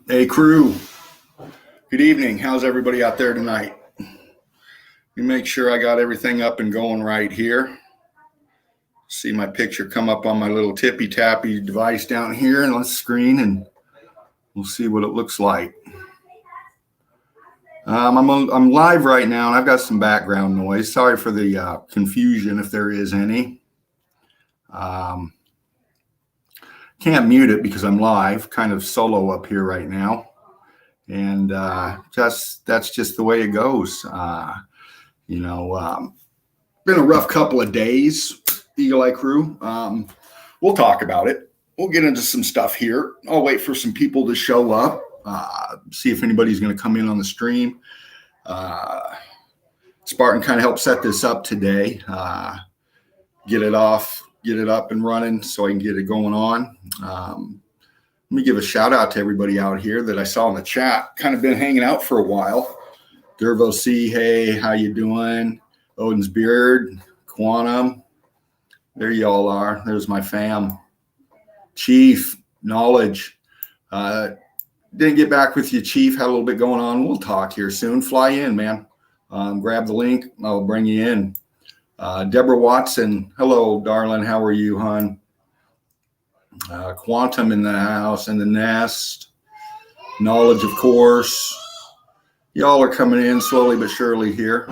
Hey crew, good evening. How's everybody out there tonight? Let me make sure I got everything up and going right here. See my picture come up on my little tippy tappy device down here on the screen, and we'll see what it looks like. I'm live right now, and I've got some background noise. Sorry for the confusion if there is any. Can't mute it because I'm live, kind of solo up here right now. And that's just the way it goes. Been a rough couple of days, Eagle Eye crew. We'll talk about it. We'll get into some stuff here. I'll wait for some people to show up, see if anybody's going to come in on the stream. Spartan kind of helped set this up today, get it up and running so I can get it going on. Let me give a shout out to everybody out here that I saw in the chat. Kind of been hanging out for a while. Dervo C, hey, how you doing? Odin's Beard, Quantum. There y'all are. There's my fam. Chief, Knowledge. Didn't get back with you, Chief. Had a little bit going on. We'll talk here soon. Fly in, man. Grab the link. I'll bring you in. Deborah Watson. Hello, darling. How are you, hon? Quantum in the house, in the nest. Knowledge, of course. Y'all are coming in slowly but surely here.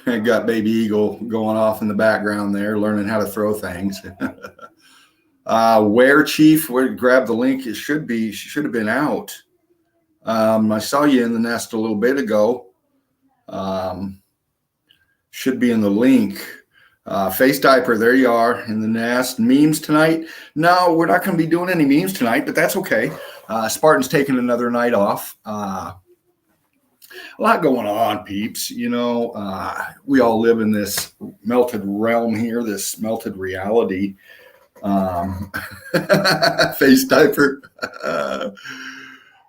I got baby eagle going off in the background there, learning how to throw things. Where, Chief? Where? Grab the link. She should have been out. I saw you in the nest a little bit ago. Should be in the link. Face diaper, there you are in the nest. Memes tonight? No, we're not going to be doing any memes tonight, but that's okay. Spartan's taking another night off. A lot going on, peeps. We all live in this melted realm here, this melted reality. Face diaper.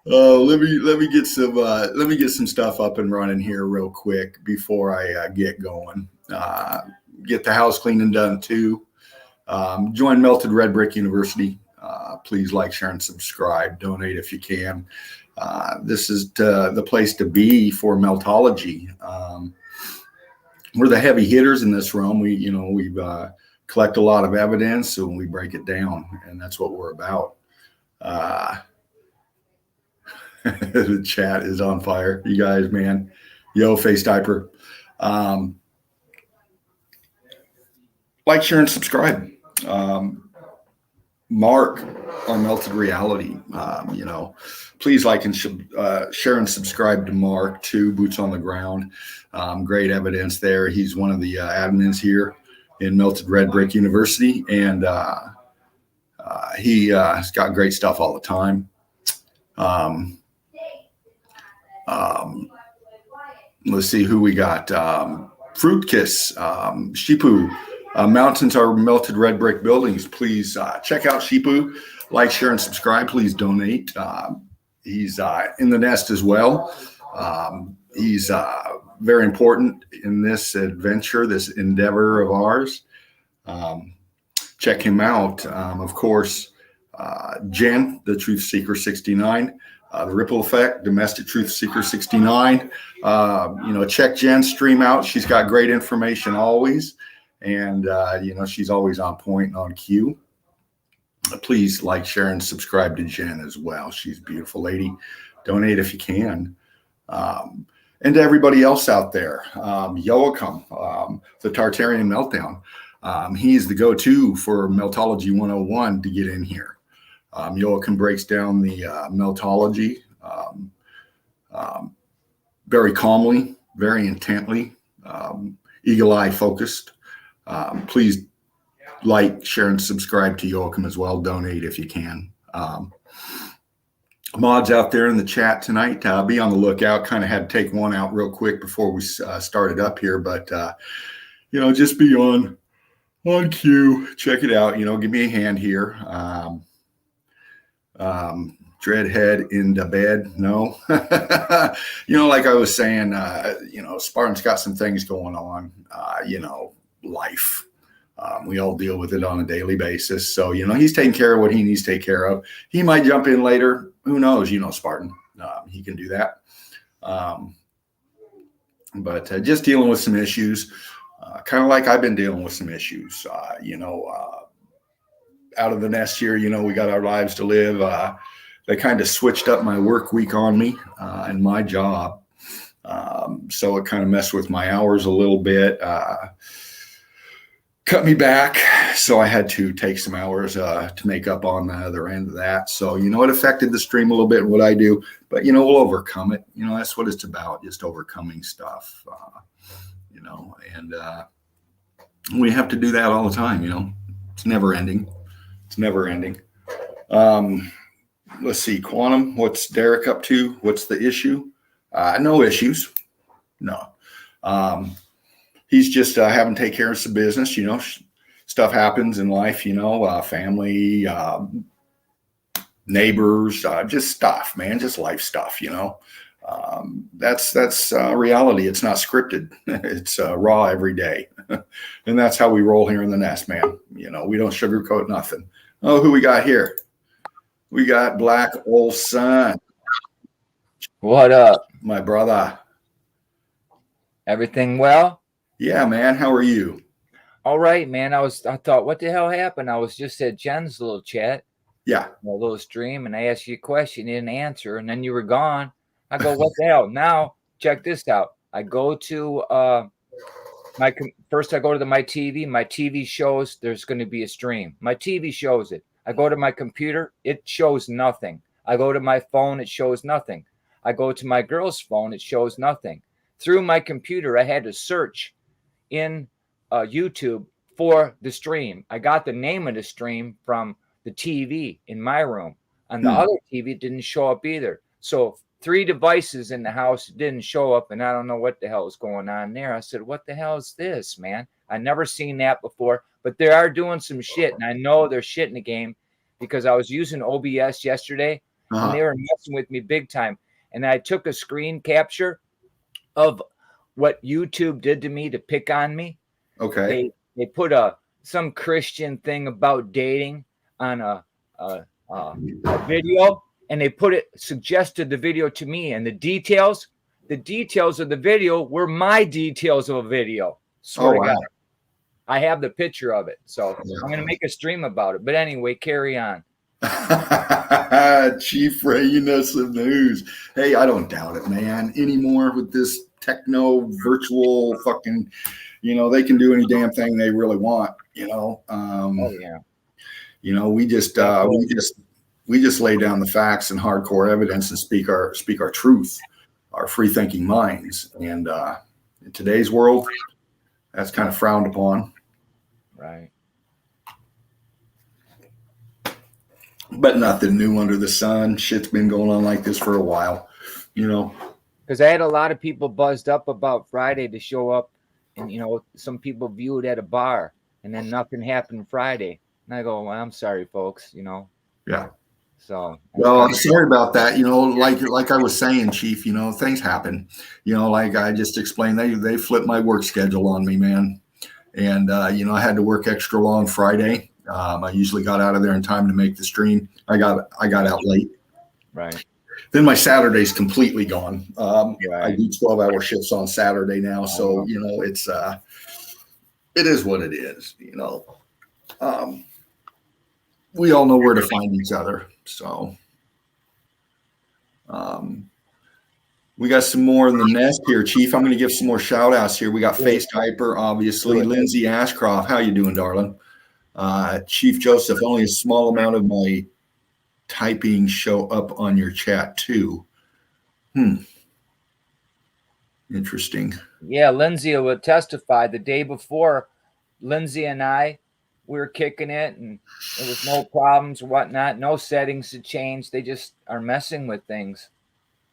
Let me get some stuff up and running here real quick before I get going. Get the house cleaning done too. Join Melted Red Brick University. Please like, share, and subscribe. Donate if you can. This is the place to be for Meltology. We're the heavy hitters in this realm. We collect a lot of evidence and we break it down, and that's what we're about. The chat is on fire. You guys, man. Yo, Face Diaper. Like, share, and subscribe. Mark on Melted Reality. Please like and share and subscribe to Mark too. Boots on the ground. Great evidence there. He's one of the admins here in Melted Red Brick University, and he's got great stuff all the time. Let's see who we got. Fruit Kiss, Shipu. Mountains are melted red brick buildings. Please check out Shipu. Like, share, and subscribe. Please donate. He's in the nest as well. He's very important in this adventure, this endeavor of ours. Check him out. Of course, Jen, the Truth Seeker 69. The Ripple Effect, Domestic Truth Seeker 69. Check Jen's stream out. She's got great information always. And, she's always on point and on cue. Please like, share, and subscribe to Jen as well. She's a beautiful lady. Donate if you can. And to everybody else out there, Joachim, the Tartarian Meltdown. He's the go-to for Meltology 101 to get in here. Joachim breaks down the Meltology very calmly, very intently, eagle-eye focused. Please like, share, and subscribe to Joachim as well. Donate if you can. Mods out there in the chat tonight, be on the lookout. Kind of had to take one out real quick before we started up here, but just be on cue. Check it out. Give me a hand here. Dreadhead in the bed. No, like I was saying, Spartan's got some things going on, life. We all deal with it on a daily basis. So, he's taking care of what he needs to take care of. He might jump in later. Who knows? Spartan. He can do that. But just dealing with some issues, kind of like I've been dealing with some issues, out of the nest here, we got our lives to live. They kind of switched up my work week on me and my job. So it kind of messed with my hours a little bit, cut me back. So I had to take some hours to make up on the other end of that. So, it affected the stream a little bit and what I do, but, we'll overcome it. That's what it's about, just overcoming stuff, and we have to do that all the time. It's never ending. It's never ending. Let's see, Quantum, what's Derek up to? What's the issue? No issues. No. He's just having to take care of some business. Stuff happens in life, family, neighbors, just stuff, man, just life stuff, that's reality. It's not scripted. It's raw every day. And that's how we roll here in the nest, man. We don't sugarcoat nothing. Oh, who we got here? We got Black Olson. What up? My brother. Everything well? Yeah, man. How are you? All right, man. I thought, what the hell happened? I was just at Jen's little chat. Yeah. A little stream, and I asked you a question, you didn't answer, and then you were gone. I go, what the hell? Now, check this out. I go to first I go to my TV. My TV shows there's going to be a stream. My TV shows it. I go to my computer. It shows nothing. I go to my phone. It shows nothing. I go to my girl's phone. It shows nothing. Through my computer, I had to search in YouTube for the stream. I got the name of the stream from the TV in my room. On the other TV, it didn't show up either. So 3 devices in the house didn't show up, and I don't know what the hell is going on there. I said, what the hell is this, man? I never seen that before, but they are doing some shit, and I know they're shit in the game because I was using OBS yesterday, and they were messing with me big time. And I took a screen capture of what YouTube did to me to pick on me. Okay. They put some Christian thing about dating on a video, and they suggested the video to me, and the details of the video were my details of a video. Swear to God. I have the picture of it, so I'm going to make a stream about it. But anyway, carry on. Chief Ray, some news. Hey, I don't doubt it, man, anymore with this techno virtual fucking, they can do any damn thing they really want, we just lay down the facts and hardcore evidence and speak our truth, our free thinking minds. And in today's world, that's kind of frowned upon. Right. But nothing new under the sun. Shit's been going on like this for a while, Because I had a lot of people buzzed up about Friday to show up, and some people view it at a bar, and then nothing happened Friday. And I go, well, I'm sorry, folks. Yeah. So. Well, I'm sorry about that. Like I was saying, Chief. Things happen. Like I just explained, they flipped my work schedule on me, man. And I had to work extra long Friday. I usually got out of there in time to make the stream. I got out late. Right. Then my Saturday's completely gone. Right. I do 12-hour shifts on Saturday now, so it's it is what it is. We all know where to find each other. So we got some more in the nest here, Chief. I'm going to give some more shout outs here. We got Face Typer, obviously. Lindsay Ashcroft. How you doing, darling? Chief Joseph, only a small amount of my typing show up on your chat too. Interesting. Yeah, Lindsay would testify. The day before, Lindsay and I, we were kicking it, and there was no problems, whatnot. No settings to change. They just are messing with things.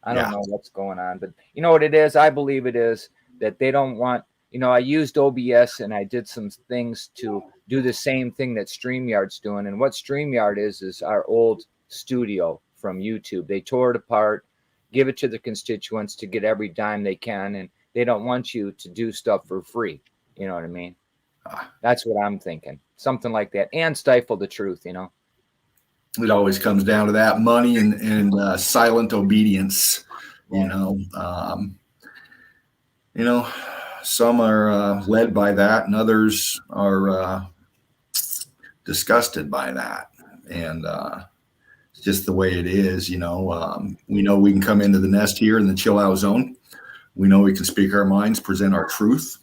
I don't know what's going on, but you know what it is? I believe it is that they don't want, I used OBS and I did some things to do the same thing that StreamYard's doing. And what StreamYard is our old studio from YouTube. They tore it apart, give it to the constituents to get every dime they can. And they don't want you to do stuff for free. You know what I mean? That's what I'm thinking. Something like that, and stifle the truth. You know. It always comes down to that: money and silent obedience. Right. You know, some are led by that, and others are disgusted by that. And it's just the way it is. We know we can come into the nest here in the chill out zone. We know we can speak our minds, present our truth,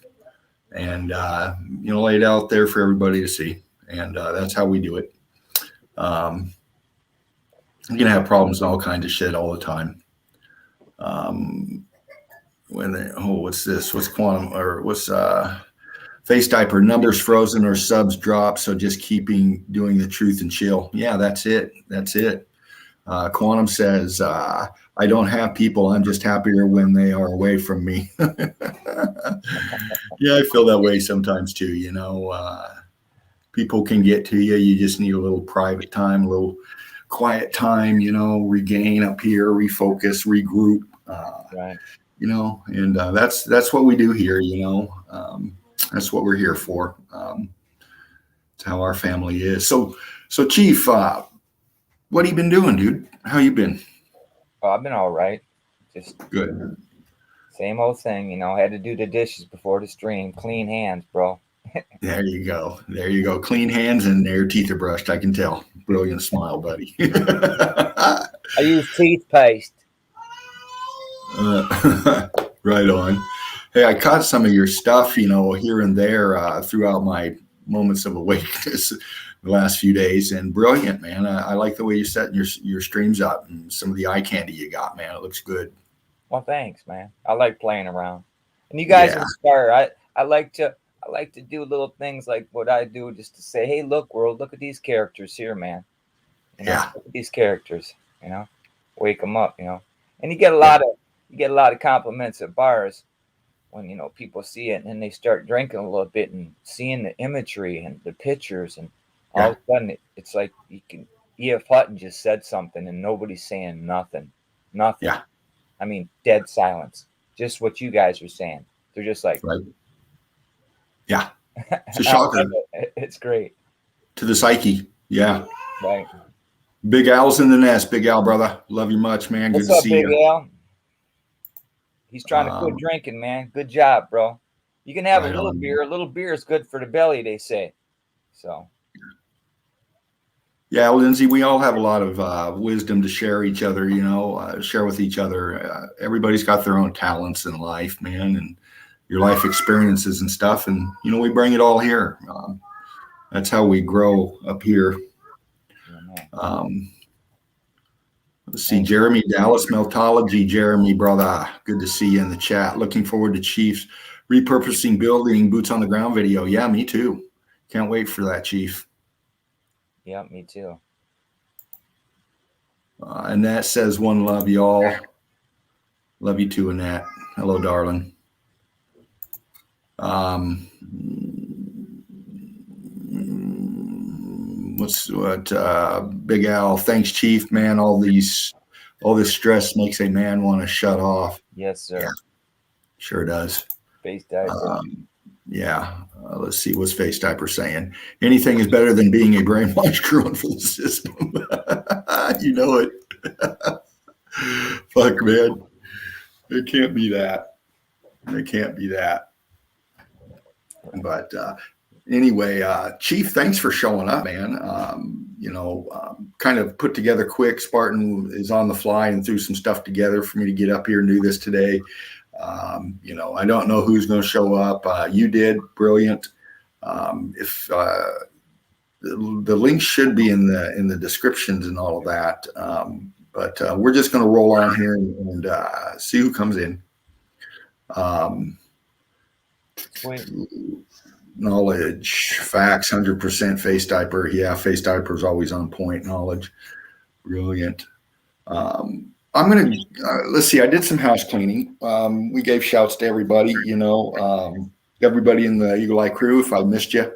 and lay it out there for everybody to see. And that's how we do it. You're gonna have problems and all kinds of shit all the time. What's this? What's quantum or what's face diaper numbers frozen or subs drop? So just doing the truth and chill. Yeah, that's it. That's it. Quantum says, I don't have people. I'm just happier when they are away from me. Yeah, I feel that way sometimes too. People can get to you. You just need a little private time, a little quiet time, regain up here, refocus, regroup. Right. And that's what we do here. That's what we're here for. It's how our family is. So Chief, what have you been doing, dude? How you been? Oh, I've been all right. Just Good. same old thing. Had to do the dishes before the stream. Clean hands, bro. There you go. There you go. Clean hands and your teeth are brushed. I can tell. Brilliant smile, buddy. I use toothpaste. Right on. Hey, I caught some of your stuff, here and there throughout my moments of awakeness the last few days, and brilliant, man. I like the way you set your streams up and some of the eye candy you got, man. It looks good. Well, thanks, man. I like playing around, and you guys inspire. I like to do little things like what I do, just to say, hey, look, world, look at these characters here, man. Look at these characters. Wake them up. And you get a lot of compliments at bars when people see it and they start drinking a little bit and seeing the imagery and the pictures, and all of a sudden it's like E.F. Hutton just said something and nobody's saying nothing. Yeah. I mean, dead silence. Just what you guys are saying. They're just like, right. Yeah. It's a shocker. It's great. To the psyche. Yeah. Right. Big Al's in the nest. Big Al, brother. Love you much, man. What's Good to up, see Big you. Al? He's trying to quit drinking, man. Good job, bro. You can have a little beer. A little beer is good for the belly, they say. So. Yeah, Lindsay, we all have a lot of wisdom to share each other, share with each other. Everybody's got their own talents in life, man, and your life experiences and stuff. And, we bring it all here. That's how we grow up here. Let's see, Jeremy Dallas, Meltology. Jeremy, brother, good to see you in the chat. Looking forward to Chief's repurposing building boots on the ground video. Yeah, me too. Can't wait for that, Chief. Yeah, me too. Annette says, one love, y'all. Love you too, Annette. Hello, darling. Big Al, thanks, Chief, man. All this stress makes a man want to shut off. Yes, sir. Yeah, sure does. Face diaper. Let's see, what's Face Diaper saying? Anything is better than being a brainwashed drone for the system. You know it. Fuck, man. It can't be that. It can't be that. But anyway, Chief, thanks for showing up, man. Kind of put together quick. Spartan is on the fly and threw some stuff together for me to get up here and do this today. I don't know who's going to show up. You did. Brilliant. If the links should be in the descriptions and all of that. But we're just going to roll on here and see who comes in. Knowledge, facts, 100% Face Diaper. Yeah, Face Diaper is always on point. Knowledge, brilliant. I'm gonna let's see. I did some house cleaning. We gave shouts to everybody. Everybody in the Eagle Eye crew. If I missed you,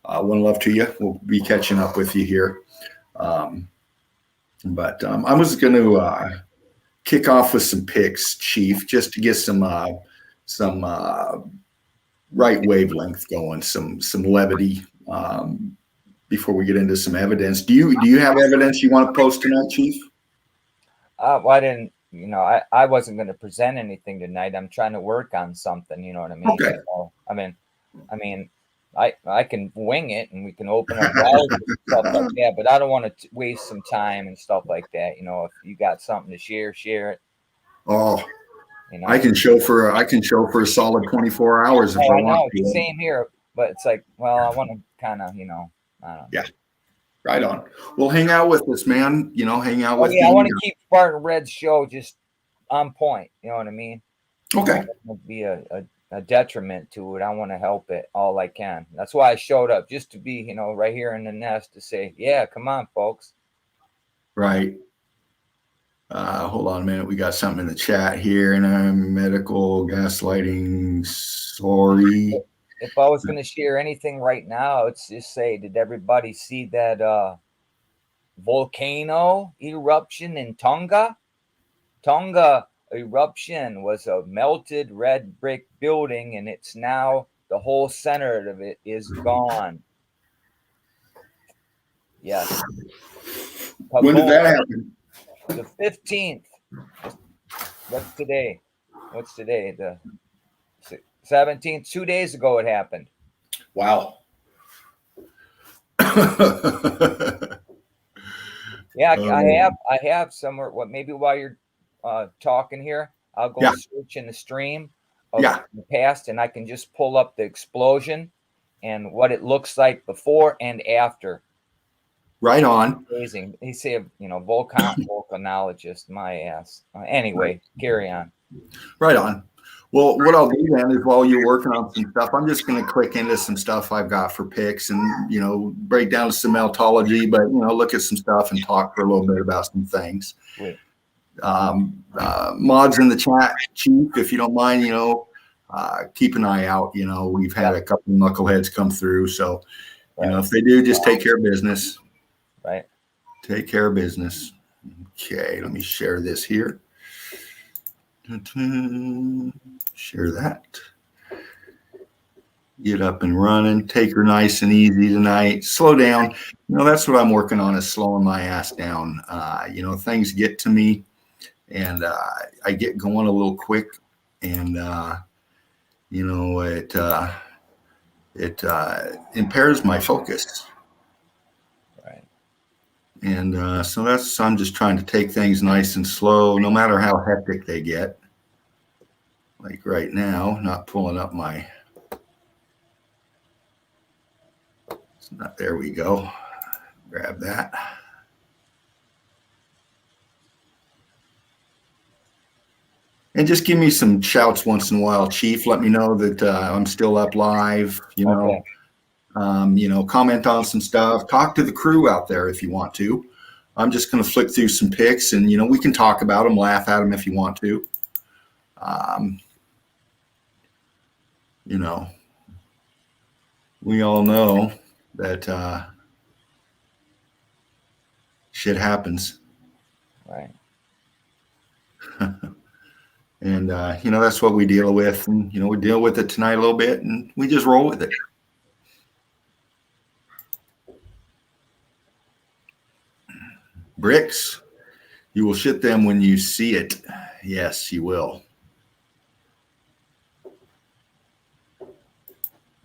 one love to you. We'll be catching up with you here. But I was going to kick off with some picks, Chief, just to get some right wavelength going, some levity. Before we get into some evidence, do you have evidence you want to post tonight, Chief? Well, I didn't, I wasn't going to present anything tonight. I'm trying to work on something. You know what I mean? Okay. So, I mean, I can wing it, and we can open up browsers and stuff like that. But I don't want to waste some time and stuff like that. If you got something to share it. Oh, I can show for a solid 24 hours if I I want know, to. same here. But it's like, well, I want to kind of, I don't know. Yeah. Right on. Well, hang out with us, man. Hang out with me. I want to keep Spartan Red's show just on point. You know what I mean? Okay. It would be a detriment to it. I want to help it all I can. That's why I showed up, just to be, right here in the nest to say, yeah, come on, folks. Right. Hold on a minute. We got something in the chat here, and I'm medical gaslighting. Sorry. If I was going to share anything right now, it's just say, did everybody see that volcano eruption in Tonga? Tonga eruption was a melted red brick building, and it's now the whole center of it is gone. Yes. When did that happen? The 15th. What's today? The 17th. 2 days ago it happened. Wow. Yeah, I have somewhere. What, maybe while you're talking here, I'll go search in the stream of the past, and I can just pull up the explosion and what it looks like before and after. Right on. Amazing. He said, volcanologist, my ass. Anyway, carry on. Right on. Well, what I'll do then is, while you're working on some stuff, I'm just going to click into some stuff I've got for picks and, break down some meltology, but, look at some stuff and talk for a little bit about some things. Wait. Mods in the chat, Chief, if you don't mind, keep an eye out. We've had a couple of knuckleheads come through. So, if they do, just take care of business. Right. Take care of business. Okay, let me share this here. Share that. Get up and running. Take her nice and easy tonight. Slow down. That's what I'm working on, is slowing my ass down. Things get to me, and I get going a little quick, and it impairs my focus. Right. And so I'm just trying to take things nice and slow, no matter how hectic they get. Like right now, not pulling up my. It's not. There we go. Grab that. And just give me some shouts once in a while, Chief. Let me know that I'm still up live. Okay. Comment on some stuff. Talk to the crew out there if you want to. I'm just going to flick through some picks, and we can talk about them, laugh at them if you want to. We all know that shit happens. Right. And that's what we deal with, and we deal with it tonight a little bit, and we just roll with it. Bricks, you will shit them when you see it. Yes, you will.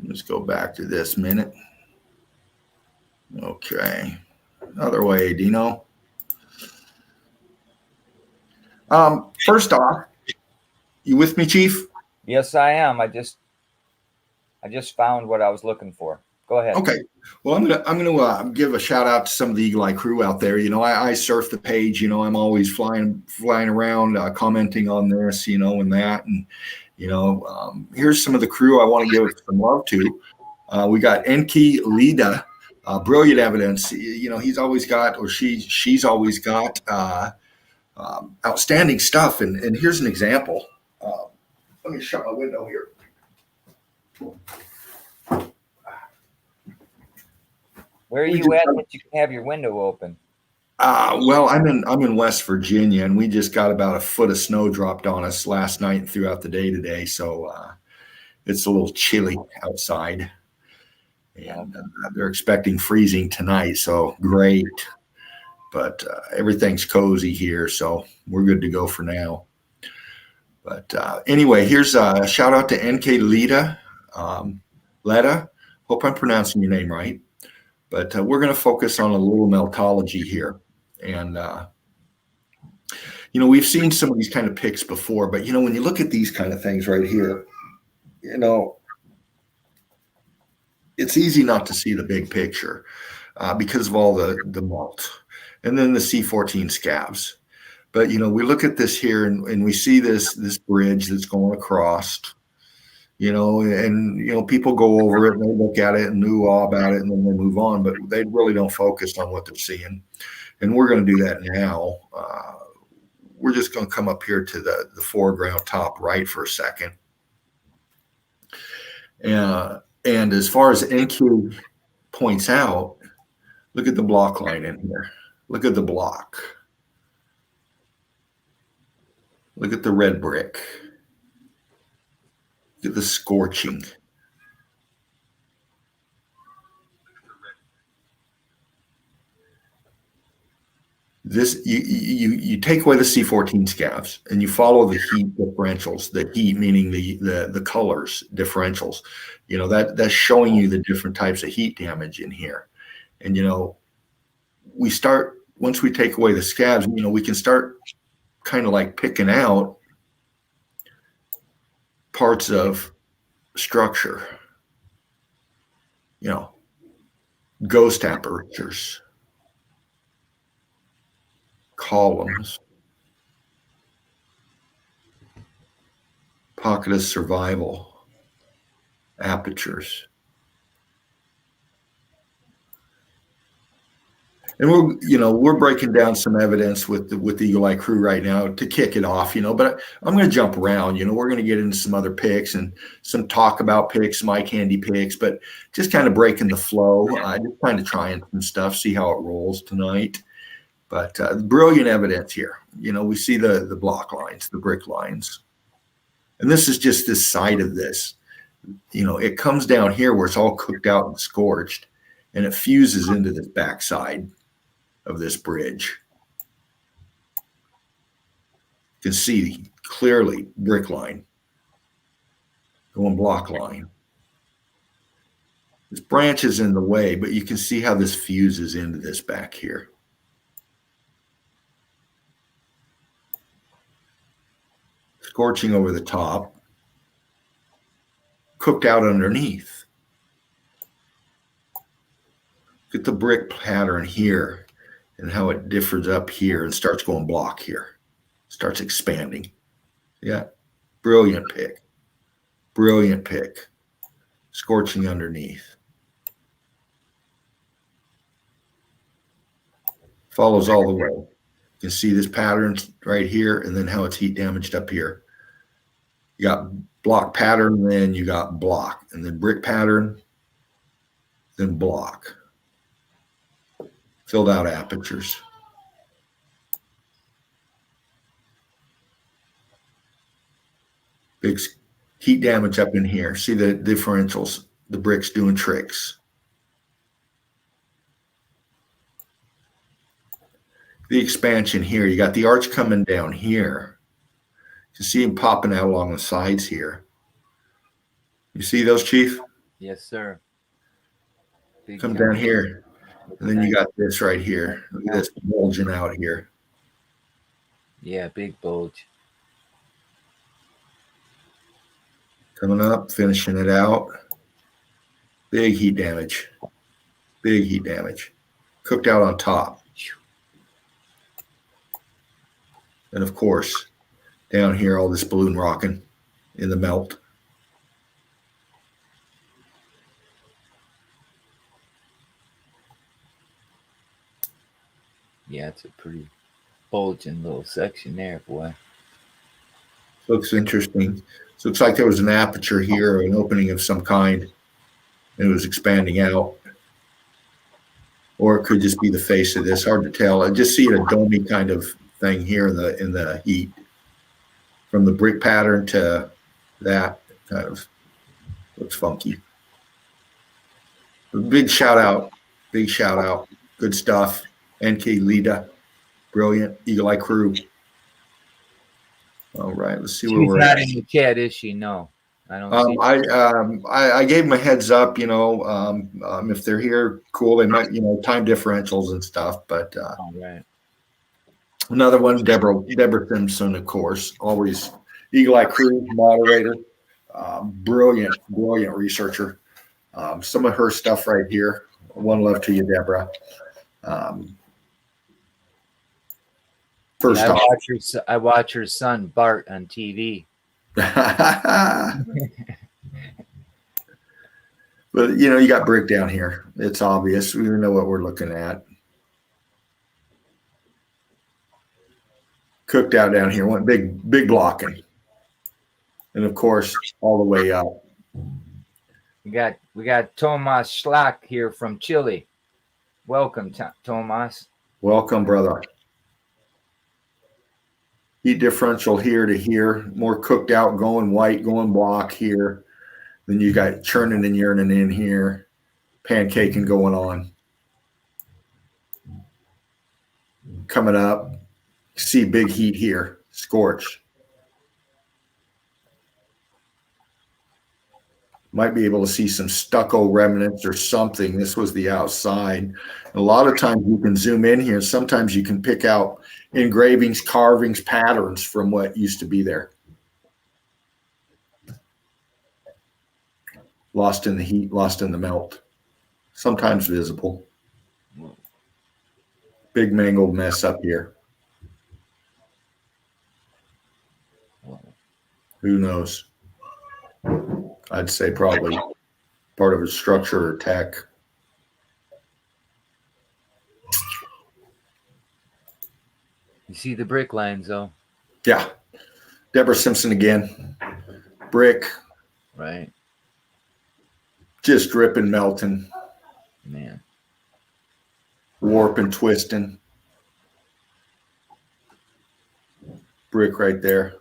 Let's go back to this minute. Okay. Other way, Dino. First off, you with me, Chief? Yes, I am. I just found what I was looking for. Go ahead. Okay. Well, I'm gonna give a shout out to some of the Eagle Eye crew out there. I surf the page. I'm always flying around, commenting on this, and that, and here's some of the crew I want to give some love to. We got Enki Lida, brilliant evidence. He's always got, or she's always got outstanding stuff. And here's an example. Let me shut my window here. Where are you at that you can have your window open? Well, I'm in West Virginia, and we just got about a foot of snow dropped on us last night and throughout the day today. So It's a little chilly outside, and they're expecting freezing tonight. So great, but everything's cozy here, so we're good to go for now. But anyway, here's a shout out to NK Leda. Leda, hope I'm pronouncing your name right. But we're going to focus on a little meltology here. And, we've seen some of these kind of picks before, but, when you look at these kind of things right here, it's easy not to see the big picture because of all the malt and then the C14 scabs. But, we look at this here and we see this bridge that's going across, and people go over it and they look at it and ooh-ah about it and then they move on, but they really don't focus on what they're seeing. And we're going to do that now. We're just going to come up here to the foreground top right for a second. And as far as NQ points out, look at the block line in here. Look at the block. Look at the red brick. Look at the scorching. This you take away the C14 scabs and you follow the heat differentials. The heat meaning the colors differentials. That's showing you the different types of heat damage in here. And we start once we take away the scabs. We can start kind of like picking out parts of structure. Ghost apertures. Columns, pocket of survival, apertures. And we're breaking down some evidence with the Eagle Eye crew right now to kick it off, but I'm going to jump around. We're going to get into some other picks and some talk about picks, my candy picks, but just kind of breaking the flow, just kind of trying some stuff, see how it rolls tonight. But brilliant evidence here. We see the block lines, the brick lines. And this is just this side of this. It comes down here where it's all cooked out and scorched, and it fuses into this backside of this bridge. You can see clearly brick line going block line. This branch is in the way, but you can see how this fuses into this back here. Scorching over the top, cooked out underneath. Look at the brick pattern here and how it differs up here and starts going block here, starts expanding. Yeah, brilliant pick. Brilliant pick. Scorching underneath. Follows all the way. You can see this pattern right here and then how it's heat damaged up here. You got block pattern, then you got block, and then brick pattern, then block. Filled out apertures. Big heat damage up in here. See the differentials, the bricks doing tricks. The expansion here, you got the arch coming down here. You can see him popping out along the sides here. You see those, Chief? Yes, sir. Big Come down here. And then you got this right here. Look at this bulging out here. Yeah, big bulge. Coming up, finishing it out. Big heat damage. Big heat damage. Cooked out on top. And of course, down here, all this balloon rocking in the melt. Yeah, it's a pretty bulging little section there, boy. Looks interesting. So it looks like there was an aperture here, or an opening of some kind, and it was expanding out. Or it could just be the face of this. Hard to tell. I just see a domey kind of thing here in the heat, from the brick pattern to that kind of Looks funky. Big shout out. Big shout out. Good stuff. NK Lita. Brilliant. Eagle Eye Crew. All right. Let's see where She's we're not at. in the chat, is she? No, I don't see. I gave them a heads up, if they're here, cool. They might, time differentials and stuff. But All right. another one, Deborah Simpson, of course, always Eagle Eye Crew moderator, brilliant researcher. Some of her stuff right here. One love to you, Deborah. First off, I watch her son Bart on TV. But you got brick down here. It's obvious. We know what we're looking at. Cooked out down here. Went big blocking. And of course, all the way up. We got Tomas Schlack here from Chile. Welcome, Tomas. Welcome, brother. Heat differential here to here. More cooked out, going white, going block here. Then you got churning and yearning in here. Pancaking going on. Coming up. See big heat here. Scorch. Might be able to see some stucco remnants or something. This was the outside. A lot of times you can zoom in here. Sometimes you can pick out engravings, carvings, patterns from what used to be there. Lost in the heat, lost in the melt. Sometimes visible. Big mangled mess up here. Who knows? I'd say probably part of a structure or tech. You see the brick lines, though. Yeah. Deborah Simpson again. Brick. Right. Just dripping, melting. Man. Warping, twisting. Brick right there.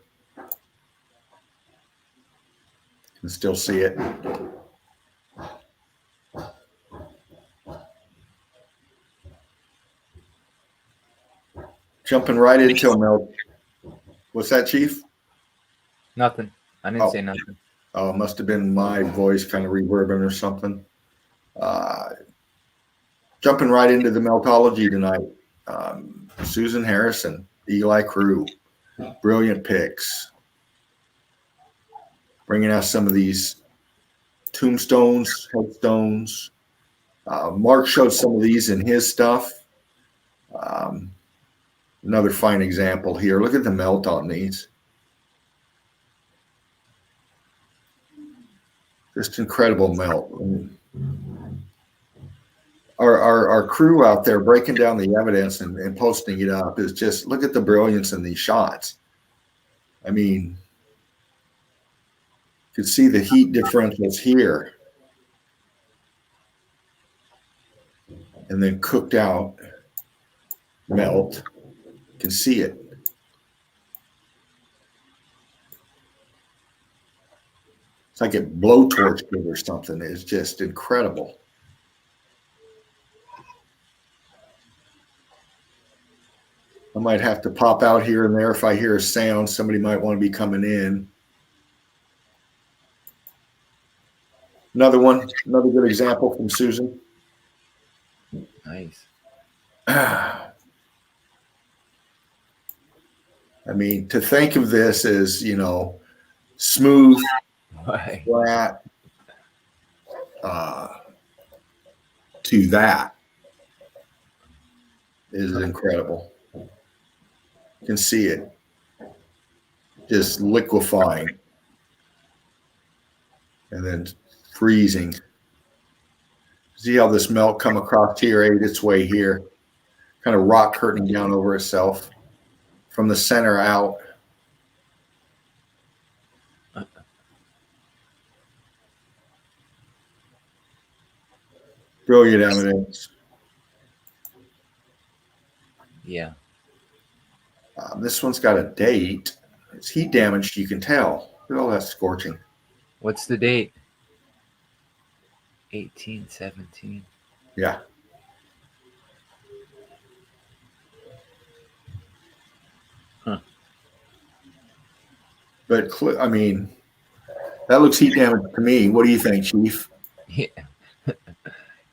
Can still see it. Jumping right into melt. What's that, Chief? Nothing. I didn't say nothing. Oh, it must have been my voice kind of reverbing or something. Jumping right into the Meltology tonight. Susan Harrison, Eagle Eye Crew. Brilliant picks. Bringing out some of these tombstones, headstones. Mark showed some of these in his stuff. Another fine example here. Look at the melt on these. Just incredible melt. Our crew out there breaking down the evidence and posting it up is just, look at the brilliance in these shots. I mean, you can see the heat differentials here. And then cooked out melt. You can see it. It's like it blowtorched it or something. It's just incredible. I might have to pop out here and there if I hear a sound. Somebody might want to be coming in. Another one, another good example from Susan. Nice. I mean, to think of this as, smooth, Right. flat, to that is incredible. You can see it just liquefying and then freezing. See how this melt come across here, ate its way here, kind of rock curtain down over itself from the center out. Brilliant evidence. Yeah. This one's got a date. It's heat damaged, you can tell. Look at all that scorching. What's the date? 1817. Yeah. Huh. But I mean, that looks heat damage to me. What do you think, Chief? Yeah.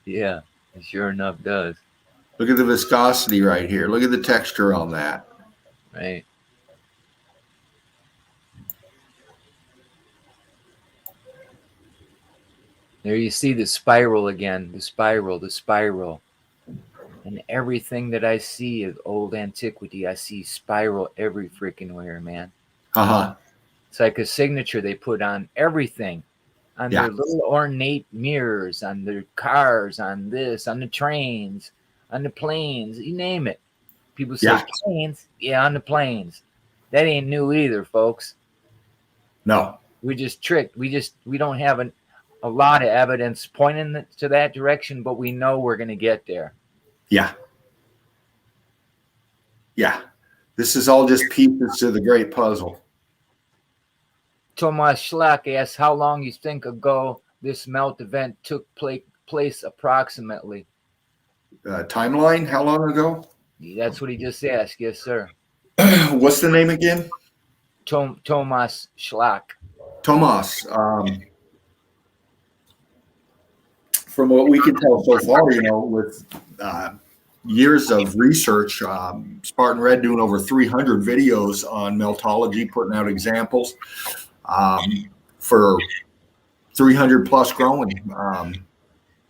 Yeah. It sure enough does. Look at the viscosity right here. Look at the texture on that. Right. There you see the spiral again. The spiral, the spiral. And everything that I see of old antiquity, I see spiral every freaking where, man. Uh-huh. It's like a signature they put on everything, on Yeah. their little ornate mirrors, on their cars, on this, on the trains, on the planes, you name it. People say Yeah. planes, yeah, on the planes. That ain't new either, folks. No. We're just tricked. We don't have a lot of evidence pointing to that direction, but we know we're going to get there. Yeah. Yeah. This is all just pieces to the great puzzle. Thomas Schlock asks how long you think ago this melt event took place approximately. Timeline? How long ago? That's what he just asked. Yes, sir. What's the name again? Thomas Schlock. Tomas. From what we can tell so far, with years of research, Spartan Red doing over 300 videos on meltology, putting out examples for 300 plus growing.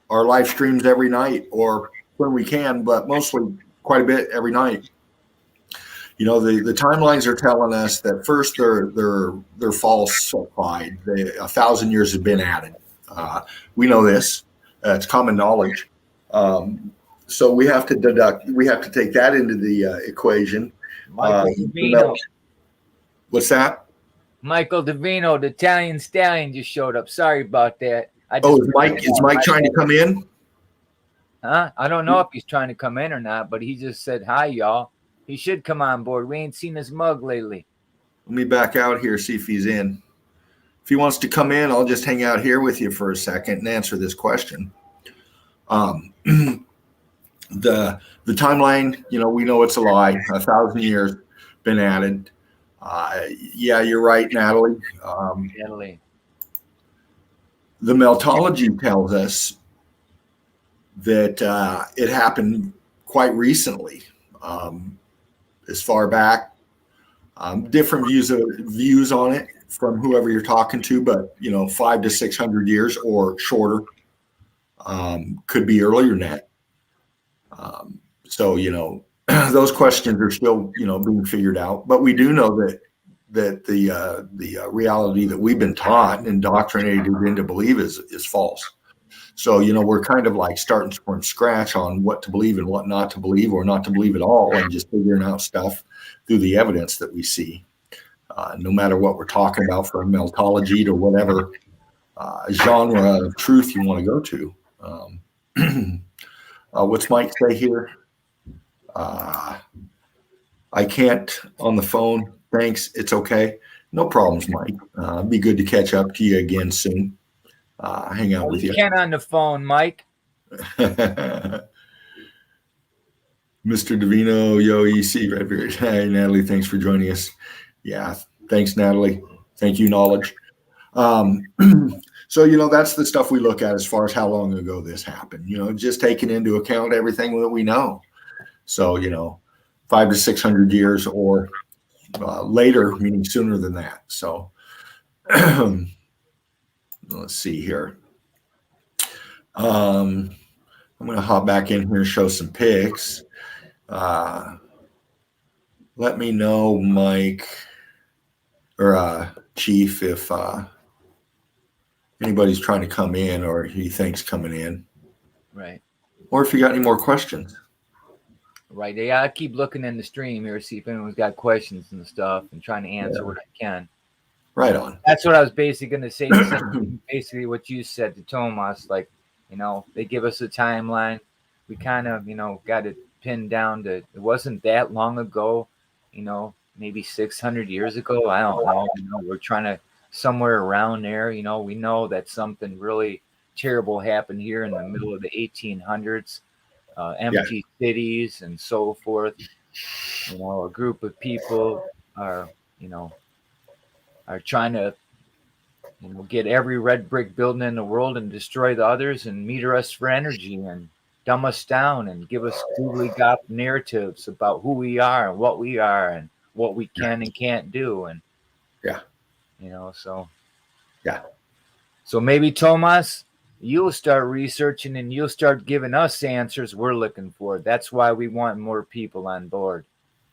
Our live streams every night or when we can, but mostly quite a bit every night. The timelines are telling us that first they're falsified. 1,000 years have been added. We know this. It's common knowledge. So we have to take that into the equation. Michael Davino. What's that? Michael Davino, the Italian stallion, just showed up. Sorry about that. Is Mike trying to come in? Huh? I don't know if he's trying to come in or not, but he just said hi, y'all. He should come on board. We ain't seen his mug lately. Let me back out here, see if he's in. If he wants to come in, I'll just hang out here with you for a second and answer this question. The timeline, we know it's a lie. 1,000 years been added. Yeah, you're right, Natalie. Natalie. The meltology tells us that it happened quite recently, as far back. Different views on it from whoever you're talking to, but 500 to 600 years or shorter. Could be earlier than that. So those questions are still being figured out, but we do know that the reality that we've been taught and indoctrinated into believe is false. So we're kind of like starting from scratch on what to believe and what not to believe, or not to believe at all, and just figuring out stuff through the evidence that we see. No matter what we're talking about, from meltology to whatever genre of truth you want to go to. What's Mike say here? I can't on the phone. Thanks. It's okay. No problems, Mike. Be good to catch up to you again soon. Hang out with you. You can on the phone, Mike. Mr. Davino, yo, EC, Redbeard. Hey, Natalie, thanks for joining us. Yeah, thanks, Natalie. Thank you, Knowledge. So, that's the stuff we look at as far as how long ago this happened, just taking into account everything that we know. So, 500 to 600 years or later, meaning sooner than that. So, let's see here. I'm going to hop back in here and show some pics. Let me know, Mike or Chief, if anybody's trying to come in or he thinks coming in. Right. Or if you got any more questions. Right. Yeah, I keep looking in the stream here to see if anyone's got questions and stuff and trying to answer what I can. Right on. That's what I was basically going to say. Basically what you said to Thomas, like, they give us a timeline. We kind of, got it pinned down to, it wasn't that long ago, maybe 600 years ago. I don't know. We're trying to somewhere around there. We know that something really terrible happened here in the middle of the 1800s, Yeah. empty cities and so forth. You know, a group of people are, you know, are trying to, you know, get every red brick building in the world and destroy the others and meter us for energy and dumb us down and give us googly gop narratives about who we are and what we can and can't do. And, Yeah. you know, so. Yeah. So maybe, Tomas, you'll start researching and you'll start giving us answers we're looking for. That's why we want more people on board.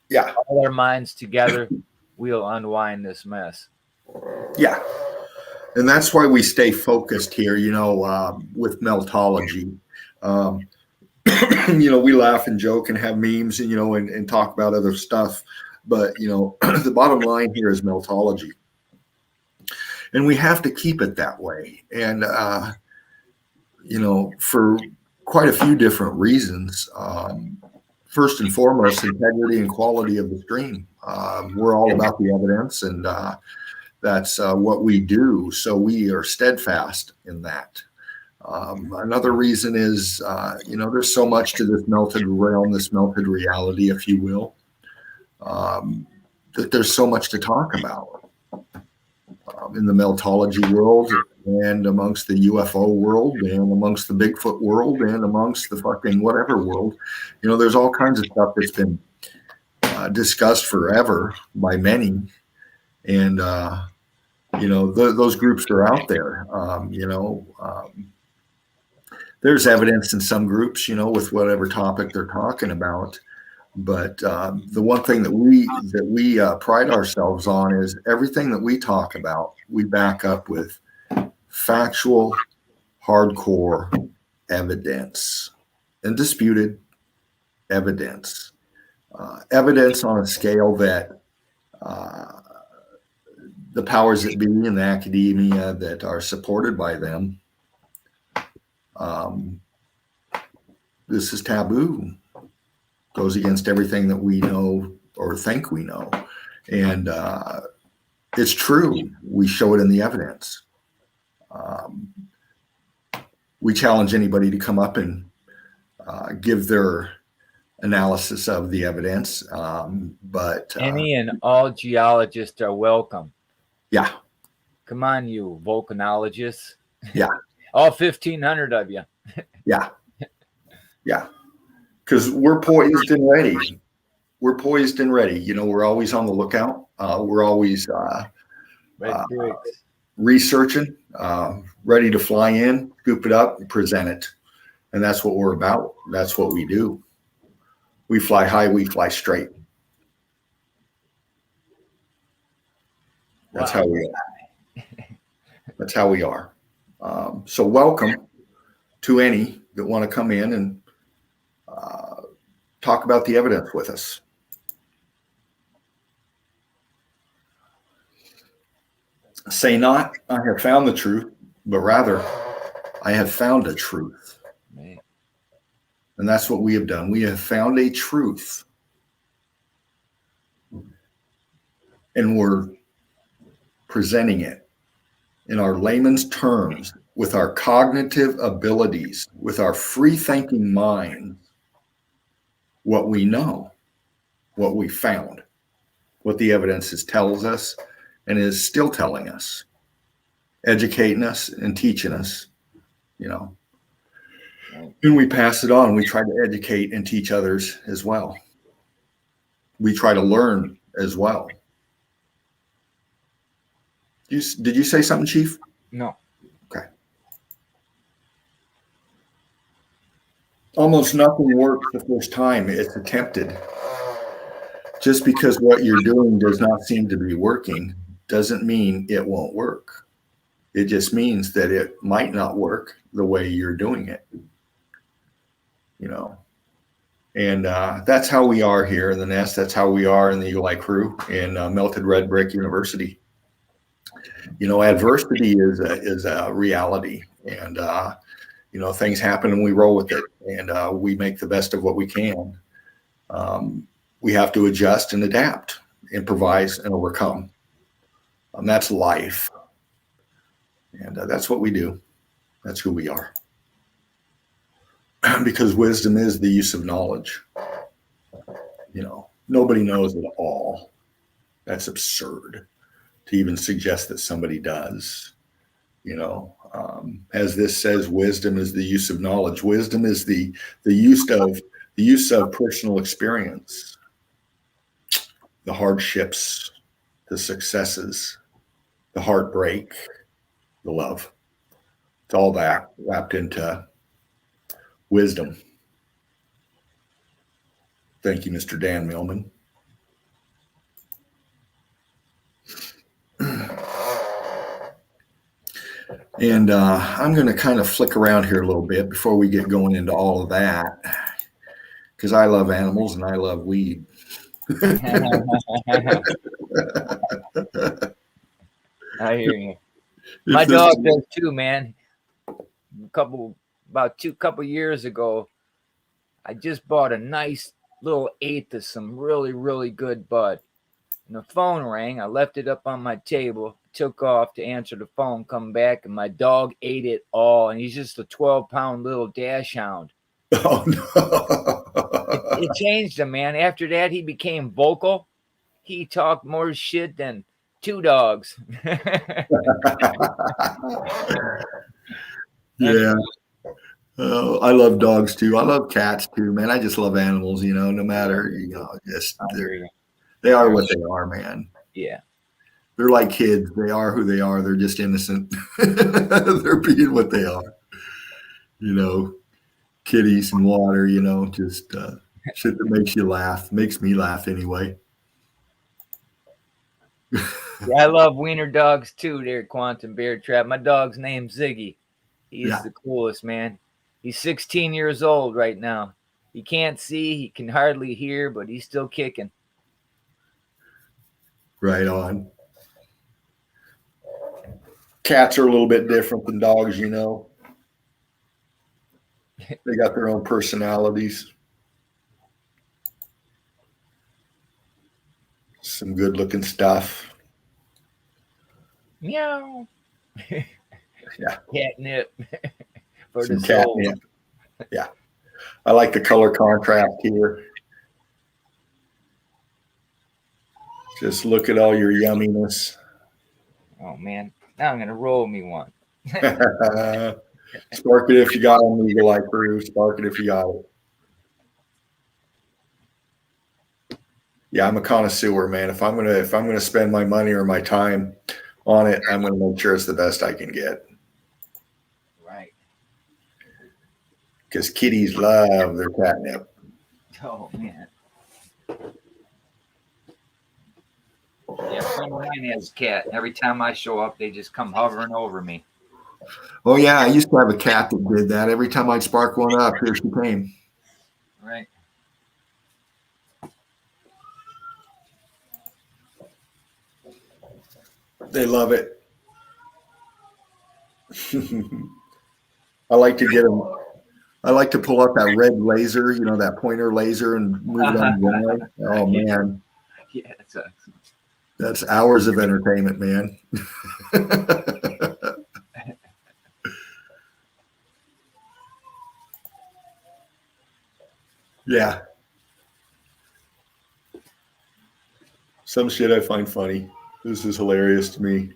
Yeah. All our minds together, we'll unwind this mess. Yeah. And that's why we stay focused here, you know, with Meltology. You know, we laugh and joke and have memes and, you know, and talk about other stuff. But, you know, the bottom line here is Meltology. And we have to keep it that way. And, you know, for quite a few different reasons. First and foremost, integrity and quality of the stream. We're all about the evidence, and that's what we do. So we are steadfast in that. Another reason is, you know, there's so much to this melted realm, this melted reality, if you will, that there's so much to talk about in the meltology world and amongst the UFO world and amongst the Bigfoot world and amongst the fucking whatever world. You know, there's all kinds of stuff that's been discussed forever by many. And, you know, those groups are out there. You know, there's evidence in some groups, you know, with whatever topic they're talking about. But the one thing that we pride ourselves on is everything that we talk about, we back up with factual, hardcore evidence, undisputed evidence, evidence on a scale that the powers that be in the academia that are supported by them, this is taboo. Goes against everything that we know or think we know. And it's true. We show it in the evidence. We challenge anybody to come up and give their analysis of the evidence. But any and all geologists are welcome. Yeah. Come on, you volcanologists. Yeah. All 1,500 of you. Yeah. Yeah. Because we're poised and ready. We're poised and ready. You know, we're always on the lookout. We're always researching, ready to fly in, scoop it up, and present it. And that's what we're about. That's what we do. We fly high, we fly straight. That's how we are. That's how we are. So welcome to any that want to come in and talk about the evidence with us. Say not, I have found the truth, but rather, I have found a truth. Man. And that's what we have done. We have found a truth. And we're presenting it in our layman's terms, with our cognitive abilities, with our free thinking minds, what we know, what we found, what the evidence tells us and is still telling us, educating us and teaching us, you know. And we pass it on. We try to educate and teach others as well. We try to learn as well. Did you say something, Chief? No. Okay. Almost nothing works the first time it's attempted. Just because what you're doing does not seem to be working doesn't mean it won't work. It just means that it might not work the way you're doing it. You know, and that's how we are here in the nest. That's how we are in the Eagle Eye crew in Melted Red Brick University. You know, adversity is a reality, and you know, things happen and we roll with it, and we make the best of what we can. We have to adjust and adapt, improvise and overcome. That's life, and that's what we do. That's who we are. Because wisdom is the use of knowledge. You know, nobody knows it all. That's absurd to even suggest that somebody does. You know, as this says, wisdom is the use of knowledge. Wisdom is the use of personal experience, the hardships, the successes, the heartbreak, the love. It's all that wrapped into wisdom. Thank you, Mr. Dan Millman. And I'm going to kind of flick around here a little bit before we get going into all of that, because I love animals and I love weed. I hear you. My dog does too, man. Couple years ago, I just bought a nice little eighth of some really, really good bud. And the phone rang. I left it up on my table, took off to answer the phone, come back, and my dog ate it all. And he's just a 12-pound little dachshund. Oh, no. It changed him, man. After that, he became vocal. He talked more shit than two dogs. Yeah. I love dogs too. I love cats too, man. I just love animals, you know, no matter, you know, just they are what they are, man. Yeah. They're like kids. They are who they are. They're just innocent. They're being what they are. You know, kitties and water, you know, just shit that makes you laugh. Makes me laugh anyway. Yeah, I love wiener dogs too there at Quantum Bear Trap. My dog's name's Ziggy. He's the coolest, man. He's 16 years old right now. He can't see, he can hardly hear, but he's still kicking. Right on. Cats are a little bit different than dogs, you know. They got their own personalities. Some good looking stuff. Meow. Yeah. Catnip. For Some the soul. catnip. Yeah. I like the color contrast here. Just look at all your yumminess. Oh, man. Now I'm going to roll me one. Spark it if you got an eagle eye crew. Spark it if you got it. Yeah, I'm a connoisseur, man. If I'm gonna spend my money or my time on it, I'm gonna make sure it's the best I can get. Right. Because kitties love their catnip. Oh, man. Yeah, a friend of mine has a cat. Every time I show up, they just come hovering over me. Oh yeah, I used to have a cat that did that. Every time I'd spark one up, here she came. Right. They love it. I like to get them. I like to pull out that red laser, you know, that pointer laser, and move it on the ground. Oh man, Yeah, that's excellent. That's hours of entertainment, man. Yeah. Some shit I find funny. This is hilarious to me.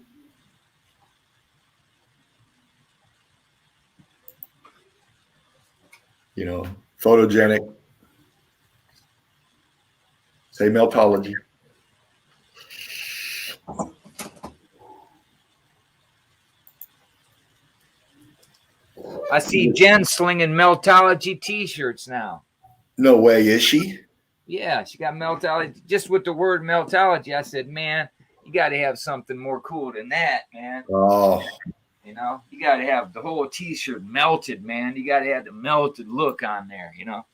You know, photogenic. Say meltology. I see Jen slinging Meltology t-shirts now. No way, is she? Yeah, she got Meltology. Just with the word Meltology, I said, man, you got to have something more cool than that, man. Oh. You know, you got to have the whole t-shirt melted, man. You got to have the melted look on there, you know.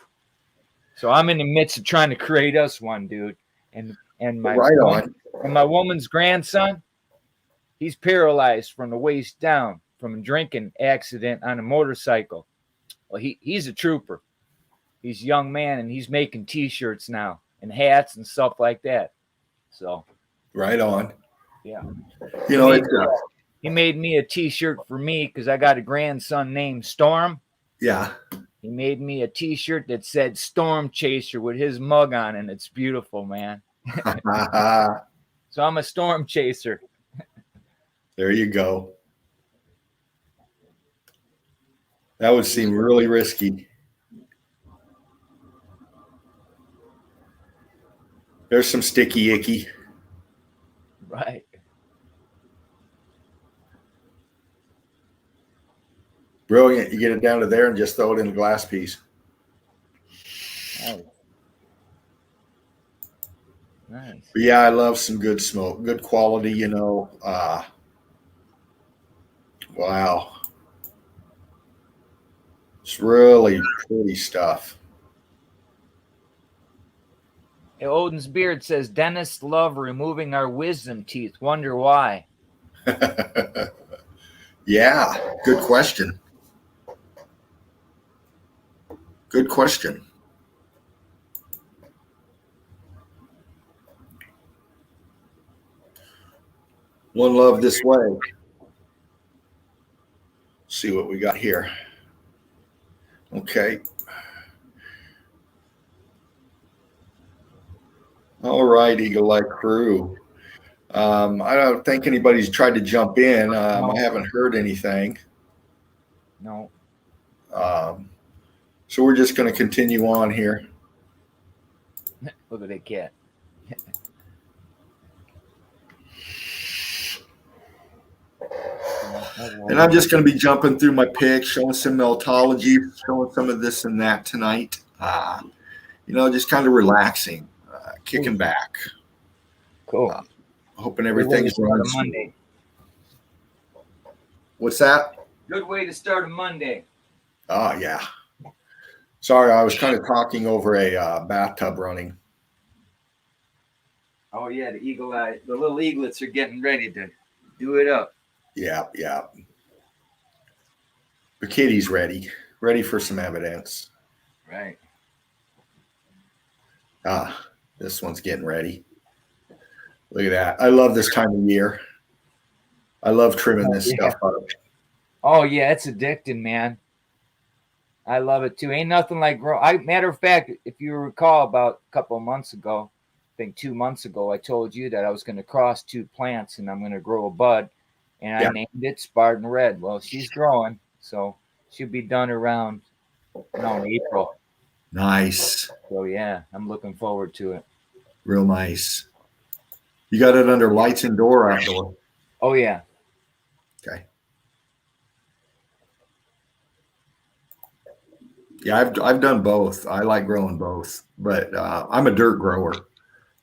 So I'm in the midst of trying to create us one, dude. And my my woman's grandson, he's paralyzed from the waist down from a drinking accident on a motorcycle. Well, he's a trooper. He's a young man, and he's making t-shirts now and hats and stuff like that. So right on. Yeah. You know, He made me a T-shirt for me because I got a grandson named Storm. Yeah. He made me a T-shirt that said Storm Chaser with his mug on, and it's beautiful, man. So I'm a storm chaser. There you go. That would seem really risky. There's some sticky icky. Right. Brilliant. You get it down to there and just throw it in the glass piece. Nice. Nice. But yeah, I love some good smoke, good quality, you know. Wow. It's really pretty stuff. Hey, Odin's Beard says, dentists love removing our wisdom teeth. Wonder why. Yeah, good question. Good question. One love this way. See what we got here. Okay. All right, Eagle Eye crew. I don't think anybody's tried to jump in. No. I haven't heard anything. No. So we're just going to continue on here. Look at that cat. And I'm just going to be jumping through my picks, showing some meltology, showing some of this and that tonight. You know, just kind of relaxing, kicking back. Cool. Hoping everything's running running Monday. What's that? Good way to start a Monday. Oh, yeah. Sorry, I was kind of talking over a bathtub running. Oh, yeah, the eagle eye. The little eaglets are getting ready to do it up. Yeah, yeah. The kitty's ready for some evidence. Right. This one's getting ready. Look at that. I love this time of year. I love trimming this stuff up. Oh, yeah, it's addicting, man. I love it, too. Ain't nothing like matter of fact, if you recall, about a couple of months ago, I think 2 months ago, I told you that I was going to cross 2 plants and I'm going to grow a bud. And I named it Spartan Red. Well, she's growing, so she'll be done around April. Nice. So, yeah, I'm looking forward to it. Real nice. You got it under lights indoor or outdoor? Oh, yeah. Okay. Yeah, I've done both. I like growing both, but I'm a dirt grower.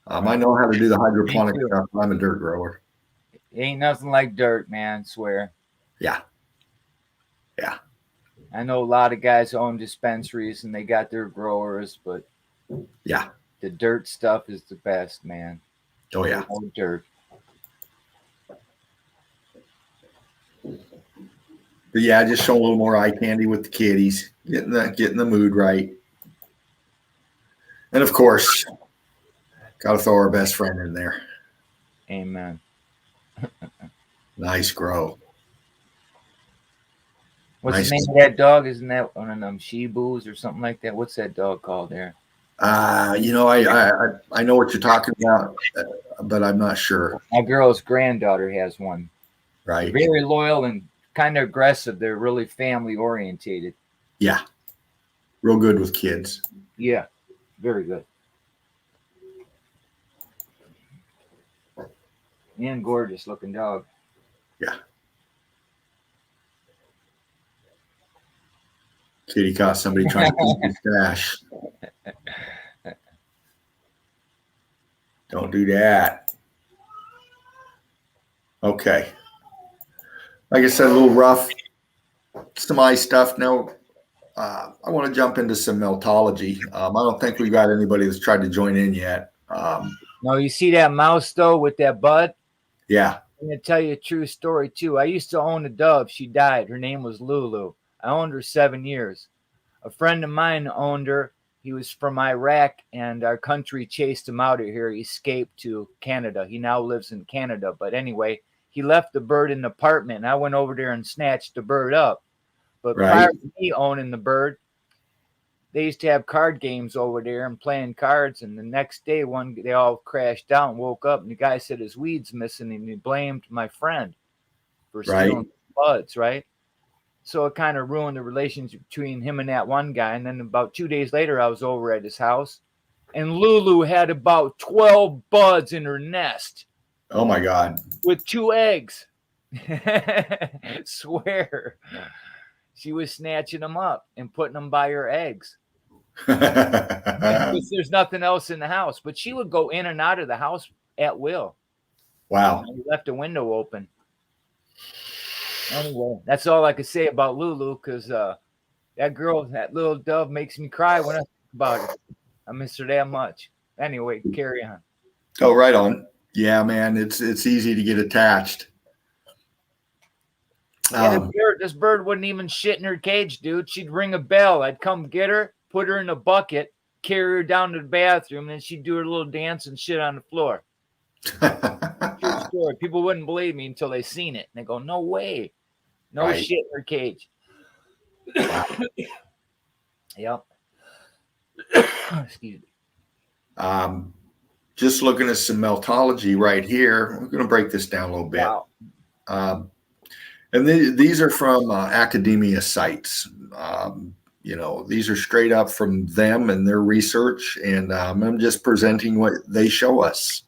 I know how to do the hydroponic stuff. I'm a dirt grower. Ain't nothing like dirt, man. Swear. Yeah. Yeah. I know a lot of guys own dispensaries and they got their growers, but yeah, the dirt stuff is the best, man. Oh yeah, no dirt. But yeah, just show a little more eye candy with the kitties, getting the mood right, and of course, got to throw our best friend in there. Amen. Nice grow. What's the name of that dog? Isn't that one of them Shibus or something like that? What's that dog called there? You know, I know what you're talking about, but I'm not sure. My girl's granddaughter has one. Right. Very loyal and kind of aggressive. They're really family orientated. Yeah. Real good with kids. Yeah. Very good. And gorgeous looking dog. Yeah. Kitty caught somebody trying to keep his stash. Don't do that. Okay. Like I said, a little rough. Some eye stuff. Now, I want to jump into some meltology. I don't think we've got anybody that's tried to join in yet. No, you see that mouse, though, with that bud? Yeah. I'm going to tell you a true story, too. I used to own a dove. She died. Her name was Lulu. I owned her 7 years. A friend of mine owned her. He was from Iraq, and our country chased him out of here. He escaped to Canada. He now lives in Canada. But anyway, he left the bird in the apartment, and I went over there and snatched the bird up. But Right. prior to me owning the bird, they used to have card games over there and playing cards. And the next day, they all crashed out and woke up, and the guy said his weed's missing, and he blamed my friend for stealing buds, right? So it kind of ruined the relationship between him and that one guy. And then about 2 days later, I was over at his house, and Lulu had about 12 buds in her nest. Oh my God. With 2 eggs. Swear. She was snatching them up and putting them by her eggs. Because there's nothing else in the house. But she would go in and out of the house at will. Wow. You left the window open. Anyway, that's all I could say about Lulu, because that girl, that little dove, makes me cry when I think about it. I miss her that much. Anyway, carry on. Oh, right on. Yeah, man, it's easy to get attached. Yeah, this bird wouldn't even shit in her cage, dude. She'd ring a bell. I'd come get her, put her in a bucket, carry her down to the bathroom, and then she'd do her little dance and shit on the floor. True story. People wouldn't believe me until they seen it. And they go, no way. No shit in her cage. Wow. Yep. Excuse me. Just looking at some meltology right here. I'm going to break this down a little bit. Wow. And these are from academia sites. These are straight up from them and their research. And I'm just presenting what they show us.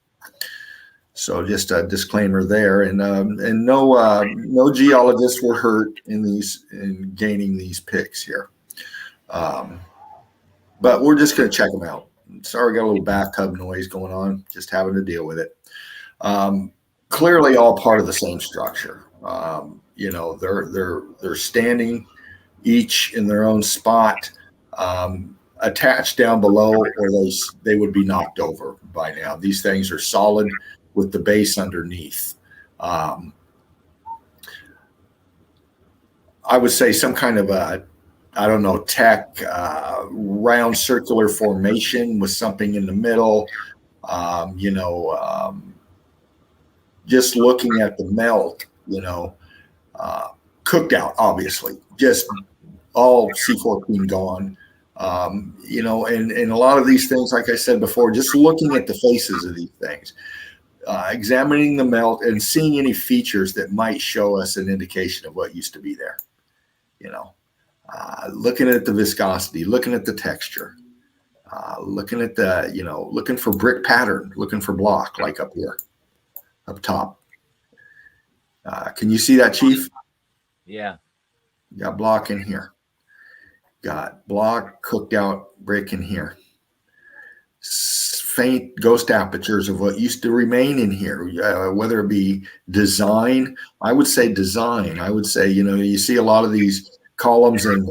So just a disclaimer there, and no geologists were hurt in gaining these picks here, but we're just going to check them out. Sorry, got a little bathtub noise going on. Just having to deal with it. Clearly, all part of the same structure. They're standing each in their own spot, attached down below, or they would be knocked over by now. These things are solid, with the base underneath. I would say some kind of tech, round circular formation with something in the middle. Just looking at the melt, cooked out, obviously, just all C14 gone. And a lot of these things, like I said before, just looking at the faces of these things. Examining the melt and seeing any features that might show us an indication of what used to be there. Looking at the viscosity, looking at the texture, looking at looking for brick pattern, looking for block, like up here, up top. Can you see that, Chief? Yeah. Got block in here. Got block, cooked out brick in here. Faint ghost apertures of what used to remain in here, whether it be design. I would say design. I would say, you see a lot of these columns and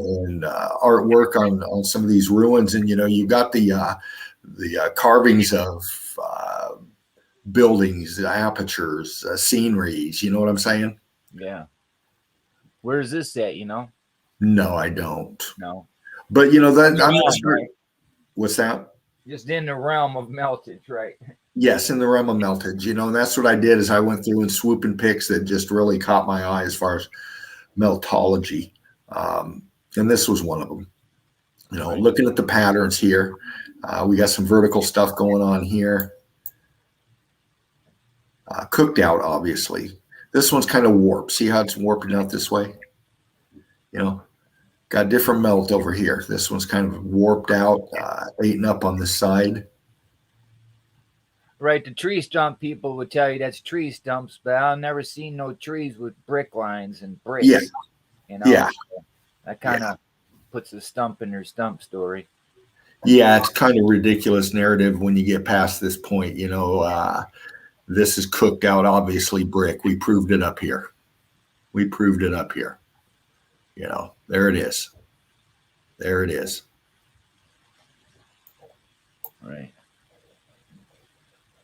artwork on some of these ruins, and you got the carvings of buildings, apertures, sceneries. You know what I'm saying? Yeah. Where's this at? No, I don't. No. But that I'm not sure. What's that? Just in the realm of meltage, right? Yes, in the realm of meltage. And that's what I did, is I went through and swooping picks that just really caught my eye as far as meltology. And this was one of them. Looking at the patterns here. We got some vertical stuff going on here. Cooked out, obviously. This one's kind of warped. See how it's warping out this way? Got different melt over here. This one's kind of warped out, eaten up on this side. Right, the tree stump people would tell you that's tree stumps, but I've never seen no trees with brick lines and bricks. Yeah. Yeah. So that kind of puts a stump in their stump story. Yeah, it's kind of ridiculous narrative when you get past this point. This is cooked out, obviously brick. We proved it up here. There it is. There it is. Right.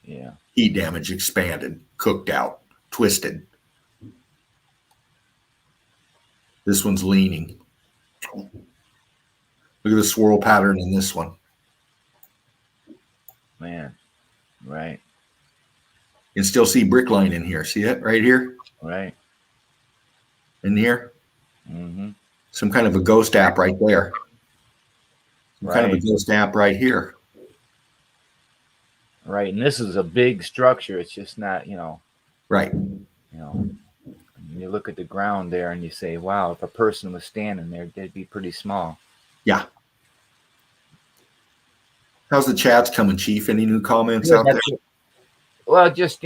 Yeah. Heat damage, expanded, cooked out, twisted. This one's leaning. Look at the swirl pattern in this one. Man. Right. You can still see brick line in here. See that right here? Right. in here. Mm-hmm. Some kind of a ghost app right there. Some kind of a Right. ghost app right here. Right. And this is a big structure. It's just not, Right. you look at the ground there and you say, wow, if a person was standing there, they'd be pretty small. Yeah. How's the chats coming, Chief? Any new comments Yeah, out there? well, just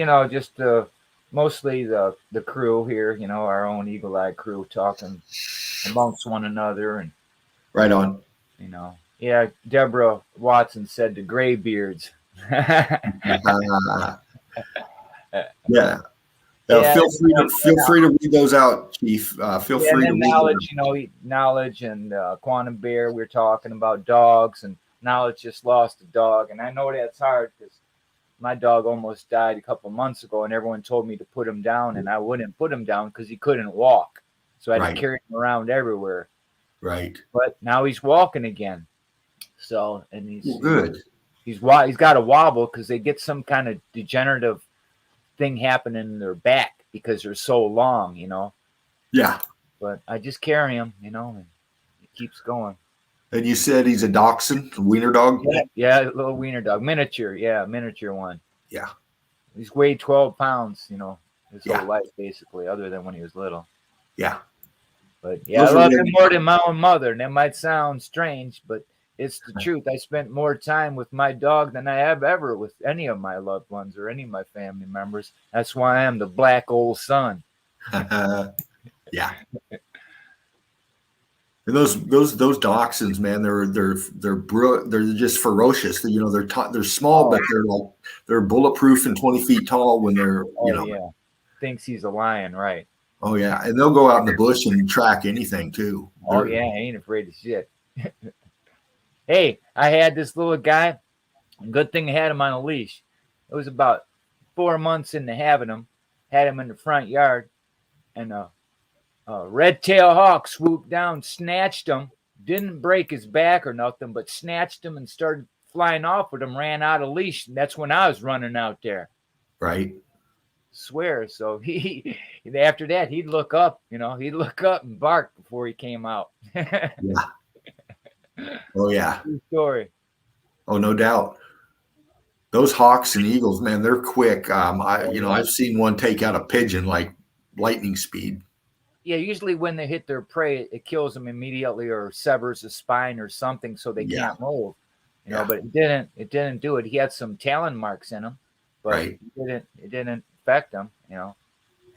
mostly the crew here, our own Eagle Eye crew talking amongst one another, and Right on. yeah, Deborah Watson said the graybeards. Yeah. Yeah, Feel free to read those out, Chief. Feel yeah, and free to then read them. knowledge and Quantum Bear. We were talking about dogs, and knowledge just lost a dog, and I know that's hard because my dog almost died a couple months ago, and everyone told me to put him down, and I wouldn't put him down because he couldn't walk, so I had to carry him around everywhere. Right. But now he's walking again, so and he's good. He's got a wobble because they get some kind of degenerative thing happening in their back because they're so long, Yeah. But I just carry him, and he keeps going. And you said he's a dachshund, a wiener dog? Yeah, a little wiener dog. Miniature one. Yeah. He's weighed 12 pounds, his whole life, basically, other than when he was little. Yeah. But yeah, I love him more than my own mother. And that might sound strange, but it's the truth. I spent more time with my dog than I have ever with any of my loved ones or any of my family members. That's why I am the black old son. Yeah. And those dachshunds, man, they're just ferocious. They're small, but they're bulletproof and 20 feet tall when they're yeah. Thinks he's a lion, right? Oh yeah, and they'll go out in the bush and track anything too. Oh yeah, I ain't afraid of shit. Hey, I had this little guy. Good thing I had him on a leash. It was about 4 months into having him. Had him in the front yard, and a red-tailed hawk swooped down, snatched him. Didn't break his back or nothing, but snatched him and started flying off with him. Ran out of leash, and that's when I was running out there. Right. Swear. So he after that he'd look up, he'd look up and bark before he came out. Yeah. Oh yeah. True story. Oh, no doubt. Those hawks and eagles, man, they're quick. I've seen one take out a pigeon like lightning speed. Yeah, usually when they hit their prey, it kills them immediately or severs the spine or something, so they can't move. But it didn't do it. He had some talon marks in him, but it didn't affect him. Yeah.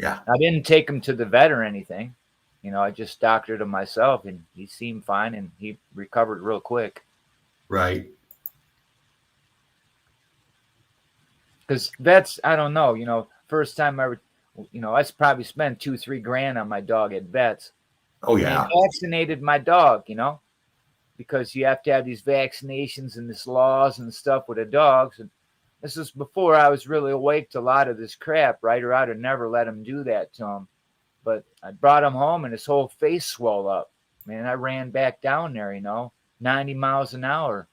I didn't take him to the vet or anything. I just doctored him myself, and he seemed fine, and he recovered real quick. Right. Because vets, I don't know. First time I ever, I probably spent $2-3 on my dog at vets. Oh yeah. And vaccinated my dog, because you have to have these vaccinations and this laws and stuff with the dogs. And this is before I was really awake to a lot of this crap, right? Or I'd have never let him do that to him. But I brought him home and his whole face swelled up. Man, I ran back down there, 90 miles an hour.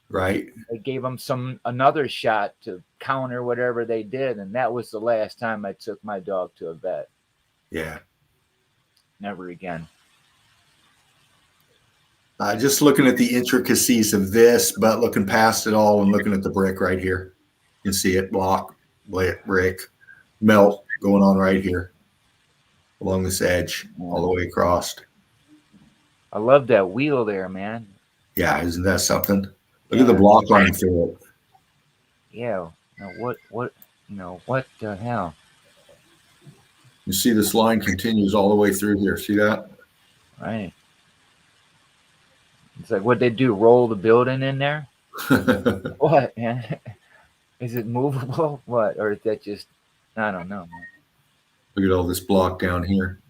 Right. They gave him another shot to counter whatever they did. And that was the last time I took my dog to a vet. Yeah. Never again. Just looking at the intricacies of this, but looking past it all and looking at the brick right here. You can see it, block, brick, melt going on right here along this edge all the way across. I love that wheel there, man. Yeah, isn't that something? Look at the block line through it. Yeah. Now what the hell? You see this line continues all the way through here. See that? Right. It's like what they do, roll the building in there? What, man? Is it movable? What? Or is that just, I don't know, man. Look at all this block down here.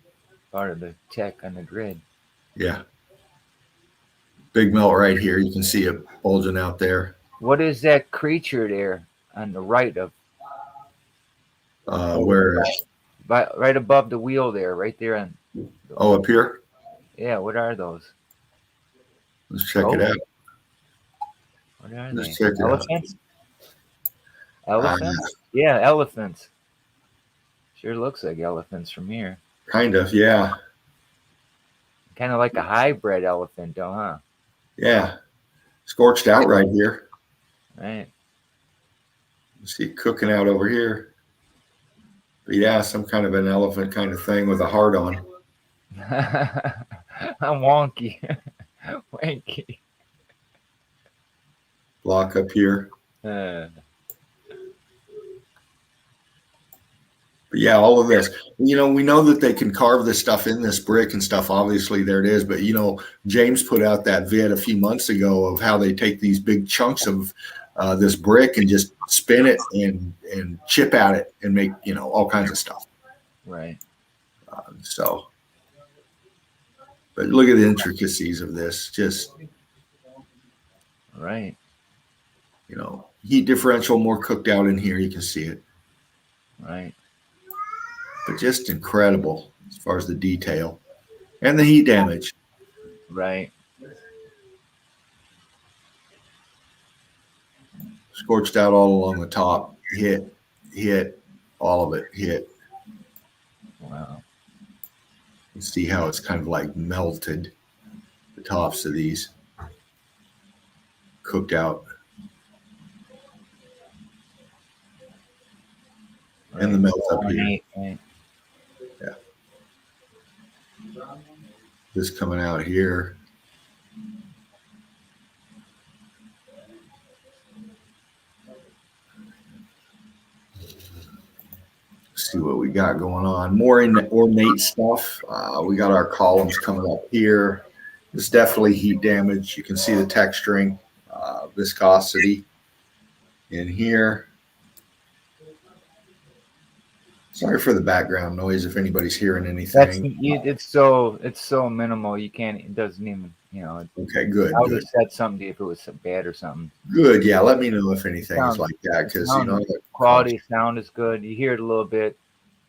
Part of the tech on the grid. Yeah. Big melt right here. You can see it bulging out there. What is that creature there on the right of? Where? Right above the wheel there, right there. Up here? Yeah, what are those? Let's check it out. What are Let's they? check it Elephants? Elephants? Yeah, elephants. Sure looks like elephants from here. Kind of, yeah. Kind of like a hybrid elephant, though, huh? Yeah. Scorched out right here. Right. You see it cooking out over here. But yeah, some kind of an elephant kind of thing with a heart on. I'm wonky. Wanky. Block up here. Uh, But yeah, all of this. We know that they can carve this stuff in this brick and stuff. Obviously, there it is. But James put out that vid a few months ago of how they take these big chunks of this brick and just spin it and chip at it and make all kinds of stuff. right. But look at the intricacies of this. Just Right. Heat differential more cooked out in here. You can see it. Right. But just incredible as far as the detail and the heat damage. Right. Scorched out all along the top. Hit, all of it hit. Wow. You see how it's kind of like melted, the tops of these. Cooked out. Right. And the melt up here. Right. Yeah. This coming out here. See what we got going on. More ornate stuff. We got our columns coming up here. It's definitely heat damage. You can see the texturing, viscosity in here. Sorry for the background noise if anybody's hearing anything. It's so minimal. You can't. It doesn't even. Okay, good. I would have said something to you if it was bad or something. Good. Yeah, let me know if anything is like that because quality sound is good. You hear it a little bit.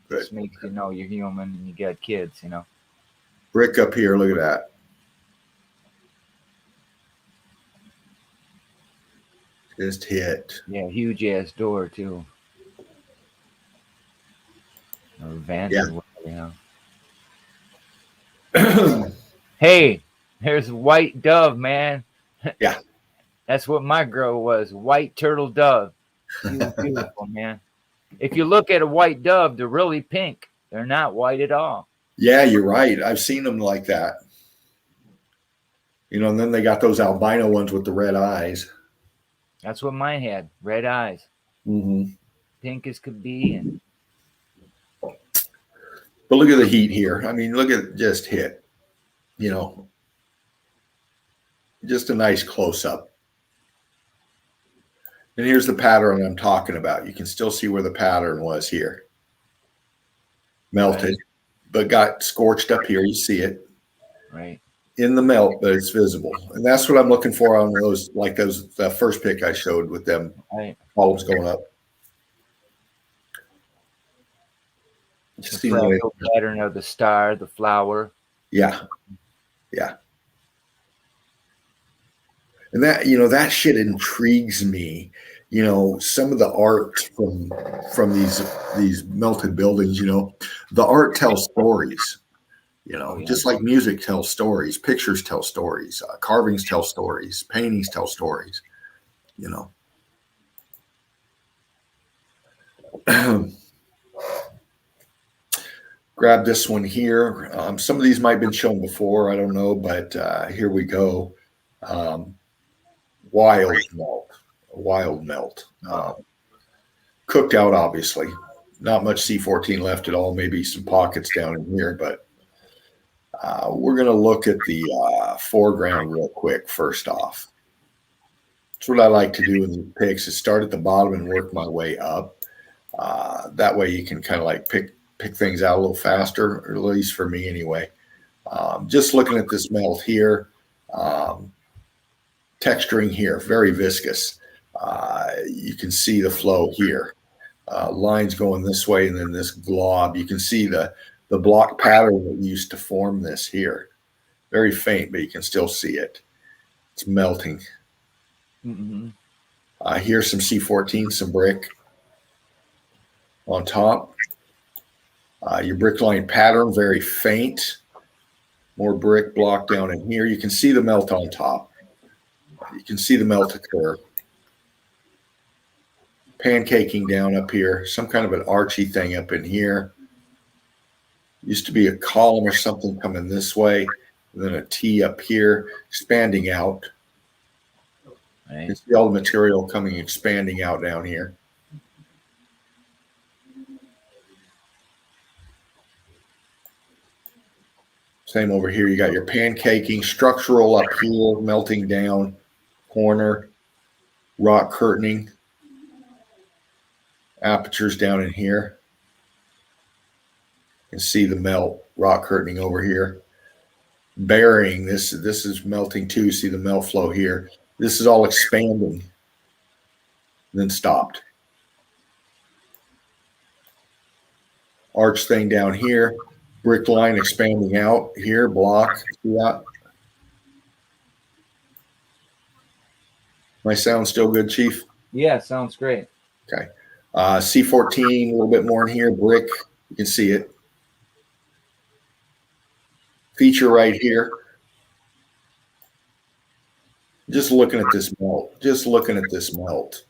Good. Just makes you know you're human and you got kids. Brick up here. Look at that. Just hit. Yeah, huge ass door too. Or van. Yeah. Hey, there's white dove, man. Yeah. That's what my girl was. White turtle dove. She was beautiful, man. If you look at a white dove, they're really pink. They're not white at all. Yeah, you're right. I've seen them like that. And then they got those albino ones with the red eyes. That's what mine had. Red eyes. Mm-hmm. Pink as could be. But look at the heat here. I mean, look at just hit. Just a nice close-up. And here's the pattern I'm talking about. You can still see where the pattern was here. Melted, but got scorched up here. You see it. Right. In the melt, but it's visible. And that's what I'm looking for on the first pick I showed with them columns going up. Just see the pattern of the star, the flower. Yeah. Yeah. And that shit intrigues me. Some of the art from these melted buildings, the art tells stories, just like music tells stories, pictures tell stories, carvings tell stories, paintings tell stories, Grab this one here. Some of these might have been shown before. I don't know, but here we go. Wild melt. Cooked out, obviously. Not much C14 left at all. Maybe some pockets down in here, but we're going to look at the foreground real quick first off. That's what I like to do in the picks is start at the bottom and work my way up. That way you can kind of like pick things out a little faster, or at least for me anyway. Just looking at this melt here, texturing here, very viscous. You can see the flow here. Lines going this way and then this glob. You can see the block pattern that used to form this here. Very faint, but you can still see it. It's melting. Mm-hmm. Here's some C14, some brick on top. Your brick line pattern, very faint. More brick block down in here. You can see the melt on top. You can see the melt occur. Pancaking down up here. Some kind of an archy thing up in here. Used to be a column or something coming this way. And then a T up here, expanding out. Right. You can see all the material coming, expanding out down here. Same over here. You got your pancaking, structural up here, melting down, corner, rock curtaining, apertures down in here. You can see the melt, rock curtaining over here. Burying, this is melting too. See the melt flow here. This is all expanding, then stopped. Arch thing down here. Brick line expanding out here, block. See that? My sound still good, Chief? Yeah, sounds great. Okay. C14, a little bit more in here. Brick, you can see it. Feature right here. Just looking at this melt. Just looking at this melt.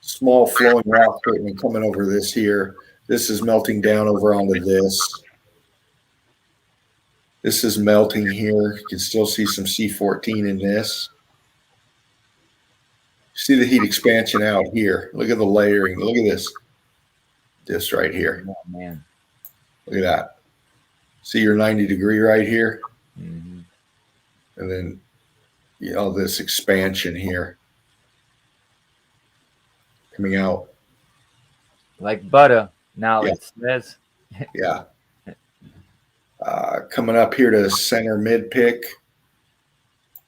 Small flowing rock curtain coming over this here. This is melting down over onto this. This is melting here. You can still see some C14 in this. See the heat expansion out here. Look at the layering. Look at this. This right here. Oh, man. Look at that. See your 90-degree right here? Mm-hmm. And then, you know, this expansion here coming out. Like butter. Now Yeah. it says. Yeah. Coming up here to center mid pick.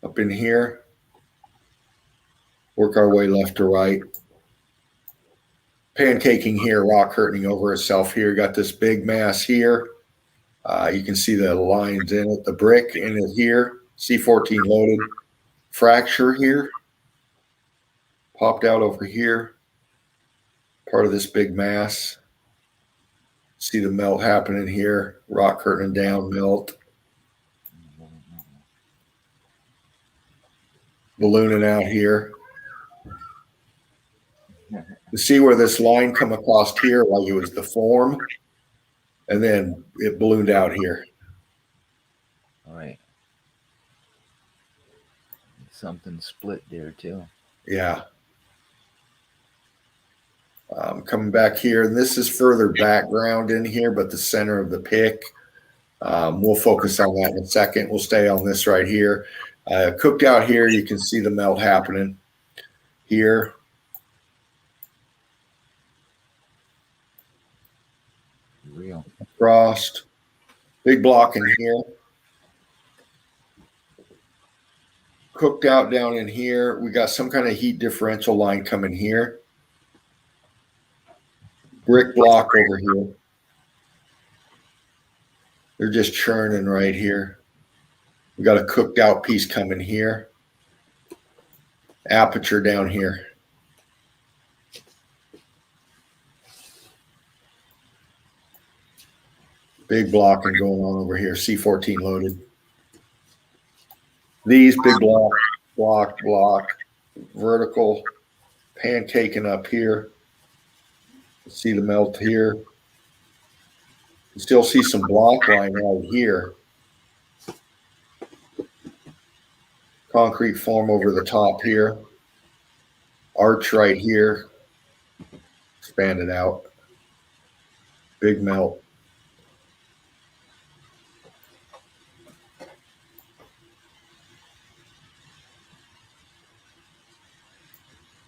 Up in here. Work our way left to right. Pancaking here, rock curtaining over itself here. Got this big mass here. You can see the lines in it, the brick in it here. C14 loaded. Fracture here. Popped out over here. Part of this big mass. See the melt happening here. Rock curtaining down, melt. Ballooning out here. You see where this line come across here like it was the form, and then it ballooned out here. All right. Something split there too. Yeah. Coming back here, and this is further background in here, but the center of the pick. We'll focus on that in a second. We'll stay on this right here. Cooked out here, you can see the melt happening here. Real. Frost. Big block in here. Cooked out down in here. We got some kind of heat differential line coming here. Brick block over here. They're just churning right here. We got a cooked out piece coming here. Aperture down here. Big blocking going on over here. C14 loaded. These big block, vertical, pancaking up here. See the melt here. You still see some block line right here. Concrete form over the top here. Arch right here. Expanded out. Big melt.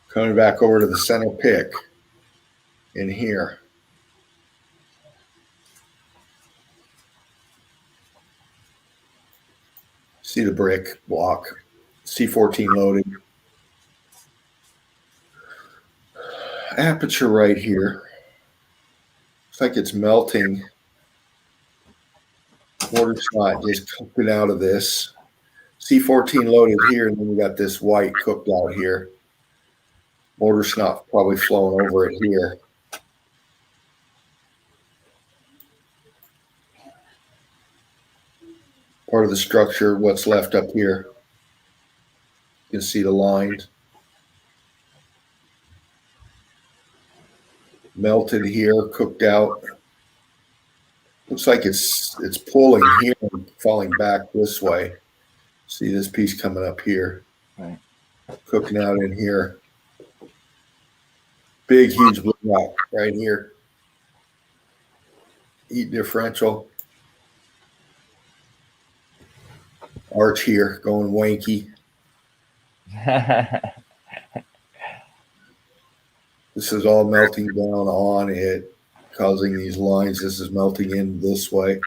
Coming back over to the center pick in here. See the brick block, C14 loaded. Aperture right here. Looks like it's melting. Mortar shot just cooking out of this. C14 loaded here, and then we got this white cooked out here. Mortar snot probably flowing over it here. part of the structure, what's left up here. You can see the lines. Melted here, cooked out. Looks like it's pulling here and falling back this way. See this piece coming up here. Right. Cooking out in here. Big, huge blue rock right here. Heat differential. Arch here going wanky. This is all melting down on it, causing these lines. This is melting in this way,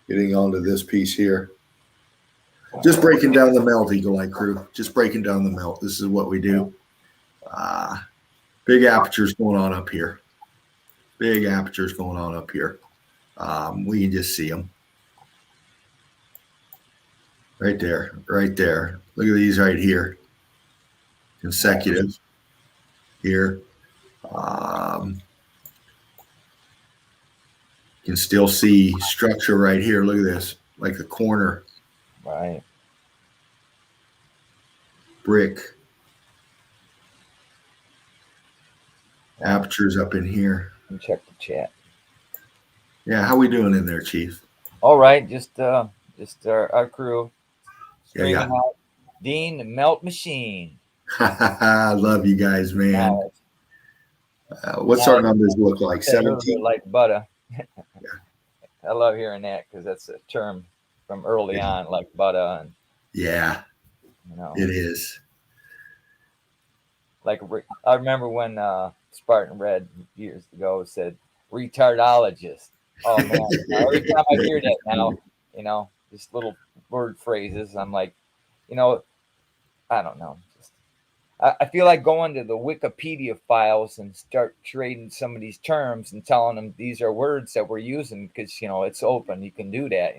getting onto this piece here. Just breaking down the melt, Eagle Eye crew. Just breaking down the melt. This is what we do. Big apertures going on up here. Big apertures going on up here. We can just see them. Right there, right there. Look at these right here. Consecutive here. You can still see structure right here. Look at this, like the corner. Right. Brick. Apertures up in here. Let me check the chat. Yeah, how we doing in there, Chief? All right, just our crew. Yeah. Out Dean, the melt machine. I love you guys, man. What's our numbers look like? 17? Like butter. Yeah. I love hearing that because that's a term from early on, like butter. And, yeah, it is. Like I remember when Spartan Red years ago said retardologist. Oh man, every time I hear that now, just little word phrases, I'm like, I don't know. I feel like going to the Wikipedia files and start trading some of these terms and telling them these are words that we're using because, it's open. You can do that,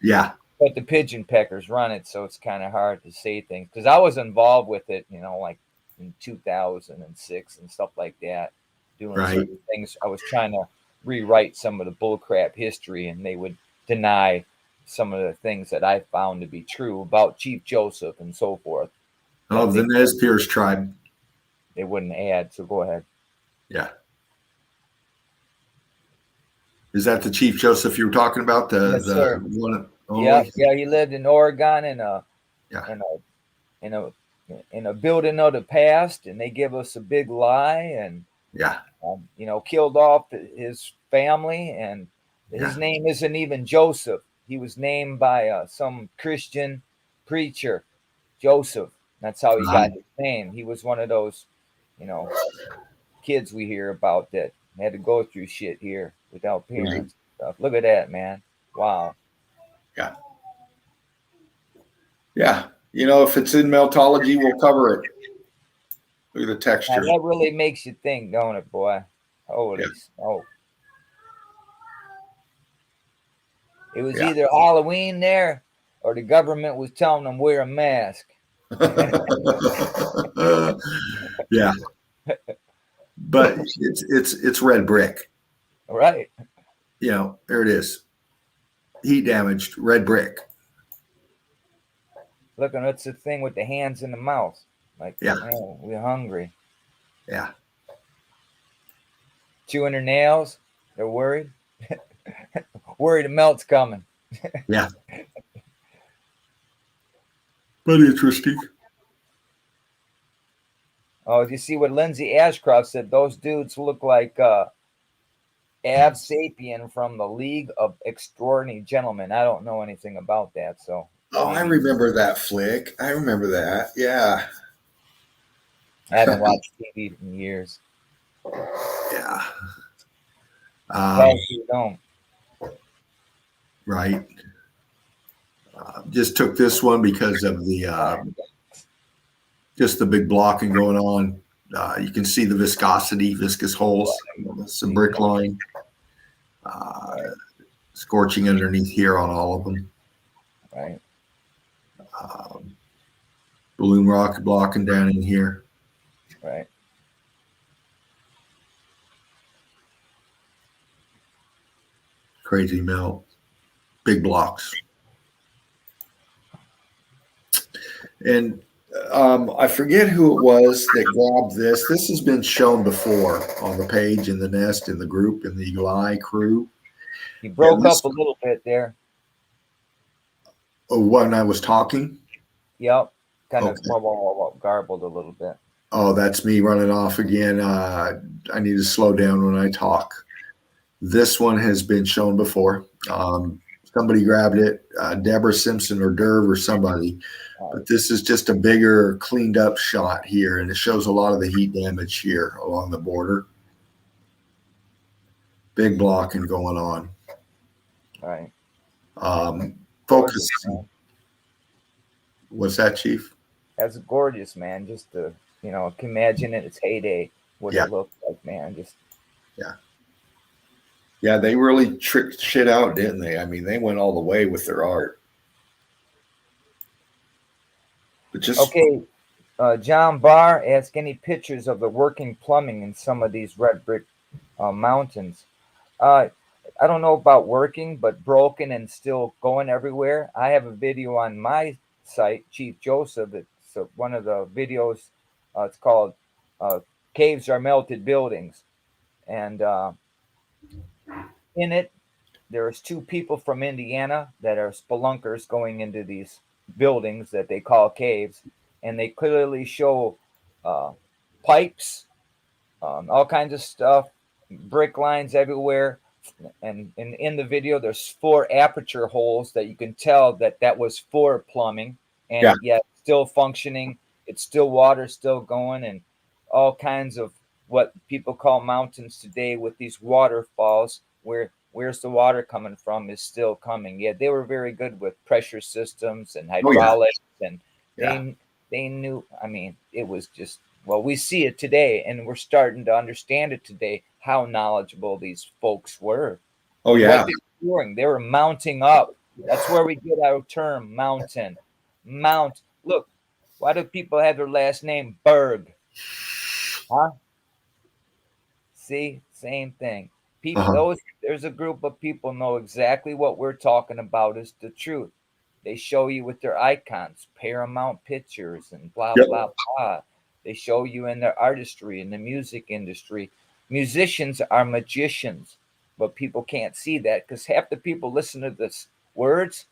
Yeah. But the pigeon peckers run it, so it's kind of hard to say things. Because I was involved with it, like in 2006 and stuff like that, doing certain things. I was trying to rewrite some of the bullcrap history, and they would deny some of the things that I found to be true about Chief Joseph and so forth. Oh, the Nez Perce tribe. They wouldn't add, so go ahead. Yeah. Is that the Chief Joseph you were talking about? Yes, sir. One. Yeah, he lived in Oregon in a building of the past, and they give us a big lie, and killed off his family, and his name isn't even Joseph. He was named by some Christian preacher, Joseph. That's how he got his name. He was one of those, kids we hear about that had to go through shit here without parents. Stuff. Look at that, man. Wow. Yeah. Yeah. If it's in Meltology, we'll cover it. Look at the texture. Now, that really makes you think, don't it, boy? Holy smoke. It was either Halloween there or the government was telling them wear a mask. Yeah. But it's red brick. Right. There it is. Heat damaged red brick. Look, and it's the thing with the hands in the mouth. Like, we're hungry. Yeah. Chewing their nails. They're worried. Worried the melt's coming. Yeah. But interesting. Oh, do you see what Lindsay Ashcroft said? Those dudes look like Av Sapien from the League of Extraordinary Gentlemen. I don't know anything about that, so. Oh, I remember that flick. I remember that. Yeah. I haven't watched TV in years. Yeah. You don't. Right. Just took this one because of the just the big blocking going on. You can see the viscous holes, some brick line, scorching underneath here on all of them. Right. Balloon rock blocking down in here. Right. Crazy melt. Big blocks. And I forget who it was that grabbed this. This has been shown before on the page, in the nest, in the group, in the Eagle Eye crew. You And broke this, up a little bit there. when I was talking, Yep. Kind of okay. garbled a little bit. Oh, that's me running off again. I need to slow down when I talk. This one has been shown before. Somebody grabbed it, Deborah Simpson or Derv or somebody. But this is just a bigger, cleaned up shot here, and it shows a lot of the heat damage here along the border. Big blocking going on. Right. Focus. Gorgeous, What's that, Chief? that's gorgeous, man. Just to, you know, can imagine in its heyday what Yeah. it looked like, man. Just Yeah, they really tricked shit out, didn't they? I mean, they went all the way with their art. But just okay. John Barr asked any pictures of the working plumbing in some of these red brick mountains. Uh, I don't know about working, but broken and still going everywhere. I have a video on my site, Chief Joseph. It's one of the videos. It's called "Caves Are Melted Buildings," and in it, there's two people from Indiana that are spelunkers going into these buildings that they call caves, and they clearly show uh, pipes, all kinds of stuff, brick lines everywhere. And in the video, there's 4 aperture holes that you can tell that was for plumbing, yeah, and yet still functioning. It's still water, still going, and all kinds of what people call mountains today with these waterfalls. Where's the water coming from is still coming. Yeah, they were very good with pressure systems and oh yeah, hydraulics, and yeah, they knew. I mean, it was just, well, we see it today, and we're starting to understand it today, how knowledgeable these folks were oh and yeah, what they were doing. They were mounting up. That's where we get our term mountain. Mount. Look, why do people have their last name Berg? Huh? See, same thing. People, uh-huh. those there's a group of people know exactly what we're talking about is the truth. They show you with their icons, Paramount Pictures, and blah Yep. blah blah. They show you in their artistry in the music industry. Musicians are magicians, but people can't see that because half the people listen to the words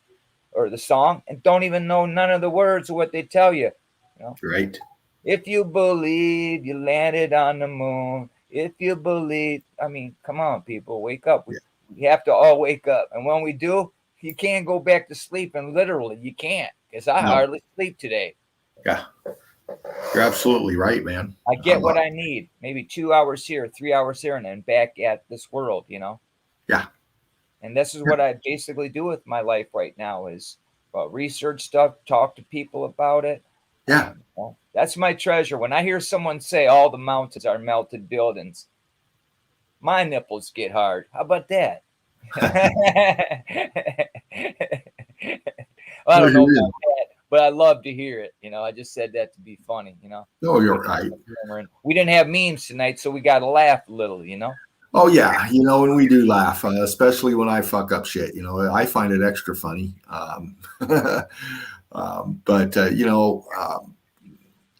or the song and don't even know none of the words of what they tell you. You know, Right. if you believe you landed on the moon, if you believe, I mean, come on, people, wake up. Yeah. We have to all wake up. And when we do, you can't go back to sleep. And literally, you can't because I No. hardly sleep today. Yeah. You're absolutely right, man. I get what I need, maybe 2 hours here, 3 hours here, and then back at this world, you know? Yeah. And this is what I basically do with my life right now is research stuff, talk to people about it. Yeah. Well, that's my treasure. When I hear someone say all the mountains are melted buildings, my nipples get hard. How about that? Well, I I don't hear know about you. that, but I love to hear it. You know, I just said that to be funny, you know. No, you're right. We didn't have memes tonight, so we got to laugh a little, you know. Oh yeah, and we do laugh, especially when I fuck up shit. I find it extra funny. But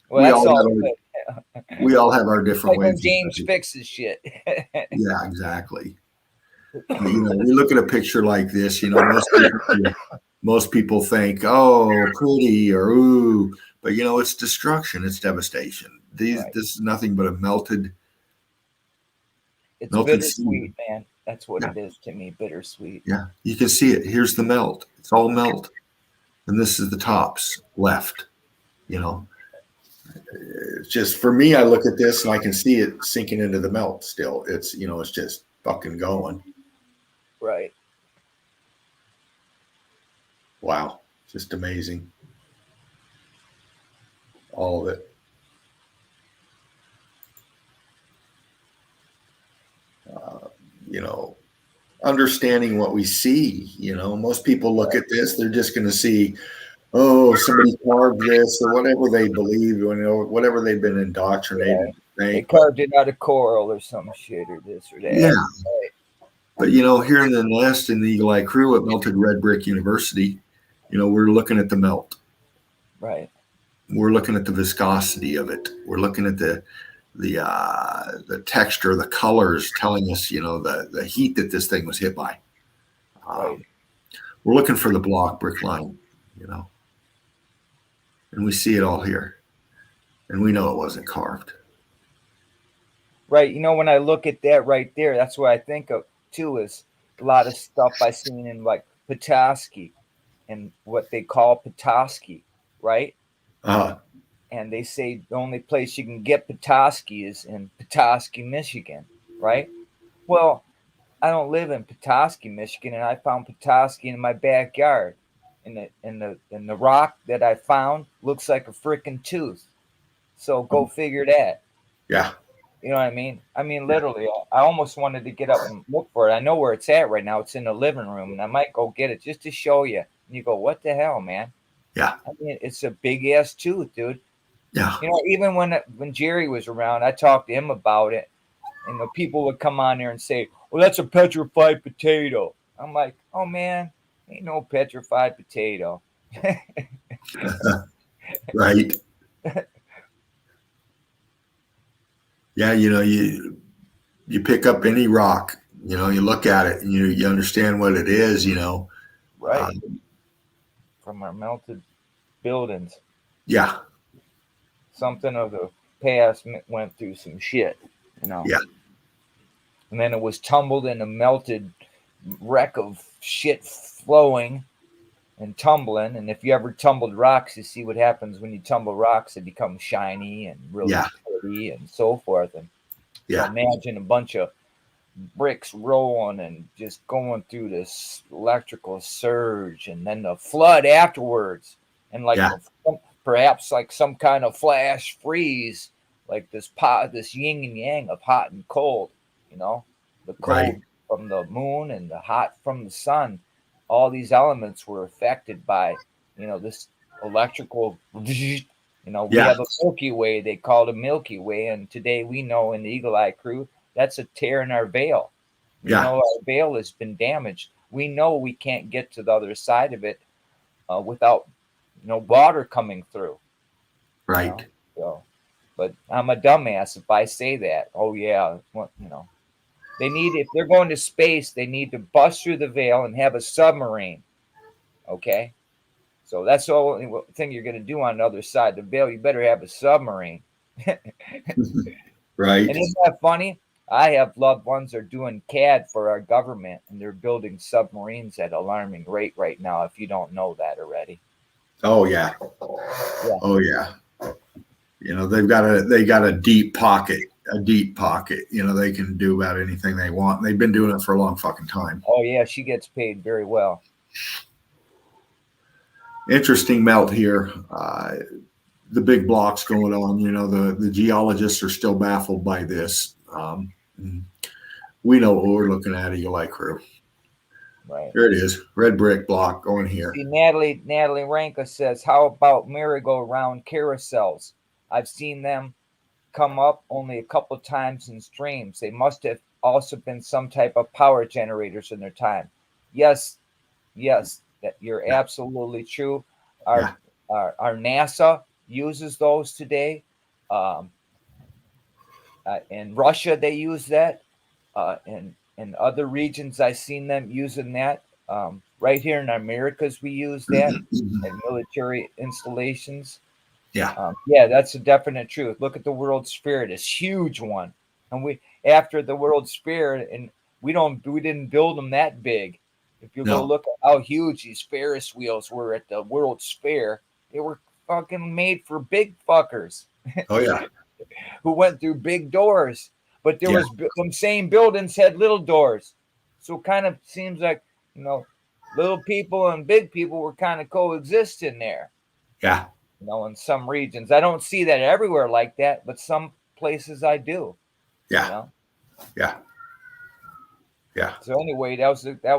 Well, we that's all all have good. we all have our different Like when ways. James fixes shit. Yeah, exactly. But, we look at a picture like this. Most people think, oh, pretty or ooh, but it's destruction. It's devastation. Right. This is nothing but a melted It's sea. bittersweet, man. That's what Yeah. it is to me, bittersweet. Yeah, you can see it. Here's the melt. It's all melt. And this is the tops left. It's just, for me, I look at this and I can see it sinking into the melt still. It's just fucking going. Right. Wow. Just amazing. All of it. Understanding what we see. Most people look at this, they're just going to see, oh, somebody carved this or whatever they believe, whatever they've been indoctrinated to They think. carved it out of coral or some shit or this or that. Yeah. Right. But, here in the nest in the Eagle Eye crew at Melted Red Brick University, we're looking at the melt. Right. we're looking at the viscosity of it. We're looking at the texture, the colors, telling us, the heat that this thing was hit by. Right. We're looking for the block brick line, and we see it all here, and we know it wasn't carved. Right. When I look at that right there, that's what I think of too, is a lot of stuff I seen in like Petoskey and what they call Petoskey, right? Uh, And they say the only place you can get Petoskey is in Petoskey, Michigan, right? Well, I don't live in Petoskey, Michigan, and I found Petoskey in my backyard. And the rock that I found looks like a freaking tooth. So go figure that. yeah, You know what I mean? I mean, yeah, literally, I almost wanted to get up and look for it. I know where it's at right now. It's in the living room, and I might go get it just to show you. And you go, what the hell, man? yeah, I mean, it's a big ass tooth, dude. yeah. Even when Jerry was around, I talked to him about it, and the people would come on there and say, "Well, that's a petrified potato." I'm like, "Oh man, ain't no petrified potato." Right. Yeah, you pick up any rock, you look at it, and you understand what it is, Right. From our melted buildings. Yeah, Something of the past went through some shit, yeah, and then it was tumbled in a melted wreck of shit flowing and tumbling. And if you ever tumbled rocks, you see what happens when you tumble rocks. They become shiny and really yeah, pretty and so forth. And so yeah, imagine a bunch of bricks rolling and just going through this electrical surge, and then the flood afterwards, and like yeah, perhaps like some kind of flash freeze, like this yin and yang of hot and cold, the right. cold from the moon and the hot from the sun. All these elements were affected by this electrical. We Yeah, have a Milky Way. They call it a Milky Way, and today we know in the Eagle Eye Crew that's a tear in our veil. We yeah, know our veil has been damaged. We know we can't get to the other side of it without water coming through. right. So, but I'm a dumbass if I say that. Oh yeah, well, they need, if they're going to space, they need to bust through the veil and have a submarine. Okay, so that's the only thing you're going to do on the other side of the veil. You better have a submarine. Right. And isn't that funny? I have loved ones that are doing CAD for our government, and they're building submarines at alarming rate right now. If you don't know that already. Oh yeah. Yeah. Oh yeah. They got a deep pocket, They can do about anything they want. They've been doing it for a long fucking time. Oh yeah, she gets paid very well. Interesting melt here. The big blocks going on. The geologists are still baffled by this. We know what we're looking at, Eagle Eye Crew. Right. Here it is, red brick block going here. See, Natalie Ranka says, "How about merry-go-round carousels? I've seen them come up only a couple times in streams. They must have also been some type of power generators in their time." Yes, that you're absolutely true. Our NASA uses those today. In Russia, they use that. In other regions, I've seen them using that. Right here in Americas, we use that in military installations. Yeah. Yeah, that's a definite truth. Look at the World's Fair, this huge one, and after the World's Fair, and we didn't build them that big. If you go look at how huge these Ferris wheels were at the World's Fair, they were fucking made for big fuckers. Oh yeah. Who went through big doors, but there was some same buildings had little doors, so it kind of seems like little people and big people were kind of coexisting there. Yeah. In some regions, I don't see that everywhere like that, but some places I do. Yeah. Yeah. Yeah. So anyway, that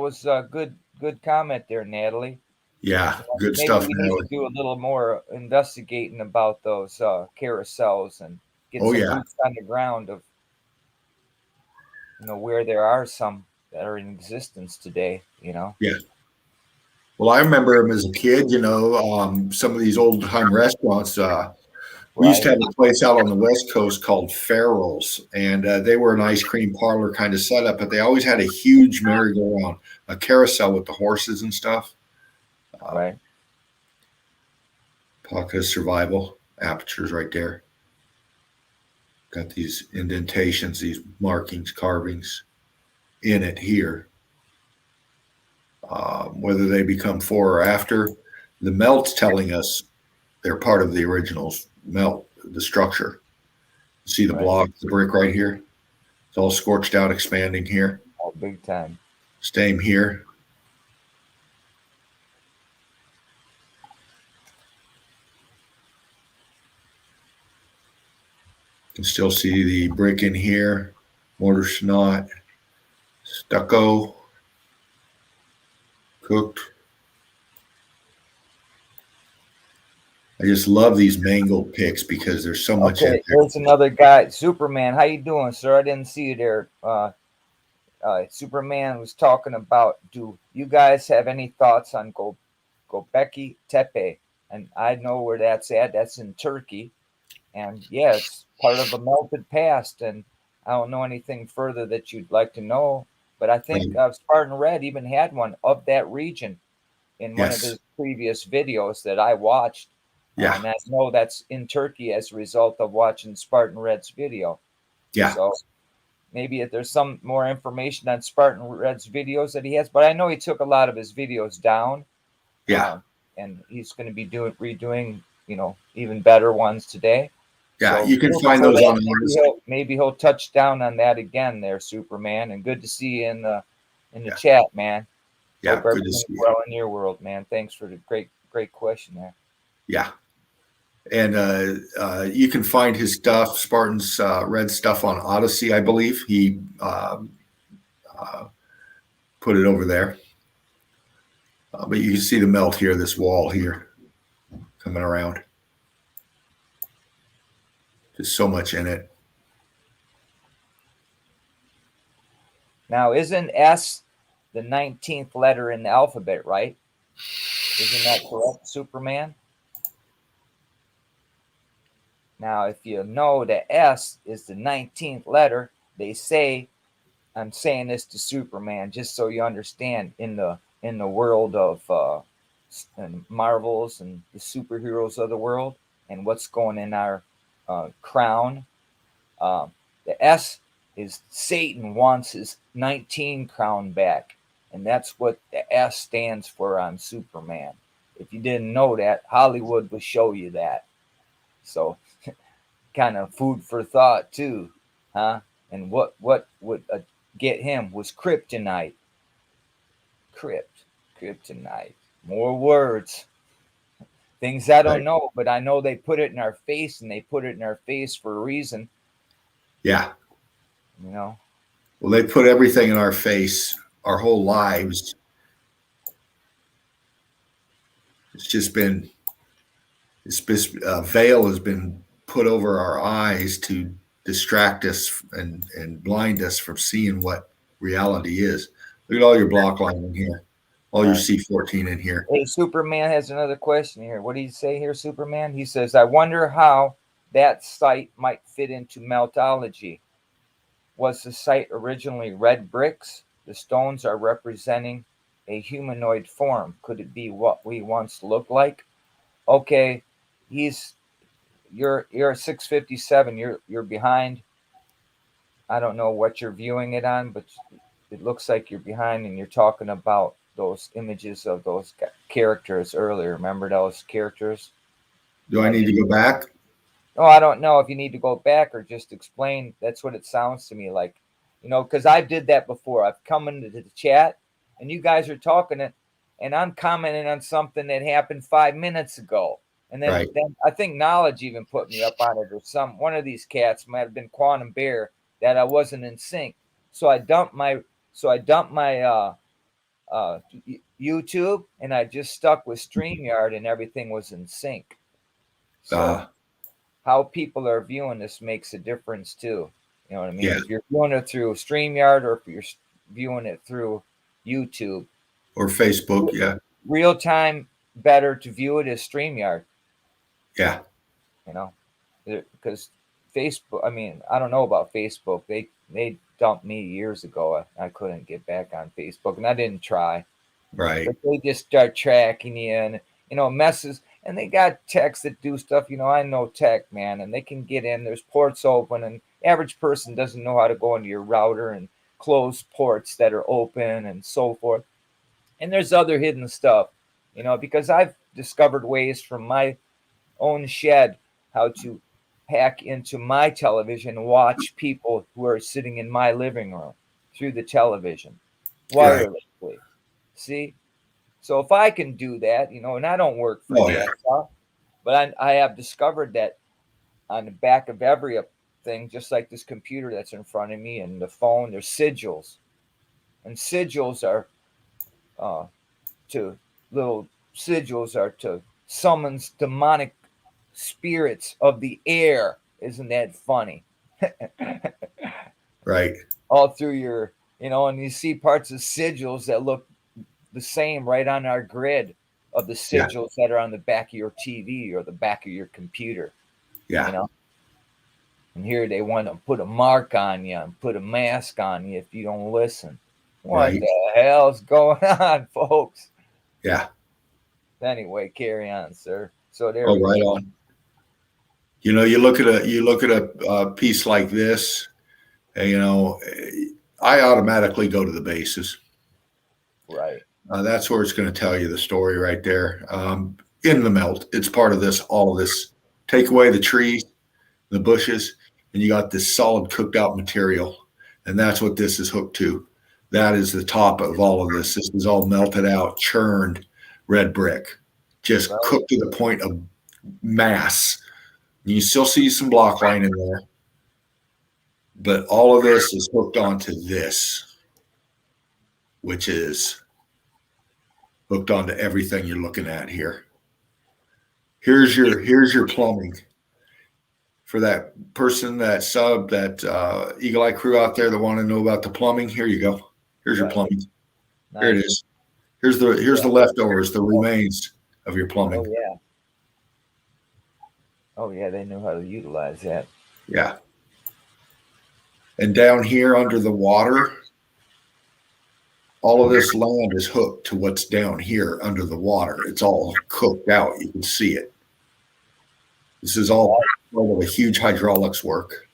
was a good comment there, Natalie. Yeah. Good Maybe stuff. we need to do a little more investigating about those carousels and get some boots on the ground of where there are some that are in existence today. Yeah. Well, I remember him as a kid, some of these old time restaurants. We used to Right, have a place out on the West Coast called Farrell's, and they were an ice cream parlor kind of setup, but they always had a huge merry-go-round, a carousel with the horses and stuff. right. Pocket of survival, apertures right there. Got these indentations, these markings, carvings in it here. Whether they become before or after, the melt's telling us they're part of the original melt, the structure. See the Right. block, the brick right here? It's all scorched out, expanding here. Oh, big time. Same here. You can still see the brick in here, mortar snot, stucco, cooked. I just love these mangled pics because there's so much in Okay, there. here's another guy. Superman, how you doing, sir? I didn't see you there. Superman was talking about, do you guys have any thoughts on Göbekli Tepe? And I know where that's at. That's in Turkey. And yeah, it's part of a melted past. And I don't know anything further that you'd like to know. But I think Right. Spartan Red even had one of that region in one of Yes. his previous videos that I watched. Yeah. And I know that's in Turkey as a result of watching Spartan Red's video. Yeah. So maybe if there's some more information on Spartan Red's videos that he has, but I know he took a lot of his videos down. Yeah. And he's going to be redoing, even better ones today. Yeah. So You can look find for those that. on Maybe he'll touch down on that again there, Superman. And good to see you in the Yeah. chat, man. Yeah. Hope Good to everything's see you. well in your world, man. Thanks for the great question there. Yeah. And you can find his stuff, Spartan's Red stuff on Odyssey, I believe. He put it over there. But you can see the melt here, this wall here coming around. Just so much in it. Now, isn't S the 19th letter in the alphabet, right? Isn't that correct, Superman? Now, if you know that S is the 19th letter, they say, I'm saying this to Superman just so you understand, in the world of and Marvels and the superheroes of the world and what's going in our crown. The S is Satan wants his 19 crown back, and that's what the S stands for on Superman. If you didn't know that, Hollywood will show you that. So kind of food for thought too, huh? And what would get him was kryptonite. Kryptonite. More words. Things I don't Right. know, but I know they put it in our face, and they put it in our face for a reason. Yeah. Well, they put everything in our face our whole lives. It's just been, this veil has been put over our eyes to distract us and blind us from seeing what reality is. Look at all your block line in here, all your C14 in here. Hey, Superman has another question here. What did he say here, Superman? He says, I wonder how that site might fit into Meltology. Was the site originally red bricks? The stones are representing a humanoid form. Could it be what we once looked like? Okay, you're 657. You're behind. I don't know what you're viewing it on, but it looks like you're behind, and you're talking about those images of those characters earlier. Remember those characters? Do I need to go back? Oh, I don't know if you need to go back or just explain. That's what it sounds to me like, because I did that before. I've come into the chat and you guys are talking and I'm commenting on something that happened 5 minutes ago. And then I think Knowledge even put me up on it, or one of these cats might have been Quantum Bear, that I wasn't in sync. So I dumped my YouTube, and I just stuck with StreamYard, and everything was in sync. So how people are viewing this makes a difference too. You know what I mean? Yeah. If you're viewing it through StreamYard, or if you're viewing it through YouTube or Facebook, yeah. real time better to view it as StreamYard. Yeah. You know, because Facebook. I mean, I don't know about Facebook. They dumped me years ago. I couldn't get back on Facebook, and I didn't try. Right. But they just start tracking you and, messes. And they got techs that do stuff. I know tech, man, and they can get in. There's ports open, and average person doesn't know how to go into your router and close ports that are open and so forth. And there's other hidden stuff, because I've discovered ways from my own shed how to hack into my television and watch people who are sitting in my living room through the television wirelessly. Right. See? So if I can do that, and I don't work for that stuff, but I have discovered that on the back of every thing, just like this computer that's in front of me and the phone, there's sigils. And sigils are to summons demonic spirits of the air. Isn't that funny? Right. All through your, and you see parts of sigils that look the same right on our grid of the sigils that are on the back of your TV or the back of your computer. Yeah. And here they want to put a mark on you and put a mask on you if you don't listen. What the hell's going on, folks? Yeah. Anyway, carry on, sir. So there. Right on. You look at a piece like this, and, I automatically go to the bases. Right. That's where it's going to tell you the story right there. In the melt, it's part of this. All of this. Take away the trees, the bushes, and you got this solid cooked out material, and that's what this is hooked to. That is the top of all of this. This is all melted out, churned red brick, just cooked to the point of mass. You still see some block line in there, but all of this is hooked onto this, which is hooked onto everything you're looking at here. Here's your plumbing. For that person, that sub, that Eagle Eye crew out there that want to know about the plumbing, here you go. Here's your plumbing. Nice. Here it is. Here's the leftovers, the remains of your plumbing. Oh yeah, they know how to utilize that. Yeah. And down here under the water, all of this land is hooked to what's down here under the water. It's all cooked out. You can see it. This is all part of a huge hydraulics work.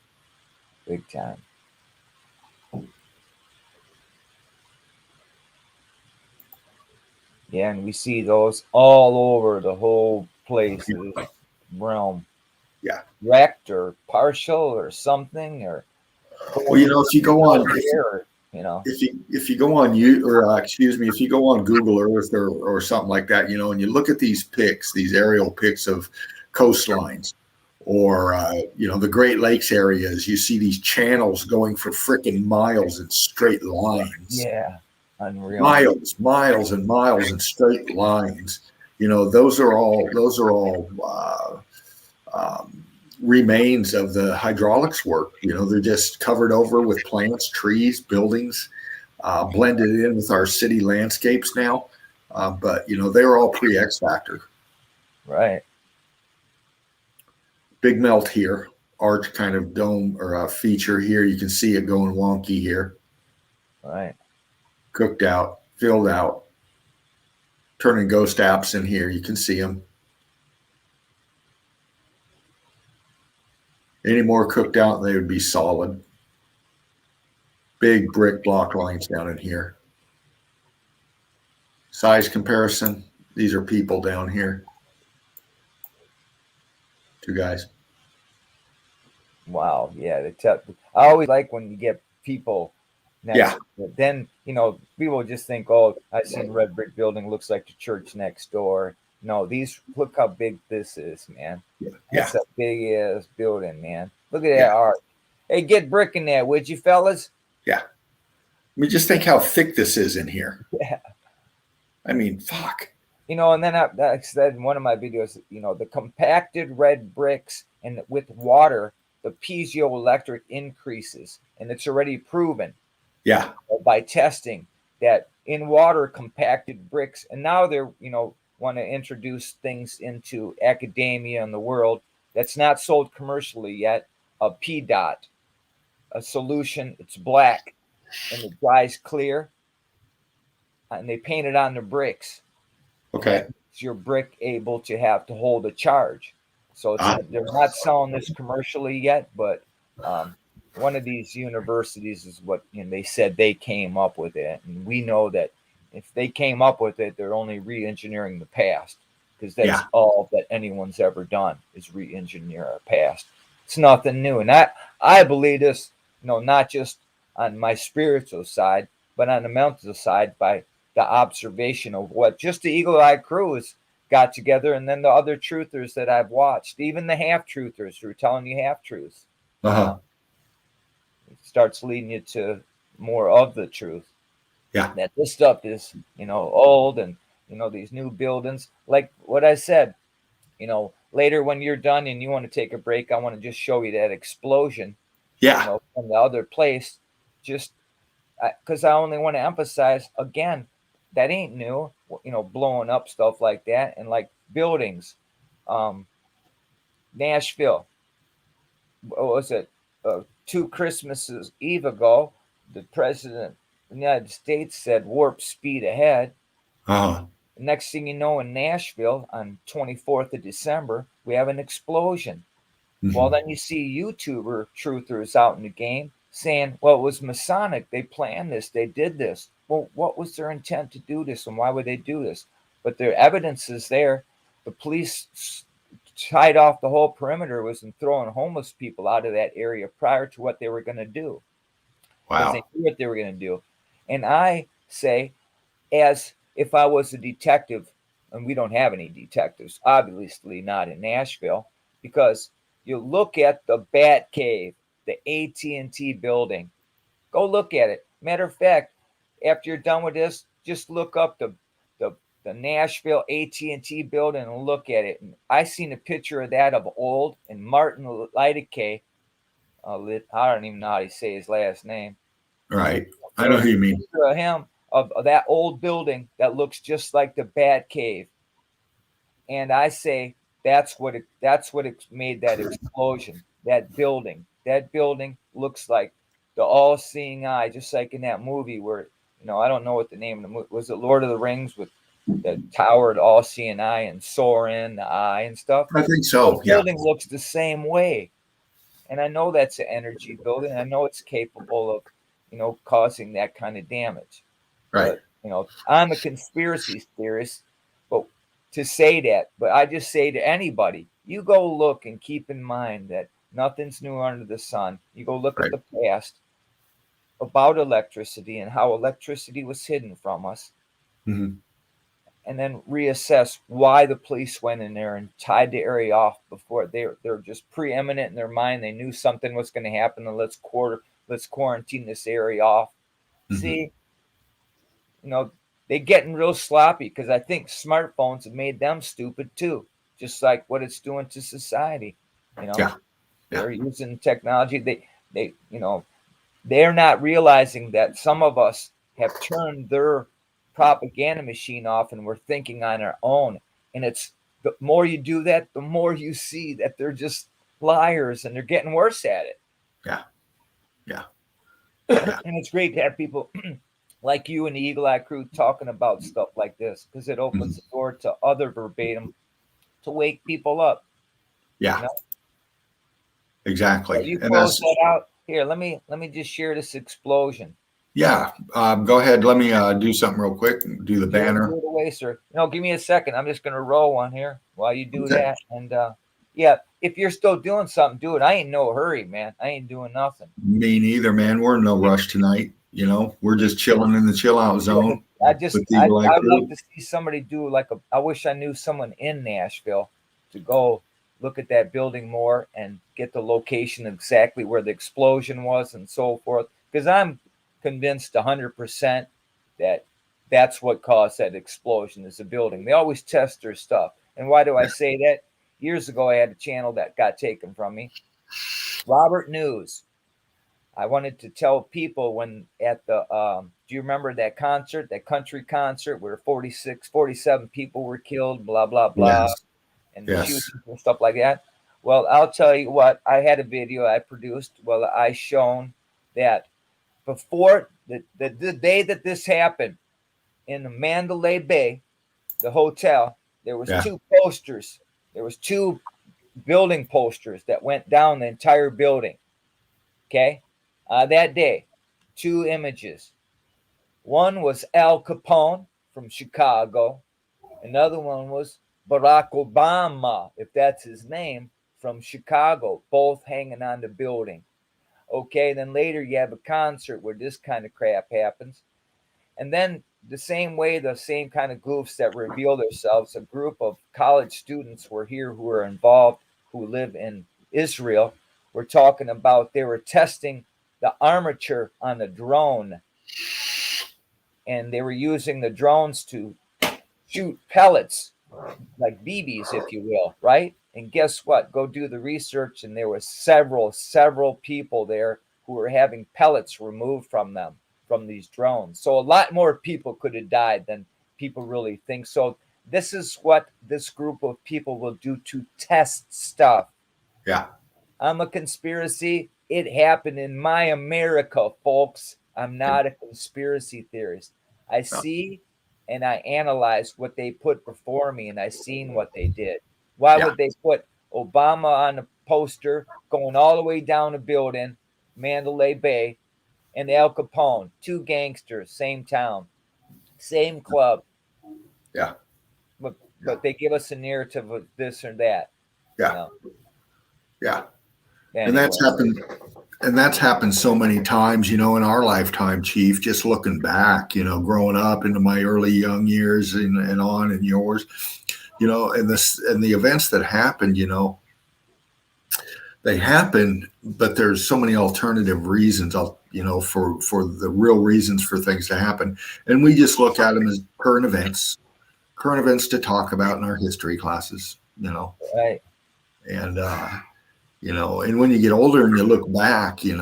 Big time. Yeah, and we see those all over the whole place, realm. Yeah. Wrecked or partial or something, or well, if you go on, if you go on if you go on Google Earth or something like that, and you look at these pics, these aerial pics of coastlines, or the Great Lakes areas, you see these channels going for freaking miles in straight lines. Yeah, unreal. Miles and miles in straight lines. Those are all remains of the hydraulics work. They're just covered over with plants, trees, buildings, blended in with our city landscapes now. But they're all pre-X Factor. Right. Big melt here, arch kind of dome or a feature here. You can see it going wonky here. Right. Cooked out, filled out, turning ghost apps in here. You can see them. Any more cooked out, they would be solid. Big brick block lines down in here. Size comparison. These are people down here. Two guys. Wow. Yeah. I always like when you get people next. But then, people just think, oh, I seen red brick building, looks like the church next door. No, look how big this is, man. That's a big ass building, man. Look at that art. Hey, get brick in there, would you, fellas? Yeah. I mean, just think how thick this is in here. Yeah. I mean, fuck. And then I said in one of my videos, the compacted red bricks and with water, the piezoelectric increases, and it's already proven. Yeah. By testing that in water compacted bricks, and now they're want to introduce things into academia and the world that's not sold commercially yet. A P dot, a solution. It's black and it dries clear, and they paint it on the bricks, and Okay. that makes your brick able to have to hold a charge. So they're not selling this commercially yet, but one of these universities is what they said they came up with it, and we know that if they came up with it, they're only re-engineering the past, because that's all that anyone's ever done is re-engineer our past. It's nothing new, and I believe this, not just on my spiritual side, but on the mental side by the observation of what just the Eagle Eye crew has got together, and then the other truthers that I've watched, even the half truthers who are telling you half truths. It starts leading you to more of the truth. Yeah. That this stuff is, old, and these new buildings, like what I said, later when you're done and you want to take a break, I want to just show you that explosion. Yeah. From the other place, just because I only want to emphasize again, that ain't new, blowing up stuff like that, and like buildings. Nashville, what was it? 2 Christmases Eve ago, the president of the United States said warp speed ahead. Next thing you know, in Nashville on 24th of December, we have an explosion. Well, then you see YouTuber truthers out in the game saying, well, it was Masonic. They planned this. They did this. Well, what was their intent to do this, and why would they do this? But their evidence is there. The police tied off the whole perimeter, was throwing homeless people out of that area prior to what they were going to do. Because they knew what they were going to do. And I say, as if I was a detective, and we don't have any detectives, obviously not in Nashville, because you look at the Bat Cave, the AT&T building. Go look at it. Matter of fact, after you're done with this, just look up the Nashville AT&T building and look at it. And I seen a picture of that of old, and Martin Lideke, I don't even know how to say his last name. Right. I know who you mean. Of him, of that old building that looks just like the Bat Cave. And I say that's what made that explosion. That building looks like the all-seeing eye, just like in that movie where I don't know what the name of the movie was. It Lord of the Rings with the towered all-seeing eye and Sauron, the eye and stuff. I think so. The building looks the same way, and I know that's an energy building. I know it's capable of causing that kind of damage. Right. But I'm a conspiracy theorist, but to say that, but I just say to anybody, you go look and keep in mind that nothing's new under the sun. You go look at the past about electricity and how electricity was hidden from us, and then reassess why the police went in there and tied the area off before. They're just preeminent in their mind. They knew something was going to happen, and let's quarantine this area off. See, they're getting real sloppy, because I think smartphones have made them stupid too, just like what it's doing to society. They're using technology. They're not realizing that some of us have turned their propaganda machine off, and we're thinking on our own. And it's the more you do that, the more you see that they're just liars, and they're getting worse at it. Yeah. And it's great to have people like you and the Eagle Eye crew talking about stuff like this, because it opens the door to other verbatim to wake people up. Yeah. Exactly. So you close that out. Here, let me just share this explosion. Yeah. Go ahead. Let me do something real quick. Do the banner. Do it away, sir. Give me a second. I'm just going to roll one here while you do that. And yeah, if you're still doing something, do it. I ain't no hurry, man. I ain't doing nothing. Me neither, man. We're in no rush tonight. We're just chilling in the chill out zone. I'd love to see somebody do I wish I knew someone in Nashville to go look at that building more and get the location exactly where the explosion was and so forth. Because I'm convinced 100% that that's what caused that explosion, is the building. They always test their stuff. And why do I say that? Years ago, I had a channel that got taken from me. Robert News. I wanted to tell people when at the do you remember that concert, that country concert where 46, 47 people were killed, blah blah blah, Yes. and the Yes. shootings and stuff like that? Well, I'll tell you what, I had a video I produced. Well, I shown that before the day that this happened in the Mandalay Bay, the hotel, there was Yeah. two posters. There was two building posters that went down the entire building. Okay, that day, two images. One was Al Capone from Chicago. Another one was Barack Obama, if that's his name, from Chicago. Both hanging on the building. Okay, then later you have a concert where this kind of crap happens. And then the same way, the same kind of goofs that reveal themselves, a group of college students were here who were involved, who live in Israel. We're talking about they were testing the armature on a drone, and they were using the drones to shoot pellets like BBs, if you will, right? And guess what? Go do the research, and there were several people there who were having pellets removed from them from these drones. So a lot more people could have died than people really think. So this is what this group of people will do to test stuff. Yeah. I'm a conspiracy. It happened in my America, folks. I'm not a conspiracy theorist. I see and I analyze what they put before me, and I seen what they did. Why Yeah. would they put Obama on a poster going all the way down a building, Mandalay Bay, and Al Capone, two gangsters, same town, same club, Yeah. but they give us a narrative of this or that. Yeah. You know? Yeah. And Anyway. that's happened so many times, in our lifetime, Chief, just looking back, growing up into my early young years and on in yours, and the events that happened, they happen, but there's so many alternative reasons, for the real reasons for things to happen. And we just look at them as current events to talk about in our history classes, Right. and, and when you get older and you look back, you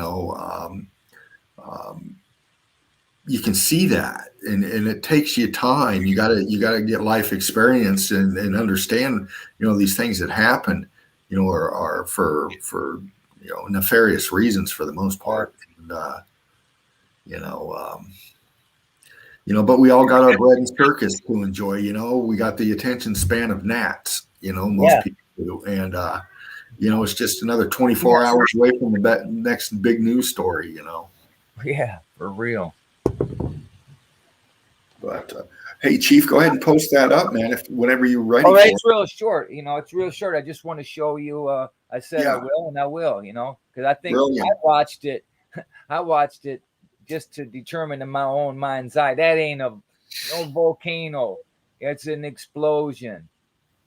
can see that, and it takes you time. You gotta get life experience and understand, these things that happen, are for nefarious reasons for the most part. And, but we all got our bread and circus to enjoy. We got the attention span of gnats. Most people do, and it's just another 24 hours away from the next big news story. Yeah, for real. But hey, Chief, go ahead and post that up, man. Whenever you're ready. All right, it's real short. It's real short. I just want to show you. I said I will, and I will. Because I think brilliant. I watched it. I watched it just to determine in my own mind's eye that ain't no volcano. It's an explosion.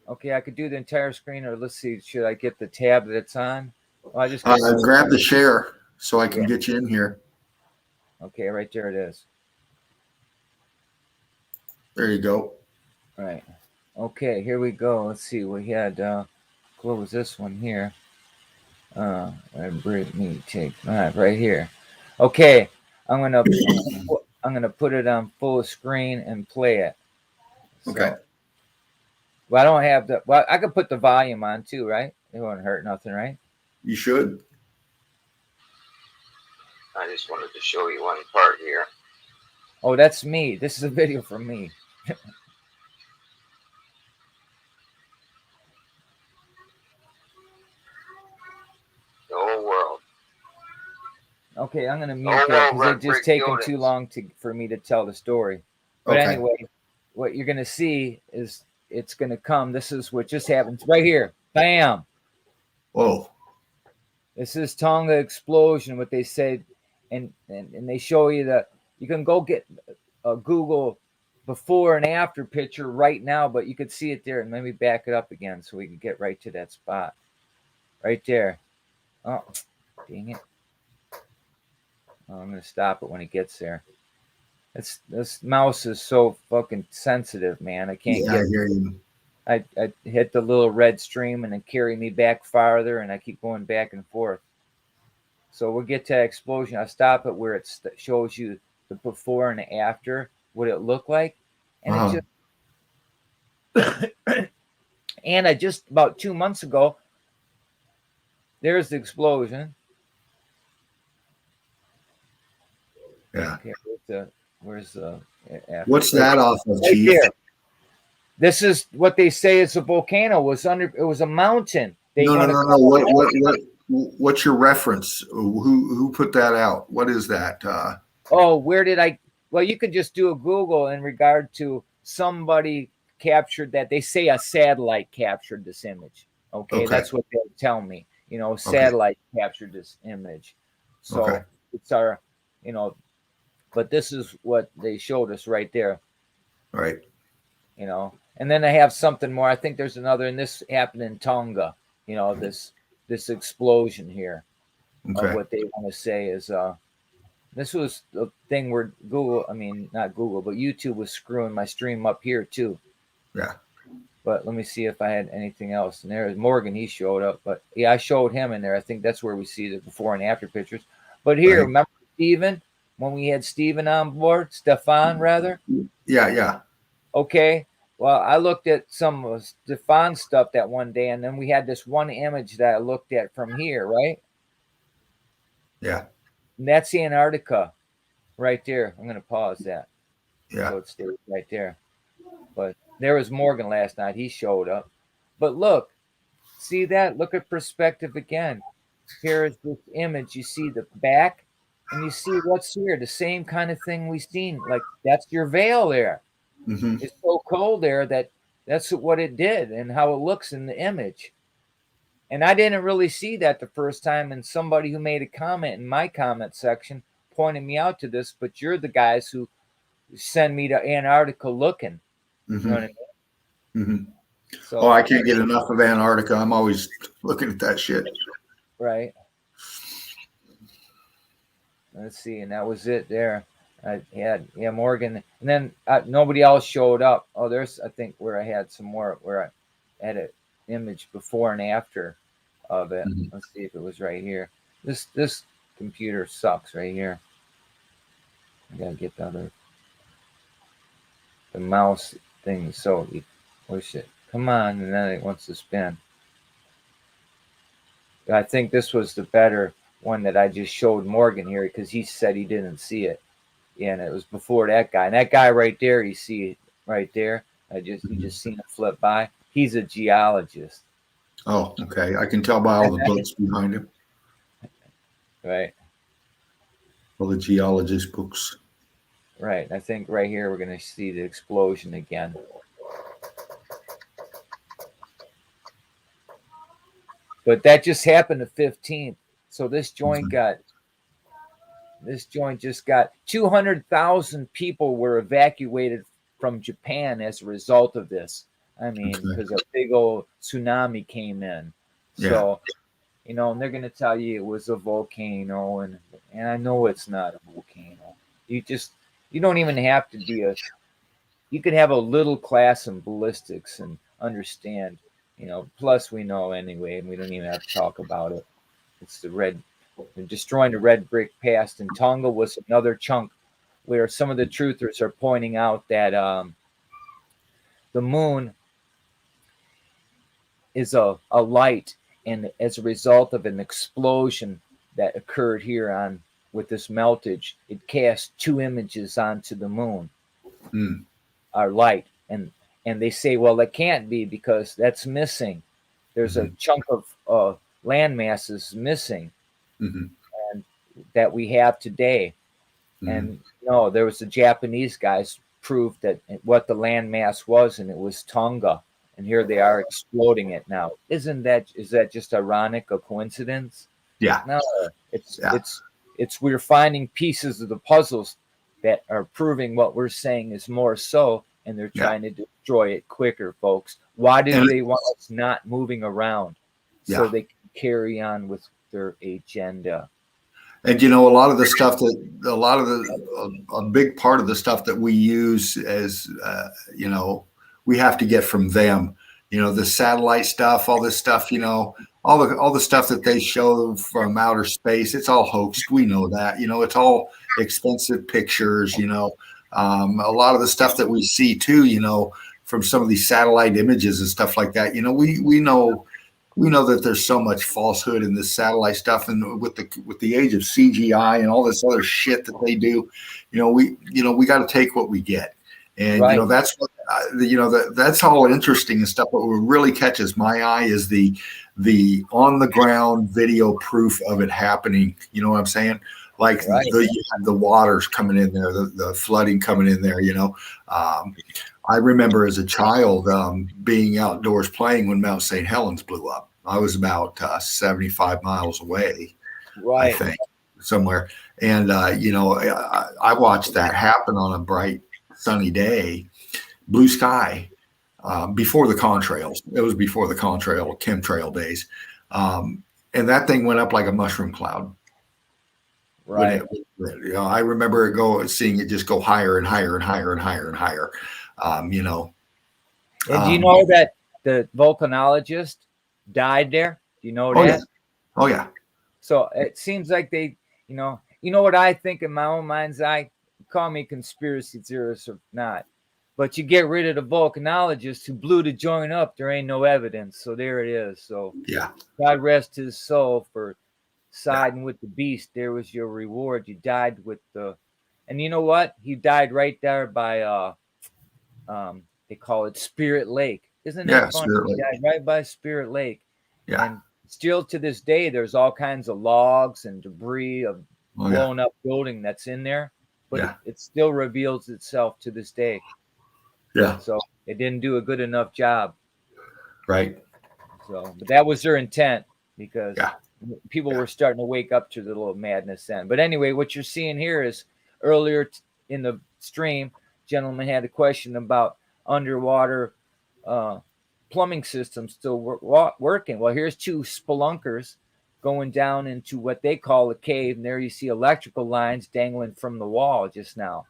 Okay, I could do the entire screen, or let's see. Should I get the tab that it's on? Well, I just grab the share so I can get you in here. Okay, right there it is. There you go. All right. Okay, here we go. Let's see. We had what was this one here? All right, right here. Okay, I'm gonna put it on full screen and play it. So, okay. Well, I don't have the. Well, I could put the volume on too, right? It won't hurt nothing, right? You should. I just wanted to show you one part here. Oh, that's me. This is a video from me. The whole world. Okay, I'm gonna mute that because it's just taking too long for me to tell the story. But anyway, what you're gonna see is it's gonna come. This is what just happened right here. Bam. Whoa. This is Tonga explosion. What they said, and they show you that you can go get a Google before and after picture right now, but you could see it there. And let me back it up again so we can get right to that spot. Right there. Oh, dang it. Oh, I'm going to stop it when it gets there. This mouse is so fucking sensitive, man. I can't get I hear you. I hit the little red stream and it carry me back farther, and I keep going back and forth. So we'll get to that explosion. I stop it where it shows you the before and after, what it looked like. And Wow. it just, and I just about 2 months ago, there's the explosion. Yeah. Okay, where's the after? What's that off of, Right Chief? there. This is what they say is a volcano. It was a mountain. No. What's your reference? Who put that out? What is that? Oh, where did I? Well, you could just do a Google in regard to somebody captured that. They say a satellite captured this image. Okay. That's what they'll tell me. Satellite captured this image. So it's our, but this is what they showed us right there. Right. And then I have something more. I think there's another, and this happened in Tonga. This explosion here of what they want to say is this was the thing where not Google, but YouTube was screwing my stream up here too. Yeah. But let me see if I had anything else. And there's Morgan, he showed up. But yeah, I showed him in there. I think that's where we see the before and after pictures. But here, remember Steven? When we had Steven on board, Stefan rather? Yeah. Okay. Well, I looked at some of Stefan's stuff that one day, and then we had this one image that I looked at from here, right? Yeah. And that's Antarctica right there. I'm going to pause that. Yeah. So it stays right there. But there was Morgan last night. He showed up. But look, see that? Look at perspective again. Here is this image. You see the back, and you see what's here. The same kind of thing we've seen. Like, that's your veil there. Mm-hmm. It's so cold there that's what it did and how it looks in the image. And I didn't really see that the first time. And somebody who made a comment in my comment section pointed me out to this, but you're the guys who send me to Antarctica looking. Mm-hmm. You know what I mean? Mm-hmm. So, I can't get enough of Antarctica. I'm always looking at that shit. Right. Let's see. And that was it there. I had Morgan, and then nobody else showed up. Oh, there's I think where I had some more where I had an image before and after of it. Mm-hmm. Let's see if it was right here. This computer sucks right here. I gotta get the mouse thing. So push it. Come on, and then it wants to spin. I think this was the better one that I just showed Morgan here because he said he didn't see it. Yeah, and it was before that guy. And that guy right there, you see it right there. You just seen it flip by. He's a geologist. Oh, okay. I can tell by all the books behind him. Right. All the geologist books. Right. I think right here we're going to see the explosion again. But that just happened the 15th. So this joint just got 200,000 people were evacuated from Japan as a result of this. I mean, because a big old tsunami came in. So, and they're going to tell you it was a volcano, and I know it's not a volcano. You don't even have to be you could have a little class in ballistics and understand, plus we know anyway, and we don't even have to talk about it. It's destroying the red brick past, and Tonga was another chunk where some of the truthers are pointing out that the moon is a light, and as a result of an explosion that occurred here with this meltage, it cast two images onto the moon, our light, and they say, well, that can't be because that's missing. There's a chunk of land masses missing. Mm-hmm. And that we have today. Mm-hmm. And no, there was the Japanese guys proved that what the land mass was, and it was Tonga, and here they are exploding it now. Is that just ironic, a coincidence? Yeah. No, it's we're finding pieces of the puzzles that are proving what we're saying is more so, and they're trying to destroy it quicker, folks. Why do they want us not moving around so they can carry on with their agenda? And a lot of the stuff a big part of the stuff that we use as we have to get from them. The satellite stuff, all this stuff, all the stuff that they show from outer space, it's all hoaxed. We know that, it's all expensive pictures, a lot of the stuff that we see too, from some of these satellite images and stuff like that, we know that there's so much falsehood in this satellite stuff, and with the age of CGI and all this other shit that they do, we got to take what we get, and right. That's what that's all interesting and stuff. But what really catches my eye is the on the ground video proof of it happening. You know what I'm saying? Like you have the waters coming in there, the flooding coming in there. I remember as a child being outdoors playing when Mount St. Helens blew up. I was about 75 miles away, I think, somewhere. And, I watched that happen on a bright, sunny day, blue sky, before the contrails. It was before the chemtrail days. And that thing went up like a mushroom cloud. Right. I remember seeing it just go higher and higher and higher and higher and higher. And do you know that the volcanologist died there? Do you know that? Yeah. Oh yeah. So it seems like they, you know what I think in my own mind's eye. Call me conspiracy theorist or not, but you get rid of the volcanologist who blew the joint up. There ain't no evidence, so there it is. So yeah, God rest his soul for siding with the beast. There was your reward. You died with and you know what? He died right there by they call it Spirit Lake. Isn't that funny? He died right by Spirit Lake. Yeah. And still to this day, there's all kinds of logs and debris of blown up building that's in there, but it still reveals itself to this day. Yeah. So it didn't do a good enough job. Right. So, but that was their intent, because people were starting to wake up to the little madness then. But anyway, what you're seeing here is earlier in the stream, gentleman had a question about underwater plumbing systems still working. Well, here's two spelunkers going down into what they call a cave, and there you see electrical lines dangling from the wall just now,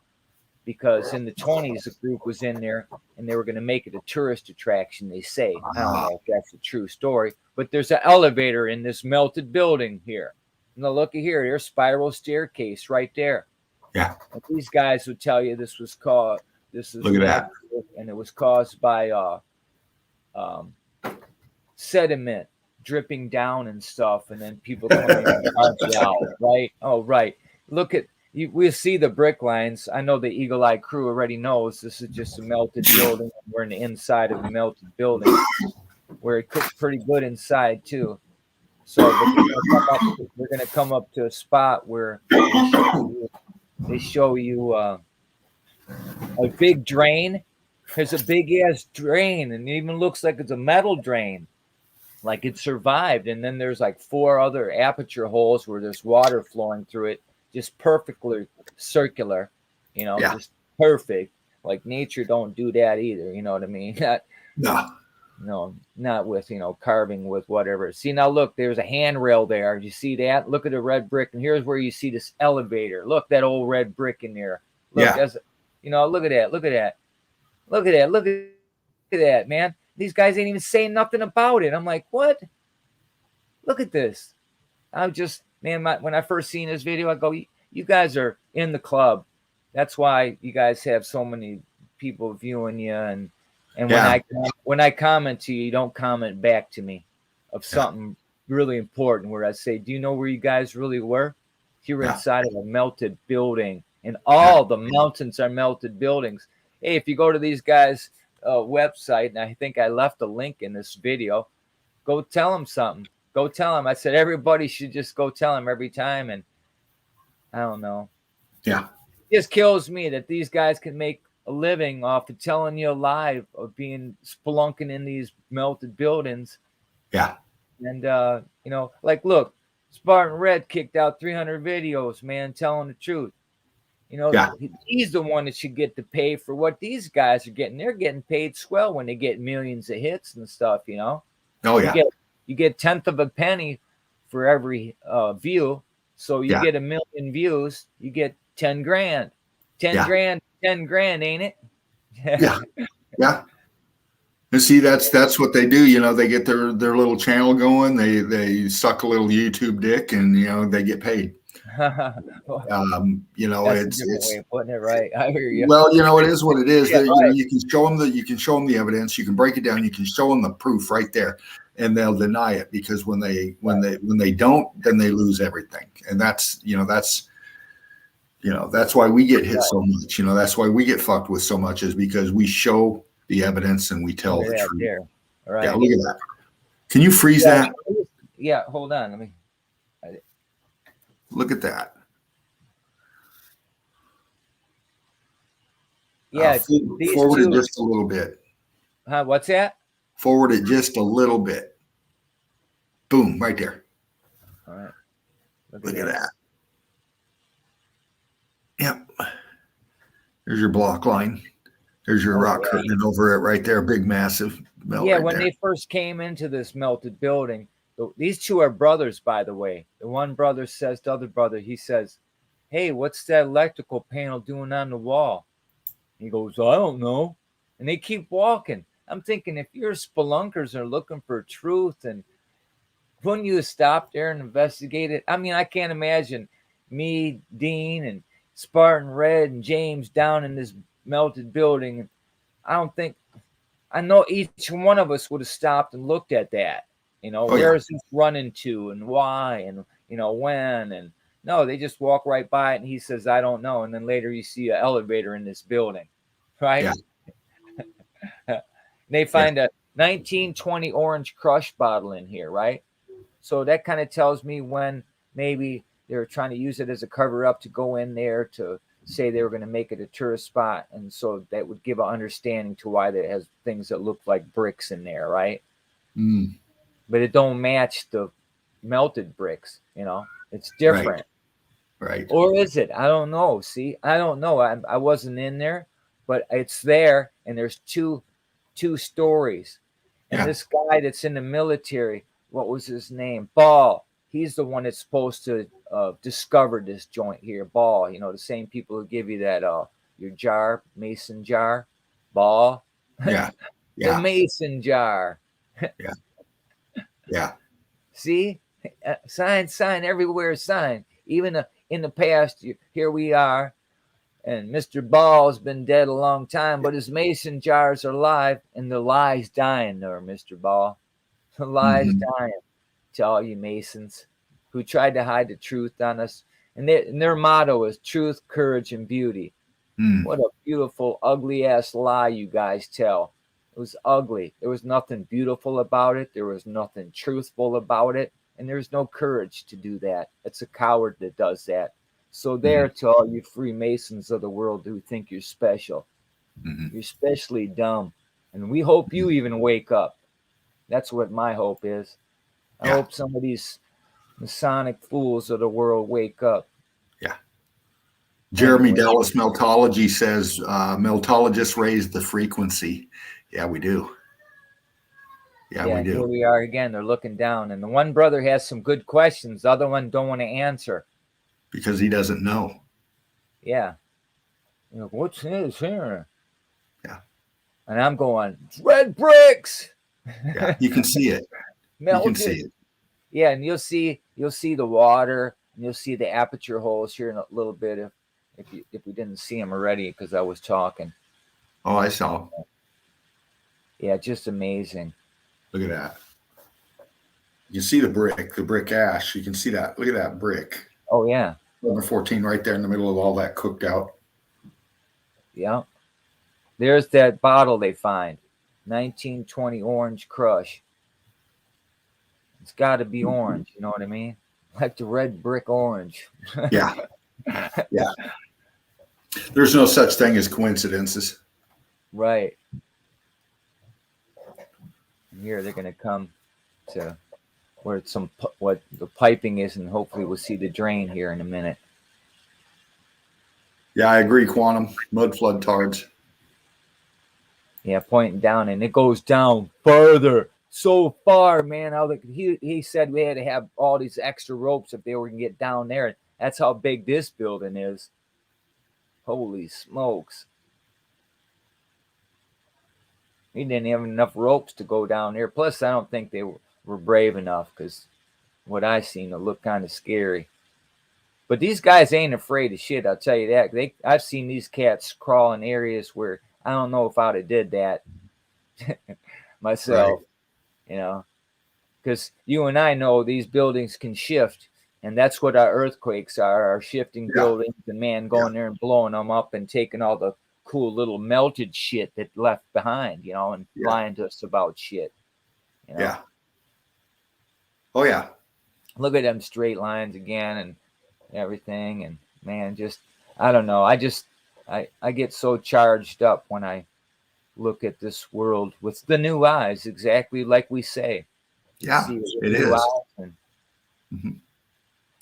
because in the 20s, a group was in there and they were going to make it a tourist attraction, they say. I don't know if that's a true story, but there's an elevator in this melted building here. Now, looky here, there's spiral staircase right there. Yeah. And these guys would tell you this is look at that. And it was caused by sediment dripping down and stuff, and then people coming out, right? Oh, right. Look at we'll see the brick lines. I know the Eagle Eye crew already knows this is just a melted building. We're in the inside of a melted building where it cooked pretty good inside too. So we're going to come up to a spot where they show you a big drain. There's a big ass drain, and it even looks like it's a metal drain, like it survived. And then there's like 4 other aperture holes where there's water flowing through it, just perfectly circular, just perfect. Like nature don't do that either. You know what I mean? Not with, carving with whatever. See, now look, there's a handrail there. You see that? Look at the red brick. And here's where you see this elevator. Look, that old red brick in there. Look, that's, look at that. Look at that. Look at that. Look at that, man. These guys ain't even saying nothing about it. I'm like, what? Look at this. I'm just, man, when I first seen this video, I go, you guys are in the club. That's why you guys have so many people viewing you. And when I comment to you, you don't comment back to me of something really important where I say, do you know where you guys really were? You were inside of a melted building, and all the mountains are melted buildings. Hey, if you go to these guys' website, and I think I left a link in this video, go tell them something. Go tell them. I said everybody should just go tell them every time, and I don't know. Yeah. It just kills me that these guys can make a living off of telling you a lie of being spelunking in these melted buildings. Yeah. And, like, look, Spartan Red kicked out 300 videos, man, telling the truth. He's the one that should get to pay for what these guys are getting. They're getting paid swell when they get millions of hits and stuff, Oh, yeah. You get 1/10 of a penny for every view. So you get 1 million views, you get 10 grand. 10 grand, 10 grand, ain't it? Yeah. And see, that's what they do. You know, they get their little channel going. They suck a little YouTube dick, and you know they get paid. You know, That's a different way of putting it, right? I hear you. well, you know, it is what it is. Yeah, You know, right. you can show them the evidence. You can break it down. You can show them the proof right there, and they'll deny it because when they don't, then they lose everything. And that's why we get hit so much. You know, that's why we get fucked with so much, is because we show the evidence and we tell Look the at that truth. there. All right. Yeah, look at that. Can you freeze that? Yeah, hold on. Let me. Look at that. Yeah, forward it just a little bit. Huh? What's that? Forward it just a little bit. Boom, right there. All right. Look at that. Yep. There's your block line. There's your rock curtain over it right there. Big, massive melt. Yeah, when they first came into this melted building, these two are brothers, by the way. The one brother says to the other brother, he says, "Hey, what's that electrical panel doing on the wall?" He goes, "I don't know." And they keep walking. I'm thinking, if you're spelunkers are looking for truth, and wouldn't you stop there and investigate it? I mean, I can't imagine me, Dean, and Spartan Red and James down in this melted building. I know each one of us would have stopped and looked at that. You know, where is this running to and why and, you know, when? And no, they just walk right by it. And he says, "I don't know." And then later you see an elevator in this building, right? Yeah. They find a 1920 Orange Crush bottle in here, right? So that kind of tells me when maybe they were trying to use it as a cover up to go in there to say they were going to make it a tourist spot. And so that would give an understanding to why it has things that look like bricks in there, right? Mm. But it don't match the melted bricks, you know, it's different. Right. Or is it? I don't know. See, I don't know. I wasn't in there, but it's there. And there's two stories. And this guy that's in the military, what was his name? Ball. He's the one that's supposed to discover this joint here. Ball. You know, the same people who give you that your jar, mason jar. Ball. Yeah. The mason jar. Yeah. See, sign everywhere. Sign. Even in the past, here we are, and Mr. Ball's been dead a long time, but his mason jars are alive, and the lie's dying there, Mr. Ball. The lie's dying to all you Masons who tried to hide the truth on us. And their motto is truth, courage, and beauty. What a beautiful, ugly ass lie you guys tell. It was ugly. There was nothing beautiful about it. There was nothing truthful about it. And there's no courage to do that. It's a coward that does that. So there to all you Freemasons of the world who think you're special. You're especially dumb. And we hope you even wake up. That's what my hope is. I hope some of these Masonic fools of the world wake up. Yeah. Jeremy Dallas Meltology says meltologists raise the frequency. Yeah, we do. Yeah, we do. Here we are again. They're looking down. And the one brother has some good questions. The other one don't want to answer. Because he doesn't know. Yeah. You know, what's this here? Yeah. And I'm going, red bricks. Yeah, you can see it. You can see it. Yeah, and you'll see the water, and you'll see the aperture holes here in a little bit if we didn't see them already because I was talking. Oh, I saw them. Yeah, just amazing. Look at that. You see the brick ash. You can see that. Look at that brick. Oh, yeah. Number 14 right there in the middle of all that cooked out. Yeah. There's that bottle they find. 1920 Orange Crush. It's got to be orange. You know what I mean? Like the red brick orange. Yeah. Yeah. There's no such thing as coincidences. Right. Here they're going to come to where what the piping is, and hopefully we'll see the drain here in a minute. Yeah, I agree, Quantum. Mud flood tards. Yeah, pointing down, and it goes down further. So far, man. He said we had to have all these extra ropes if they were going to get down there. That's how big this building is. Holy smokes. He didn't have enough ropes to go down there. Plus, I don't think they were brave enough, because what I seen, it looked kind of scary. But these guys ain't afraid of shit. I'll tell you that. I've seen these cats crawl in areas where I don't know if I'd have did that myself. Right. Because you and I know these buildings can shift, and that's what our earthquakes are shifting buildings, and man going there and blowing them up and taking all the cool little melted shit that left behind, and lying to us about shit. Yeah. Oh yeah. Look at them straight lines again and everything, and man, just I don't know. I get so charged up when I look at this world with the new eyes, exactly like we say. Yeah, it is.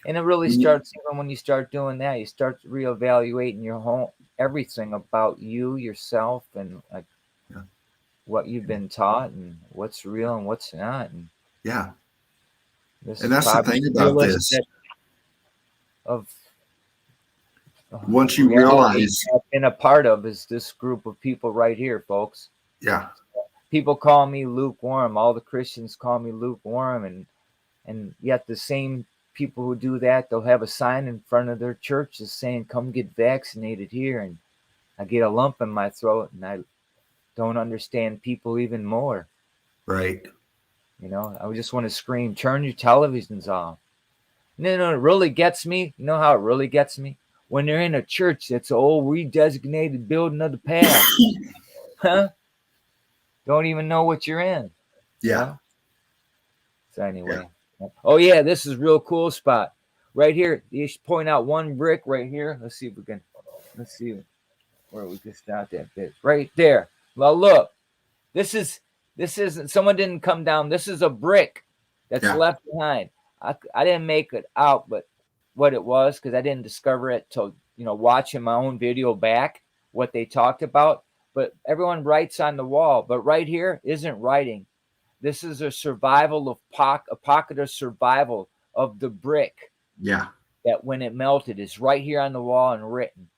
And it really starts even when you start doing that. You start reevaluating your whole everything about you, yourself, and like what you've been taught and what's real and what's not. And and that's the thing about this. Once you realize, I've been a part of is this group of people right here, folks. Yeah. People call me lukewarm. All the Christians call me lukewarm, and yet the same people who do that, they'll have a sign in front of their churches saying, "Come get vaccinated here," and I get a lump in my throat, and I don't understand people even more. Right. I just want to scream, "Turn your televisions off." No, it really gets me. You know how it really gets me? When they're in a church that's an old redesignated building of the past. Huh? Don't even know what you're in. Yeah. So anyway. Oh yeah, this is a real cool spot. Right here. You should point out one brick right here. Let's see where we can start that bit. Right there. Well, look. This isn't someone didn't come down. This is a brick that's left behind. I didn't make it out, but what it was, because I didn't discover it till watching my own video back what they talked about. But everyone writes on the wall, but right here isn't writing. This is a survival of a pocket of survival of the brick. Yeah. That when it melted is right here on the wall and written.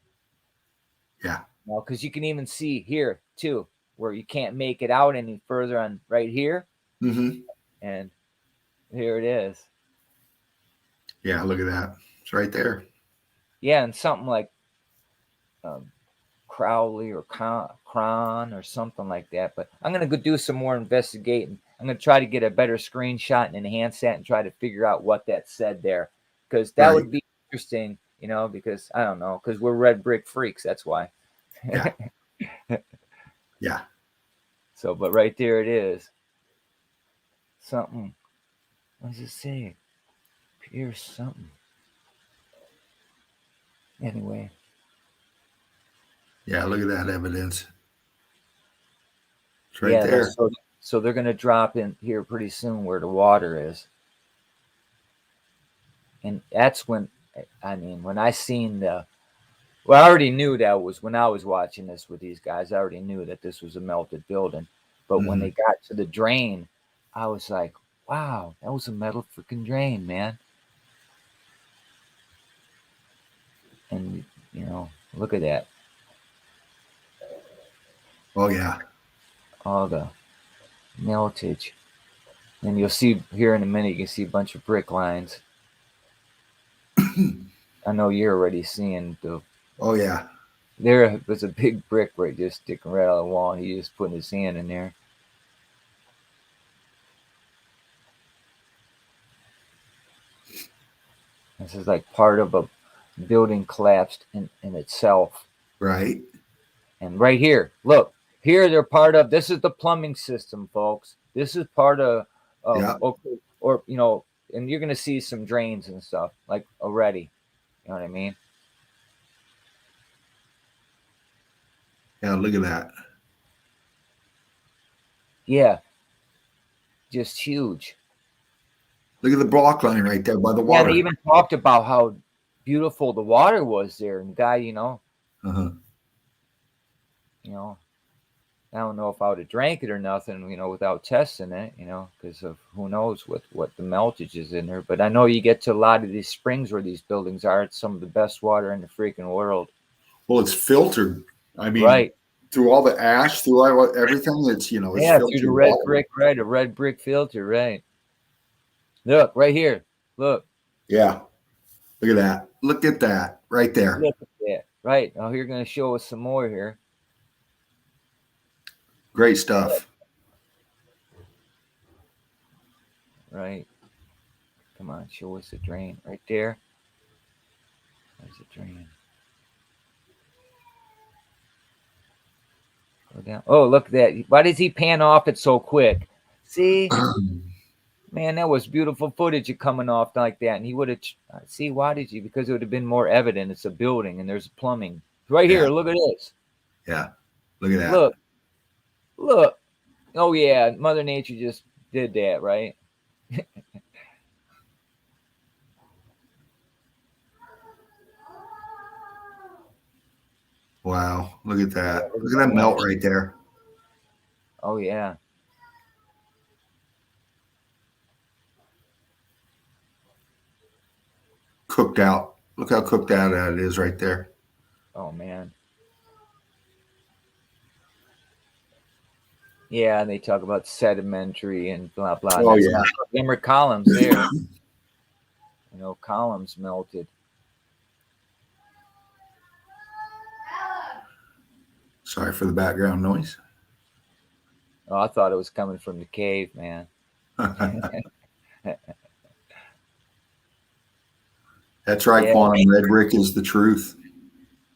Yeah. Well, because you can even see here too, where you can't make it out any further on right here. Mm-hmm. And here it is. Yeah, look at that. It's right there. Yeah, and something like Crowley or Cron or something like that. But I'm going to go do some more investigating. I'm going to try to get a better screenshot and enhance that and try to figure out what that said there. Because that would be interesting, because I don't know, because we're red brick freaks. That's why. Yeah. Yeah. So, but right there it is. Something. What does it say? Pierce something. Anyway. Yeah, look at that evidence. It's right there. So they're going to drop in here pretty soon where the water is. And that's when I seen I already knew that was when I was watching this with these guys. I already knew that this was a melted building. But when they got to the drain, I was like, wow, that was a metal freaking drain, man. And, look at that. Oh, yeah. All the meltage. And you'll see here in a minute, you can see a bunch of brick lines. I know you're already seeing the. Oh, yeah. There was a big brick right just sticking right out of the wall. And he just putting his hand in there. This is like part of a building collapsed in itself. Right. And right here, look, here they're part of, this is the plumbing system, folks. This is part of, okay, or, and you're going to see some drains and stuff like already. You know what I mean? Yeah, look at that. Yeah. Just huge. Look at the block line right there by the water. Yeah, they even talked about how beautiful the water was there. And the guy, I don't know if I would have drank it or nothing, without testing it, because of who knows what the meltage is in there. But I know you get to a lot of these springs where these buildings are. It's some of the best water in the freaking world. Well, it's filtered. I mean, right. through all the ash, through everything. It's it's Yeah, through the filtered red water. brick, right? A red brick filter, right? Look right here. Look. Yeah, look at that. Look at that right there. Look at that. Right. Oh, you're going to show us some more here. Great stuff. Right. Come on, show us the drain right there. There's the drain. Go down. Oh, look at that. Why does he pan off it so quick? See? Man, that was beautiful footage of coming off like that. And he would have, see, why did you? Because it would have been more evident. It's a building and there's plumbing. Right here, look at this. Yeah, look at that. Look. Oh, yeah, Mother Nature just did that, right? Wow, look at that. Look at that melt right there. Oh, yeah. Cooked out. Look how cooked out it is right there. Oh, man. Yeah, and they talk about sedimentary and blah, blah. Oh, yeah. Them are columns there. Columns melted. Sorry for the background noise. Oh, I thought it was coming from the cave, man. That's right, Yeah. Quantum. Red brick is the truth.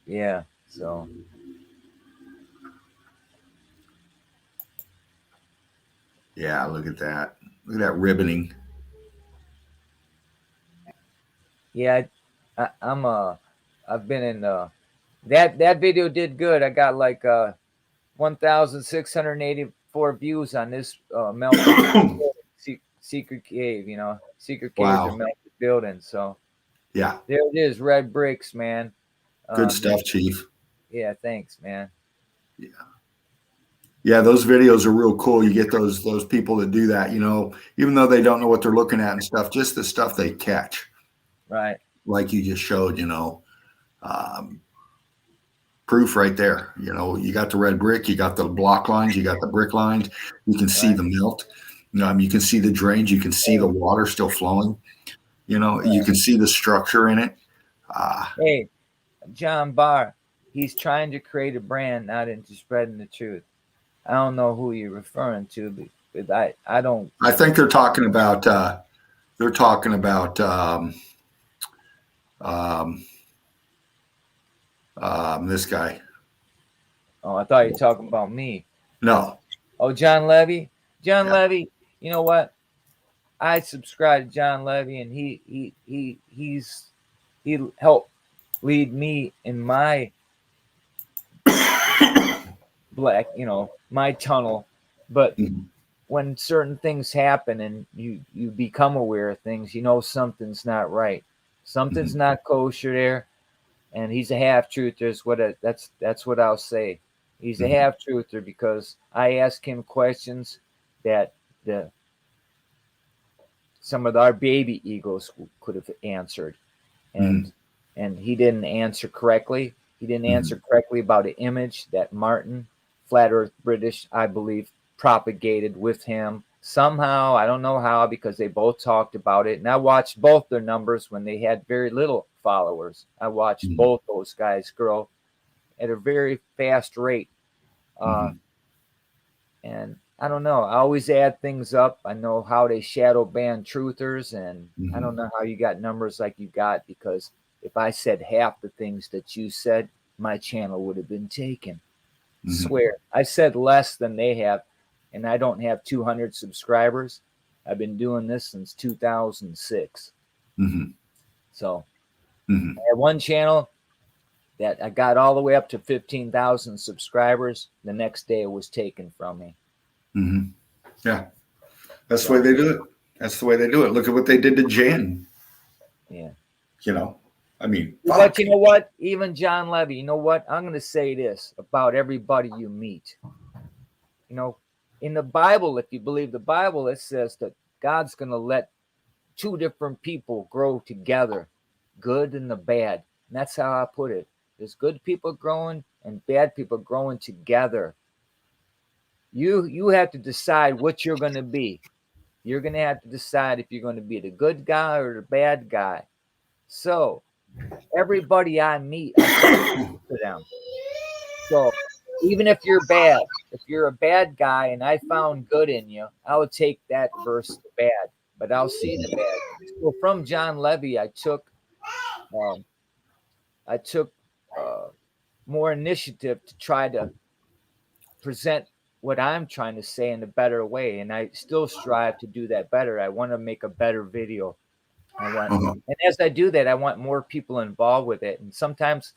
Yeah, so. Yeah, look at that. Look at that ribboning. Yeah, I've been in that video did good. I got like 1,684 views on this melted secret cave, secret caves Wow. are melted buildings. So Yeah, there it is, red bricks, man. good stuff, Chief. Yeah, thanks, man. Yeah, those videos are real cool. You get those people that do that, even though they don't know what they're looking at and stuff, just the stuff they catch. Right. Like you just showed, proof right there. You got the red brick, you got the block lines, you got the brick lines. You can see the melt. You can see the drains. You can see the water still flowing. You can see the structure in it. Hey, John Barr, he's trying to create a brand, not into spreading the truth. I don't know who you're referring to, but I don't. I think they're talking about this guy. Oh, I thought you were talking about me. No. Oh, John Levy. John Levy. You know what? I subscribe to John Levy, and he helped lead me in my my tunnel. But when certain things happen and you become aware of things, something's not right. Something's not kosher there. And he's a half-truther. That's what I'll say. He's a half-truther because I ask him questions that some of our baby egos could have answered, and he didn't answer correctly. He didn't answer correctly about an image that Martin, Flat Earth British, I believe, propagated with him somehow. I don't know how, because they both talked about it, and I watched both their numbers when they had very little followers. I watched both those guys grow at a very fast rate. And I don't know. I always add things up. I know how they shadow ban truthers, and I don't know how you got numbers like you got, because if I said half the things that you said, my channel would have been taken. Swear. I said less than they have, and I don't have 200 subscribers. I've been doing this since 2006. So I had one channel that I got all the way up to 15,000 subscribers. The next day it was taken from me. Yeah, that's the way they do it. That's the way they do it. Look at what they did to Jan. Yeah. I mean, but you know what? Even John Levy, you know what? I'm going to say this about everybody you meet. In the Bible, if you believe the Bible, it says that God's going to let two different people grow together, good and the bad. And that's how I put it. There's good people growing and bad people growing together. You have to decide what you're going to be. You're going to have to decide if you're going to be the good guy or the bad guy. So everybody I meet, I talk to them. So even if you're bad, if you're a bad guy and I found good in you, I would take that versus the bad, but I'll see the bad. So from John Levy, I took um, more initiative to try to present what I'm trying to say in a better way, and I still strive to do that better. I want to make a better video. And as I do that, I want more people involved with it. And sometimes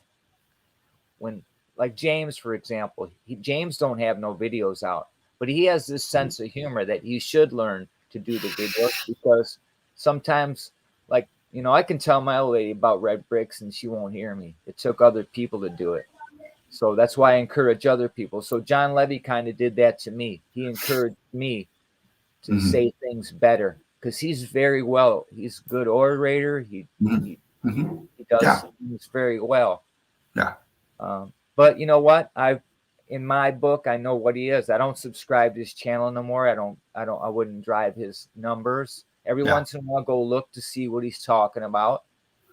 when, like James, for example, James don't have no videos out, but he has this sense of humor that he should learn to do the videos, because sometimes, like, I can tell my old lady about red bricks and she won't hear me. It took other people to do it. So that's why I encourage other people. So John Levy kind of did that to me. He encouraged me to say things better, because he's he's a good orator. He does things very well. Yeah. But you know what? In my book, I know what he is. I don't subscribe to his channel no more. I wouldn't drive his numbers. Every once in a while, I'll go look to see what he's talking about.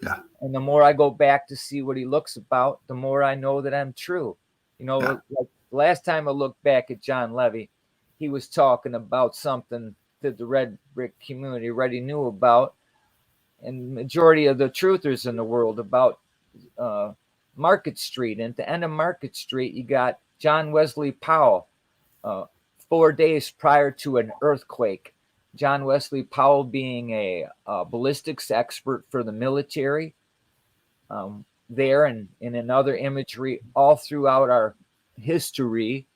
Yeah. And the more I go back to see what he looks about, the more I know that I'm true. Like last time I looked back at John Levy, he was talking about something that the red brick community already knew about, and majority of the truthers in the world about Market Street. And at the end of Market Street, you got John Wesley Powell, 4 days prior to an earthquake. John Wesley Powell being a ballistics expert for the military, there and in other imagery all throughout our history.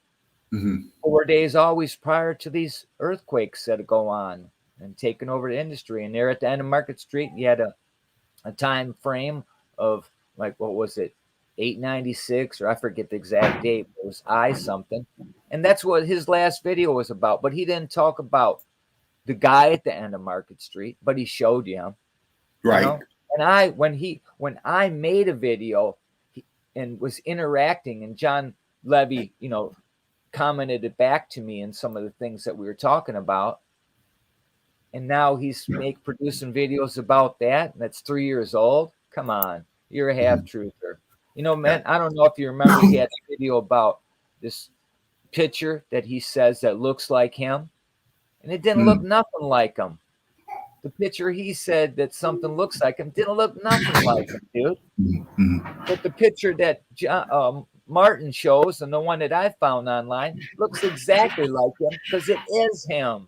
4 days always prior to these earthquakes that go on and taking over the industry. And there at the end of Market Street, you had a time frame of, like, what was it, 896, or I forget the exact date. It was I something. And that's what his last video was about. But he didn't talk about the guy at the end of Market Street, but he showed you him. Right. And when I made a video and was interacting, and John Levy, commented it back to me in some of the things that we were talking about. And now he's producing videos about that. And that's 3 years old. Come on. You're a half truther. Man, I don't know if you remember, he had a video about this picture that he says that looks like him. And it didn't look nothing like him. The picture he said that something looks like him didn't look nothing like him, dude. But the picture that Martin shows, and the one that I found online, looks exactly like him, because it is him.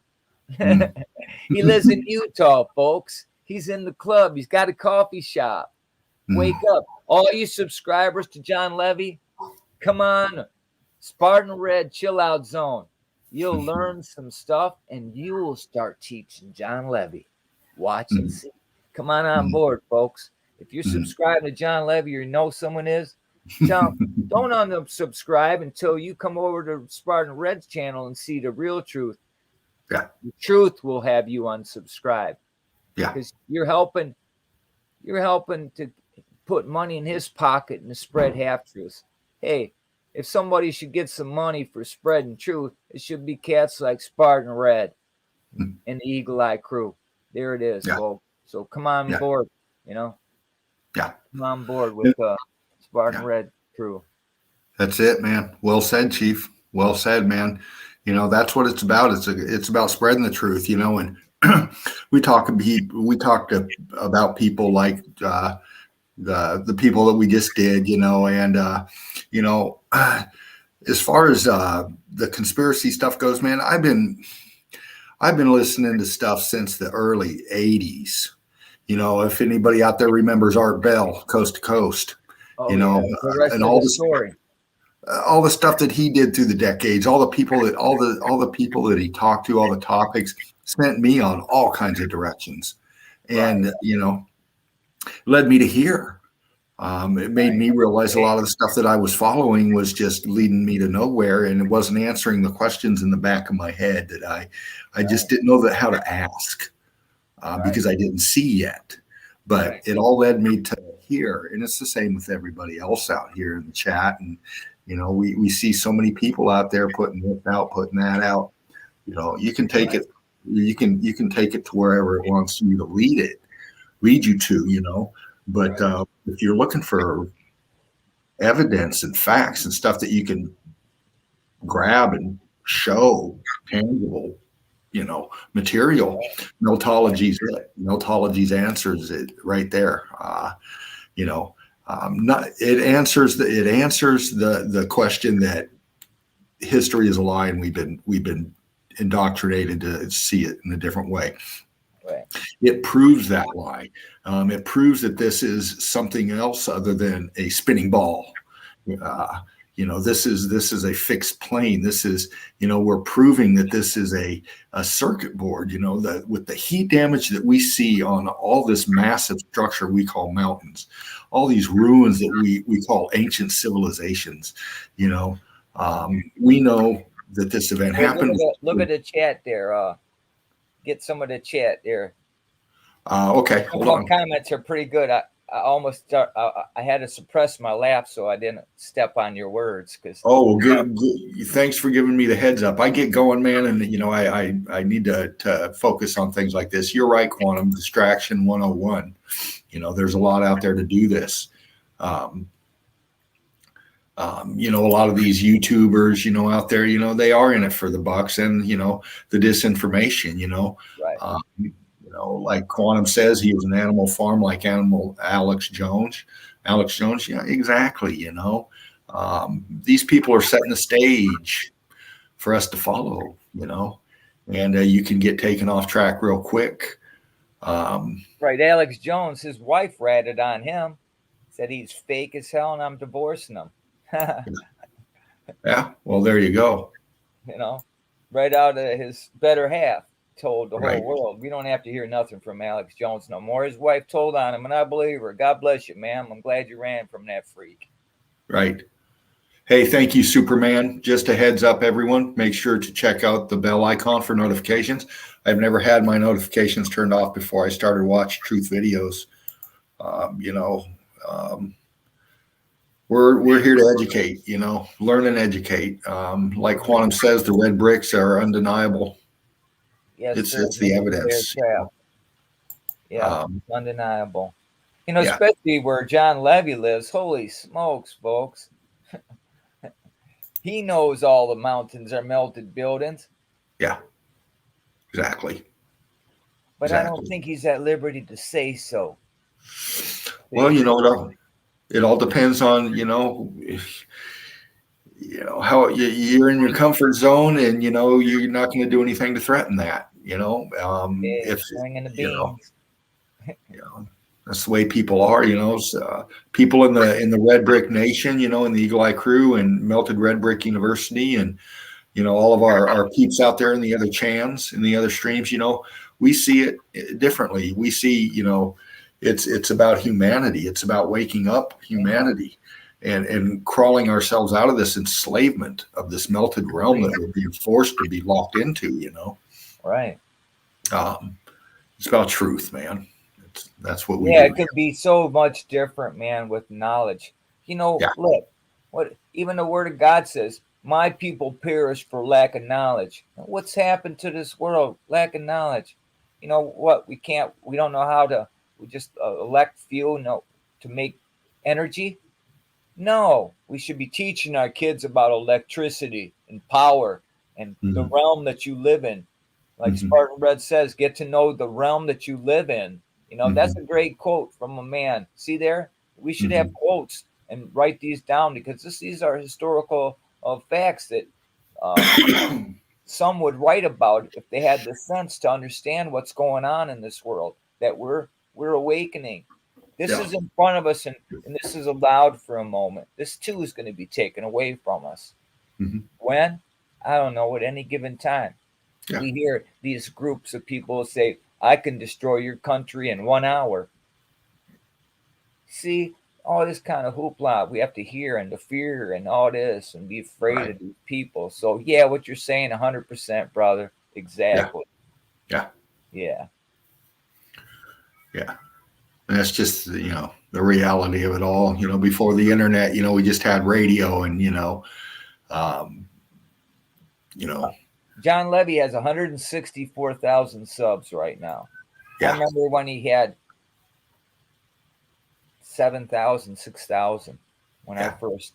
He lives in Utah, folks. He's in the club. He's got a coffee shop. Wake up. All you subscribers to John Levy, come on. Spartan Red Chill Out Zone. You'll learn some stuff, and you will start teaching John Levy. Watch and see. Come on board, folks. If you're subscribing to John Levy, or you know someone is, don't unsubscribe until you come over to Spartan Red's channel and see the real truth. Yeah. The truth will have you unsubscribe. Yeah. Because you're helping to put money in his pocket and to spread half-truths. Hey, if somebody should get some money for spreading truth, it should be cats like Spartan Red and the Eagle Eye Crew. There it is, folks. So come on board, Yeah. Come on board with Spartan Red Crew. That's it, man. Well said, Chief. Well said, man. That's what it's about. It's about spreading the truth, and we talked about people like the people that we just did, and as far as the conspiracy stuff goes, man, I've been listening to stuff since the early 80s. If anybody out there remembers Art Bell, Coast to Coast, and all the story, all the stuff that he did through the decades, all the people that he talked to, all the topics, sent me on all kinds of directions, and led me to here. It made me realize a lot of the stuff that I was following was just leading me to nowhere, and it wasn't answering the questions in the back of my head that I just didn't know how to ask because I didn't see yet. But it all led me to here, and it's the same with everybody else out here in the chat. And we see so many people out there putting this out, putting that out. You can take it, you can take it to wherever it wants you to lead you to. But if you're looking for evidence and facts and stuff that you can grab and show tangible, material, Meltology's answers it right there. It answers the question that history is a lie, and we've been indoctrinated to see it in a different way. Right. It proves that lie. It proves that this is something else other than a spinning ball. This is a fixed plane. This is, we're proving that this is a circuit board, that with the heat damage that we see on all this massive structure we call mountains, all these ruins that we call ancient civilizations, we know that this event happened. Look at the chat there. Get some of the chat there. Okay, hold on. Comments are pretty good. I almost I had to suppress my laugh so I didn't step on your words. Good. Thanks for giving me the heads up. I get going, man, and I need to focus on things like this. You're right, Quantum Distraction 101. There's a lot out there to do this. A lot of these YouTubers, out there, they are in it for the bucks and the disinformation. Right. Like Quantum says, he was an Animal Farm like Alex Jones. Yeah, exactly. These people are setting the stage for us to follow. And you can get taken off track real quick. Right, Alex Jones, his wife ratted on him, said he's fake as hell, and I'm divorcing him. Yeah, well, there you go. Right out of his better half. Told the Right. whole world. We don't have to hear nothing from Alex Jones no more. His wife told on him, and I believe her. God bless you, ma'am. I'm glad you ran from that freak. Right. Hey, thank you, Superman. Just a heads up, everyone. Make sure to check out the bell icon for notifications. I've never had my notifications turned off before I started watching Truth videos. We're here to educate, learn and educate. Like Quantum says, the red bricks are undeniable. Yes, it's the evidence. Yeah, it's undeniable. Yeah. Especially where John Levy lives. Holy smokes, folks. He knows all the mountains are melted buildings. Yeah, exactly. But I don't think he's at liberty to say so. Well, it all depends on, how you're in your comfort zone, and you're not going to do anything to threaten that. If swinging the beans. That's the way people are. People in the Red Brick Nation, in the Eagle Eye Crew and Melted Red Brick University, and all of our peeps out there in the other chans, in the other streams. We see it differently. We see, it's about humanity. It's about waking up humanity. And crawling ourselves out of this enslavement of this melted realm that we're being forced to be locked into, Right. It's about truth, man. That's what we do. It could be so much different, man, with knowledge. Look, what even the word of God says, my people perish for lack of knowledge. What's happened to this world? Lack of knowledge. We don't know how to, we just elect fuel, to make energy. No, we should be teaching our kids about electricity and power and the realm that you live in. Like Spartan Red says, get to know the realm that you live in. That's a great quote from a man. See there? We should have quotes and write these down, because these are historical facts that some would write about if they had the sense to understand what's going on in this world, that we're awakening. This is in front of us, and this is allowed for a moment. This too is going to be taken away from us. When? I don't know, at any given time. Yeah. We hear these groups of people say, I can destroy your country in 1 hour. See, all this kind of hoopla we have to hear, and the fear and all this, and be afraid of these people. So, what you're saying, 100%, brother. Exactly. Yeah. And that's just, the reality of it all. Before the internet, we just had radio and, um, you know, John Levy has 164,000 subs right now. I yeah, remember when he had 7,000, 6,000 when I yeah, first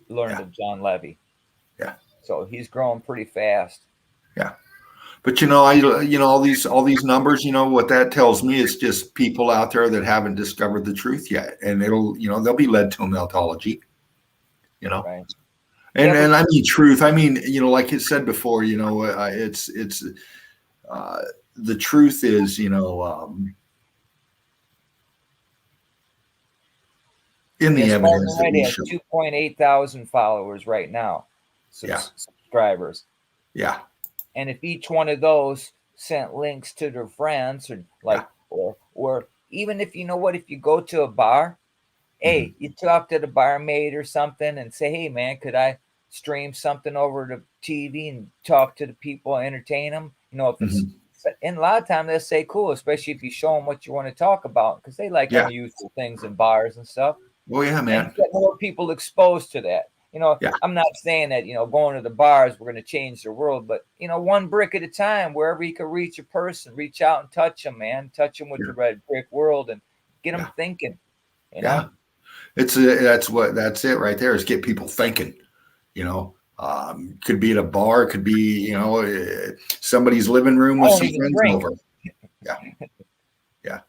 learned yeah, of John Levy. yeah, So he's growing pretty fast. yeah. But all these numbers, what that tells me is just people out there that haven't discovered the truth yet, and they'll be led to a meltology, you know. Right. And Yeah, but I mean truth. I mean, like it said before, it's uh, the truth is, in the yeah, Spartan evidence that Red we has show. 2.8 thousand followers right now, Yeah, subscribers. yeah, And if each one of those sent links to their friends, or yeah, like, or even if if you go to a bar, hmm, hey, you talk to the barmaid or something and say, hey man, could I stream something over to TV and talk to the people, entertain them? If it's, hmm, and a lot of times they'll say cool, especially if you show them what you want to talk about, because they like yeah. unusual things in bars and stuff, Oh yeah, and man. get more people exposed to that. Yeah, I'm not saying that, going to the bars, we're going to change the world, but, one brick at a time, wherever you can reach a person, reach out and touch them, man, touch them with yeah, the red brick world and get them yeah, thinking, you yeah. know? That's it right there, is get people thinking. Could be at a bar, could be somebody's living room I with don't some even friends drink. over. Yeah,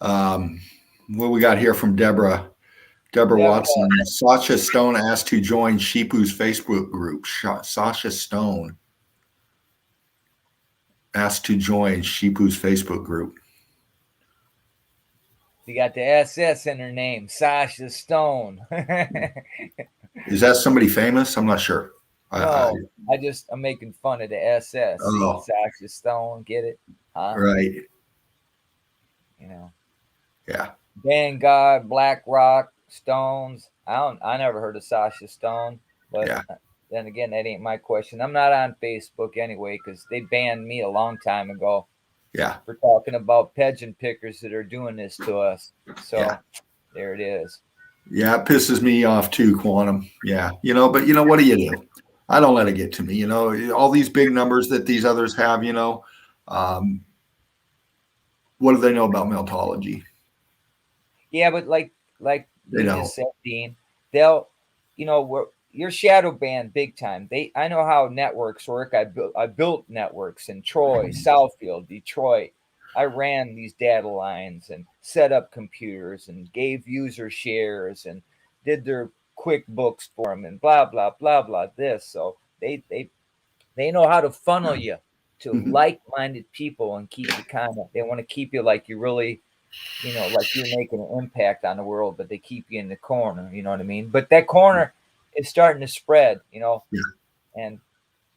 yeah. What we got here from Deborah Deborah, Watson. Sasha Stone asked to join Shipu's Facebook group. Sasha Stone asked to join Shipu's Facebook group. you got the SS in her name, Sasha Stone. Is that somebody famous? I'm not sure. No, I'm making fun of the SS. See, Oh, Sasha Stone, get it? Huh? right. You know, Yeah, Vanguard, Black Rock, Stones. I never heard of Sasha Stone, but yeah, then again, that ain't my question. I'm not on Facebook anyway because they banned me a long time ago yeah, for talking about pigeon pickers that are doing this to us. yeah. So there it is. Yeah, it pisses me off too, Quantum. Yeah, but what do you do? I don't let it get to me. All these big numbers that these others have. Um, what do they know about meltology? Yeah, but like They you don't. just said, Dean, they'll, you're shadow banned big time. I know how networks work. I built networks in Troy, Southfield, Detroit. I ran these data lines and set up computers and gave user shares and did their QuickBooks for them and blah blah blah blah. This so they know how to funnel you to Mhm. like-minded people and keep you kind of. They want to keep you like you really like you're making an impact on the world, but they keep you in the corner. You know what I mean? But that corner is starting to spread. Yeah, And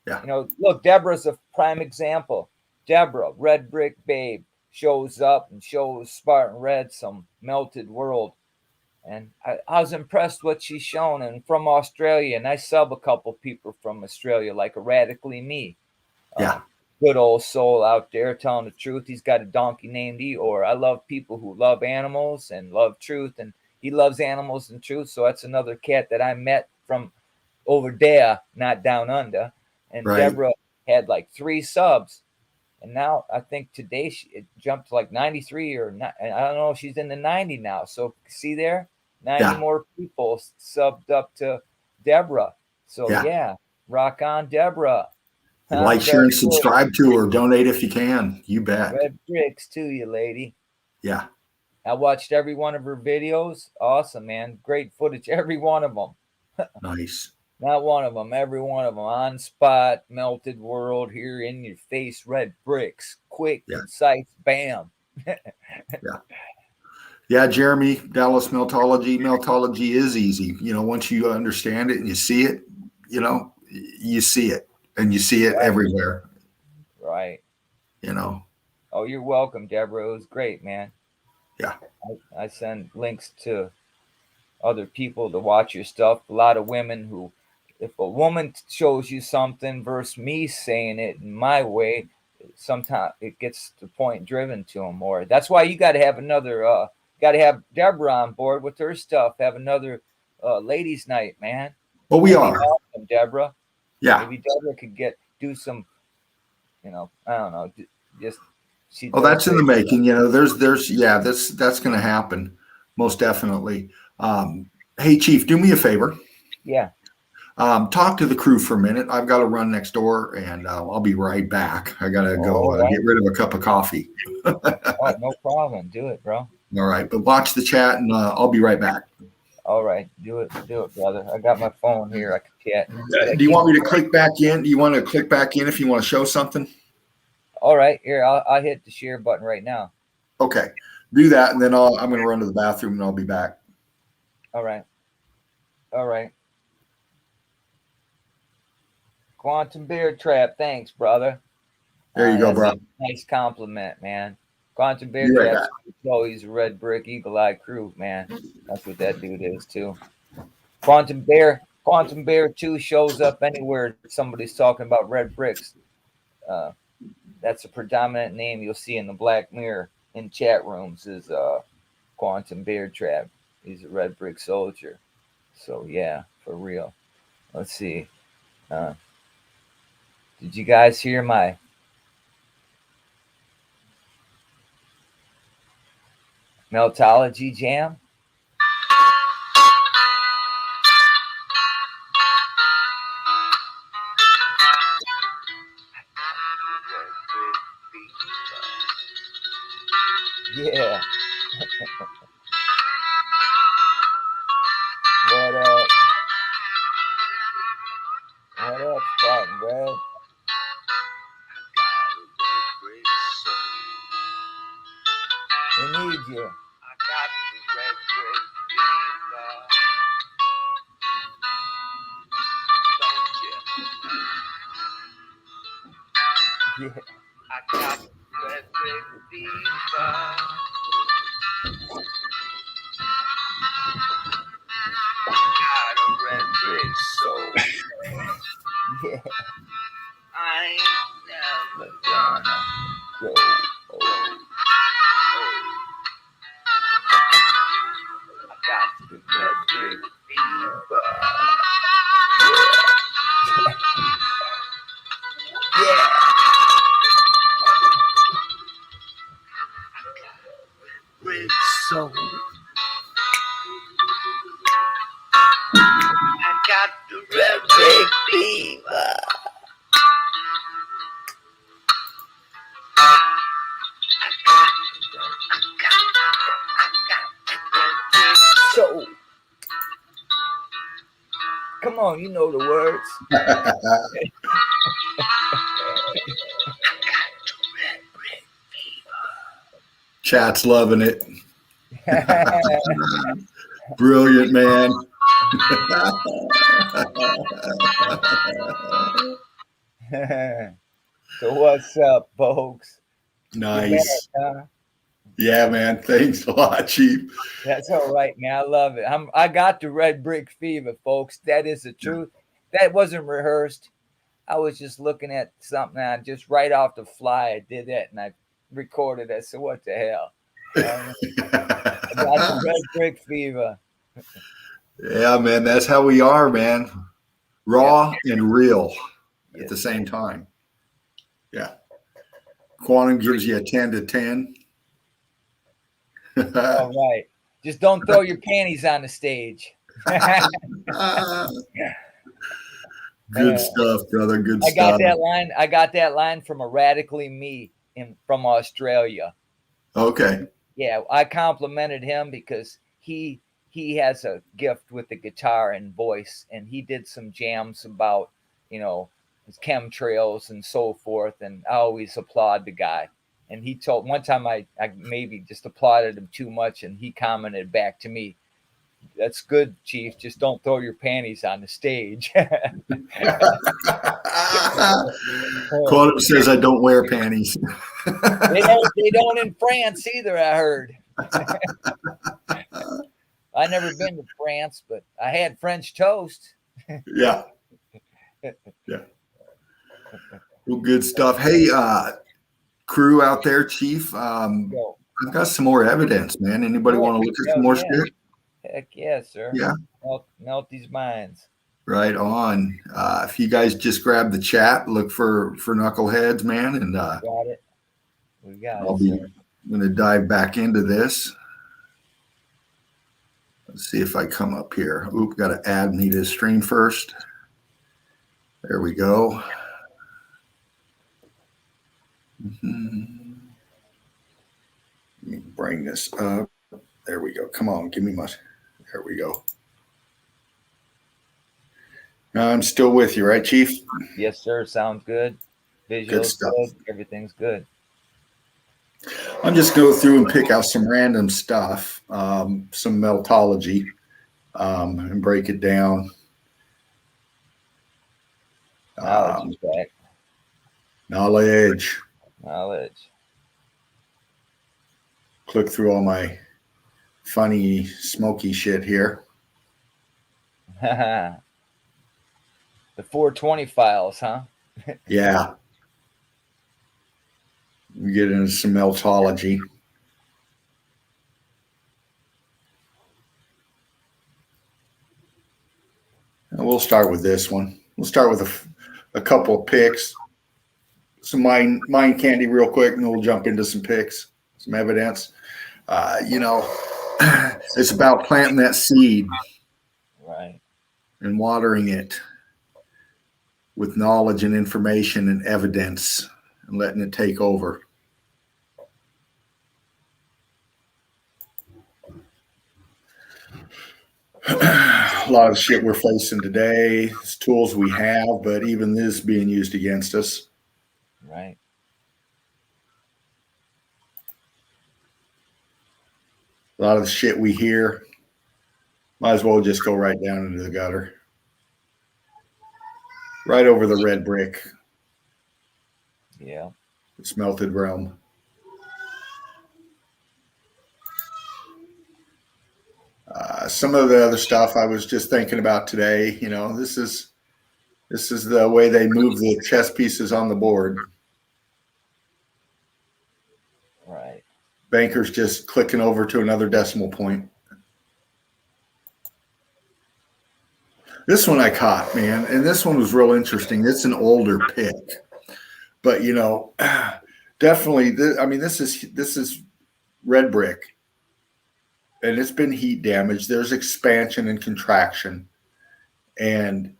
yeah, look, Deborah's a prime example. Deborah, Red Brick Babe, shows up and shows Spartan Red some melted world. And I was impressed what she's shown. And from Australia, and I sub a couple people from Australia, like a Radically Me. yeah, Uh, Good old soul out there telling the truth. He's got a donkey named Eeyore. I love people who love animals and love truth, and he loves animals and truth. So that's another cat that I met from over there, not down under. And right. Deborah had like 3 subs, and now I think today it jumped to like 93 or not. And I don't know if she's in the 90 now. So see there, 90 Yeah, more people subbed up to Deborah. So yeah. yeah, rock on, Deborah. Huh? Like, share, and subscribe to her. Donate if you can. You bet. Red bricks to you, lady. Yeah, I watched every one of her videos. Awesome, man. Great footage. Every one of them. nice. Not one of them. Every one of them. On spot, melted world, here in your face, red bricks. Quick, Yeah, concise, bam. yeah. Yeah, Jeremy, Dallas Meltology. Meltology is easy. Once you understand it and you see it, you see it and you see it Right, everywhere. right. You know, Oh, you're welcome, Deborah. It was great, man. yeah, I send links to other people to watch your stuff. A lot of women who, if a woman shows you something versus me saying it in my way, sometimes it gets the point driven to them more. That's why you got to have another got to have Deborah on board with her stuff. Have another ladies' night, man. Well, we That'd be are. awesome, Deborah. Yeah. Maybe Deborah could do some, I don't know, just she. Oh, does that's in the great making. Yeah, that's going to happen, most definitely. Hey, Chief, do me a favor. Yeah. Talk to the crew for a minute. I've got to run next door, and I'll be right back. I got to go All right. get rid of a cup of coffee. Oh, no problem. Do it, bro. All right, but watch the chat, and I'll be right back. All right, do it, brother. I got my phone here. I can chat. Do you want me to click back in? Do you want to click back in if you want to show something? All right, here I'll hit the share button right now. Okay, do that, and then I'm going to run to the bathroom, and I'll be back. All right. Quantum Bear Trap. Thanks, brother. There you go, bro. Nice compliment, man. Quantum Bear Be right Trap. Oh, he's a red brick, eagle-eye crew, man. That's what that dude is too. Quantum Bear 2 shows up anywhere somebody's talking about red bricks. That's a predominant name you'll see in the Black Mirror in chat rooms is Quantum Bear Trap. He's a red brick soldier. So yeah, for real. Let's see. Did you guys hear my Meltology jam? Yeah. What up? What up, Spartan, bro? We need you. I got the red brick fever. Don't you? Yeah. I got the red brick fever. Got a red brick soul. Yeah. I ain't never gonna Go. go. I got the red brick fever. Yeah. Brick soul. I got the red brick fever. So, come on, you know the words. Chat's loving it. Brilliant, man. So what's up, folks? Nice. Good man, huh? Yeah, man. Thanks a lot, Chief. That's all right, man. I love it. I got the red brick fever, folks. That is the truth. That wasn't rehearsed. I was just looking at something. I just right off the fly, I did that and I recorded it. So what the hell? I got the red brick fever. Yeah, man. That's how we are, man. Raw and real at the same time. Yeah. Quantum gives you a 10 to 10. All right. Just don't throw your panties on the stage. Good stuff, brother. Good I stuff. got that line from a Radically Me from Australia. Okay. Yeah, I complimented him because he has a gift with the guitar and voice, and he did some jams about, chemtrails and so forth, and I always applaud the guy. And he told one time I maybe just applauded him too much, and he commented back to me, "That's good, Chief. Just don't throw your panties on the stage." Quantum says I don't wear panties. They don't in France either, I heard. I never been to France, but I had French toast. Yeah. Yeah. Well, good stuff. Hey, crew out there, Chief. I've got some more evidence, man. Anybody want to look at some more shit? Heck yeah, sir. Yeah. Melt these minds. Right on. If you guys just grab the chat, look for knuckleheads, man, and Got it. We got I'll it, be sir. going to dive back into this. Let's see if I come up here. Oop, got to add me to stream first. There we go. Let me bring this up. There we go. Come on, give me my. There we go. I'm still with you, right, Chief? Yes, sir. Sounds good. Visuals good. Everything's good. I'm just go through and pick out some random stuff, some meltology, and break it down. Knowledge is back. Knowledge. Click through all my funny, smoky shit here. The 420 files, huh? Yeah. We get into some meltology. And we'll start with this one. We'll start with a couple of picks, some mind candy real quick, and then we'll jump into some picks, some evidence. It's about planting that seed, right, and watering it with knowledge and information and evidence, and letting it take over. A lot of shit we're facing today, it's tools we have, but even this being used against us. Right. A lot of the shit we hear, might as well just go right down into the gutter. Right over the red brick. Yeah. It's melted realm. Some of the other stuff I was just thinking about today, this is the way they move the chess pieces on the board. Right. Bankers just clicking over to another decimal point. This one I caught, man, and this one was real interesting. It's an older pick, but definitely. This is red brick, and it's been heat damage. There's expansion and contraction, and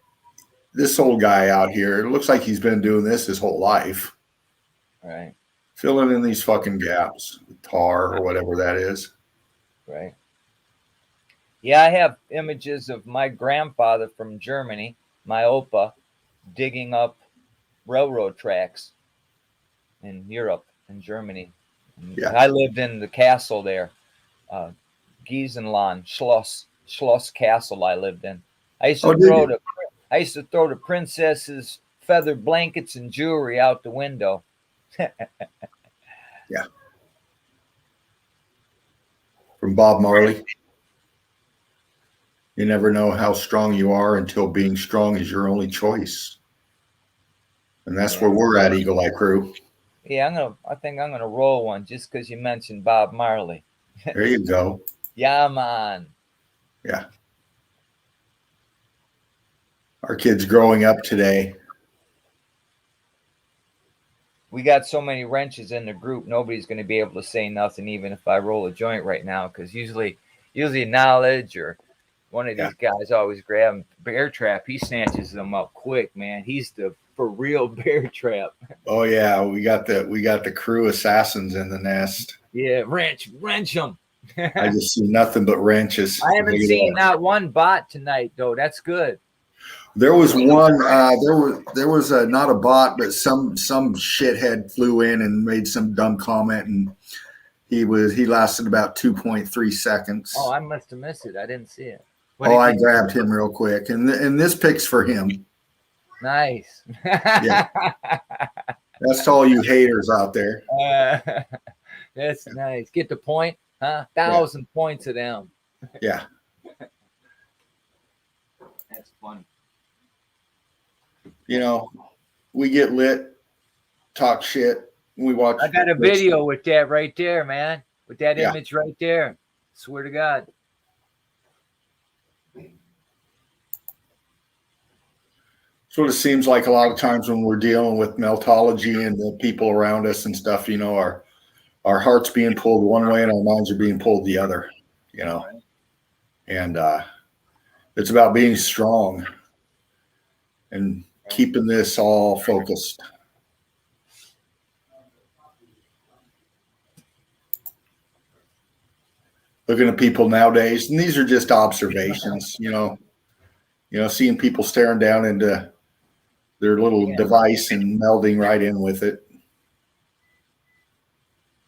this old guy out here, it looks like he's been doing this his whole life. Right. Filling in these fucking gaps, tar or whatever that is. Right. Yeah, I have images of my grandfather from Germany, my Opa, digging up railroad tracks in Europe and Germany. Yeah. I lived in the castle there, Giesenland, Schloss Castle. I lived in. I used to throw the princess's feather blankets and jewelry out the window. Yeah. From Bob Marley. You never know how strong you are until being strong is your only choice. And that's where we're at, Eagle Eye Crew. Yeah, I think I'm gonna roll one just because you mentioned Bob Marley. There you go. Yeah, man. Yeah. Our kids growing up today. We got so many wrenches in the group, nobody's going to be able to say nothing, even if I roll a joint right now, because usually Knowledge or one of these guys always grab bear trap. He snatches them up quick, man. He's the for real bear trap. Oh yeah, we got the crew assassins in the nest. Yeah, wrench them. I just see nothing but wrenches. I haven't seen not one bot tonight though. That's good. There was one. There was not a bot, but some shithead flew in and made some dumb comment, and he lasted about 2.3 seconds. Oh, I must have missed it. I didn't see it. I grabbed him real quick, and this pick's for him. Nice. Yeah, that's to all you haters out there. That's nice. Get the point, huh? 1,000 points of them. Yeah. That's funny. We get lit, talk shit, we watch. I got a video with that right there, man. with that Yeah. image right there. Swear to God. So it seems like a lot of times when we're dealing with meltology and the people around us and stuff, our heart's being pulled one way and our minds are being pulled the other, and it's about being strong and keeping this all focused. Looking at people nowadays, and these are just observations, seeing people staring down into their little device and melding right in with it.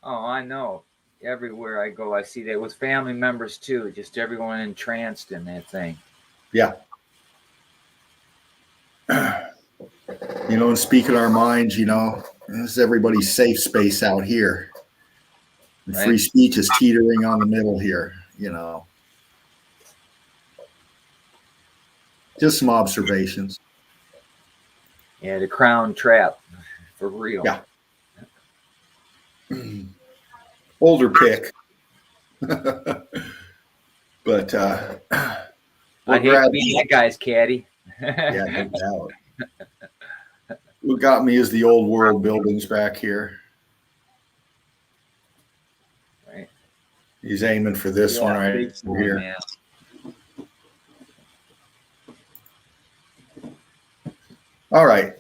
Oh, I know. Everywhere I go, I see that with family members too. Just everyone entranced in that thing. Yeah. And speaking our minds, this is everybody's safe space out here. And Right. free speech is teetering on the middle here, Just some observations. Yeah, the crown trap, for real. Yeah. Older pick. But I'd hate to be that guy's caddy. Yeah, no doubt. What got me is the old world buildings back here. Right. He's aiming for this one right big time, here. man. All right.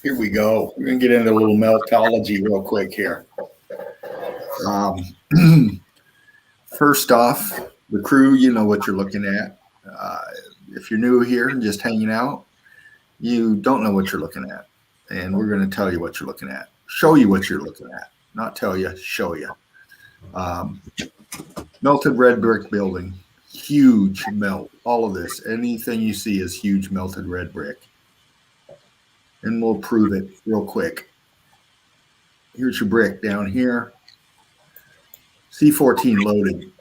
Here we go. We're going to get into a little meltology real quick here. First off, the crew, you know what you're looking at. If you're new here and just hanging out, you don't know what you're looking at. And we're going to tell you what you're looking at. Show you what you're looking at. Not tell you, show you. Melted red brick building. Huge melt. All of this. Anything you see is huge melted red brick. And we'll prove it real quick. Here's your brick down here. C14 loaded.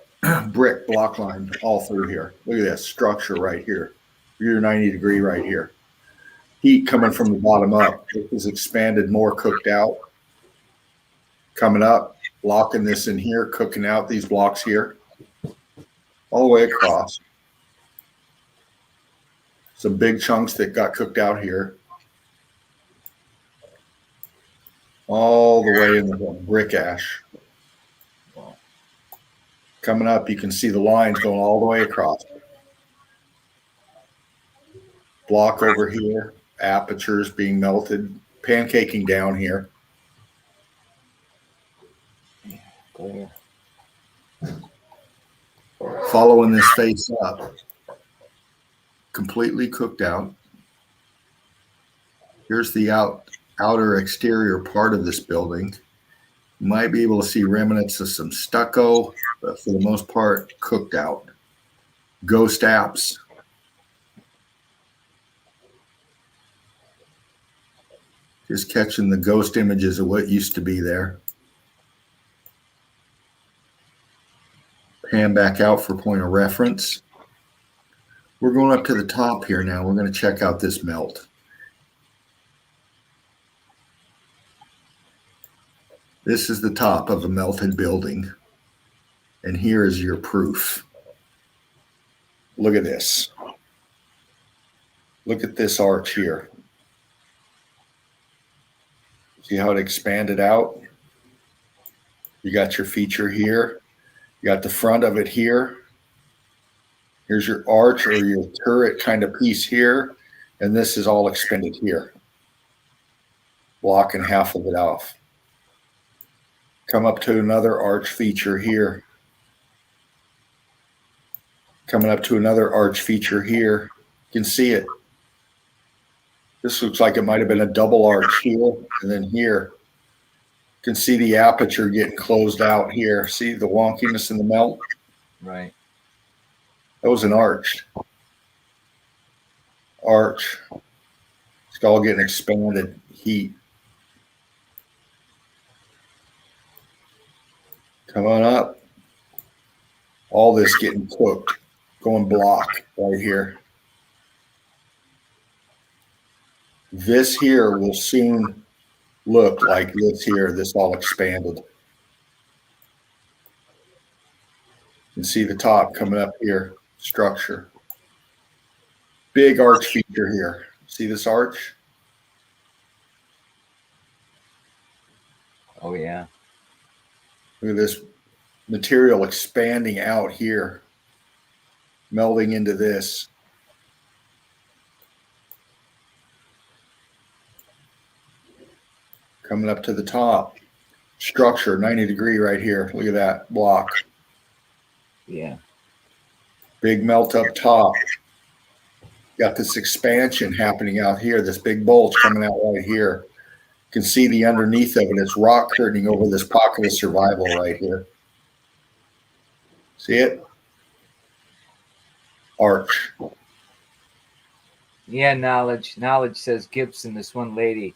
Brick block line all through here. Look at this structure right here. Your 90 degree right here. Heat coming from the bottom up. It is expanded more, cooked out. Coming up, locking this in here, cooking out these blocks here. All the way across. Some big chunks that got cooked out here. All the way in the brick ash. Coming up, you can see the lines going all the way across. Block over here, apertures being melted, pancaking down here. Cool. Following this face up, completely cooked out. Here's the outer exterior part of this building. You might be able to see remnants of some stucco, but for the most part, cooked out. Ghost apps. Just catching the ghost images of what used to be there. Pan back out for point of reference. We're going up to the top here now. We're going to check out this melt. This is the top of a melted building. And here is your proof. Look at this. Look at this arch here. See how it expanded out? You got your feature here. You got the front of it here. Here's your arch or your turret kind of piece here. And this is all expanded here. Blocking half of it off. Come up to another arch feature here. Coming up to another arch feature here. You can see it. This looks like it might have been a double arch here and then here. You can see the aperture getting closed out here. See the wonkiness in the melt? Right. That was an arch. Arch. It's all getting expanded. Heat. Come on up. All this getting cooked. Going block right here. This here will soon look like this here. This all expanded. You can see the top coming up here, structure. Big arch feature here. See this arch? Oh yeah. Look at this material expanding out here, melding into this. Coming up to the top. Structure, 90-degree right here. Look at that block. Yeah. Big melt up top. Got this expansion happening out here, this big bulge coming out right here. You can see the underneath of it. It's rock curtaining over this pocket of survival right here. See it? Arch. Yeah, knowledge. Knowledge says Gibson, this one lady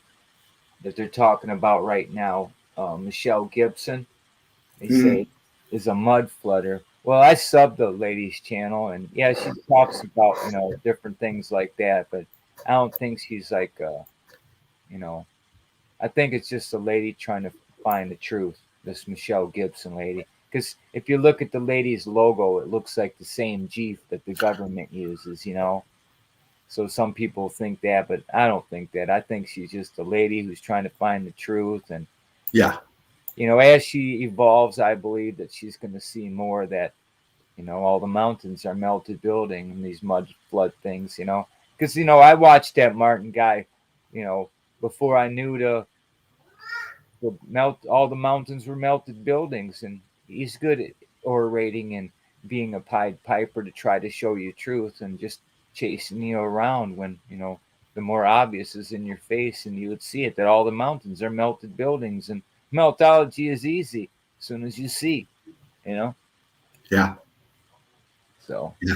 that they're talking about right now, Michelle Gibson, they say is a mud flooder. Well, I subbed the lady's channel, and yeah, she talks about, you know, different things like that, but I don't think she's like, you know, I think it's just a lady trying to find the truth, this Michelle Gibson lady. Because if you look at the lady's logo, it looks like the same Jeep that the government uses, you know. So some people think that, but I don't think that. I think she's just a lady who's trying to find the truth. And, Yeah. you know, as she evolves, I believe that she's going to see more that, you know, all the mountains are melted building and these mud flood things, you know. Because, you know, I watched that Martin guy, you know, before I knew the melt, all the mountains were melted buildings. And he's good at orating and being a Pied Piper to try to show you truth and just chasing you around when, you know, the more obvious is in your face, and you would see it that all the mountains are melted buildings, and meltology is easy as soon as you see, you know. Yeah. So Yeah.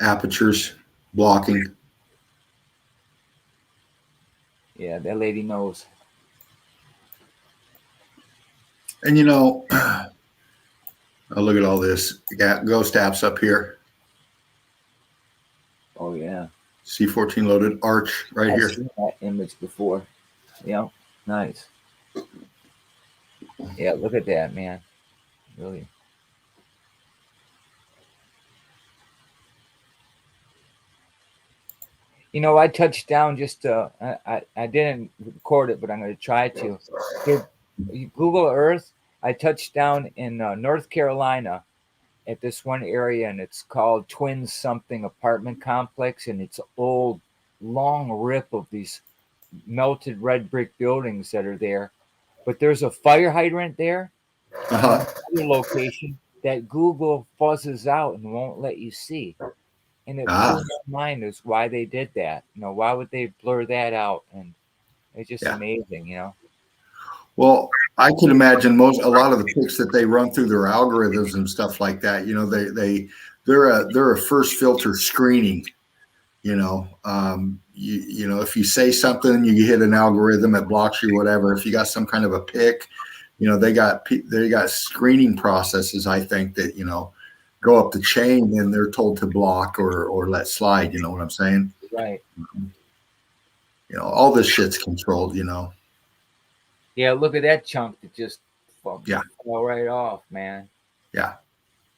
Apertures, blocking. yeah, that lady knows. And you know, oh, look at all this. You got ghost apps up here. Oh yeah, C14 loaded arch right I've here. seen that image before. Yeah, nice. Yeah, look at that, man. Really. You know, I touched down just I didn't record it, but I'm going to try to. Here, Google Earth. I touched down in North Carolina at this one area, and it's called Twin something apartment complex, and it's old, long rip of these melted red brick buildings that are there. But there's a fire hydrant there, Uh-huh. another location that Google fuzzes out and won't let you see. And it Ah, blew my mind as why they did that. You know, why would they blur that out? And it's just yeah. amazing, you know. Well, I can imagine a lot of the picks that they run through their algorithms and stuff like that. You know, they're a first filter screening. You know, you know, if you say something, you hit an algorithm, it blocks you, whatever. If you got some kind of a pick, you know, they got screening processes. I think that, you know, go up the chain and they're told to block or let slide. You know what I'm saying? Right. You know, all this shit's controlled. You know. Yeah, look at that chunk that just fell Yeah. right off, man. Yeah.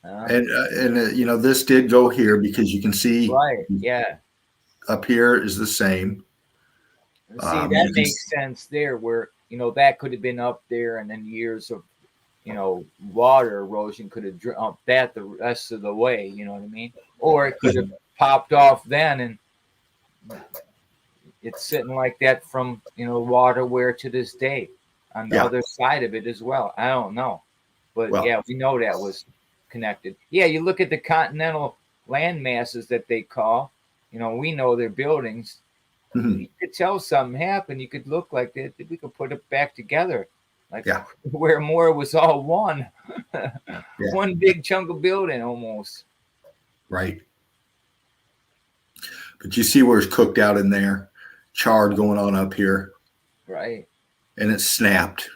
Huh? And you know, this did go here because you can see Right. Yeah. up here is the same. See, that makes sense there, where, you know, that could have been up there, and then years of, you know, water erosion could have dumped that the rest of the way. You know what I mean? Or it could have popped off then, and it's sitting like that from, you know, water where to this day on the Yeah. other side of it as well. I don't know, but Well, yeah, we know that was connected. Yeah, you look at the continental land masses that they call, you know, we know they're buildings. mhm. You could tell something happened. You could look like that. We could put it back together, like Yeah. where more was all one, Yeah. one big chunk of building almost. Right. But you see where it's cooked out in there, charred going on up here, Right. and it snapped.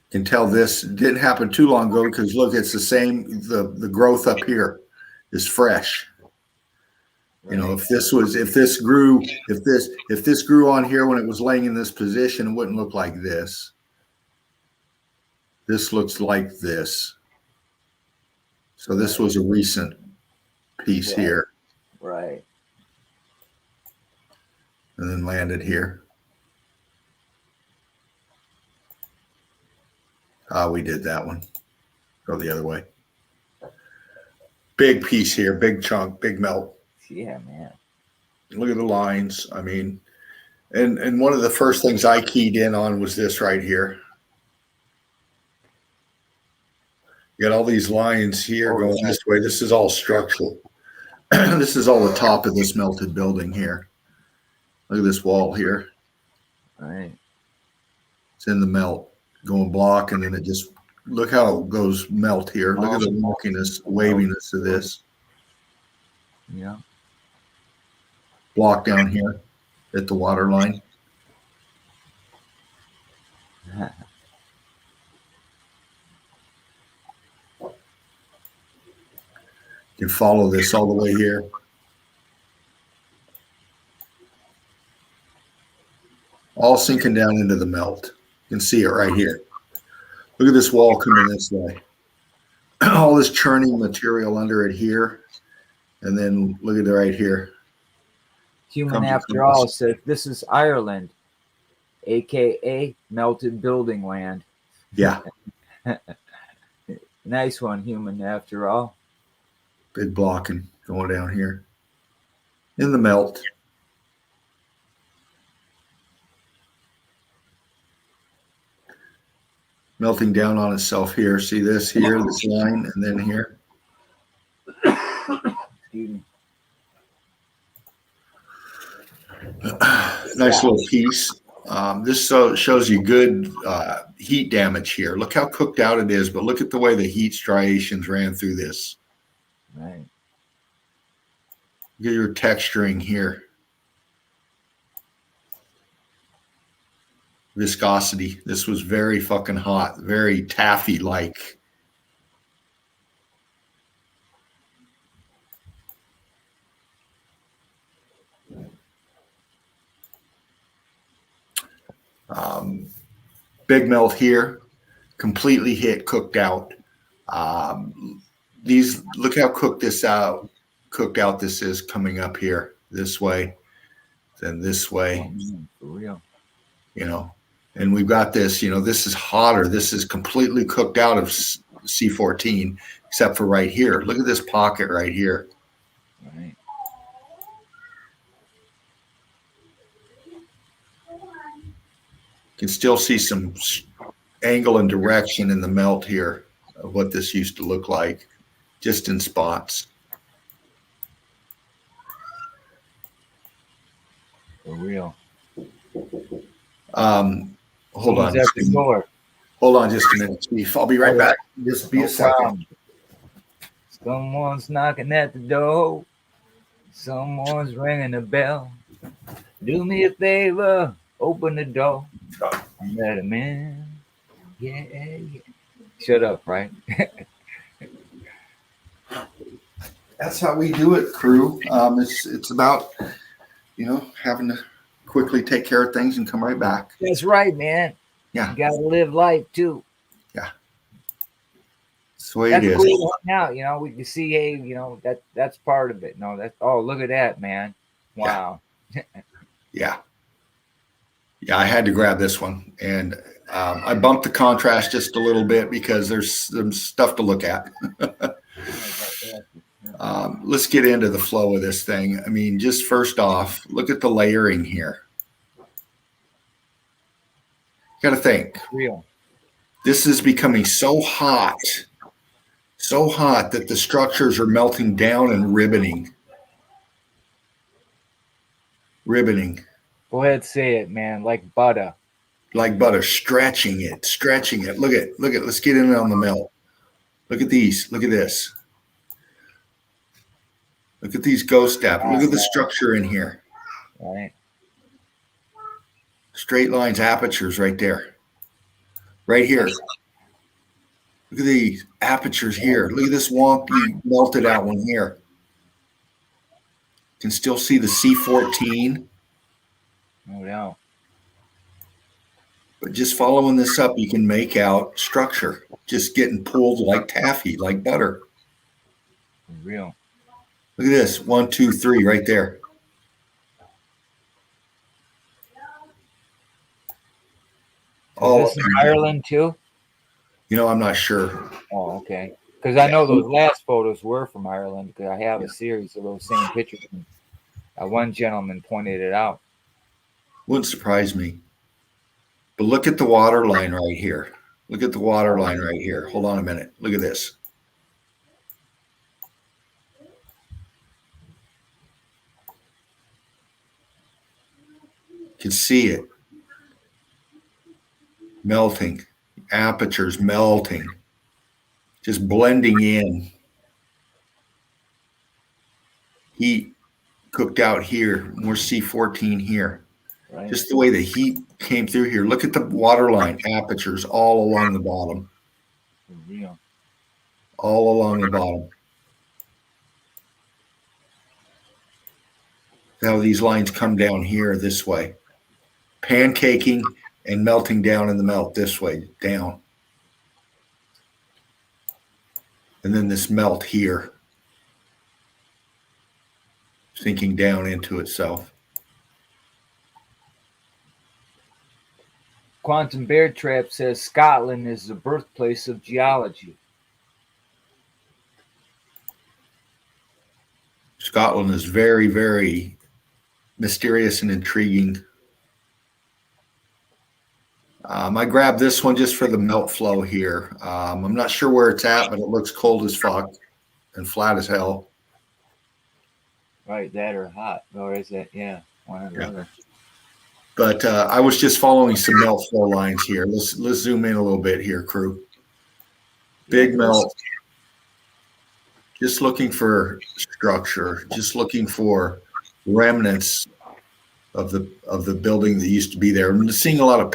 You can tell this didn't happen too long ago because look, it's the same. The growth up here is fresh. You know, if this grew on here when it was laying in this position, it wouldn't look like this. This looks like this. So this was a recent piece here. Right. And then landed here. We did that one. Go the other way. Big piece here, big chunk, big melt. Yeah, man. Look at the lines. I mean, and one of the first things I keyed in on was this right here. You got all these lines here going this way. This is all structural. This is all the top of this melted building here. Look at this wall here. Right. It's in the melt, going block, and then it just look how it goes melt here. Look at the wonkiness, waviness of this. Yeah. Block down here at the water line. You can follow this all the way here. All sinking down into the melt. You can see it right here. Look at this wall coming this way. All this churning material under it here. And then look at it right here. Human After All said this is Ireland, aka melted building land. Yeah. Nice one, Human After All. Big blocking going down here. In the melt. Melting down on itself here. See this here, this line, and then here. Excuse me. Nice little piece. This shows you good heat damage here. Look how cooked out it is, but look at the way the heat striations ran through this. Right. Look at your texturing here. Viscosity. This was very fucking hot, very taffy-like. Big melt here, completely hit, cooked out. Look how cooked out this is coming up here, this way, then this way. For real. You know, and we've got this, you know, this is hotter. This is completely cooked out of C14, except for right here. Look at this pocket right here. Right. You can still see some angle and direction in the melt here of what this used to look like, just in spots. For real. Hold on. At the door. Hold on just a minute, Chief. I'll be right back. Just be a second. Problem. Someone's knocking at the door. Someone's ringing the bell. Do me a favor. Open the door. Let him in. Yeah, yeah. Shut up, right? That's how we do it, crew. It's about, you know, having to quickly take care of things and come right back. That's right, man. Yeah. You gotta live life too. Yeah. That's the way That's it is. cool. Now, you know, we can see, hey, you know, that's part of it. No, that's look at that, man. Wow. Yeah. Yeah, I had to grab this one. And I bumped the contrast just a little bit because there's some stuff to look at. Let's get into the flow of this thing. I mean, just first off, look at the layering here. You got to think. Real. This is becoming so hot that the structures are melting down and ribboning. Go ahead, say it, man. Like butter. Like butter, stretching it. Look at. Let's get in on the melt. Look at these. Look at this. Look at these ghost steps. Look at the structure in here. Right. Straight lines, apertures right there. Right here. Look at these apertures here. Look at this wonky melted out one here. Can still see the C14. No doubt. But just following this up, you can make out structure just getting pulled like taffy, like butter. For real. Look at this. 1, 2, 3 right there. Is this in Ireland too? You know, I'm not sure. Oh, okay. Because I know those last photos were from Ireland because I have a series of those same pictures. And one gentleman pointed it out. Wouldn't surprise me. But look at the water line right here. Look at the water line right here. Hold on a minute. Look at this. You can see it melting. Apertures melting. Just blending in. Heat cooked out here. More C14 here. Right. Just the way the heat came through here. Look at the water line apertures all along the bottom. For real. All along the bottom. Now these lines come down here this way. Pancaking and melting down in the melt this way, down. And then this melt here. Sinking down into itself. Quantum Bear Trap says Scotland is the birthplace of geology. Scotland is very, very mysterious and intriguing. I grabbed this one just for the melt flow here. I'm not sure where it's at, but it looks cold as fuck and flat as hell. Right, that or hot. Or is it? Yeah, one or the other. But I was just following some melt flow lines here. Let's zoom in a little bit here, crew. Big melt. Just looking for structure. Just looking for remnants of the building that used to be there. I'm seeing a lot of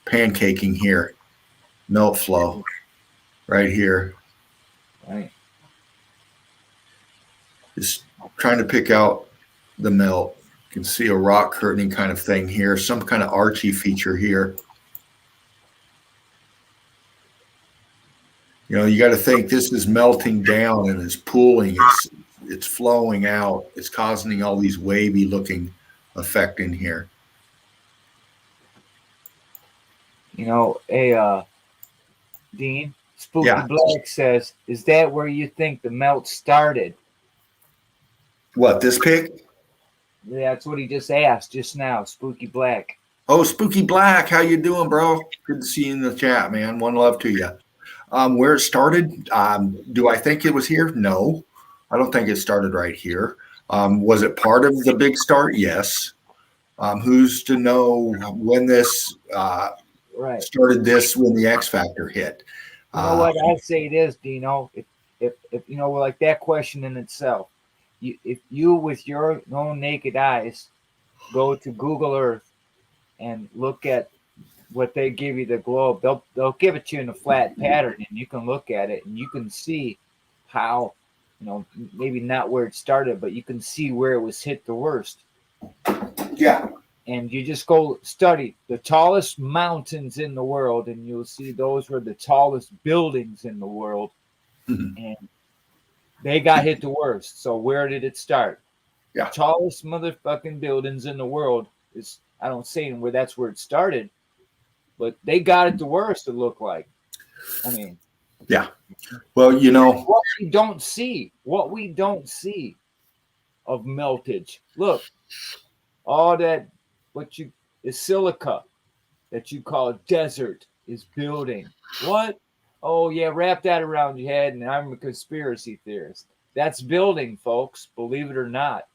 pancaking here. Melt flow right here. Right. Just trying to pick out the melt. You can see a rock curtaining kind of thing here, some kind of archy feature here. You know, you got to think this is melting down and it's pooling, it's flowing out, it's causing all these wavy looking effect in here. You know, Dean, Spooky Black says, is that where you think the melt started? What, this pic? Yeah, that's what he just asked just now, Spooky Black. Oh, Spooky Black, how you doing, bro? Good to see you in the chat, man. One love to you. Where it started, do I think it was here? No, I don't think it started right here. Was it part of the big start? Yes. Who's to know when this started this when the X Factor hit? You know what? I'd say it is, Dino. If you know, like that question in itself, if you with your own naked eyes go to Google Earth and look at what they give you the globe, they'll give it to you in a flat pattern, and you can look at it and you can see how, you know, maybe not where it started, but you can see where it was hit the worst. Yeah. And you just go study the tallest mountains in the world, and you'll see those were the tallest buildings in the world. Mm-hmm. And they got hit the worst. So where did it start? Yeah. The tallest motherfucking buildings in the world is, I don't say where that's where it started, but they got it the worst, it looked like. I mean. Yeah. Well, you know. What we don't see of meltage. Look, all that, is silica that you call a desert is building. What? Oh, yeah, wrap that around your head, and I'm a conspiracy theorist. That's building, folks, believe it or not.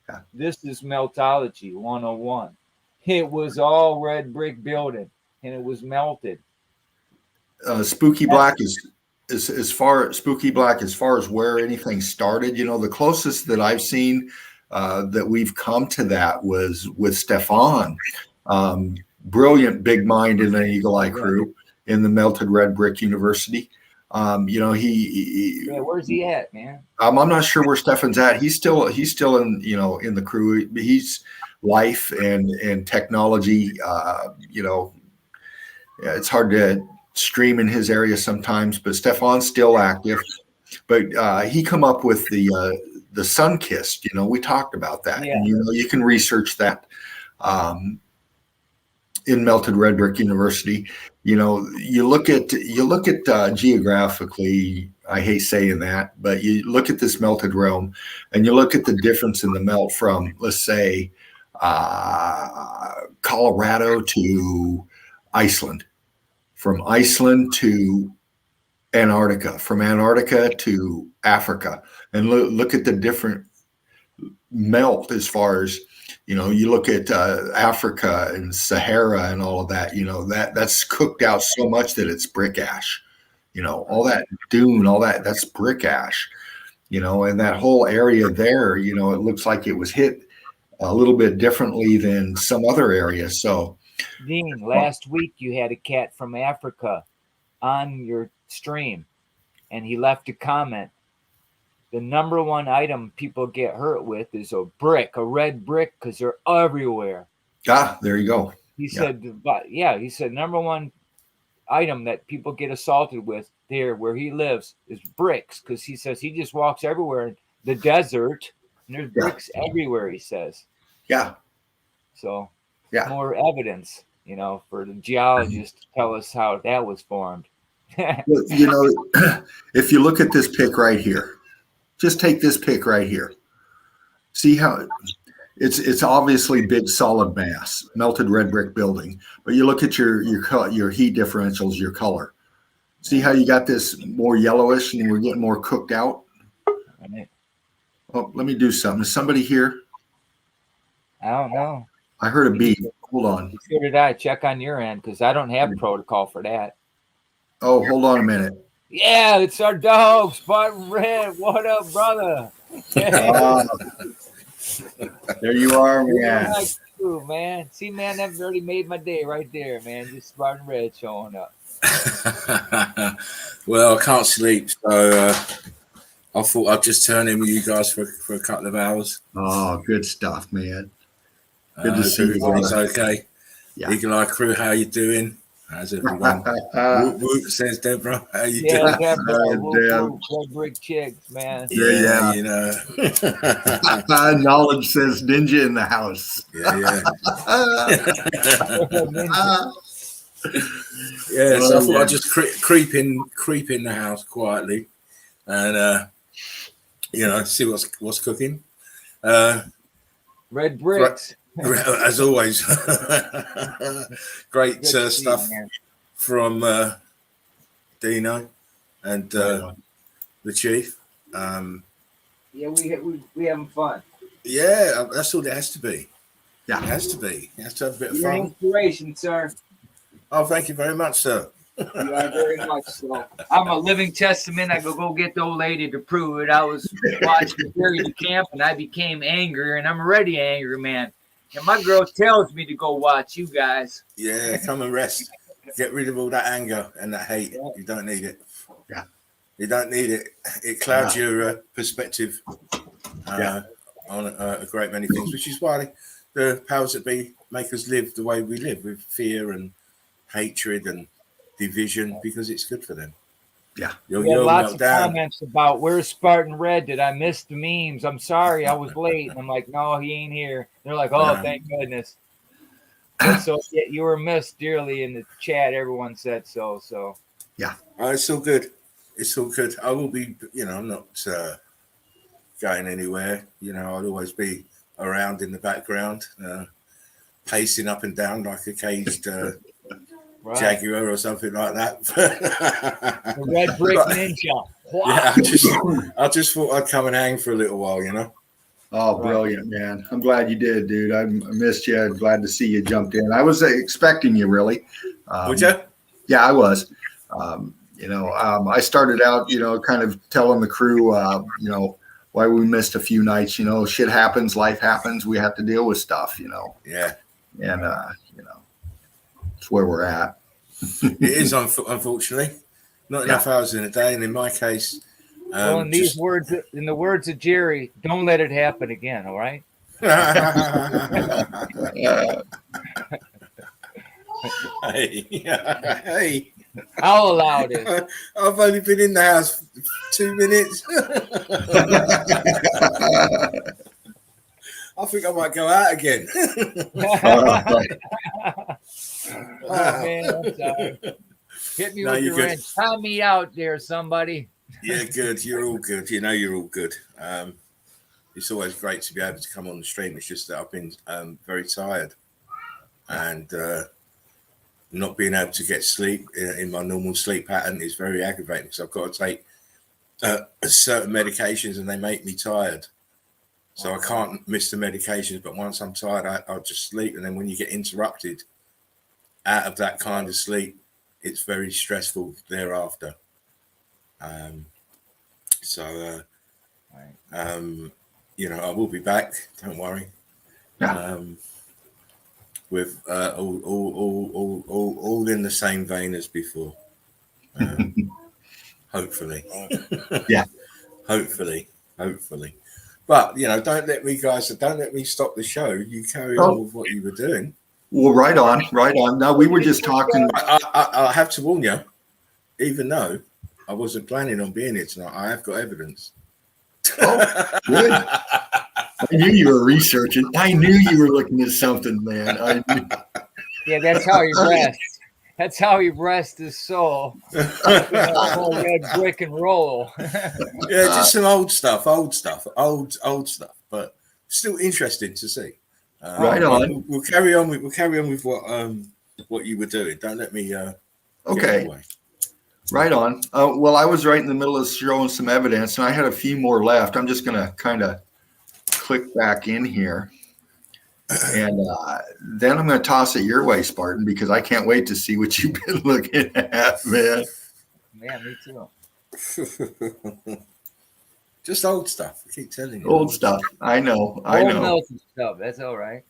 Yeah. This is Meltology 101. It was all red brick building, and it was melted. Spooky Black is as far as where anything started. You know, the closest that I've seen that we've come to that was with Stefan. Brilliant big mind in the Eagle Eye crew in the Melted Red Brick University. You know, he Yeah, where's he at, man? I'm not sure where Stefan's at. He's still in, you know, in the crew. He's life and technology. You know, yeah, it's hard to stream in his area sometimes, but Stefan's still active. But he come up with the sun kissed. You know, we talked about that. Yeah. And, you know, you can research that in Melted Red Brick University. You know, you look at geographically. I hate saying that, but you look at this melted realm, and you look at the difference in the melt from, let's say, Colorado to Iceland, from Iceland to Antarctica, from Antarctica to Africa, and look at the different melt as far as, you know, you look at Africa and Sahara and all of that. You know, that's cooked out so much that it's brick ash. You know, all that dune, all that's brick ash. You know, and that whole area there, you know, it looks like it was hit a little bit differently than some other areas. So, Dean, last week you had a cat from Africa on your stream, and he left a comment. The number one item people get hurt with is a red brick, because they're everywhere. there you go. He said, he said number one item that people get assaulted with there where he lives is bricks, because he says he just walks everywhere in the desert and there's bricks everywhere, he says. Yeah. So more evidence, you know, for the geologists to tell us how that was formed. Well, you know, if you look at this pick right here, just take this pick right here. See how it's obviously big solid mass, melted red brick building. But you look at your heat differentials, your color. See how you got this more yellowish and we're getting more cooked out? Right. Oh, let me do something. Is somebody here? I don't know. I heard a beep. Hold on. So did I. Check on your end, because I don't have protocol for that. Oh, hold on a minute. Yeah, it's our dog, Spartan Red. What up, brother? There you are, man. Like you, man. See, man, that already made my day right there, man. Just Spartan Red showing up. Well, I can't sleep, so I thought I'd just turn in with you guys for a couple of hours. Oh, good stuff, man. Good to see everybody's you. Okay. Yeah. Eagle Eye crew, how you doing? How's everyone? Whoop, whoop, says Deborah. How you doing? Deborah, whoop, red brick chicks, man. Yeah, you know. Knowledge says ninja in the house. Yeah. Yeah, so I thought I'd just creep in the house quietly, and you know, see what's cooking. Red bricks, as always. Great stuff from Dino and the chief. Yeah, we having fun. Yeah, that's all it has to be. Yeah, it has to be. It has to have a bit of You're fun. an inspiration, sir. Oh, thank you very much, sir. You are very much so. I'm a living testament. I go get the old lady to prove it. I was watching Barry the Camp, and I became angry, and I'm already angry, man. And my girl tells me to go watch you guys. Yeah, come and rest. Get rid of all that anger and that hate. You don't need it. Yeah. You don't need it. It clouds your perspective on a great many things, which is why the powers that be make us live the way we live, with fear and hatred and division, because it's good for them. Yeah. We had lots of comments about where's Spartan Red? Did I miss the memes? I'm sorry, I was late. And I'm like, no, he ain't here. They're like, oh, thank goodness. And so you were missed dearly in the chat. Everyone said so. So yeah, it's all good. It's all good. I will be, you know, I'm not going anywhere. You know, I'll always be around in the background, pacing up and down like a caged jaguar or something like that. The red brick ninja. Yeah, I just thought I'd come and hang for a little while, you know. Oh, brilliant, man. I'm glad you did, dude. I missed you. I'm glad to see you jumped in. I was expecting you, really. Would you? Yeah, I was. You know, I started out, you know, kind of telling the crew, you know, why we missed a few nights. You know, shit happens, life happens. We have to deal with stuff, you know. Yeah. And, you know, it's where we're at. It is, unfortunately. Not enough hours in a day, and in my case, Well, in these words, in the words of Jerry, don't let it happen again. All right. Hey, hey. I'll allow this. I've only been in the house 2 minutes. I think I might go out again. Oh man, I'm sorry. Hit me No, with you're your good. wrench. Tie me out there, somebody. Yeah, good. You're all good. You know, you're all good. It's always great to be able to come on the stream. It's just that I've been very tired, and not being able to get sleep in my normal sleep pattern is very aggravating. because I've got to take certain medications, and they make me tired. So I can't miss the medications. But once I'm tired, I'll just sleep. And then when you get interrupted out of that kind of sleep, it's very stressful thereafter. You know, I will be back. Don't worry. Yeah. With all in the same vein as before. Hopefully. Yeah. Hopefully. But you know, don't let me stop the show. You carry on with what you were doing. Well, right on. Now we were just talking. I have to warn you, even though I wasn't planning on being here tonight, I have got evidence. Oh, good. I knew you were researching. I knew you were looking at something, man. Yeah, that's how he rests. That's how he rests his soul. Red brick and roll. Yeah, just some old stuff, but still interesting to see. Right on. We'll carry on with what you were doing. Don't let me. Okay. Away. Right on. Well, I was right in the middle of showing some evidence, and I had a few more left. I'm just going to kind of click back in here. And then I'm going to toss it your way, Spartan, because I can't wait to see what you've been looking at, man. Yeah, me too. Just old stuff. I keep telling you. Old stuff. I know. Old melted stuff. That's all right.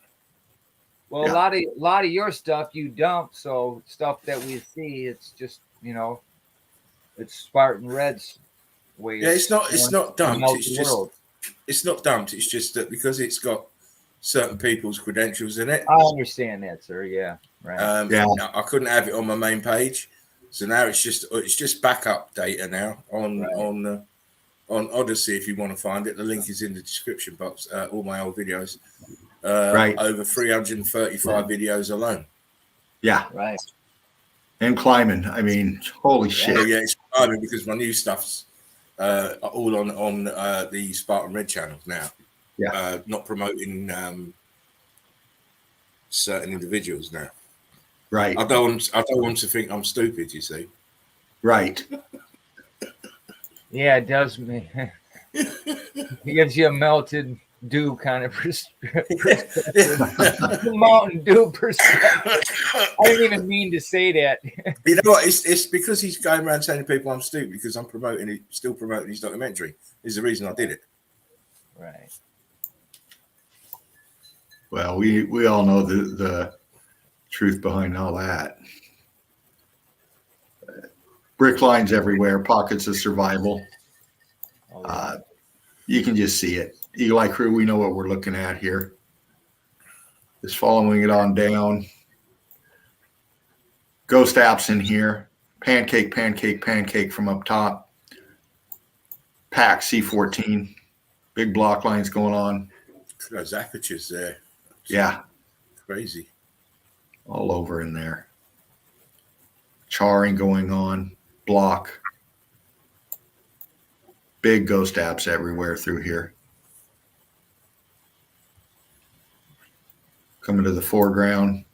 Well, Yeah. a lot of your stuff you dump. So stuff that we see, it's just it's Spartan Red's way. Yeah, it's not dumped. It's not dumped. It's just that because it's got certain people's credentials in it. I understand that, sir. Yeah, right. I couldn't have it on my main page, so now it's just backup data now on Odyssey. If you want to find it, the link is in the description box. All my old videos, over 335 videos alone. Yeah, right. And climbing. I mean, holy shit. Yeah, it's climbing because my new stuff's all on the Spartan Red channel now. Yeah, not promoting certain individuals now. Right. I don't want to think I'm stupid. You see. Right. Yeah, it does. It gives you a melted dew kind of perspective. Mountain Dew perspective. I didn't even mean to say that. You know what? It's because he's going around telling people I'm stupid because I'm still promoting his documentary. Is the reason I did it. Right. Well, we all know the truth behind all that. Brick lines everywhere, pockets of survival. You can just see it. Eagle Eye Crew, we know what we're looking at here. Just following it on down. Ghost apps in here. Pancake from up top. Pack C14. Big block lines going on. Those apertures there. Yeah. Crazy. All over in there. Charring going on. Block. Big ghost apps everywhere through here. Coming to the foreground.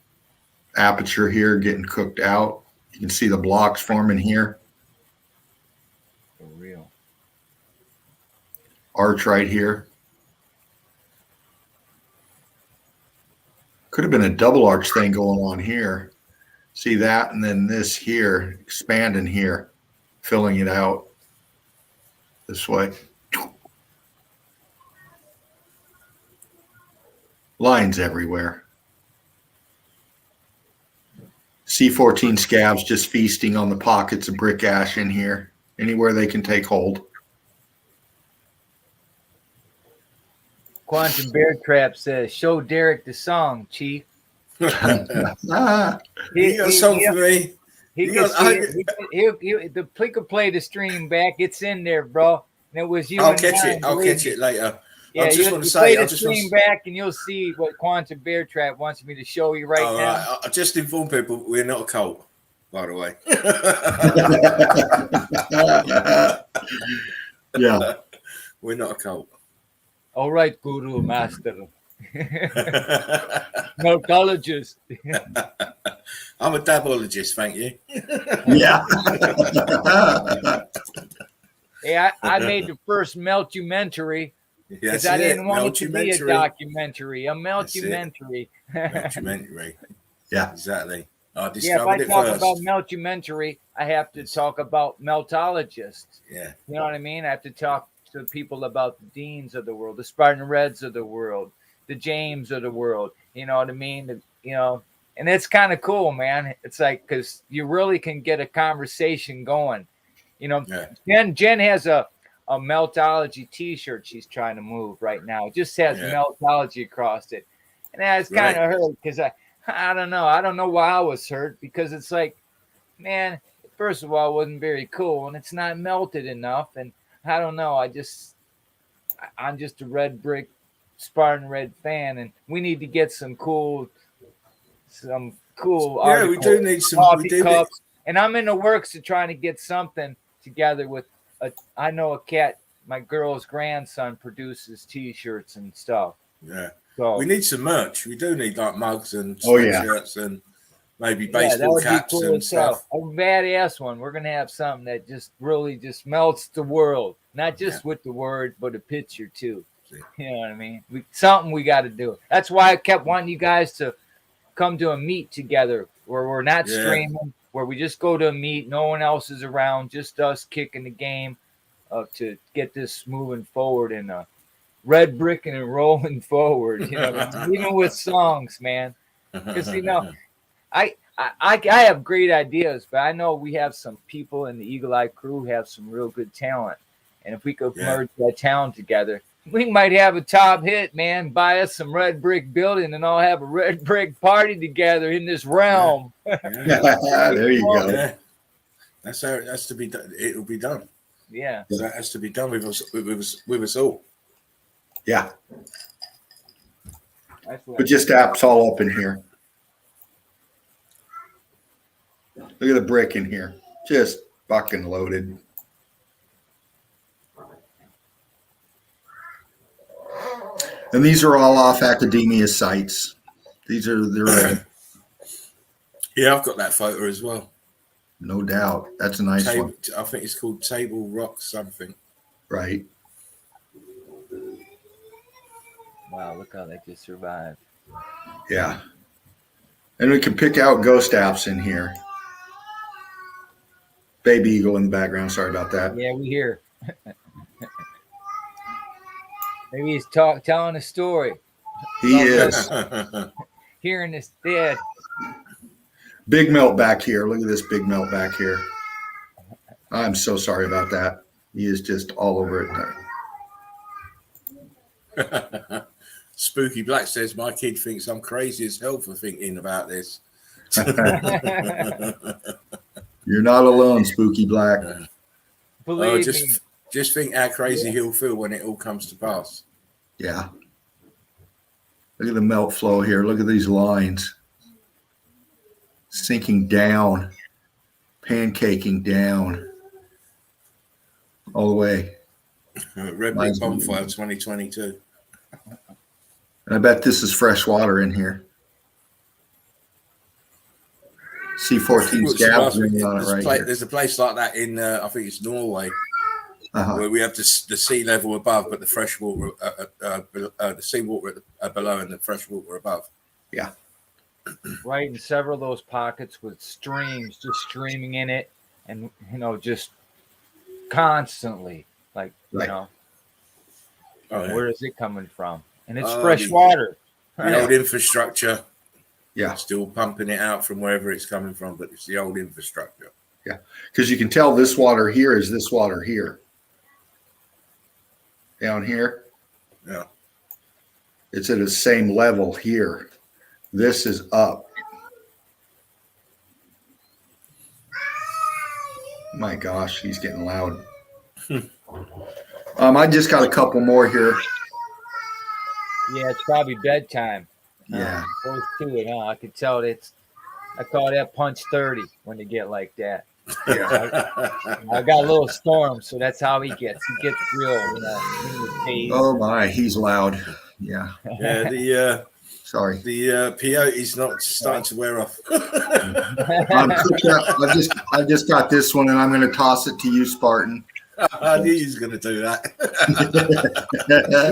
Aperture here getting cooked out. You can see the blocks forming here. For real. Arch right here. Could have been a double arch thing going on here. See that? And then this here, expanding here, filling it out this way. Lines everywhere. C14 scabs just feasting on the pockets of brick ash in here, anywhere they can take hold. Quantum Bear Trap says, "Show Derek the song, Chief." Ah, You got a song for me? He You can got- see it. He could play the stream back. It's in there, bro. And it was you. I'll and catch mine, it. I'll believe catch me. it later. Yeah, I just you want to play say, I the just want stream to. back, and you'll see what Quantum Bear Trap wants me to show you right All now. right. I just inform people we're not a cult, by the way. yeah. We're not a cult. All right, Guru Master. Meltologist. I'm a dabologist, thank you. Yeah. Hey, I made the first meltumentary because Yes, I didn't want it to be a Meltumentary. documentary. A That's it. meltumentary. Documentary. Yeah. Exactly. I Yeah, if I discovered it talk first. about meltumentary, I have to talk about meltologists. Yeah. You know what I mean? I have to talk to people about the Deans of the world, the Spartan Reds of the world, the James of the world. You know what I mean? And it's kind of cool, man. It's like, because you really can get a conversation going. Yeah. Jen has a Meltology T-shirt she's trying to move right now. It just has Meltology across it, and that's kind of hurt because I don't know. I don't know why I was hurt, because it's like, man, first of all, it wasn't very cool, and it's not melted enough, and I don't know. I'm just a red brick Spartan Red fan, and we need to get some cool Yeah, we do need some coffee we do cups, and I'm in the works of trying to get something together with I know a cat. My girl's grandson produces T-shirts and stuff. Yeah. So We need some merch. We do need like mugs and Oh, yeah. sweatshirts and maybe that baseball would be caps cool and as hell. stuff. A badass one. We're gonna have something that just really just melts the world, not just with the word, but a picture too. See. You know what I mean? Something we got to do. That's why I kept wanting you guys to come to a meet together where we're not streaming, where we just go to a meet, no one else is around, just us kicking the game to get this moving forward and red bricking and rolling forward. Even with songs, man. Because I have great ideas, but I know we have some people in the Eagle Eye crew who have some real good talent, and if we could merge that talent together, we might have a top hit, man. Buy us some red brick building and all have a red brick party together in this realm. There you go. Yeah. That's how it has to be done. It will be done. Yeah. So that has to be done with us all. Yeah. That's what But just apps all up in here. Look at the brick in here. Just fucking loaded. And these are all off academia sites. They're Yeah, I've got that photo as well. no doubt. That's a nice one. I think it's called Table Rock something. Right. Wow, look how they just survived. Yeah. And we can pick out ghost apps in here. Baby Eagle in the background. Sorry about that. Yeah, we hear. Maybe he's telling a story. He is. Hearing this dead. Big melt back here. Look at this big melt back here. I'm so sorry about that. He is just all over it. Spooky Black says, my kid thinks I'm crazy as hell for thinking about this. You're not alone, Spooky Black. Believe me. Just think how crazy he'll feel when it all comes to pass. Yeah. Look at the melt flow here. Look at these lines. Sinking down. Pancaking down. All the way. Red Brick Bonfire 2022. And I bet this is fresh water in here. C14 scabs ringing on it right here. There's a place like that in, I think it's Norway, where we have the sea level above, but the fresh water, the seawater below and the fresh water above. Yeah. Right in several of those pockets with streams just streaming in it, and just constantly, like Right. where is it coming from? And it's fresh water. The old infrastructure. Yeah. Still pumping it out from wherever it's coming from, but it's the old infrastructure. Yeah. Because you can tell this water here is this water here. Down here. Yeah. It's at the same level here. This is up. My gosh, he's getting loud. I just got a couple more here. Yeah, it's probably bedtime. Yeah. Close to it, huh? I could tell I call that punch 30 when they get like that. I got a little storm, so that's how he gets. He gets real, in his face. Oh my, he's loud. Yeah. Yeah, Sorry. the peyote's not starting to wear off. I just got this one, and I'm going to toss it to you, Spartan. I knew he was going to do that.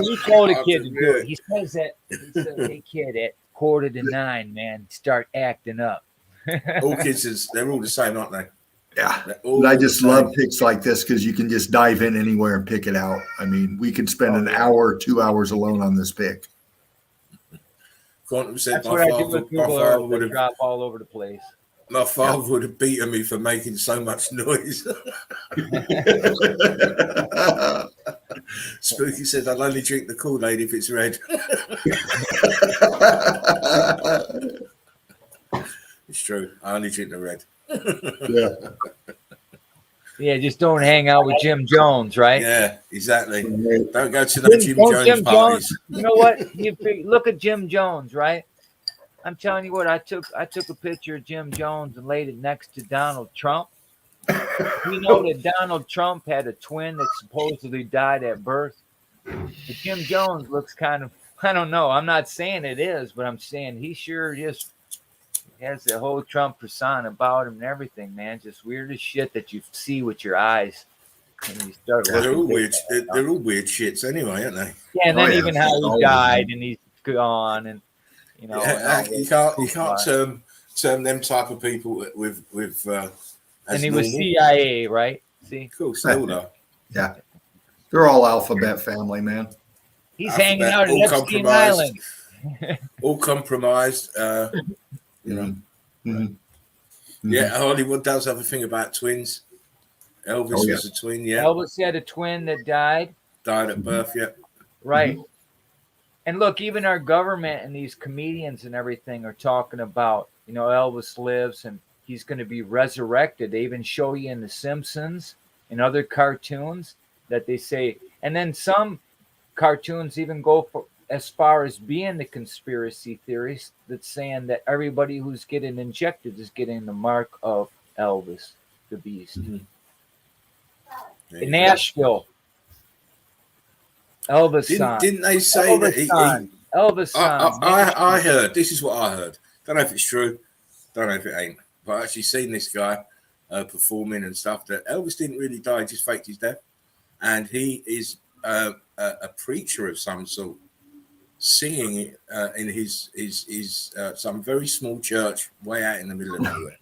He told a kid to do it. He says that. He said, "Hey kid, at 8:45, man, start acting up." All kids, they're all the same, aren't they? Yeah. All But I the just same. love picks like this because you can just dive in anywhere and pick it out. I mean, we could spend an hour, 2 hours alone on this pick. Quantum said That's what I do with Google Earth. They drop all over the place. my father would have beaten me for making so much noise. Spooky said, "I'll only drink the Kool-Aid if it's red." It's true. I only drink the red. Yeah. Yeah, just don't hang out with Jim Jones, right? Yeah, exactly. Don't go to Jim- the Jim don't Jones Jim parties. You know what? Look at Jim Jones, right? I'm telling you what. I took a picture of Jim Jones and laid it next to Donald Trump. You know that Donald Trump had a twin that supposedly died at birth. But Jim Jones looks kind of, I don't know. I'm not saying it is, but I'm saying he sure just has the whole Trump persona about him and everything, man. Just weird as shit that you see with your eyes. And you start Well, they're all looking weird. at They're all weird shits anyway, aren't they? Yeah, and then Oh, yeah. even how All he of died them. and he's gone, and you know, Yeah, and all you this. can't term them type of people with And as he was normal. CIA, right? See, Of course, they all are. Yeah. They're all alphabet family, man. he's Alphabet, hanging out at all Epstein compromised. Island. All compromised. You know. Mhm. Yeah, Hollywood does have a thing about twins. Elvis Oh, yeah. was a twin, yeah. Elvis had a twin that died, Died at birth, yeah. right? And look, even our government and these comedians and everything are talking about, you know, Elvis lives and he's going to be resurrected. They even show you in The Simpsons and other cartoons that they say, and then some cartoons even go for as far as being the conspiracy theories that's saying that everybody who's getting injected is getting the mark of Elvis, the Beast. In Nashville, Elvis son. Didn't they say that he Elvis son. I heard, this is what I heard. Don't know if it's true, don't know if it ain't, but I actually seen this guy performing and stuff, that Elvis didn't really die, he just faked his death. And he is a preacher of some sort, singing in his some very small church way out in the middle of nowhere.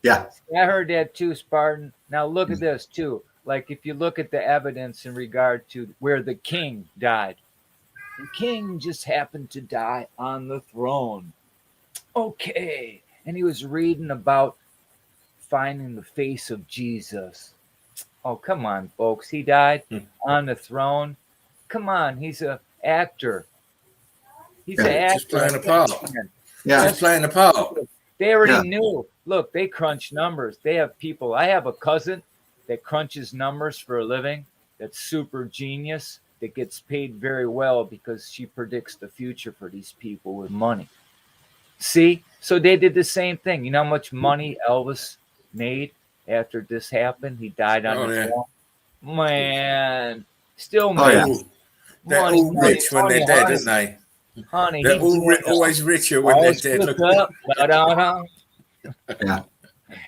Yeah. I heard that too, Spartan. Now look at this too. Like if you look at the evidence in regard to where the king died, the king just happened to die on the throne. Okay. And he was reading about finding the face of Jesus. Oh, come on, folks. He died on the throne. Come on. He's an actor. He's an actor. Just playing a part. Yeah. Just playing a part. They already knew. Look, they crunch numbers. They have people. I have a cousin that crunches numbers for a living. That's super genius. That gets paid very well because she predicts the future for these people with money. See? So they did the same thing. You know how much money Elvis made after this happened? He died on the throne. Man. Still made They're money, all rich when they're dead, aren't they? Honey, They're always richer when they're dead. Yeah.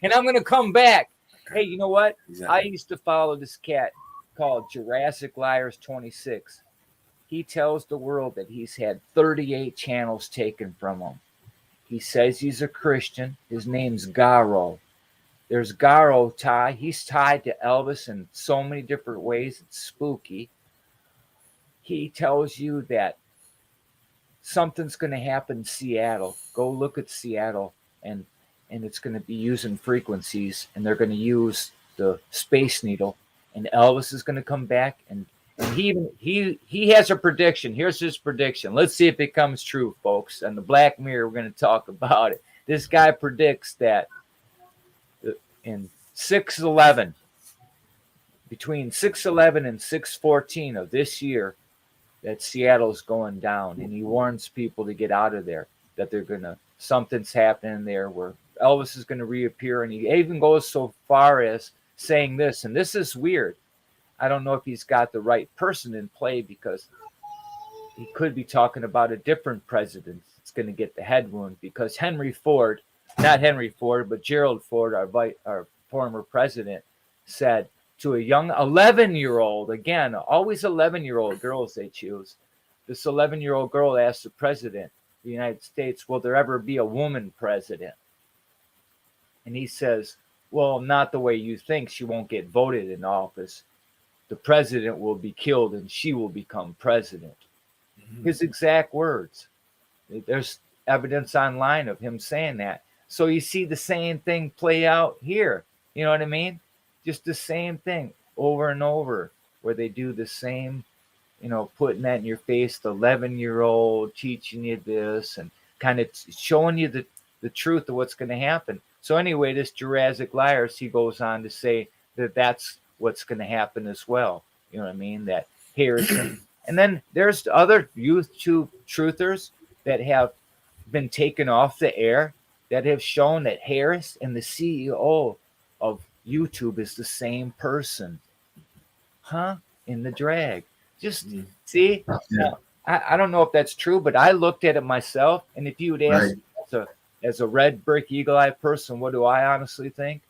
And I'm going to come back. Hey, you know what? Exactly. I used to follow this cat called Jurassic Liars 26. He tells the world that he's had 38 channels taken from him. He says he's a Christian. His name's Garo. There's Garo tie. He's tied to Elvis in so many different ways. It's spooky. He tells you that something's going to happen in Seattle. Go look at Seattle, and it's going to be using frequencies, and they're going to use the Space Needle, and Elvis is going to come back, and he has a prediction. Here's his prediction. Let's see if it comes true, folks. On the Black Mirror, we're going to talk about it. This guy predicts that in 6/11, between 6/11 and 6/14 of this year, that Seattle's going down, and he warns people to get out of there, that something's happening there where Elvis is going to reappear. And he even goes so far as saying this, and this is weird. I don't know if he's got the right person in play, because he could be talking about a different president that's going to get the head wound, because not Henry Ford, but Gerald Ford, our former president, said to a young 11-year-old, again, always 11-year-old girls they choose. This 11-year-old girl asked the president of the United States, will there ever be a woman president? And he says, well, not the way you think. She won't get voted in office. The president will be killed and she will become president. Mm-hmm. His exact words. There's evidence online of him saying that. So you see the same thing play out here. You know what I mean? Just the same thing over and over, where they do the same, putting that in your face, the 11-year-old teaching you this and kind of showing you the truth of what's going to happen. So anyway, this Jurassic Liars, he goes on to say that that's what's going to happen as well. You know what I mean? That Harrison. And then there's other YouTube truthers that have been taken off the air that have shown that Harris and the CEO of YouTube is the same person. In the drag. Just see? Yeah. I don't know if that's true, but I looked at it myself. And if you would ask as a red brick eagle eye person, what do I honestly think?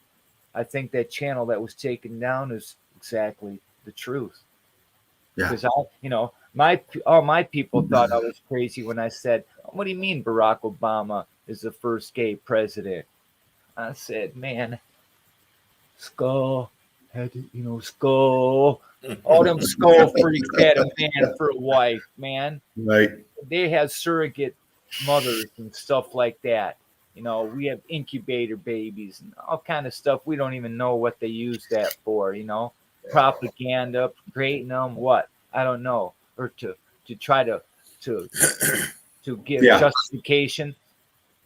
I think that channel that was taken down is exactly the truth. Yeah. Because all my people thought I was crazy when I said, what do you mean Barack Obama is the first gay president? I said, man, Skull had to, Skull. All them Skull freaks had a man for a wife, man. Right. They had surrogate mothers and stuff like that. We have incubator babies and all kind of stuff. We don't even know what they use that for, propaganda, creating them, what? I don't know. Or to try to give justification.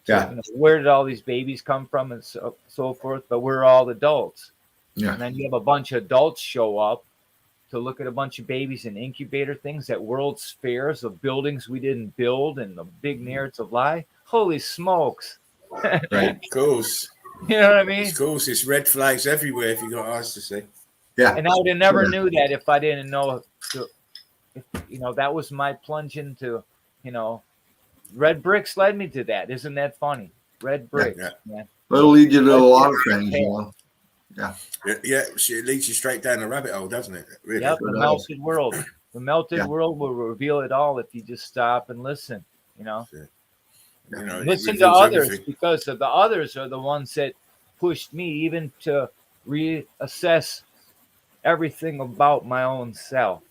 Yeah. Where did all these babies come from and so forth? But we're all adults. Yeah. And then you have a bunch of adults show up to look at a bunch of babies in incubator things at World's Fairs of buildings we didn't build and the big narrative lie. Holy smokes. Right. Of course. You know what I mean? Of course, it's red flags everywhere if you got eyes to see. Yeah. And I would have never knew that if I didn't know. That was my plunge into, red bricks led me to that. Isn't that funny? Red bricks, man. It'll lead you to a lot of things, Yeah. Yeah, it leads you straight down the rabbit hole, doesn't it? Really? Yep, the melted world. The melted world will reveal it all if you just stop and listen, Listen to others, because the others are the ones that pushed me even to reassess everything about my own self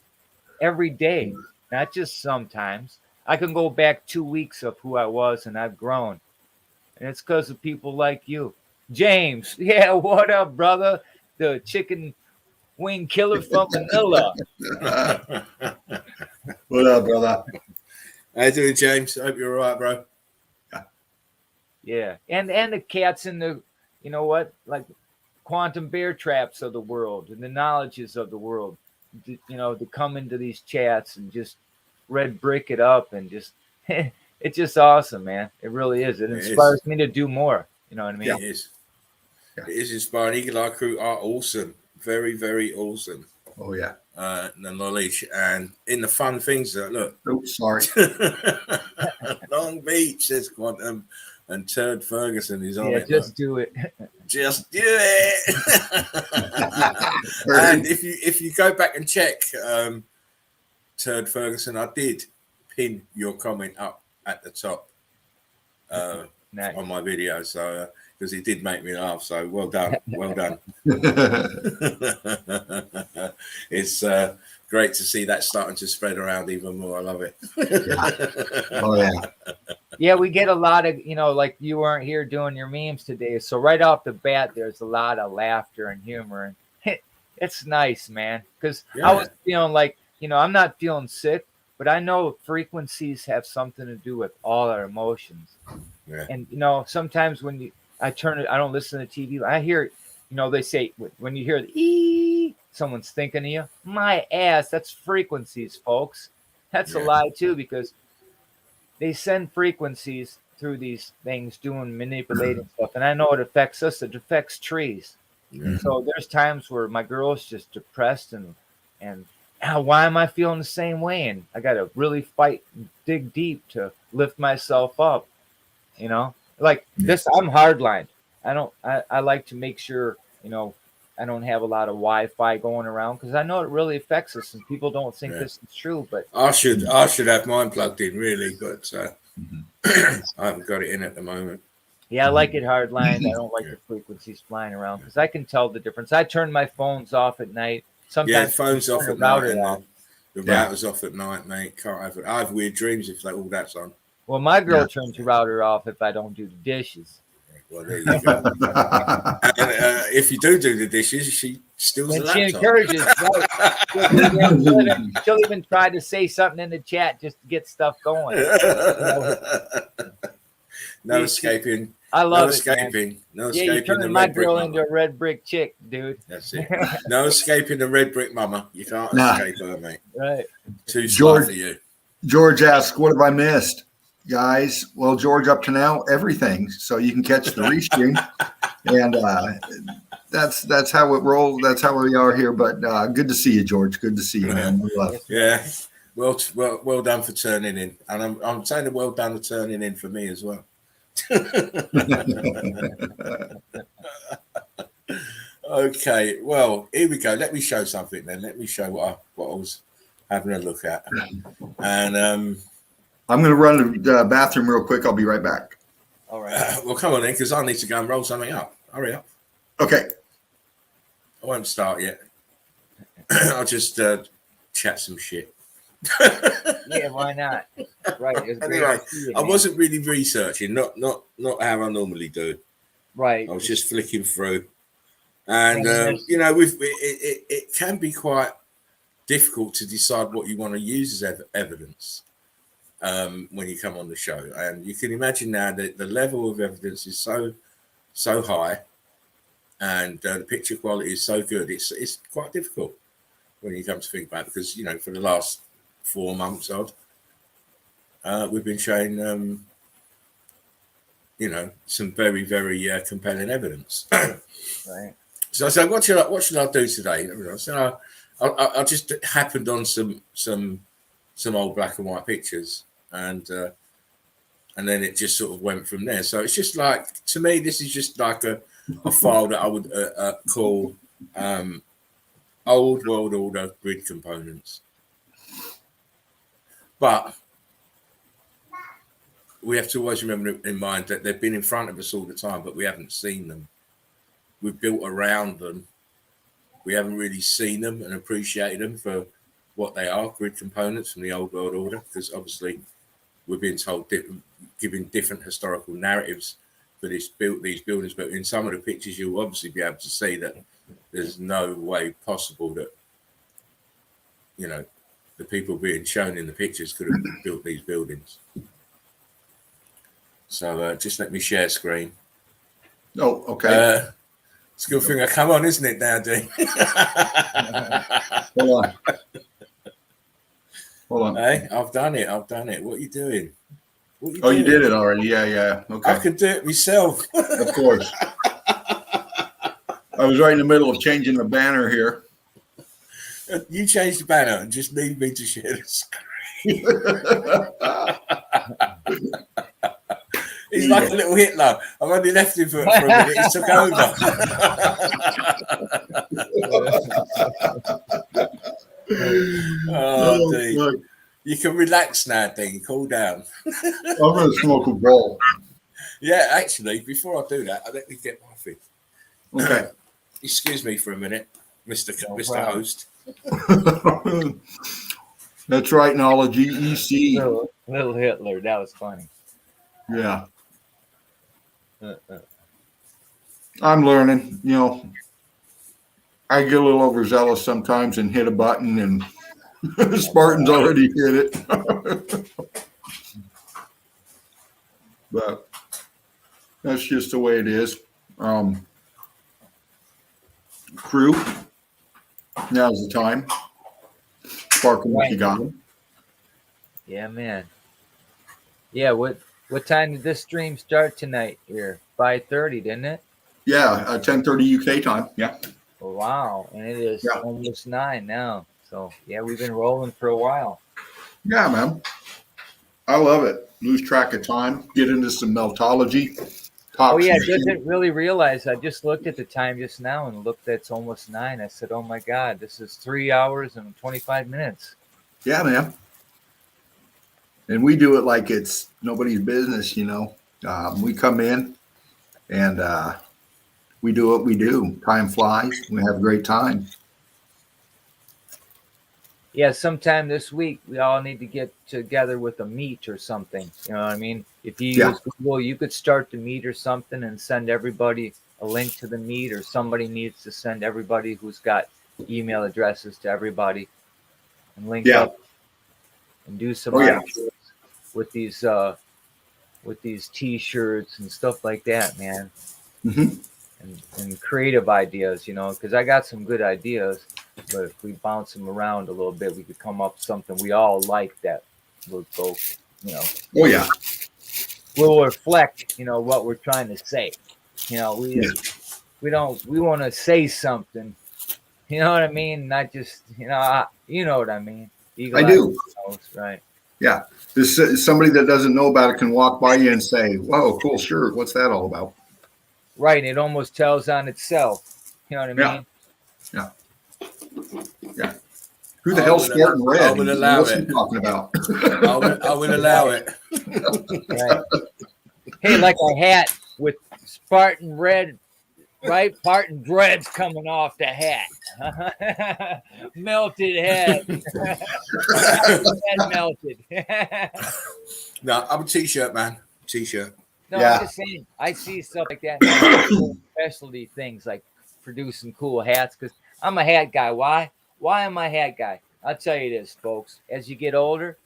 every day, not just sometimes. I can go back 2 weeks of who I was, and I've grown. And it's because of people like you. James, what up, brother? The chicken wing killer from Manila. What up, brother? How you doing, James? I hope you're all right, bro. Yeah. And the cats in the, like quantum bear traps of the world and the knowledges of the world, to come into these chats and just red brick it up and just, it's just awesome, man. It really is. It inspires me to do more. You know what I mean? Yeah, it is. Yeah. It is inspiring. Eagle Eye Crew are awesome. Very, very awesome. Oh, yeah. The knowledge and in the fun things that look. Oh, sorry. Long Beach says Quantum and Turd Ferguson is on it. Just do it. Just do it. And if you go back and check Turd Ferguson, I did pin your comment up at the top Nice. on my video, so because it did make me laugh. So well done, well done. It's great to see that starting to spread around even more. I love it. Oh yeah. Yeah, we get a lot of, like you weren't here doing your memes today. So right off the bat, there's a lot of laughter and humor. And it's nice, man. Because I was feeling like, I'm not feeling sick, but I know frequencies have something to do with all our emotions. Yeah. And, sometimes when I turn it, I don't listen to TV. I hear, they say when you hear the ee, someone's thinking of you. My ass, that's frequencies, folks. That's a lie too, because they send frequencies through these things doing manipulating stuff. And I know it affects us. It affects trees. Yeah. So there's times where my girl's just depressed and why am I feeling the same way? And I got to really fight and dig deep to lift myself up. Like this, I'm hardlined. I like to make sure, I don't have a lot of Wi-Fi going around because I know it really affects us and people don't think this is true. But I should have mine plugged in really, but I haven't got it in at the moment. Yeah, I like it hardlined. I don't like the frequencies flying around because I can tell the difference. I turn my phones off at night. Sometimes phones off at night and the router's off at night, mate. Can't have it. I have weird dreams if all that's on. Well, my girl turns the router off if I don't do the dishes. Well, there you go. And if you do the dishes, she steals the laptop. She encourages. Right? She'll even try to say something in the chat just to get stuff going. No escaping. I love it. No escaping. You're turning my girl into a red brick chick, dude. That's it. No escaping the red brick mama. You can't escape her, mate. Right. Too smart for you. George asks, what have I missed? Guys, well, George, up to now, everything. So you can catch the restream. And that's how it rolls. That's how we are here. But good to see you, George. Good to see you, man. Yeah. Well done for turning in. And I'm saying well done for turning in for me as well. Okay, well, here we go. Let me show something then. Let me show what I was having a look at. And I'm going to run to the bathroom real quick. I'll be right back. All right. Well, come on then, because I need to go and roll something up. Hurry up. Okay. I won't start yet. I'll just chat some shit. Yeah, why not? Right. Anyway, I wasn't really researching, not how I normally do. Right. I was just flicking through, and it can be quite difficult to decide what you want to use as evidence when you come on the show. And you can imagine now that the level of evidence is so high, and the picture quality is so good. It's quite difficult when you come to think about it, because for the last 4 months we've been showing some very, very compelling evidence. Right. So I said, what should I do today? So I just happened on some old black and white pictures, and then it just sort of went from there. So it's just like, to me, this is just like a file that I would call old world order grid components. But we have to always remember in mind that they've been in front of us all the time, but we haven't seen them. We've built around them. We haven't really seen them and appreciated them for what they are, grid components from the old world order, because obviously we're being told, giving different historical narratives for these buildings. But in some of the pictures, you'll obviously be able to see that there's no way possible that, the people being shown in the pictures could have built these buildings. So just let me share screen. Oh, okay. It's a good thing I come on, isn't it, now, Dean? Hold on. Hey, I've done it. What are you doing? You did it already. Yeah. Okay. I could do it myself. Of course. I was right in the middle of changing the banner here. You change the banner and just leave me to share the screen. He's like a little Hitler. I've only left him for a minute. He took over. Dude. You can relax now, Dean. Cool down. I'm going to smoke a bowl. Yeah, actually, before I do that, let me get my thing. Okay. Excuse me for a minute, Mr. Host. That's right, Nology. EC. Little Hitler. That was funny. Yeah, Uh, uh. I'm learning. You know, I get a little overzealous sometimes and hit a button, and Spartan's already hit it. But that's just the way it is. Crew, now's the time. Sparking what you got. Yeah, man. Yeah, what time did this stream start tonight here? 5:30, didn't it? Yeah, 10:30 UK time. Yeah. Oh, wow. And it is Yeah. almost 9 now. So, yeah, we've been rolling for a while. Yeah, man. I love it. Lose track of time. Get into some meltology. Oh, yeah, I didn't really realize. I just looked at the time just now and looked, it's almost 9. I said, oh, my God, this is 3 hours and 25 minutes. Yeah, man. And we do it like it's nobody's business, you know. We come in and we do what we do. Time flies. We have a great time. Yeah, sometime this week, we all need to get together with a meet or something. You know what I mean? If you use Google, you could start the meet or something and send everybody a link to the meet, or somebody needs to send everybody who's got email addresses to everybody and link up and do some ideas with these T-shirts and stuff like that, man. Mm-hmm. And creative ideas, you know, because I got some good ideas, but if we bounce them around a little bit, we could come up with something we all like that will go, you know. Oh yeah. Will reflect, you know, what we're trying to say. You know, we want to say something. You know what I mean? Not just, you know what I mean. I do. Right. Yeah. This somebody that doesn't know about it can walk by you and say, "Whoa, cool shirt. What's that all about?" Right. It almost tells on itself. You know what I mean? Yeah. Yeah. Who the hell's Spartan Red? I will allow What's it. he talking about? I will allow it. Right. Hey, like a hat with Spartan Red, right? Spartan Red's coming off the hat. Melted head. Head melted. No, I'm a t-shirt man. T-shirt. No, I'm just saying, I see stuff like that now. Specialty things like producing cool hats, because I'm a hat guy. Why? Why am I a hat guy? I'll tell you this, folks. As you get older,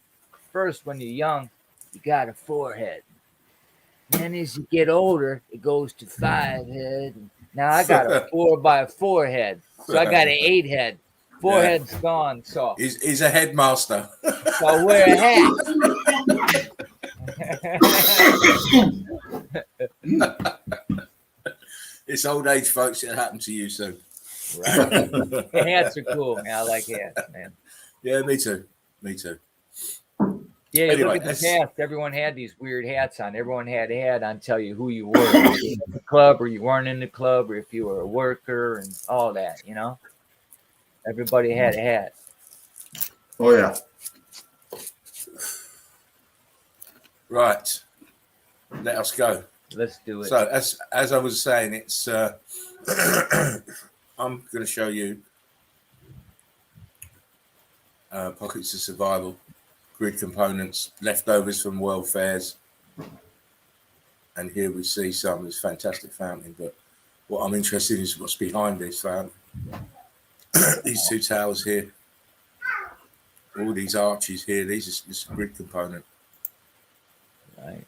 first, when you're young, you got a forehead. Then as you get older, it goes to 5 head. Now I got a 4x4 head. So I got an 8 head. 4 head's gone. So he's a headmaster. So I wear a hat. It's old age, folks. It'll happen to you soon. Right. Hats are cool, man. I like hats, man. Yeah, me too. Me too. Yeah, Anyway, look at the past. Everyone had these weird hats on. Everyone had a hat on, tell you who you were, if you were in the club or you weren't in the club, or if you were a worker and all that, you know? Everybody had a hat. Oh, yeah. Right. Let us go. Let's do it. So, as I was saying, it's I'm going to show you pockets of survival, grid components, leftovers from world fairs. And here we see some of this fantastic fountain. But what I'm interested in is what's behind this fountain. These two towers here, all these arches here, this grid component. Right.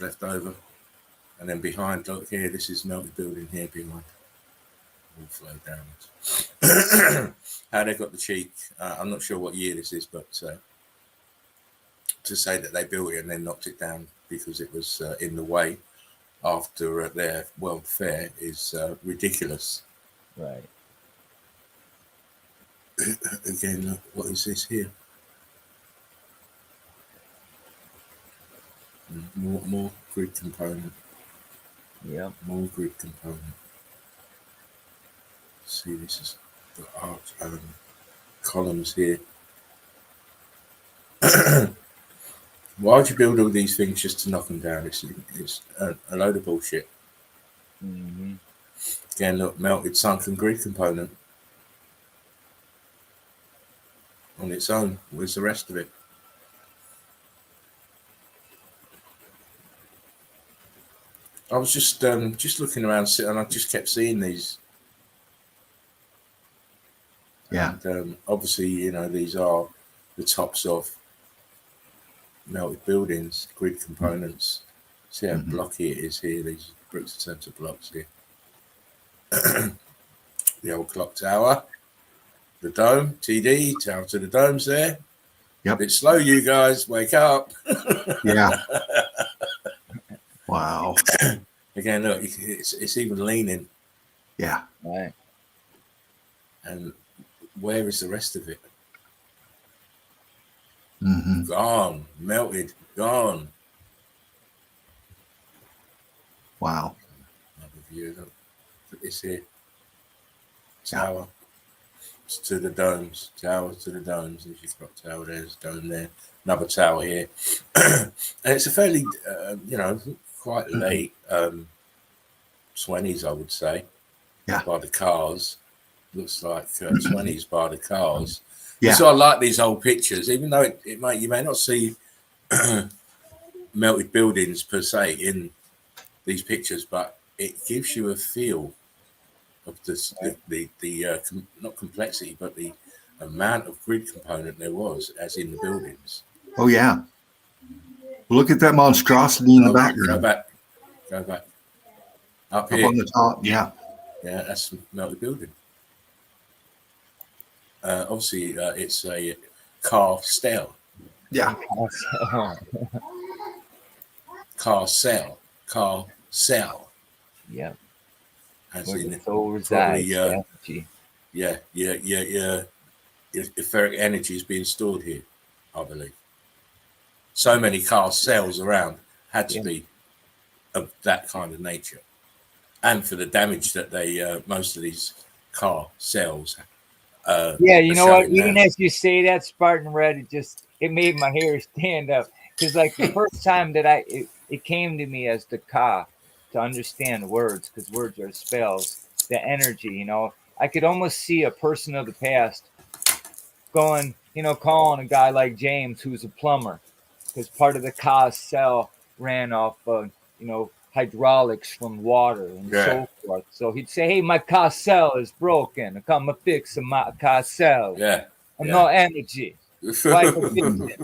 Left over. And then behind, look here, this is melted building here behind. All flow downwards. How they got the cheek, I'm not sure what year this is, but to say that they built it and then knocked it down because it was in the way after their World Fair is ridiculous. Right. Again, look, what is this here? More grid component. Yep. More grid component. See, this is the arch columns here. Why would you build all these things just to knock them down? It's a load of bullshit. Mm-hmm. Again, look, melted sunken grid component. on its own. Where's the rest of it? I was just looking around, and I just kept seeing these. Yeah. And obviously, these are the tops of melted buildings, grid components. See how blocky it is here. These bricks are turned to blocks here. The old clock tower, the dome, TD, tower to the domes there. Yep. A bit slow, you guys. Wake up. Yeah. Wow. Again, look, it's even leaning. Yeah. Right. And where is the rest of it? Mm-hmm. Gone, melted, gone. Wow. Another view. Look at this here. Tower to the domes. Tower to the domes. If you've got tower, there's dome there. Another tower here. And it's a fairly, quite late 20s, I would say. Yeah. By the cars. Looks like 20s by the cars. Yeah. So I like these old pictures, even though you may not see melted buildings per se in these pictures, but it gives you a feel of this, the not complexity, but the amount of grid component there was, as in the buildings. Oh yeah. Look at that monstrosity in the background. Go back. Up Up here. on the top. Yeah. Yeah, that's a melted building. Obviously, it's a car cell. Yeah. Car cell. Yeah. As Where in the soul probably, resides. Energy. yeah. Etheric energy is being stored here, I believe. So many car cells around had to be of that kind of nature, and for the damage that they most of these car cells. Yeah, you know what? showing Even now. as you say that, Spartan Red, it made my hair stand up. Because like the first time that it came to me as the Ka, to understand words, because words are spells, the energy, I could almost see a person of the past going, calling a guy like James, who's a plumber, because part of the Ka cell ran off, hydraulics from water and so forth. So he'd say, "Hey, my Ka cell is broken. Come fix my Ka cell. Yeah. No energy. Why fix it?"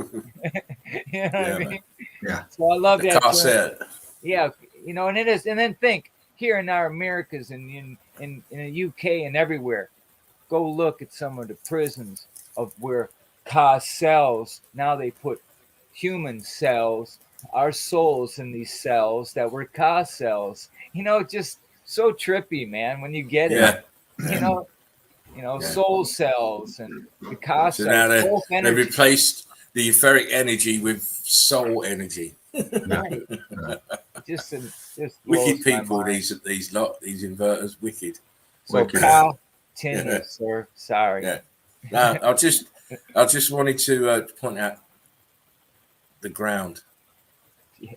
You know what I mean? Yeah. So I love that Car term. cell. Yeah, and it is. And then think here in our Americas and in the UK and everywhere, go look at some of the prisons of where Ka cells. Now they put human cells, our souls in these cells that were Ka cells. Just so trippy, man. When you get it, soul cells and the Ka So cells. now Both they energy. replaced the etheric energy with soul energy. Right. Just Wicked blows my people, mind. these inverters, wicked. So Wicked. continue, sir. Sorry. Yeah. No, I just wanted to point out the ground. Yeah.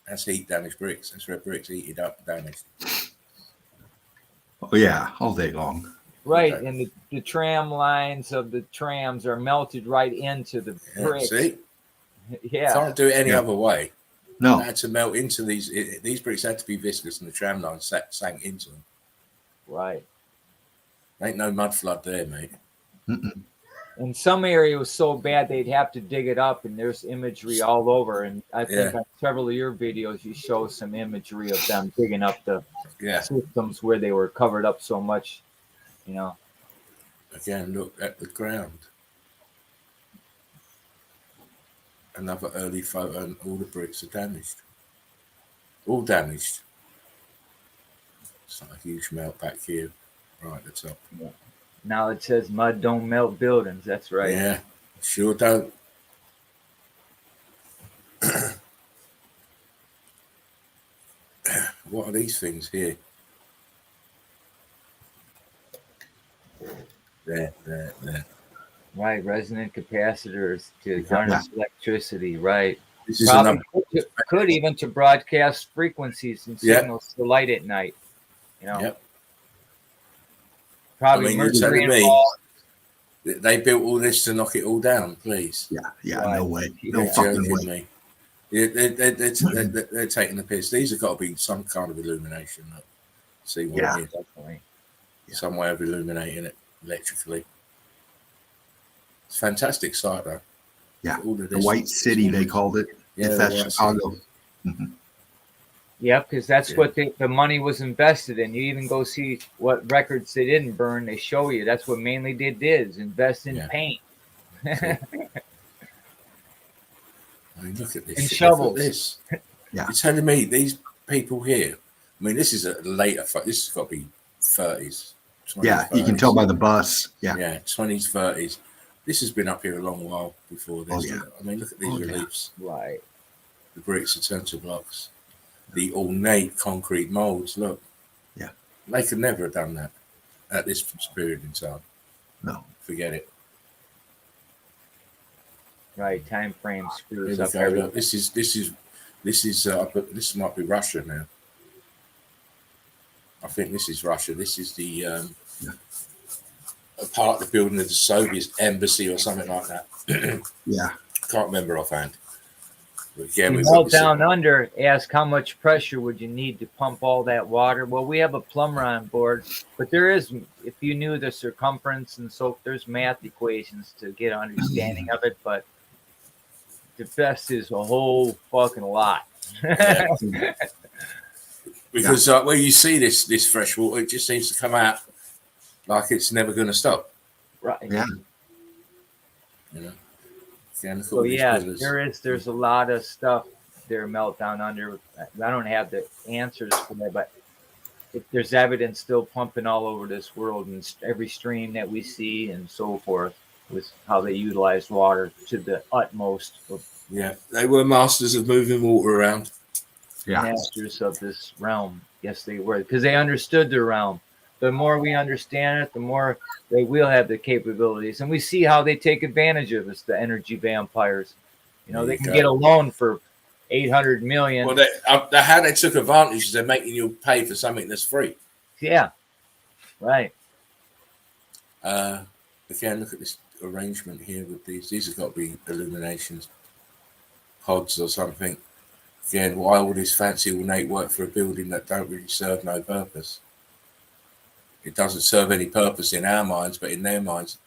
That's heat damaged bricks. That's red bricks heated up, damaged. Oh yeah. All day long. Right, Okay. and the tram lines of the trams are melted right into the bricks. See, Yeah. can't do it any other way. No. They had to melt into these. These bricks had to be viscous, and the tram line sank into them. Right. Ain't no mud flood there, mate. Mm-mm. In some area it was so bad they'd have to dig it up, and there's imagery all over. And I think on several of your videos you show some imagery of them digging up the systems where they were covered up so much. Again, look at the ground. Another early photo, and all the bricks are damaged. All damaged. It's like a huge melt back here, right at the top. Yeah. Now it says mud don't melt buildings. That's right. Yeah, sure don't. What are these things here? There. Right, resonant capacitors to harness electricity. Right. This is Probably another. could even to broadcast frequencies and signals to light at night. Yep. Probably I mean, you're mercury telling me involved. They built all this to knock it all down, please. Yeah, no way. No They're fucking joking way. me. Yeah, they're taking the piss. These have got to be some kind of illumination. Look. See what Yeah. I mean? Definitely. Some way of illuminating it electrically. It's a fantastic site, though. Yeah. All of The this- White City, they called it. Yeah, If the that's White Chicago. Mhm. Yep, because that's Yeah. what the money was invested in. You even go see what records they didn't burn. They show you. That's what mainly they did is invest in Yeah. paint I mean, look at this. and shit. Look shovels. at this. Yeah. You're telling me these people here, I mean, this is a later, this has got to be 30s. 20s, Yeah, you can 30s. tell by the bus. Yeah. Yeah, 20s, 30s. This has been up here a long while before this. Oh, yeah. I mean, look at these Oh, yeah. reliefs. Right. The bricks are turned to blocks. The ornate concrete molds. Look. Yeah. They could never have done that at this period in time. No. Forget it. Right. Time frame Here screws we up go. everything. Look, this might be Russia now. I think this is Russia. This is the a part of the building of the Soviet embassy or something like that. Yeah. Can't remember offhand. But again, You we've melt got down under, ask how much pressure would you need to pump all that water? Well, we have a plumber on board, but there is, if you knew the circumference and so, there's math equations to get understanding of it, but the best is a whole fucking lot. Yeah. Because where you see this fresh water, it just seems to come out like it's never going to stop. Right. Yeah. You know. Again, look at So all these yeah, pillars. there's a lot of stuff there melt down under. I don't have the answers for that, but there's evidence still pumping all over this world and every stream that we see and so forth with how they utilized water to the utmost. Yeah, they were masters of moving water around. Yeah. Masters of this realm. Yes, they were, because they understood the realm. The more we understand it, the more they will have the capabilities. And we see how they take advantage of us, the energy vampires. You know, There they you can go. get a loan for 800 million. Well, how they took advantage is they're making you pay for something that's free. Yeah. Right. Again, look at this arrangement here with these. These have got to be illuminations, pods or something. Again, why all this fancy ornate work for a building that don't really serve no purpose? It doesn't serve any purpose in our minds, but in their minds,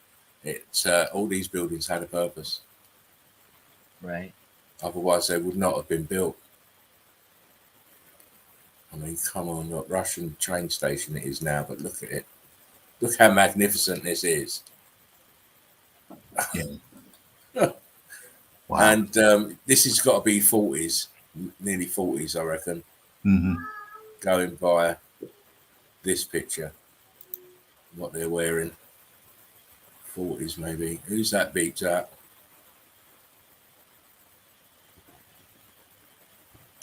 it's all these buildings had a purpose. Right. Otherwise, they would not have been built. I mean, come on, look, Russian train station it is now, but look at it. Look how magnificent this is. Wow. And this has got to be 40s, nearly 40s, I reckon, Hmm. going by this picture, what they're wearing. 40s, maybe. Who's that beats out?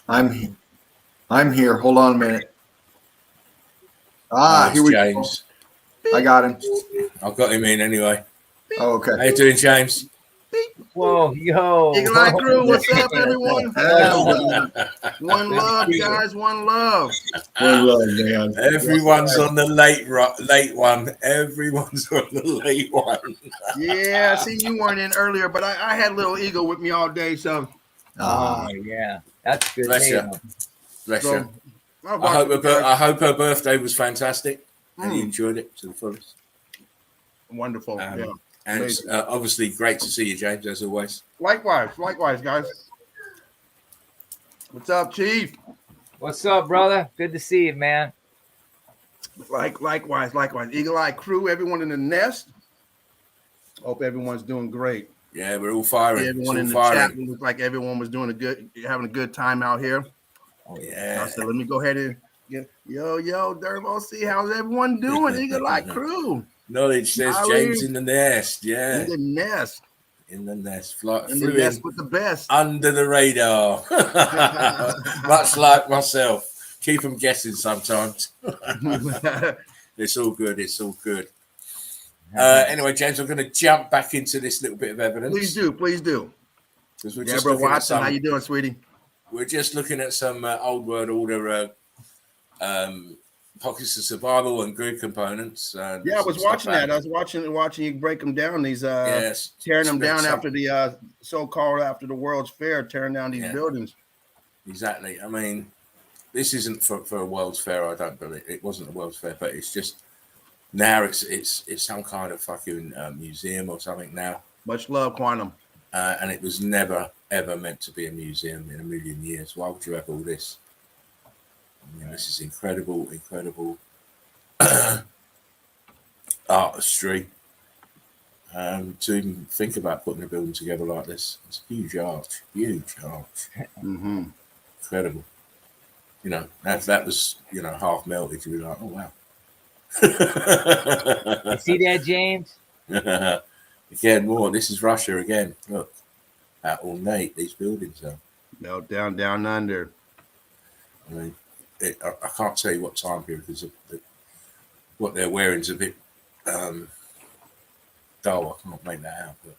I'm here. Hold on a minute. That's Here we James. go. I got him. I've got him in anyway. Oh, How okay. you doing, James? Whoa, yo. Eagle Eye Crew, what's up, everyone? Yeah. One love, guys, one love. Good love, man. Everyone's on the late one. Everyone's on the late one. Yeah, I seen you weren't in earlier, but I had little Eagle with me all day, so Ah, Oh, yeah. That's good. Bless you. Damn. Bless so you. I hope her birthday was fantastic and you enjoyed it to the fullest. Wonderful. Yeah. And it's obviously great to see you, James, as always. Likewise, guys. What's up, Chief? What's up, brother? Good to see you, man. Likewise. Eagle Eye Crew, everyone in the nest. Hope everyone's doing great. Yeah, we're all firing. Everyone in It's the all chat firing. looked like everyone was having a good time out here. Yeah. I said, let me go ahead and get yo, Dervo. See how's everyone doing? Eagle Eye Crew Knowledge says Holly. James in the nest. Yeah. in the nest, In the nest. in the nest with the best. Under the radar. Much like myself. Keep them guessing sometimes. It's all good. It's all good. Anyway, James, I'm going to jump back into this little bit of evidence. Please do. 'Cause we're just Deborah looking at Watson, some- how you doing, sweetie? We're just looking at some old world order pockets of survival and grid components. Yeah, I was watching that. I was watching you break them down. These yes, tearing them down after the so-called after the World's Fair, tearing down these buildings. Exactly. I mean, this isn't for a World's Fair. I don't believe it wasn't a World's Fair, but it's just now it's some kind of fucking museum or something now. Much love, Quantum. And it was never ever meant to be a museum in a million years. Why would you have all this? I mean, this is incredible artistry. To even think about putting a building together like this, it's huge art. Mm-hmm. Incredible. You know, if that was, you know, half melted, you'd be like, oh wow. You see that, James? Again, more. This is Russia again. Look how ornate these buildings are. Meltdown down under. I mean, I can't tell you what time period because what they're wearing is a bit dull. I can't make that out. But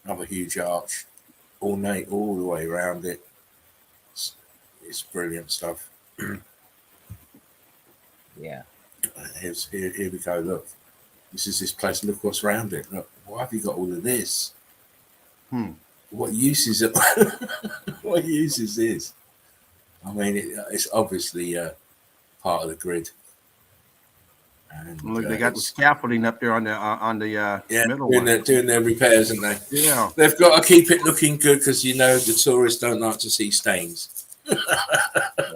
another huge arch, ornate all the way around it. It's brilliant stuff. Yeah. Here we go. Look, this is this place. Look what's around it. Look, why have you got all of this? What use is it? What use is this? I mean, it's obviously part of the grid. And, look, they got the scaffolding up there on the middle one. Doing their repairs, aren't they? Yeah. They've got to keep it looking good because you know the tourists don't like to see stains. Is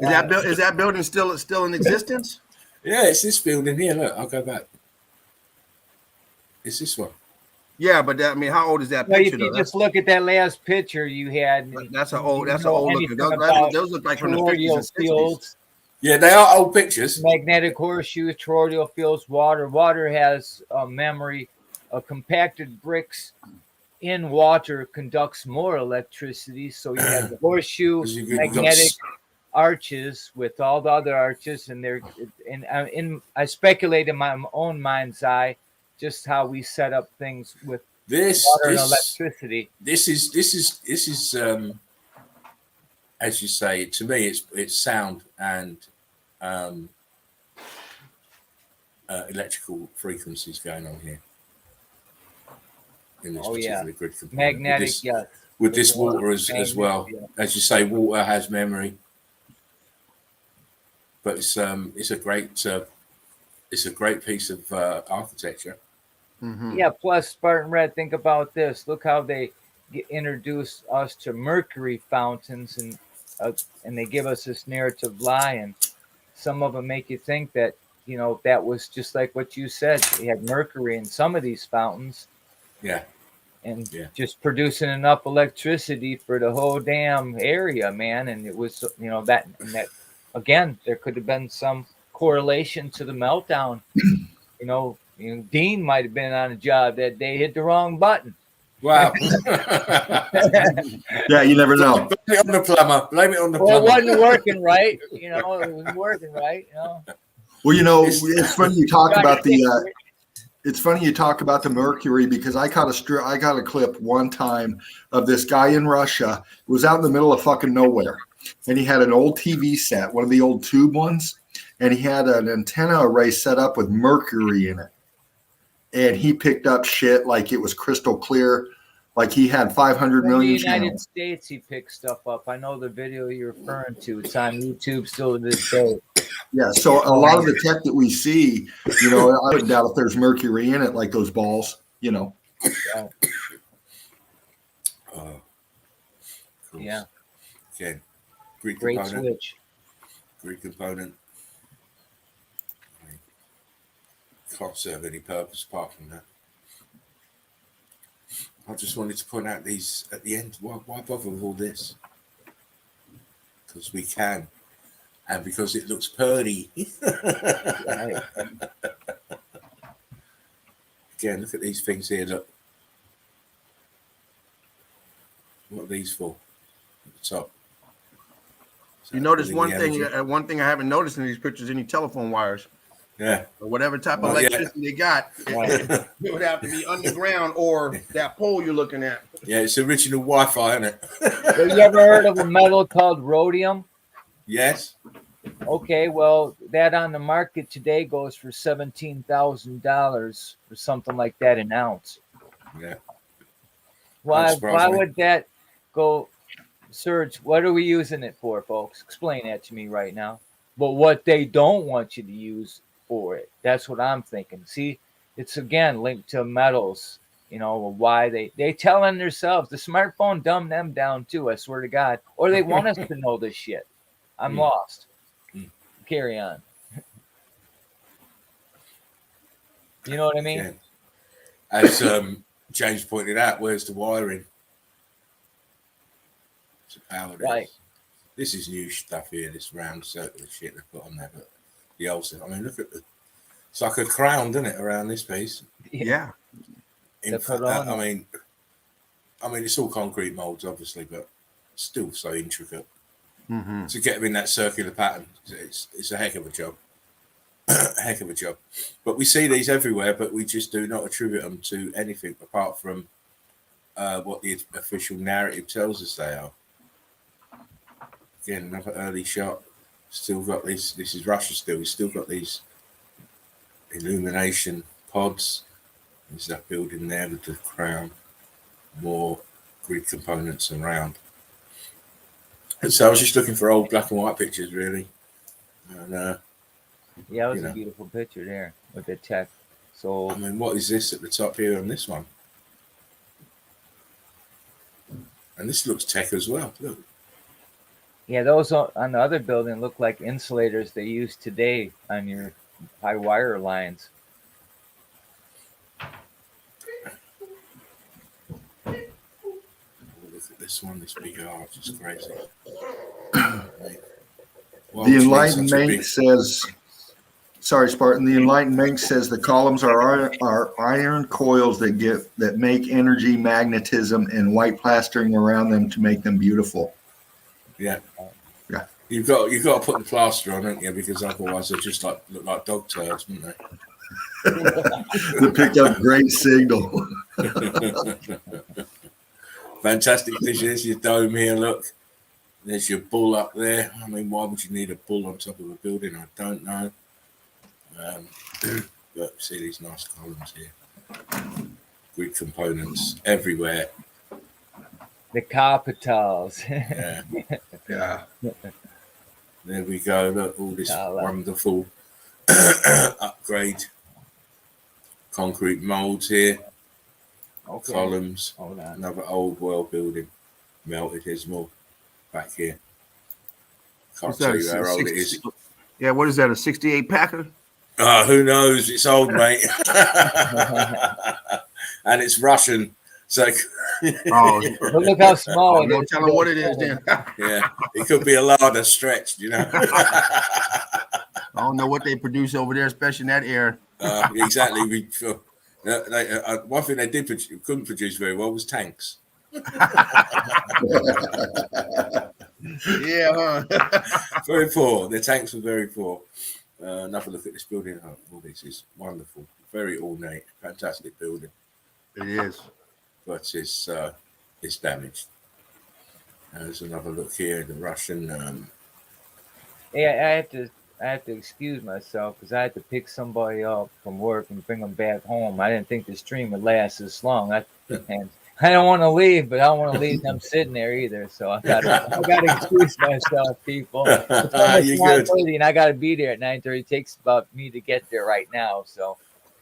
that building still in existence? Yeah, it's this building here. Look, I'll go back. It's this one. Yeah, but I mean, how old is that Well, picture? if you Though? just look at that last picture you had, That's an old looking. anything Those about look like from the 50s toroidal and 60s. fields, Yeah, they are old pictures. magnetic horseshoes, toroidal fields, water. Water has a memory. Compacted bricks in water conducts more electricity. So you have the horseshoe, 'Cause you magnetic arches with all the other arches, and I speculate in my own mind's eye just how we set up things with water and electricity. This is as you say, to me it's sound and electrical frequencies going on here in this particular grid component. Magnetic, yes. With this water as well. Yeah. As you say, water has memory. But it's a great piece of architecture. Mm-hmm. Yeah, plus Spartan Red, think about this. Look how they introduce us to mercury fountains, and they give us this narrative lie, and some of them make you think that, you know, that was just like what you said. They had mercury in some of these fountains. Yeah. And just producing enough electricity for the whole damn area, man. And it was, you know, that again, there could have been some correlation to the meltdown. You know, Dean might have been on a job that day, hit the wrong button. Wow. Yeah, you never know. Blame it on the plumber. Blame it on the plumber. Well, it wasn't working right. You know, it wasn't working right. You know. Well, you know, it's funny you talk about the. It's funny you talk about the mercury because I got a clip one time of this guy in Russia who was out in the middle of fucking nowhere, and he had an old TV set, one of the old tube ones, and he had an antenna array set up with mercury in it, and he picked up shit like it was crystal clear, like he had 500 million in the United channels. States, he picked stuff up. I know the video you're referring to. It's on YouTube still to this day. Yeah, so a lot of the tech that we see, you know, I wouldn't doubt if there's mercury in it, like those balls, you know. Cool. Yeah. Okay. Great Great component. switch. Great component. Can't serve any purpose apart from that. I just wanted to point out these at the end. Why bother with all this? Because we can. And because it looks purdy. Right. Again, look at these things here. Look. What are these for? At the top. You notice Pulling one the thing. energy. One thing I haven't noticed in these pictures: any telephone wires Yeah. or whatever type of Oh, yeah. electricity they got. It would have to be underground or that pole you're looking at. Yeah, it's original Wi-Fi, isn't it? Have you ever heard of a metal called rhodium? Yes. Okay, well, that on the market today goes for $17,000 or something like that an ounce. Yeah. Why surprise me. would that go surge? What are we using it for, folks? Explain that to me right now. But what they don't want you to use for it. That's what I'm thinking. See, it's again linked to metals, you know, why they telling themselves the smartphone dumbed them down too, I swear to God. Or they want us to know this shit. I'm lost. Carry on. You know what I mean? Again, as James pointed out, where's the wiring? To power this. Right. This is new stuff here, this round circular shit they put on there, but the old stuff. I mean, look at it's like a crown, isn't it, around this piece? Yeah. In fact, I mean, it's all concrete molds, obviously, but still so intricate. Mm-hmm. To get them in that circular pattern, it's a heck of a job. A heck of a job. But we see these everywhere, but we just do not attribute them to anything apart from what the official narrative tells us they are. Again, another early shot. Still got this. This is Russia still. We've still got these illumination pods. There's that building there with the crown. More grid components around. And so I was just looking for old black and white pictures, really. And yeah, it was a beautiful picture there with the tech. So I mean, what is this at the top here on this one? And this looks tech as well. Look. yeah, those on the other building look like insulators they use today on your high wire lines. Look at this one, this big arch, it's crazy. The Enlightened Manx says, sorry, Spartan. The Enlightened Manx says the columns are iron coils that make energy, magnetism, and white plastering around them to make them beautiful. Yeah. Yeah. You've got to put the plaster on, haven't you? Because otherwise they just look like dog turds, wouldn't they? They pick up great signal. Fantastic picture. There's your dome here. Look, there's your bull up there. I mean, why would you need a bull on top of a building? I don't know. But see these nice columns here. Grid components everywhere. The capitals. Yeah. Yeah. There we go. Look, all this wonderful upgrade concrete molds here. Okay. Columns. Hold on. Another old world building. Melted. Here's more back here. Can't tell you how old it is. Yeah, what is that? A 68 Packer? Who knows? It's old, mate. And it's Russian. So But look how small it is. Don't tell them what it is then. yeah, it could be a larder stretched, you know. I don't know what they produce over there, especially in that air. Exactly. One thing they couldn't produce very well was tanks. Yeah, huh? Very poor. Their tanks were very poor. Another look at this building. Oh, this is wonderful. Very ornate. Fantastic building. It is. But it's damaged. There's another look here. The Russian. Yeah, I have to excuse myself because I had to pick somebody up from work and bring them back home. I didn't think the stream would last this long. And I don't want to leave, but I don't want to leave them sitting there either. So I gotta excuse myself, people. It's almost 9:30 and I gotta be there at 9:30. It takes about me to get there right now. So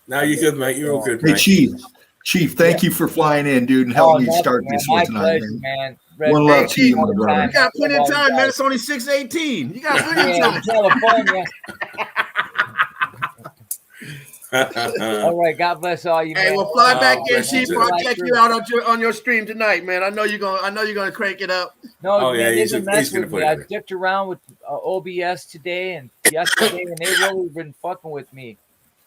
no, you're good, mate. You're all good, Hey, mate. Chief, thank you for flying in, dude, and helping me start this one tonight. Pleasure, man. One love to you, my brother. You got plenty of time, man. It's only 6:18. You got plenty of time. California. All right, God bless all you. Hey, man. we'll fly back in, bless Chief. you. I'll check you out on your stream tonight, man. I know you're gonna crank it up. No, Oh, man, yeah, they he's didn't gonna mess with put me. it I in. dipped around with OBS today and yesterday, and they really been fucking with me.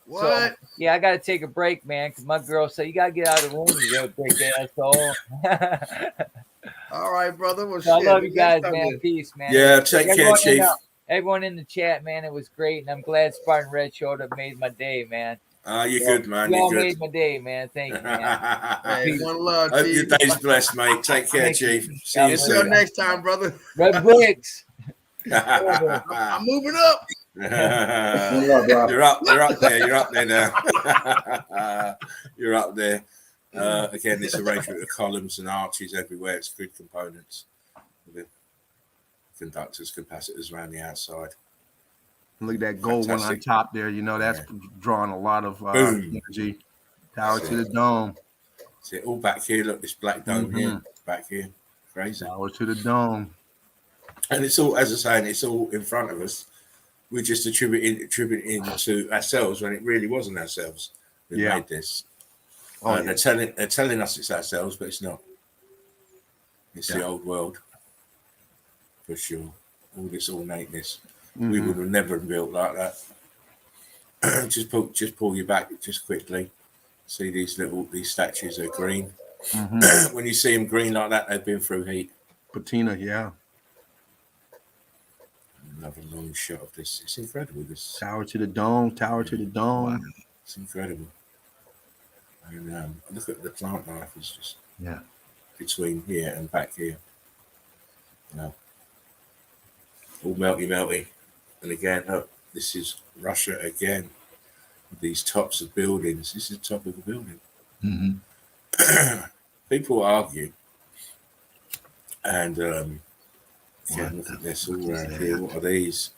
What? So, yeah, I got to take a break, man, because my girl said, you got to get out of the room, you little big asshole. All right, brother. Well, So I shit, love you next guys, time man. then. Peace, man. Yeah, take care, Everyone Chief. Everyone in the chat, man, it was great, and I'm glad Spartan Red showed up, made my day, man. You're So, good, man. You all You're made good. my day, man. Thank you, man. Hey, one love, Hope your Chief. day's blessed, mate. Take care, Thank you. Chief. See you Until soon. next time, brother. Red Bricks. I'm moving up. You're up there. You're up there now. You're up there. Again, this arrangement of columns and arches everywhere. It's grid components. With conductors, capacitors around the outside. Look at that gold one on Fantastic. top there. You know, that's drawing a lot of Boom. energy. Tower That's to it. the dome. See, all back here. Look, this black dome here. Back here. Crazy. Tower to the dome. And it's all, as I say, it's all in front of us. We're just attributing to ourselves when it really wasn't ourselves who made this. Oh, They're telling us it's ourselves, but it's not. It's the old world, for sure. All this ornateness, we would have never built like that. just pull you back just quickly. See these statues are green. When you see them green like that, they've been through heat. Patina, yeah. Another long shot of this. It's incredible. This Tower to the dome. Tower to the dome. wow. It's incredible. And look at the plant life. It's just between here and back here. All melty. And again, look, this is Russia again. These tops of buildings. This is the top of the building. People argue, and look at this all around here. What are these?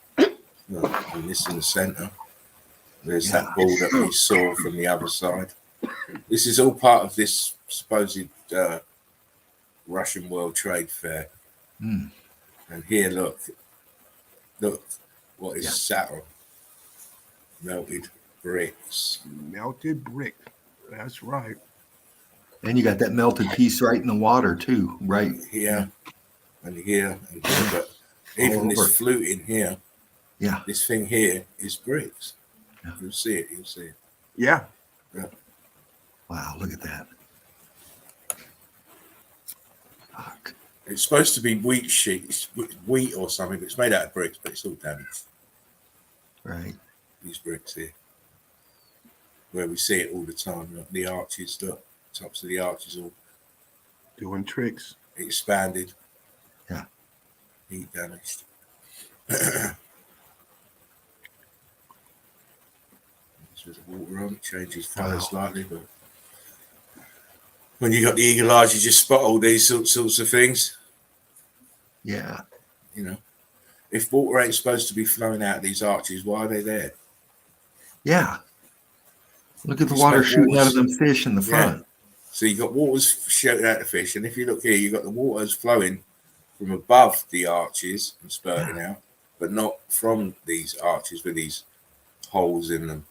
Look, and this in the centre. There's that ball that we saw from the other side. This is all part of this supposed Russian World Trade Fair. And here, look what is Saturn? Melted bricks. Melted brick. That's right. And you got that melted piece right in the water too, right? Here and here and here. But even this flute in here, this thing here is bricks. You'll see it. Yeah. Wow, look at that. Fuck. It's supposed to be wheat sheets, wheat or something, but it's made out of bricks, but it's all damaged. Right. These bricks here, where we see it all the time. Look, the arches, look, tops of the arches all Doing tricks. expanded. Yeah. Heat damaged. With the water on, it changes colour slightly, but when you got the eagle eyes, you just spot all these sorts of things. Yeah. You know, if water ain't supposed to be flowing out of these arches, why are they there? Yeah. Look at the water shooting out of them fish in the front. So you got waters shooting out of fish, and if you look here, you got the waters flowing from above the arches and spurting out, but not from these arches with these holes in them.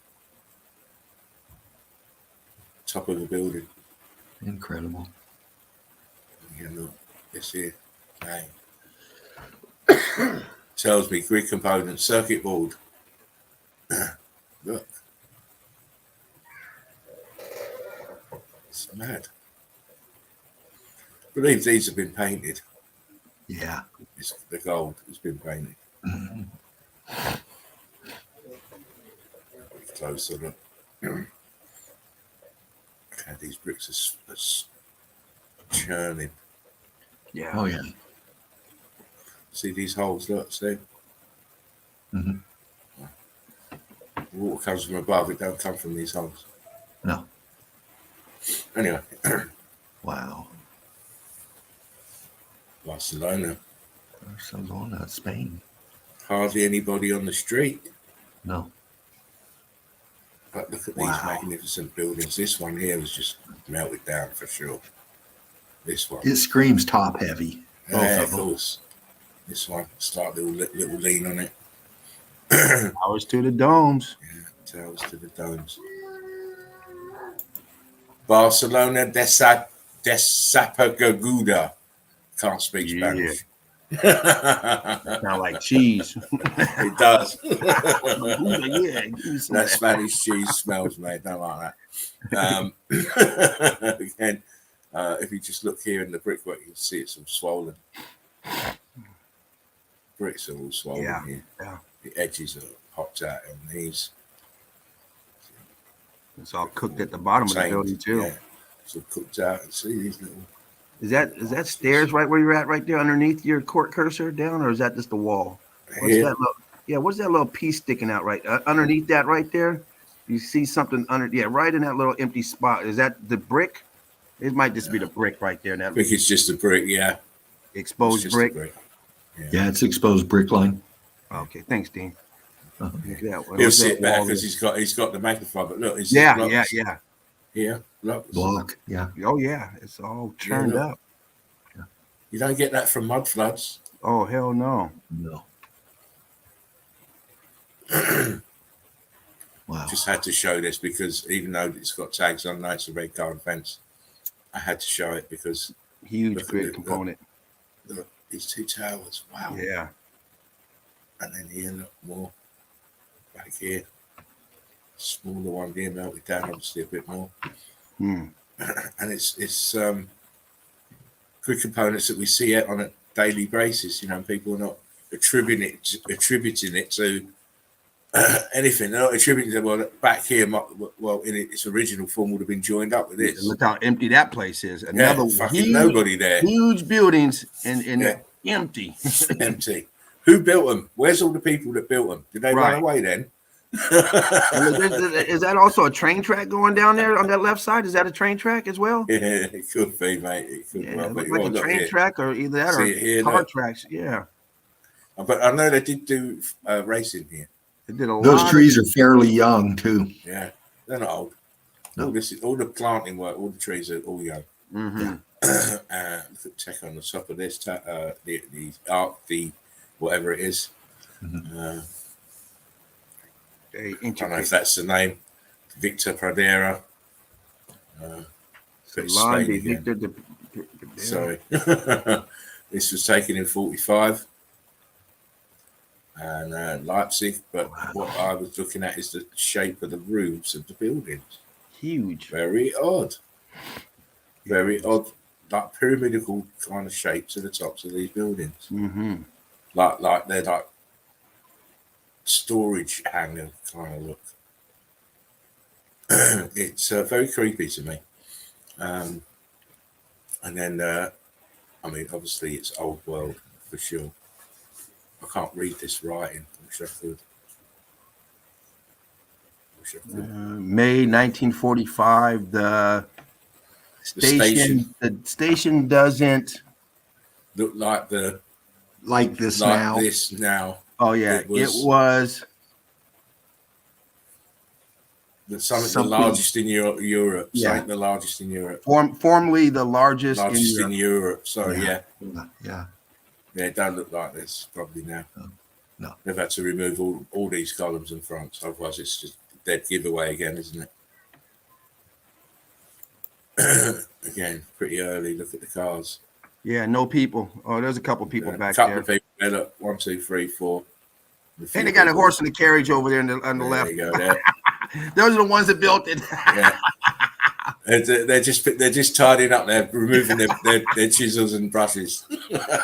Top of the building. Incredible. Yeah, look, this here. Bang. Tells me grid component circuit board. Look. It's mad. I believe these have been painted. Yeah. It's the gold has been painted. Closer look. These bricks are churning. Yeah. Oh yeah. See these holes, look, see? The water comes from above, it don't come from these holes. No. Anyway. Wow. Barcelona. Barcelona, Spain. Hardly anybody on the street. No. But look at these magnificent buildings. This one here was just melted down for sure. This one. It screams top heavy. Yeah, of course. This one, start little lean on it. Towers to the domes. Yeah, towers to the domes. Barcelona Desapagaguda. Can't speak Spanish. Sound like cheese. It does. Yeah, That Spanish cheese smells, mate. Don't like that. Again, if you just look here in the brickwork, you can see it's all swollen. Bricks are all swollen here. Yeah. The edges are popped out on these. It's all cooked at the bottom of the building too. Yeah, it's all cooked out. And see these little. Is that stairs right where you're at right there underneath your court cursor down, or is that just the wall? What's that little? Yeah, what's that little piece sticking out right underneath that right there? You see something under? Yeah, right in that little empty spot. Is that the brick? It might just be the brick right there. I That think it's just a brick. Yeah, it's exposed just brick. a brick. Yeah, it's exposed brick line. Okay, thanks, Dean. Uh-huh. Look at that. He'll What's sit that back wall because there? he's got the magnifier. But look, it's Yeah, blocks. yeah. Here, blocks. Block. Yeah. Oh yeah, it's all churned look. up. You don't get that from mud floods. Oh hell no. No. Wow. Just had to show this because even though it's got tags on, now it's a red garden fence. I had to show it because Huge look grid at component. look, these two towers. Wow. Yeah. And then here, look more back here. Smaller one here, melted down obviously a bit more. Hmm. And it's good components that we see it on a daily basis. You know, people are not attributing it to anything. They're not attributing it. Well, back here, well, in its original form would have been joined up with this. Look how empty that place is. Another fucking huge, nobody there. huge buildings and Yeah. empty. Empty. Who built them? Where's all the people that built them? Did they Right. run away then? Is that also a train track going down there on that left side? Is that a train track as well? Yeah, it could be, mate. It could Yeah, well it be. looks like a train track or either that See it here, or car look. tracks. Yeah, But I know they did do racing here. they did a Those lot. trees are fairly young too. Yeah, they're not old. No. All the planting work, all the trees are all young. Mm-hmm. Look at tech on the top of this, the whatever it is. Very I don't know if intricate. that's the name. Victor Pradera. Salon de Spain again. Victor de Sorry. This was taken in 45 and Leipzig, but what I was looking at is the shape of the roofs of the buildings. Huge. Very odd. Very odd, like pyramidal kind of shapes at the tops of these buildings. Mm-hmm. Like they're like storage hangar kind of look. It's very creepy to me. And then, I mean, obviously it's old world for sure. I can't read this writing. I wish I could. May 1945. The station doesn't Look like Like this now. this now. Oh yeah, it was Something the something- largest in Europe. Yeah. Something the largest in Europe. formerly the largest, Largest in in Europe. Europe. Sorry, yeah. Yeah. It don't look like this probably now. No. They've had to remove all these columns in front, otherwise it's just a dead giveaway again, isn't it? Again, pretty early. Look at the cars. Yeah, no people. Oh, there's a couple people A back couple there. of people there. Look, 1, 2, 3, 4. And they got a horse in the carriage over there on the There left. you go. There. Those are the ones that built it. Yeah. They're just tidying up. They're removing their chisels and brushes.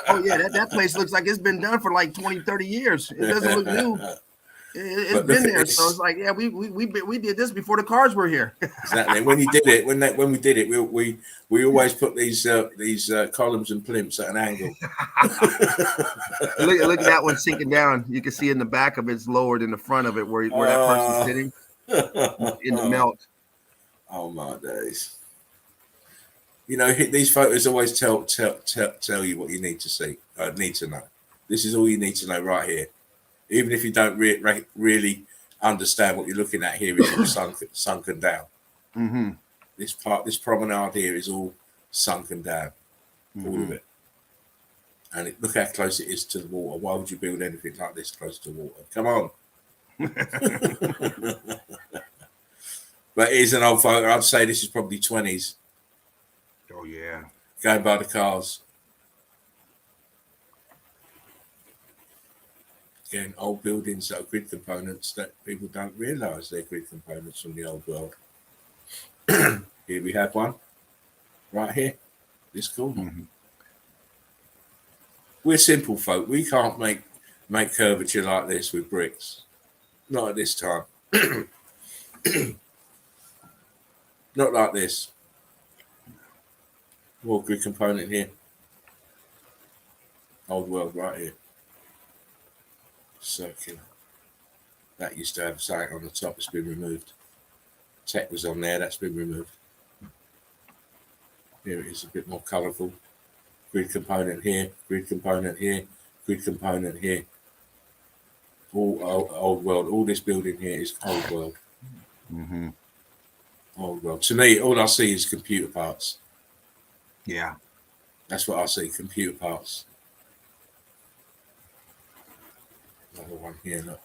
Oh yeah, that place looks like it's been done for like 20, 30 years. It doesn't look new. It's But been look at there, this. so it's like, yeah, we did this before the cars were here. Exactly. When we did it, we always put these columns and plinths at an angle. Look at that one sinking down. You can see in the back of it's lower than the front of it, where that person's sitting in the melt. Oh my days! You know, these photos always tell you what you need to see. Need to know. This is all you need to know right here. Even if you don't really understand what you're looking at here, is all sunken down. Mm-hmm. This promenade here is all sunken down, all of it. And look how close it is to the water. Why would you build anything like this close to water? Come on. But it is an old photo. I'd say this is probably 20s. Oh yeah. Going by the cars. Again, old buildings that are grid components that people don't realise they're grid components from the old world. Here we have one. Right here. This corner. Mm-hmm. We're simple folk. We can't make curvature like this with bricks. Not at this time. Not like this. More grid component here. Old world right here. circular. That used to have something on the top. It's been removed. Tech was on there. That's been removed. Here it is, a bit more colourful. Grid component here. Grid component here. Grid component here. All old world. All this building here is old world. Mm-hmm. Old world. To me, all I see is computer parts. Yeah. That's what I see. Computer parts. Another one here. Look.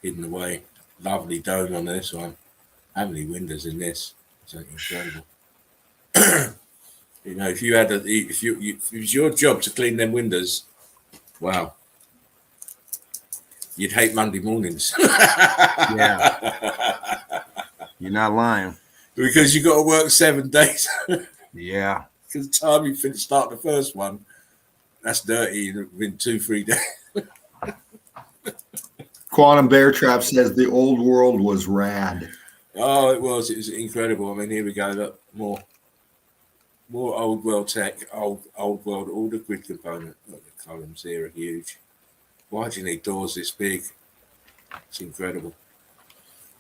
Hidden away. Lovely dome on this one. How many windows in this? It's incredible. You know, if you had if it was your job to clean them windows, wow, you'd hate Monday mornings. Yeah. You're not lying. Because you got to work 7 days. Yeah. Because the time you start the first one, that's dirty within 2-3 days. Quantum Bear Trap says the old world was rad. Oh, it was incredible. I mean, here we go. Look, more old world tech, old world, all the grid component. Look, the columns here are huge. Why do you need doors this big? It's incredible.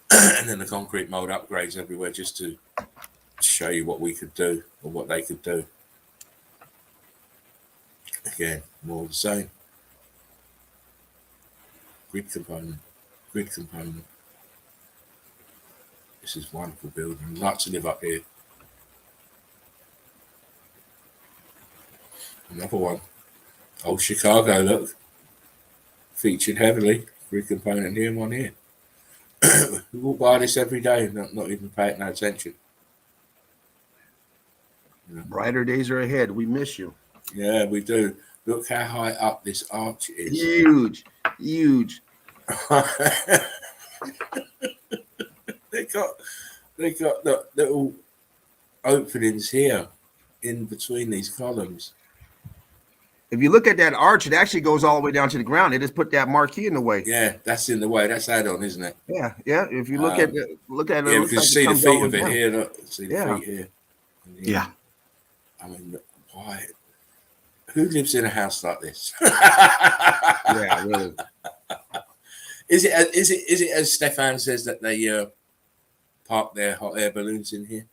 And then the concrete mold upgrades everywhere just to show you what we could do or what they could do. Again, more of the same. Grid component. This is a wonderful building. I'd like to live up here. Another one. Old Chicago, look. Featured heavily. Grid component here and one here. We walk by this every day, not even paying no attention. Brighter days are ahead. We miss you. Yeah, we do. Look how high up this arch is. Huge. They got the little openings here in between these columns. If you look at that arch, it actually goes all the way down to the ground. They just put that marquee in the way. Yeah, that's in the way. That's add-on, isn't it? Yeah. If you look at it, yeah, it because see the feet of it here. Look, see the Yeah. feet here. Yeah. I mean, why? Who lives in a house like this? Yeah, really. Is it as Stefan says that they park their hot air balloons in here?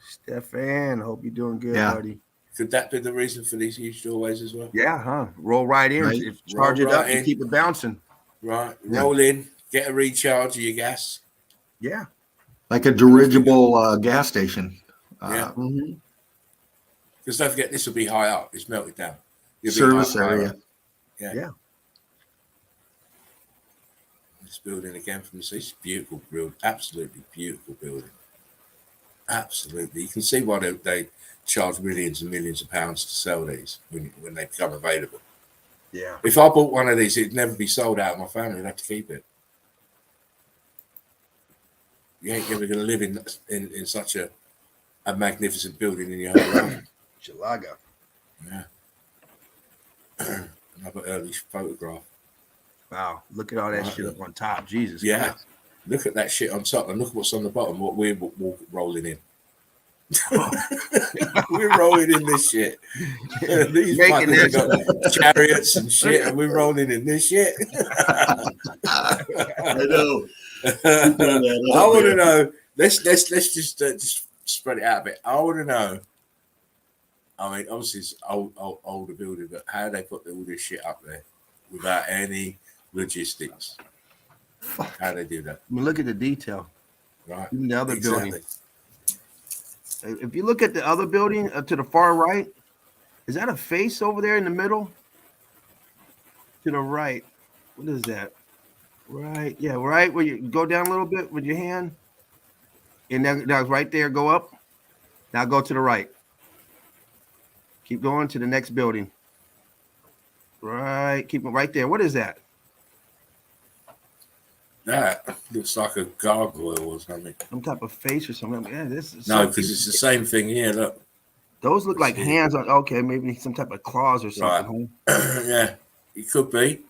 Stefan, hope you're doing good, Yeah. buddy. Could that be the reason for these huge doorways as well? Yeah, huh? Roll right in. Right. Charge Roll it up right and in. keep it bouncing. Right. Yeah. Roll in, get a recharge of your gas. Yeah. Like a dirigible gas station. Yeah. Mhm. Because don't forget, this will be high up. It's melted down. You'll be Service high area. up. Yeah. This building again from the sea. It's beautiful building. Absolutely beautiful building. Absolutely. You can see why they charge millions and millions of pounds to sell these when they become available. Yeah. If I bought one of these, it'd never be sold out. My family would have to keep it. You ain't ever going to live in such a magnificent building in your whole life. Chilaga. Yeah. Another early photograph. Wow. Look at all that Right. shit up on top. Jesus. Yeah. Christ. Look at that shit on top and look at what's on the bottom, what we're rolling in. We're rolling in this shit. These Making fuckers this. got chariots and shit, and we're rolling in this shit. I know. I want to know. Let's just spread it out a bit. I want to know. I mean, obviously it's older building, but how they put all this shit up there without any logistics? How they do that? I mean, look at the detail. Right. Even the other Exactly. building. If you look at the other building to the far right, is that a face over there in the middle? To the right. What is that? Right. Yeah, right. Where you go down a little bit with your hand. And that's right there. Go up. Now go to the right. Keep going to the next building. Right. Keep it right there. What is that? That looks like a gargoyle or something. Some type of face or something. Yeah, this is No, because it's the same thing here. Look. those look like See. hands on. Okay, maybe some type of claws or something. Huh? Yeah, it could be.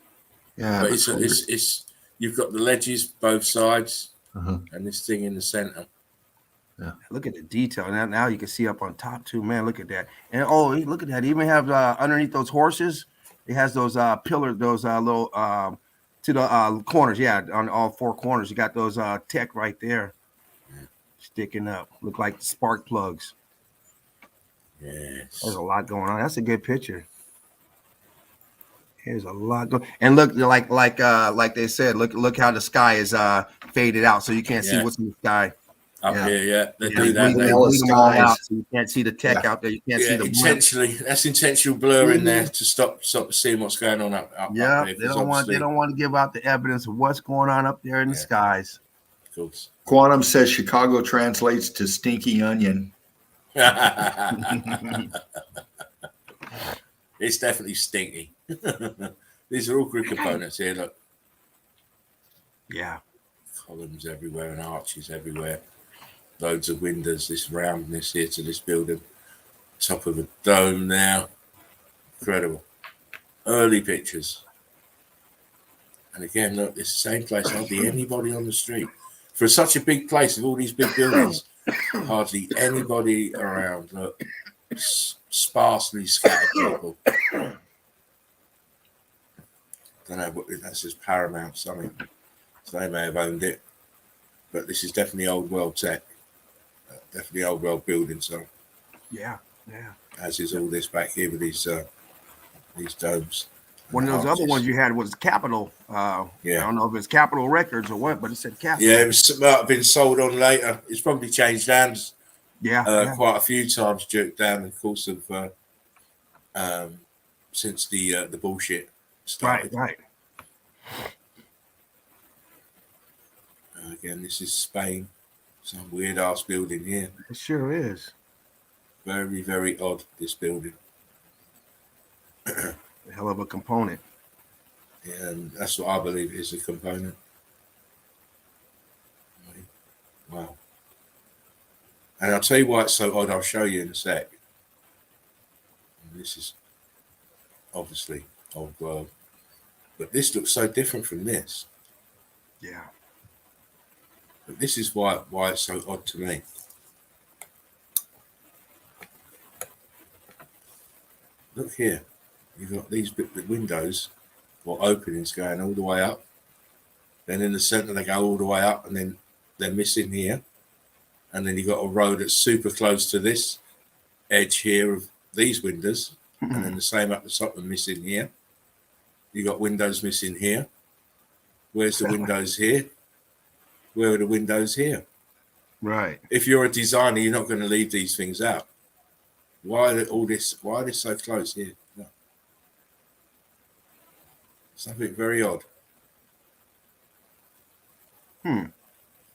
Yeah. But that's weird. it's you've got the ledges both sides Uh-huh. and this thing in the center. Look at the detail. Now you can see up on top too, man. Look at that. And look at that. They even have underneath those horses, it has those pillars, those little to the corners. Yeah, on all four corners, you got those tech right there sticking up. Look like spark plugs. Yes. There's a lot going on. That's a good picture. There's a lot going. And look, like they said, look how the sky is faded out, so you can't see what's in the sky. Up here, yeah. They Yeah, do that. they Yellow bleed them all skies. out, so you can't see the tech out there. You can't see the blimp. intentionally. That's intentional blur in there to stop seeing what's going on up Yeah, there. they don't want to give out the evidence of what's going on up there in the skies. Of course. Quantum says Chicago translates to stinky onion. It's definitely stinky. These are all grid components here. Look, Yeah. columns everywhere and arches everywhere. Loads of windows. This roundness here to this building. Top of a dome now. Incredible. Early pictures. And again, look, it's the same place. Hardly anybody on the street. For such a big place with all these big buildings, hardly anybody around. Look, sparsely scattered people. Don't know what that says. Paramount something. So they may have owned it, but this is definitely old world tech. Definitely old world building. So Yeah. as is all this back here with these domes. One of those other ones you had was Capitol. I don't know if it's Capitol Records or what, but it said Capitol. Yeah, it might have been sold on later. It's probably changed hands. Yeah. Quite a few times down in the course of since the bullshit started. Right. Again, this is Spain. Some weird ass building here. It sure is. Very, very odd, this building. A hell of a component. And that's what I believe is a component. Wow. And I'll tell you why it's so odd. I'll show you in a sec. And this is obviously old world. But this looks so different from this. Yeah. But this is why it's so odd to me. Look here. You've got these windows or openings going all the way up. Then in the center they go all the way up, and then they're missing here. And then you've got a row that's super close to this edge here of these windows. And then the same up the top and missing here. You got windows missing here. Where's the windows here? Where are the windows here? Right. If you're a designer, you're not going to leave these things out. Why are they so close here? No. Something very odd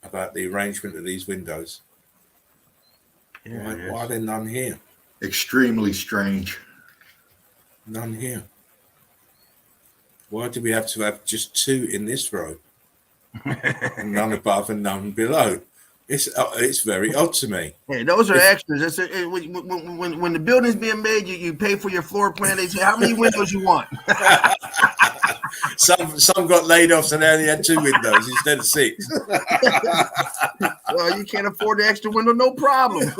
about the arrangement of these windows. Yeah, why are there none here? Extremely strange. None here. Why do we have to have just two in this row? None above and none below. It's very odd to me. Hey, those are extras. When the building's being made, you pay for your floor plan. They say how many windows you want. Some got laid off, so they only had 2 windows instead of 6. Well, you can't afford the extra window, no problem.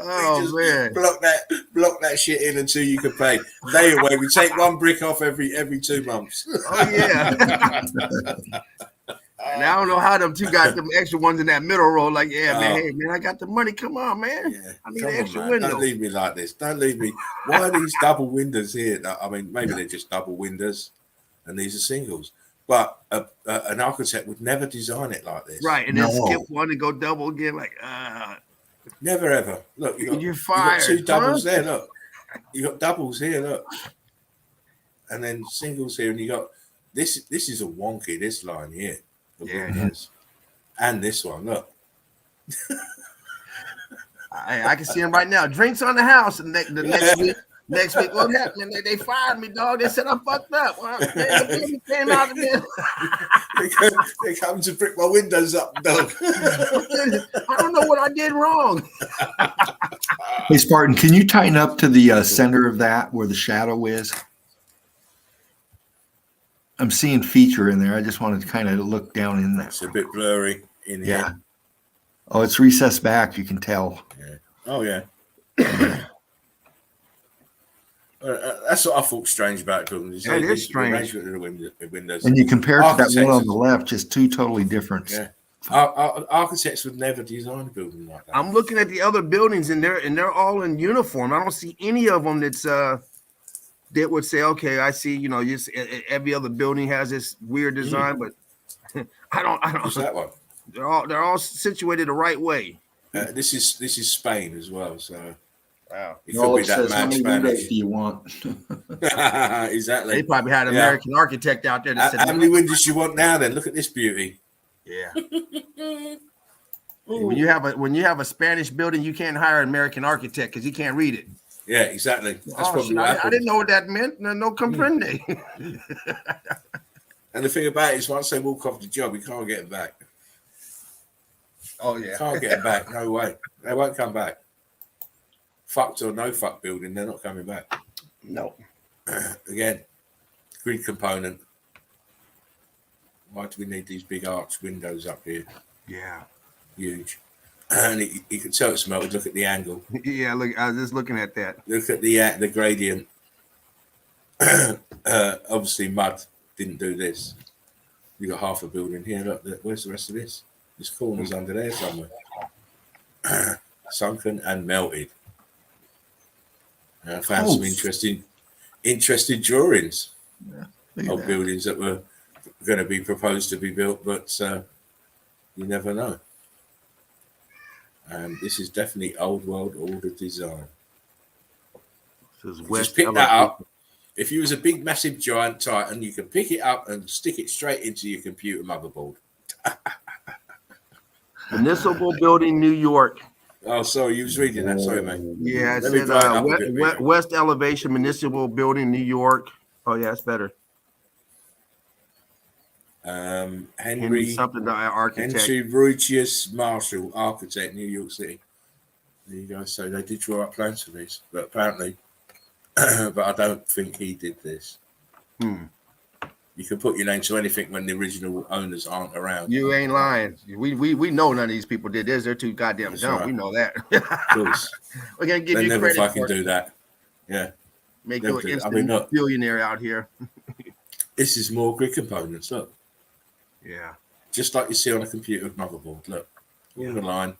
Oh man! Block that shit in until you can pay. Lay away. We take 1 brick off every 2 months. Oh yeah. And I don't know how them two got them extra ones in that middle row. Like, man, hey man, I got the money. Come on, man. Yeah, I need an extra man. window. Don't leave me like this. Don't leave me. Why are these double windows here? I mean, maybe they're just double windows, and these are singles. But an architect would never design it like this. Right, and then skip one and go double again. Like, never ever. Look, you're fired. You got 2 doubles there. Look, you got doubles here. Look, and then singles here, and you got this. This is a wonky. This line here. Yeah, it is. And this one, look. I can see him right now. Drinks on the house, and next week, what happened? They fired me, dog. They said I fucked up. Well, man, came out of there. They come to brick my windows up, dog. I don't know what I did wrong. Hey, Spartan, can you tighten up to the center of that where the shadow is? I'm seeing feature in there. I just wanted to kind of look down in that. It's a bit blurry in here. Yeah. Oh, it's recessed back. You can tell. Yeah. Oh, yeah. That's what I thought strange about them. That is strange. Arrangement of the windows. And you compare it to that one on Architects- the left, just two totally different. Yeah. Architects would never design a building like that. I'm looking at the other buildings, and they're all in uniform. I don't see any of them that would say, okay, I see. You know, just every other building has this weird design, but I don't. What's that one? They're all situated the right way. This is Spain as well. So Wow. it All could it be that says, how mad many Spanish. windows do you want? Exactly. They probably had an American architect out there that said, How many windows do you want now? Then look at this beauty. yeah. When you have a Spanish building, you can't hire an American architect because he can't read it. Yeah, exactly. That's Oh, probably shit, what I happened. didn't know what that meant. No comprende. And the thing about it is, once they walk off the job, you can't get them back. Oh yeah. Can't get them back. No way. They won't come back. Fucked or no fuck building, they're not coming back. No. Again, grid component. Why do we need these big arch windows up here? Yeah. Huge. And you can tell it's melted. Look at the angle. Yeah. Look, I was just looking at that. Look at the gradient. Obviously, mud didn't do this. You got half a building here. Look, where's the rest of this? This corner's under there somewhere. Sunken and melted. And I found some interesting drawings Look at of that. buildings that were going to be proposed to be built, but you never know. And this is definitely old world order design. This is Just West pick that Elevation. up. If you was a big, massive, giant Titan, you can pick it up and stick it straight into your computer motherboard. Municipal Building, New York. Oh, sorry, you was reading that. Sorry, mate. Yeah, it Let me said brighten up a bit, Peter. West Elevation Municipal Building, New York. Oh yeah, that's better. Henry Henry something, the architect. Rucius Marshall, architect, New York City. There you go. So they did draw up plans for this, but apparently, but I don't think he did this. You can put your name to anything when the original owners aren't around. You ain't lying. We know none of these people did this. They're too goddamn That's dumb. right. We know that. Of course, We're gonna give they you never credit fucking for it. do that. Yeah, Make never you an do that. I instant mean, look. billionaire out here. This is more grid components. Look, Yeah. just like you see on a computer motherboard. Look, all the line.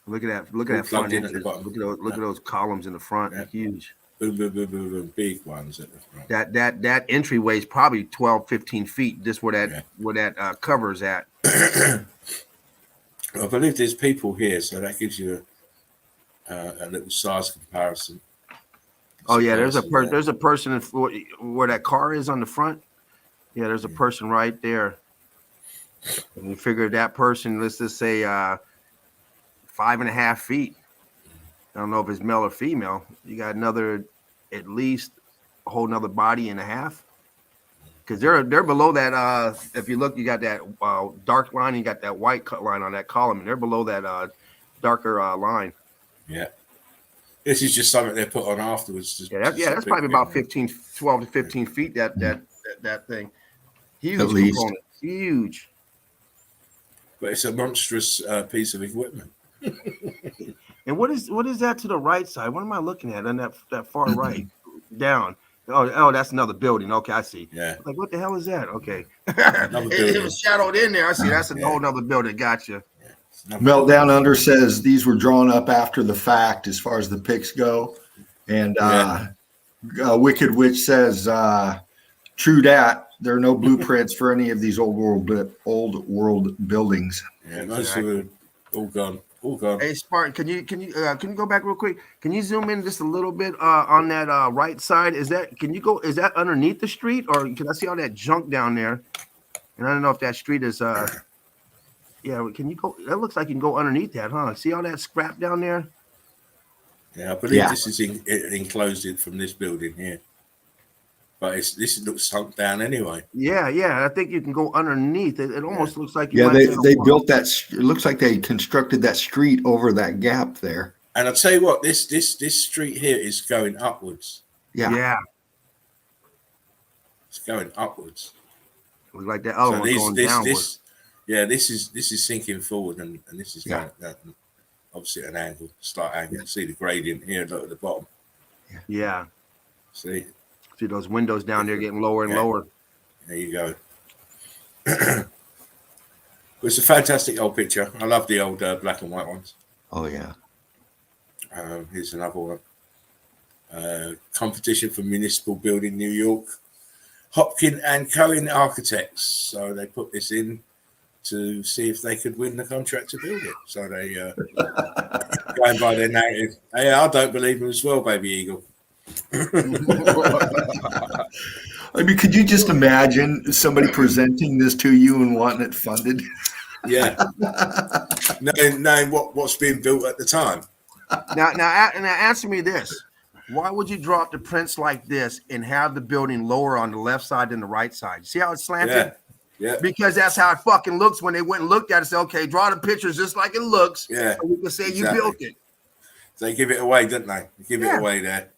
Look at that. Look All at that plugged front in at the entrance. bottom. Look at those columns in the front. Yeah. Huge. Boom, boom, boom, boom, boom. Big ones at the front. That entryway is probably 12, 15 feet. Just where that cover's at. I believe there's people here, so that gives you a little size comparison. Oh yeah, there's a there. there's a person where that car is on the front. Yeah, there's a person right there. And you figure that person, let's just say 5.5 feet. I don't know if it's male or female. You got another, at least a whole nother body and a half. Because they're below that. If you look, you got that dark line. You got that white line on that column, and they're below that darker line. Yeah. This is just something they put on afterwards. That's probably about 12 to 15 feet. That thing, huge At least. component, huge. But it's a monstrous piece of equipment. And what is that to the right side? What am I looking at on that far right down? Oh, that's another building. Okay, I see. Yeah. Like, what the hell is that? Okay, Another it building. was shadowed in there. I see. That's a Yeah. whole nother building. Gotcha. Meltdown Under says these were drawn up after the fact as far as the pics go. And Wicked Witch says, true dat. There are no blueprints for any of these old world buildings. Yeah, most of them are all gone. All gone. Hey, Spartan, can you go back real quick? Can you zoom in just a little bit on that right side? Is that underneath the street, or can I see all that junk down there? And I don't know if that street is yeah, can you go? That looks like you can go underneath that, huh? See all that scrap down there? Yeah, I believe this is enclosed from this building here. But this looks sunk down anyway. Yeah. I think you can go underneath. It almost looks like They built that. It looks like they constructed that street over that gap there. And I'll tell you what, this street here is going upwards. Yeah. It's going upwards. Looks like that other one's going downward. This is sinking forward, and this is going obviously at an angle, slight angle. You see the gradient here, look at the bottom. Yeah. See those windows down there getting lower and lower. there you go. It's a fantastic old picture. I love the old black and white ones. Oh yeah. Here's another one. Competition for municipal building, New York. Hopkin and Cohen Architects. So they put this in to see if they could win the contract to build it. So they going by their narrative. Hey, I don't believe them as well, Baby Eagle. I mean, could you just imagine somebody presenting this to you and wanting it funded? Yeah. knowing what's being built at the time. Now, answer me this: why would you drop the prints like this and have the building lower on the left side than the right side? See how it's slanted? Yeah. Because that's how it fucking looks when they went and looked at it and said, okay, draw the pictures just like it looks. Yeah. So we can say you built it. They give it away, don't they? They give it away there.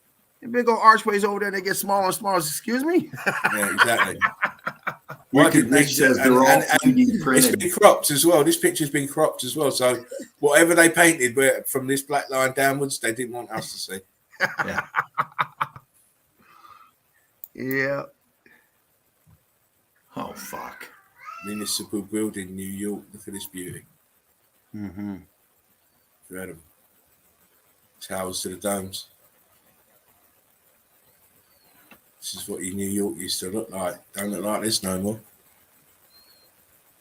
The big old archways over there, they get smaller and smaller. Excuse me? Yeah, exactly. Wicked Rich says they're all 3D printed. It's been cropped as well. This picture's been cropped as well. So whatever they painted from this black line downwards, they didn't want us to see. Yeah. Yeah. Oh fuck. Municipal building, New York. Look at this beauty. Mm-hmm. Incredible. Towers to the domes. This is what New York used to look like. Don't look like this no more.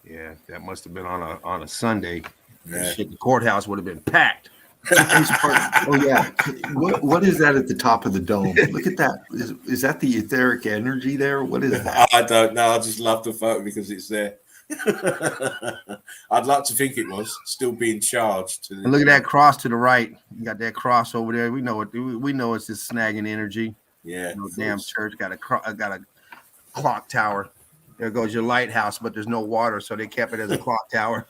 Yeah, that must have been on a Sunday. Yeah. Shit, the courthouse would have been packed. Oh yeah. What is that at the top of the dome? Look at that. Is that the etheric energy there? What is that? I don't know. I just love the photo because it's there. I'd like to think it was still being charged. And look at that cross to the right. You got that cross over there. We know it. We know it's just snagging energy. Yeah. No damn church got a clock tower. There goes your lighthouse, but there's no water, so they kept it as a clock tower.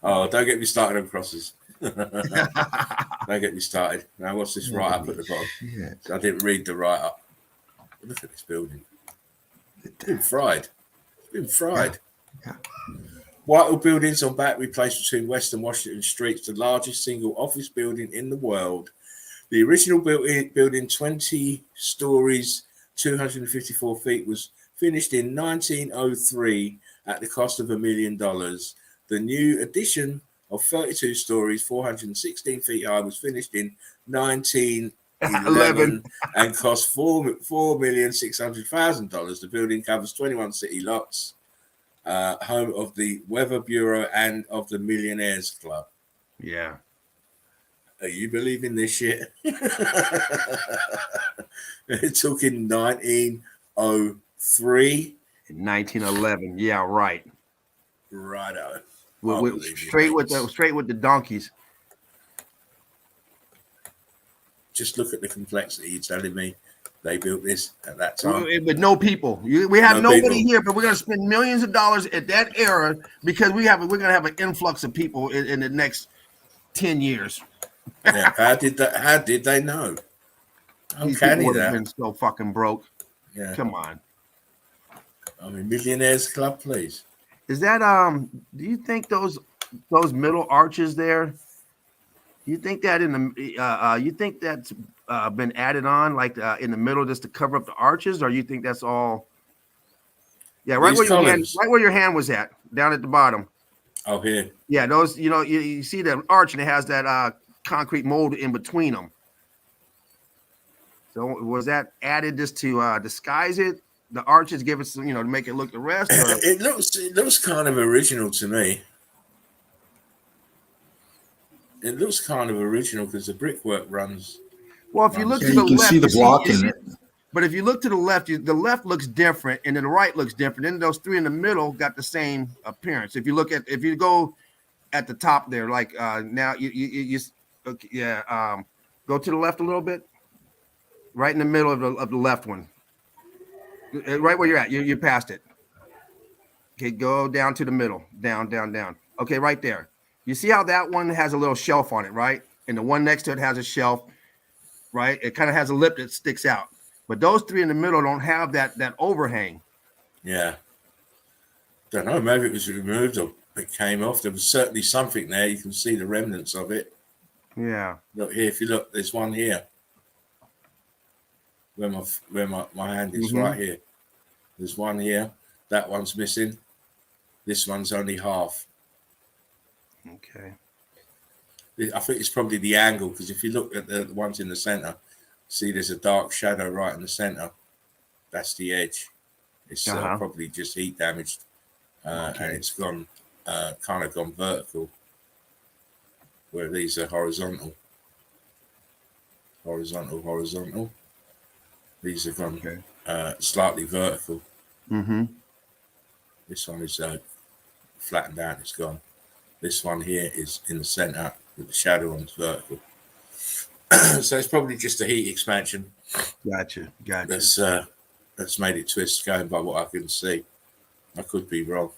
Oh, don't get me started on crosses. Don't get me started. Now, what's this write up at the bottom? Yeah. I didn't read the write up. Look at this building. It's been fried. It's been fried. Yeah. Whitehall buildings on Battery Place between West and Washington Streets, the largest single office building in the world. The original building, 20 stories, 254 feet, was finished in 1903 at the cost of $1 million. The new addition of 32 stories, 416 feet high, was finished in 1911 and cost $4,600,000. The building covers 21 city lots, home of the Weather Bureau and of the Millionaires Club. Yeah. Are you believing this shit? They're talking 1903. 1911. Yeah, right. Righto. Straight with the donkeys. Just look at the complexity. You're telling me they built this at that time with no people. We have No nobody people. here, but we're gonna spend millions of dollars at that era because we're gonna have an influx of people in the next 10 years. Yeah, how did they know? How These can people he would have that? been so fucking broke. Yeah. Come on. I mean, Millionaires Club, please. Is that do you think those middle arches there? Do you think that you think that's been added on like in the middle just to cover up the arches, or you think that's all? Yeah, right These where your hand was at, down at the bottom. Oh, here. Yeah, those, you see the arch and it has that concrete mold in between them. So was that added just to disguise it? The arches give it some, to make it look the rest? Or? It looks kind of original to me. It looks kind of original because the brickwork runs. Well, if you look to you the can left, see the block in it. But if you look to the left, the left looks different, and then the right looks different. Then those three in the middle got the same appearance. If you go at the top there, like now you go to the left a little bit, right in the middle of the left one, right where you're at. You passed it. Okay, go down to the middle, down. Okay, right there. You see how that one has a little shelf on it, right? And the one next to it has a shelf, right? It kind of has a lip that sticks out. But those three in the middle don't have that overhang. Yeah. Don't know. Maybe it was removed or it came off. There was certainly something there. You can see the remnants of it. Yeah. Look here. If you look, there's one here. Where my hand is Mhm. right here. There's one here. That one's missing. This one's only half. Okay. I think it's probably the angle, because if you look at the ones in the center, see there's a dark shadow right in the center. That's the edge. It's probably just heat damaged, Okay. and it's gone kind of gone vertical, where these are horizontal. Horizontal. These have gone slightly vertical. Mm-hmm. This one is flattened out. It's gone. This one here is in the center with the shadow on the vertical. So it's probably just a heat expansion. Gotcha. That's made it twist, going by what I can see. I could be wrong.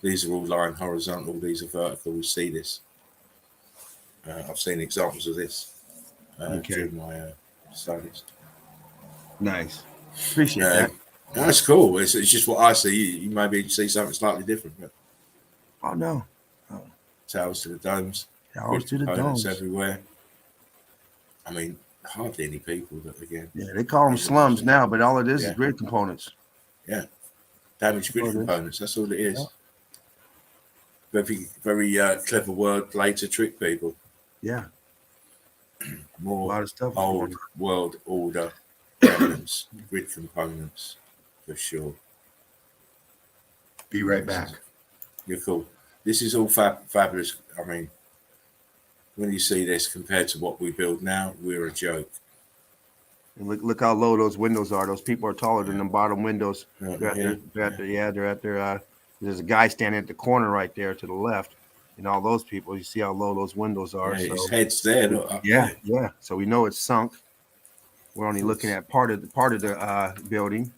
These are all lying horizontal. These are vertical. We see this. I've seen examples of this during my studies. Nice. Appreciate that. That's cool. It's just what I see. You maybe see something slightly different. But Oh no. towers to the domes. Towers to the Components domes. everywhere. I mean, hardly any people. That again. Yeah, they call them slums now, but all it is grid components. Yeah, damaged grid components. That's all it is. Yeah. Very clever word play to trick people. Yeah. More a lot of stuff. Old world order elements, grid components, for sure. Be right back. You're cool. This is all fabulous. I mean, when you see this compared to what we build now, we're a joke. And look how low those windows are. Those people are taller than the bottom windows. They're at their. There's a guy standing at the corner right there to the left, and all those people. You see how low those windows are. Yeah, his head's there. Look, yeah. So we know it's sunk. We're only looking at part of the building.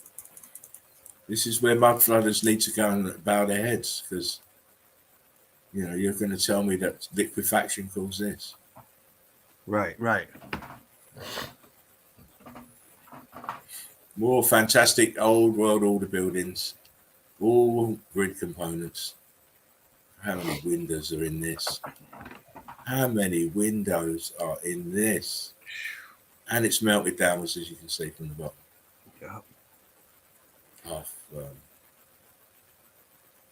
This is where mud flooders need to go and bow their heads, because you're going to tell me that liquefaction caused this. Right. More fantastic old world order buildings, all grid components. How many windows are in this? How many windows are in this? And it's melted downwards, as you can see from the bottom. Yeah.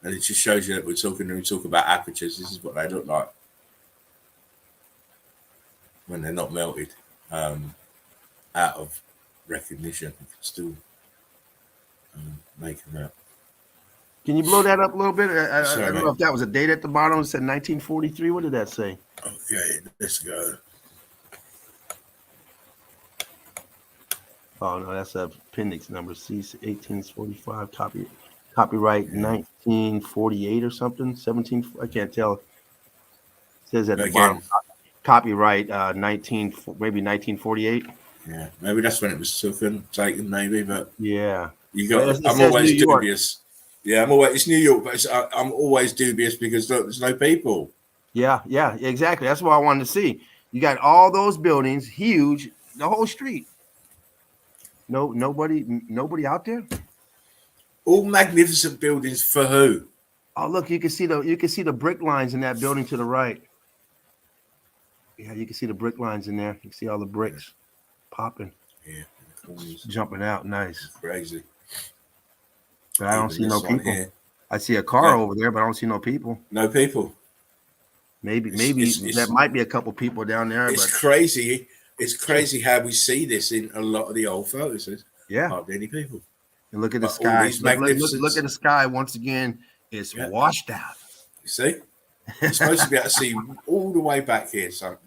And it just shows you that when we talk about apertures, this is what they look like when they're not melted out of recognition. You can still make them out. Can you blow that up a little bit? I Sorry, don't know if that was a date at the bottom. It said 1943. What did that say? Okay, let's go. Oh no, that's a appendix number C 1845 copyright 1948 or something. 17. I can't tell. It says at the bottom copyright 1948. Yeah, maybe that's when it was taken maybe, but yeah, I'm always dubious. Yeah, it's New York, but I'm always dubious because look, there's no people. Yeah, exactly. That's what I wanted to see. You got all those buildings, huge, the whole street. Nobody out there. All magnificent buildings for who? Oh, look, you can see the brick lines in that building to the right. Yeah, you can see the brick lines in there. You can see all the bricks popping. Yeah, jumping out. Nice. Crazy. But I don't see no people. Here. I see a car over there, but I don't see no people. No people. Maybe that might be a couple people down there. It's crazy. It's crazy how we see this in a lot of the old photos. Yeah. Hardly any people. And look at the sky. Look at the sky once again. It's washed out. You see? You're supposed to be able to see all the way back here. So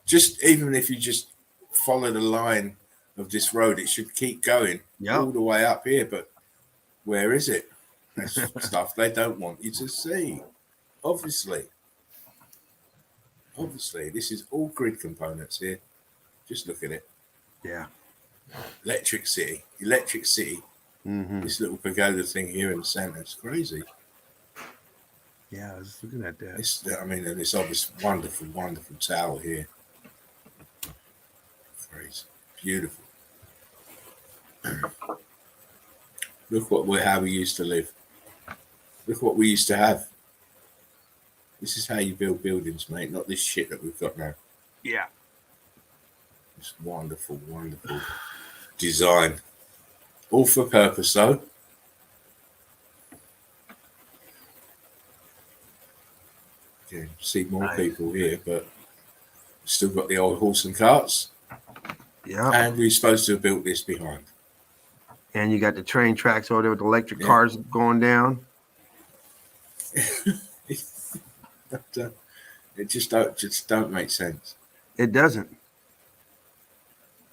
just even if you just follow the line of this road, it should keep going all the way up here. But where is it? That's stuff they don't want you to see. Obviously, this is all grid components here. Just look at it. Yeah. Electric City. Mm-hmm. This little pagoda thing here in the center. It's crazy. Yeah, I was looking at that. It's obvious wonderful, wonderful tower here. Crazy. Beautiful. Look how we used to live. Look what we used to have. This is how you build buildings, mate. Not this shit that we've got now. Yeah. It's wonderful, wonderful design. All for purpose, though. Yeah, see more people here, but still got the old horse and carts. Yeah. And we're supposed to have built this behind. And you got the train tracks over there with the electric cars going down. It just don't make sense. It doesn't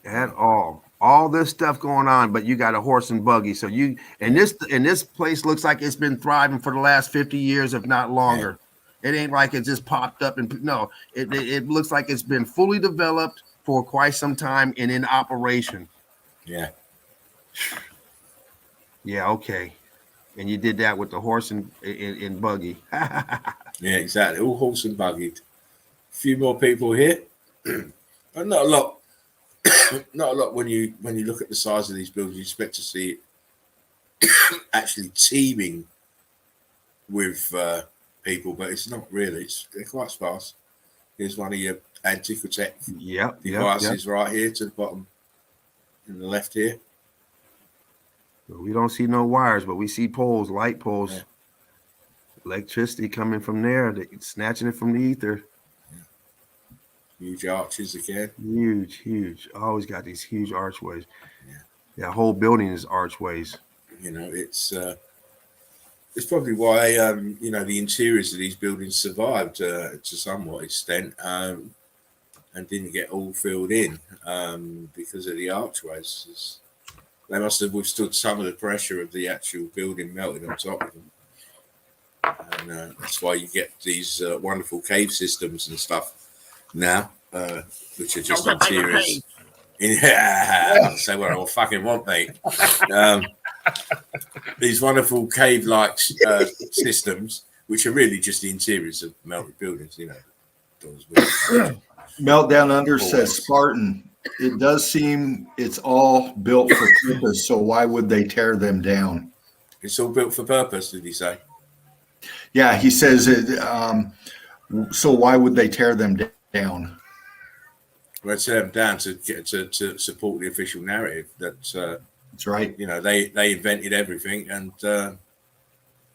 at all. All this stuff going on, but you got a horse and buggy. So you and this place looks like it's been thriving for the last 50 years, if not longer. It ain't like it just popped up and no. It looks like it's been fully developed for quite some time and in operation. Yeah. Yeah. Okay. And you did that with the horse and buggy. Yeah, exactly. All horse and buggied. A few more people here, but not a lot. Not a lot when you look at the size of these buildings. You expect to see it actually teeming with people, but it's not really. They're quite sparse. Here's one of your Antiquitech devices right here to the bottom in the left here. We don't see no wires, but we see poles, light poles. Yeah. Electricity coming from there, snatching it from the ether. Huge arches again. Huge. Always got these huge archways. Yeah. That whole building is archways. You know, it's probably why the interiors of these buildings survived to somewhat extent and didn't get all filled in because of the archways. They must have withstood some of the pressure of the actual building melting on top of them. And that's why you get these wonderful cave systems and stuff now, which are just interiors. I'll say what I fucking want, mate. These wonderful cave-like systems, which are really just the interiors of melted buildings, you know. Meltdown Under says Spartan. It does seem it's all built for purpose, so why would they tear them down? It's all built for purpose, did he say? Yeah, he says it. So why would they tear them down? Well, tear them down to support the official narrative that that's right. You know, they invented everything, and you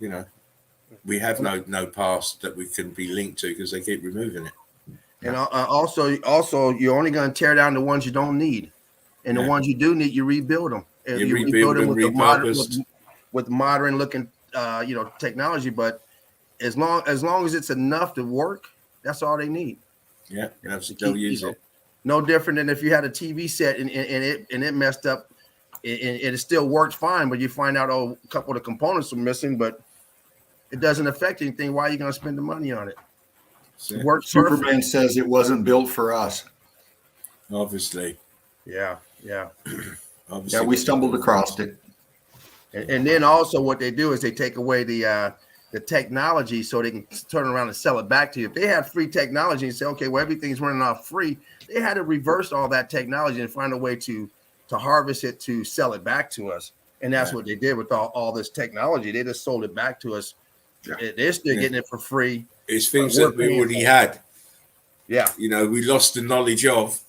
know, we have no past that we can be linked to because they keep removing it. And also, you're only going to tear down the ones you don't need, and the ones you do need, you rebuild them. You rebuild them with modern looking, technology. But as long as it's enough to work, that's all they need. Yeah, they'll use it. No different than if you had a TV set and it messed up, and it still works fine, but you find out a couple of the components are missing, but it doesn't affect anything. Why are you going to spend the money on it? Works. Superman perfect. Says it wasn't built for us. Obviously. Yeah. Obviously, yeah, we stumbled across it. And then also what they do is they take away the technology so they can turn around and sell it back to you. If they had free technology and say, okay, well, everything's running off free, they had to reverse all that technology and find a way to harvest it to sell it back to us. And that's what they did with all this technology. They just sold it back to us. Yeah. They're still getting it for free. It's things that we already had. Yeah. You know, we lost the knowledge of,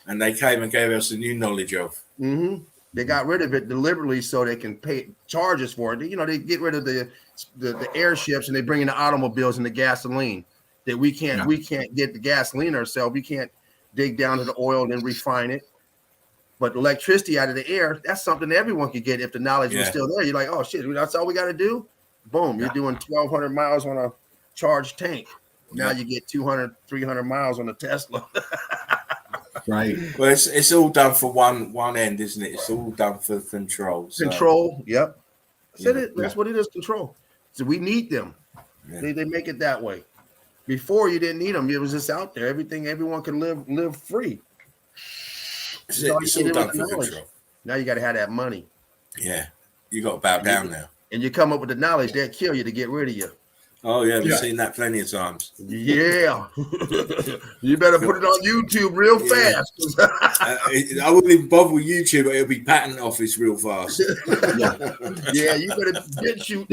and they came and gave us the new knowledge of. Mm-hmm. They got rid of it deliberately so they can pay charges for it. You know, they get rid of the airships and they bring in the automobiles and the gasoline that we can't get the gasoline ourselves. We can't dig down to the oil and then refine it. But electricity out of the air, that's something everyone could get if the knowledge was still there. You're like, oh shit, that's all we got to do. Boom, you're doing 1,200 miles on a charged tank. Now you get 200, 300 miles on a Tesla. Right. Well, it's all done for one end, isn't it? It's all done for control. So. Control. Yep. That's what it is. Control. So we need them. Yeah. They make it that way. Before you didn't need them. It was just out there. Everyone could live free. It's all done for control. Now you got to have that money. Yeah. You got to bow down now. And you come up with the knowledge, they'll kill you to get rid of you. Oh, yeah. We've seen that plenty of times. Yeah. You better put it on YouTube real fast. I wouldn't even bother with YouTube, but it'll be patent office real fast. Yeah, you better get shoot.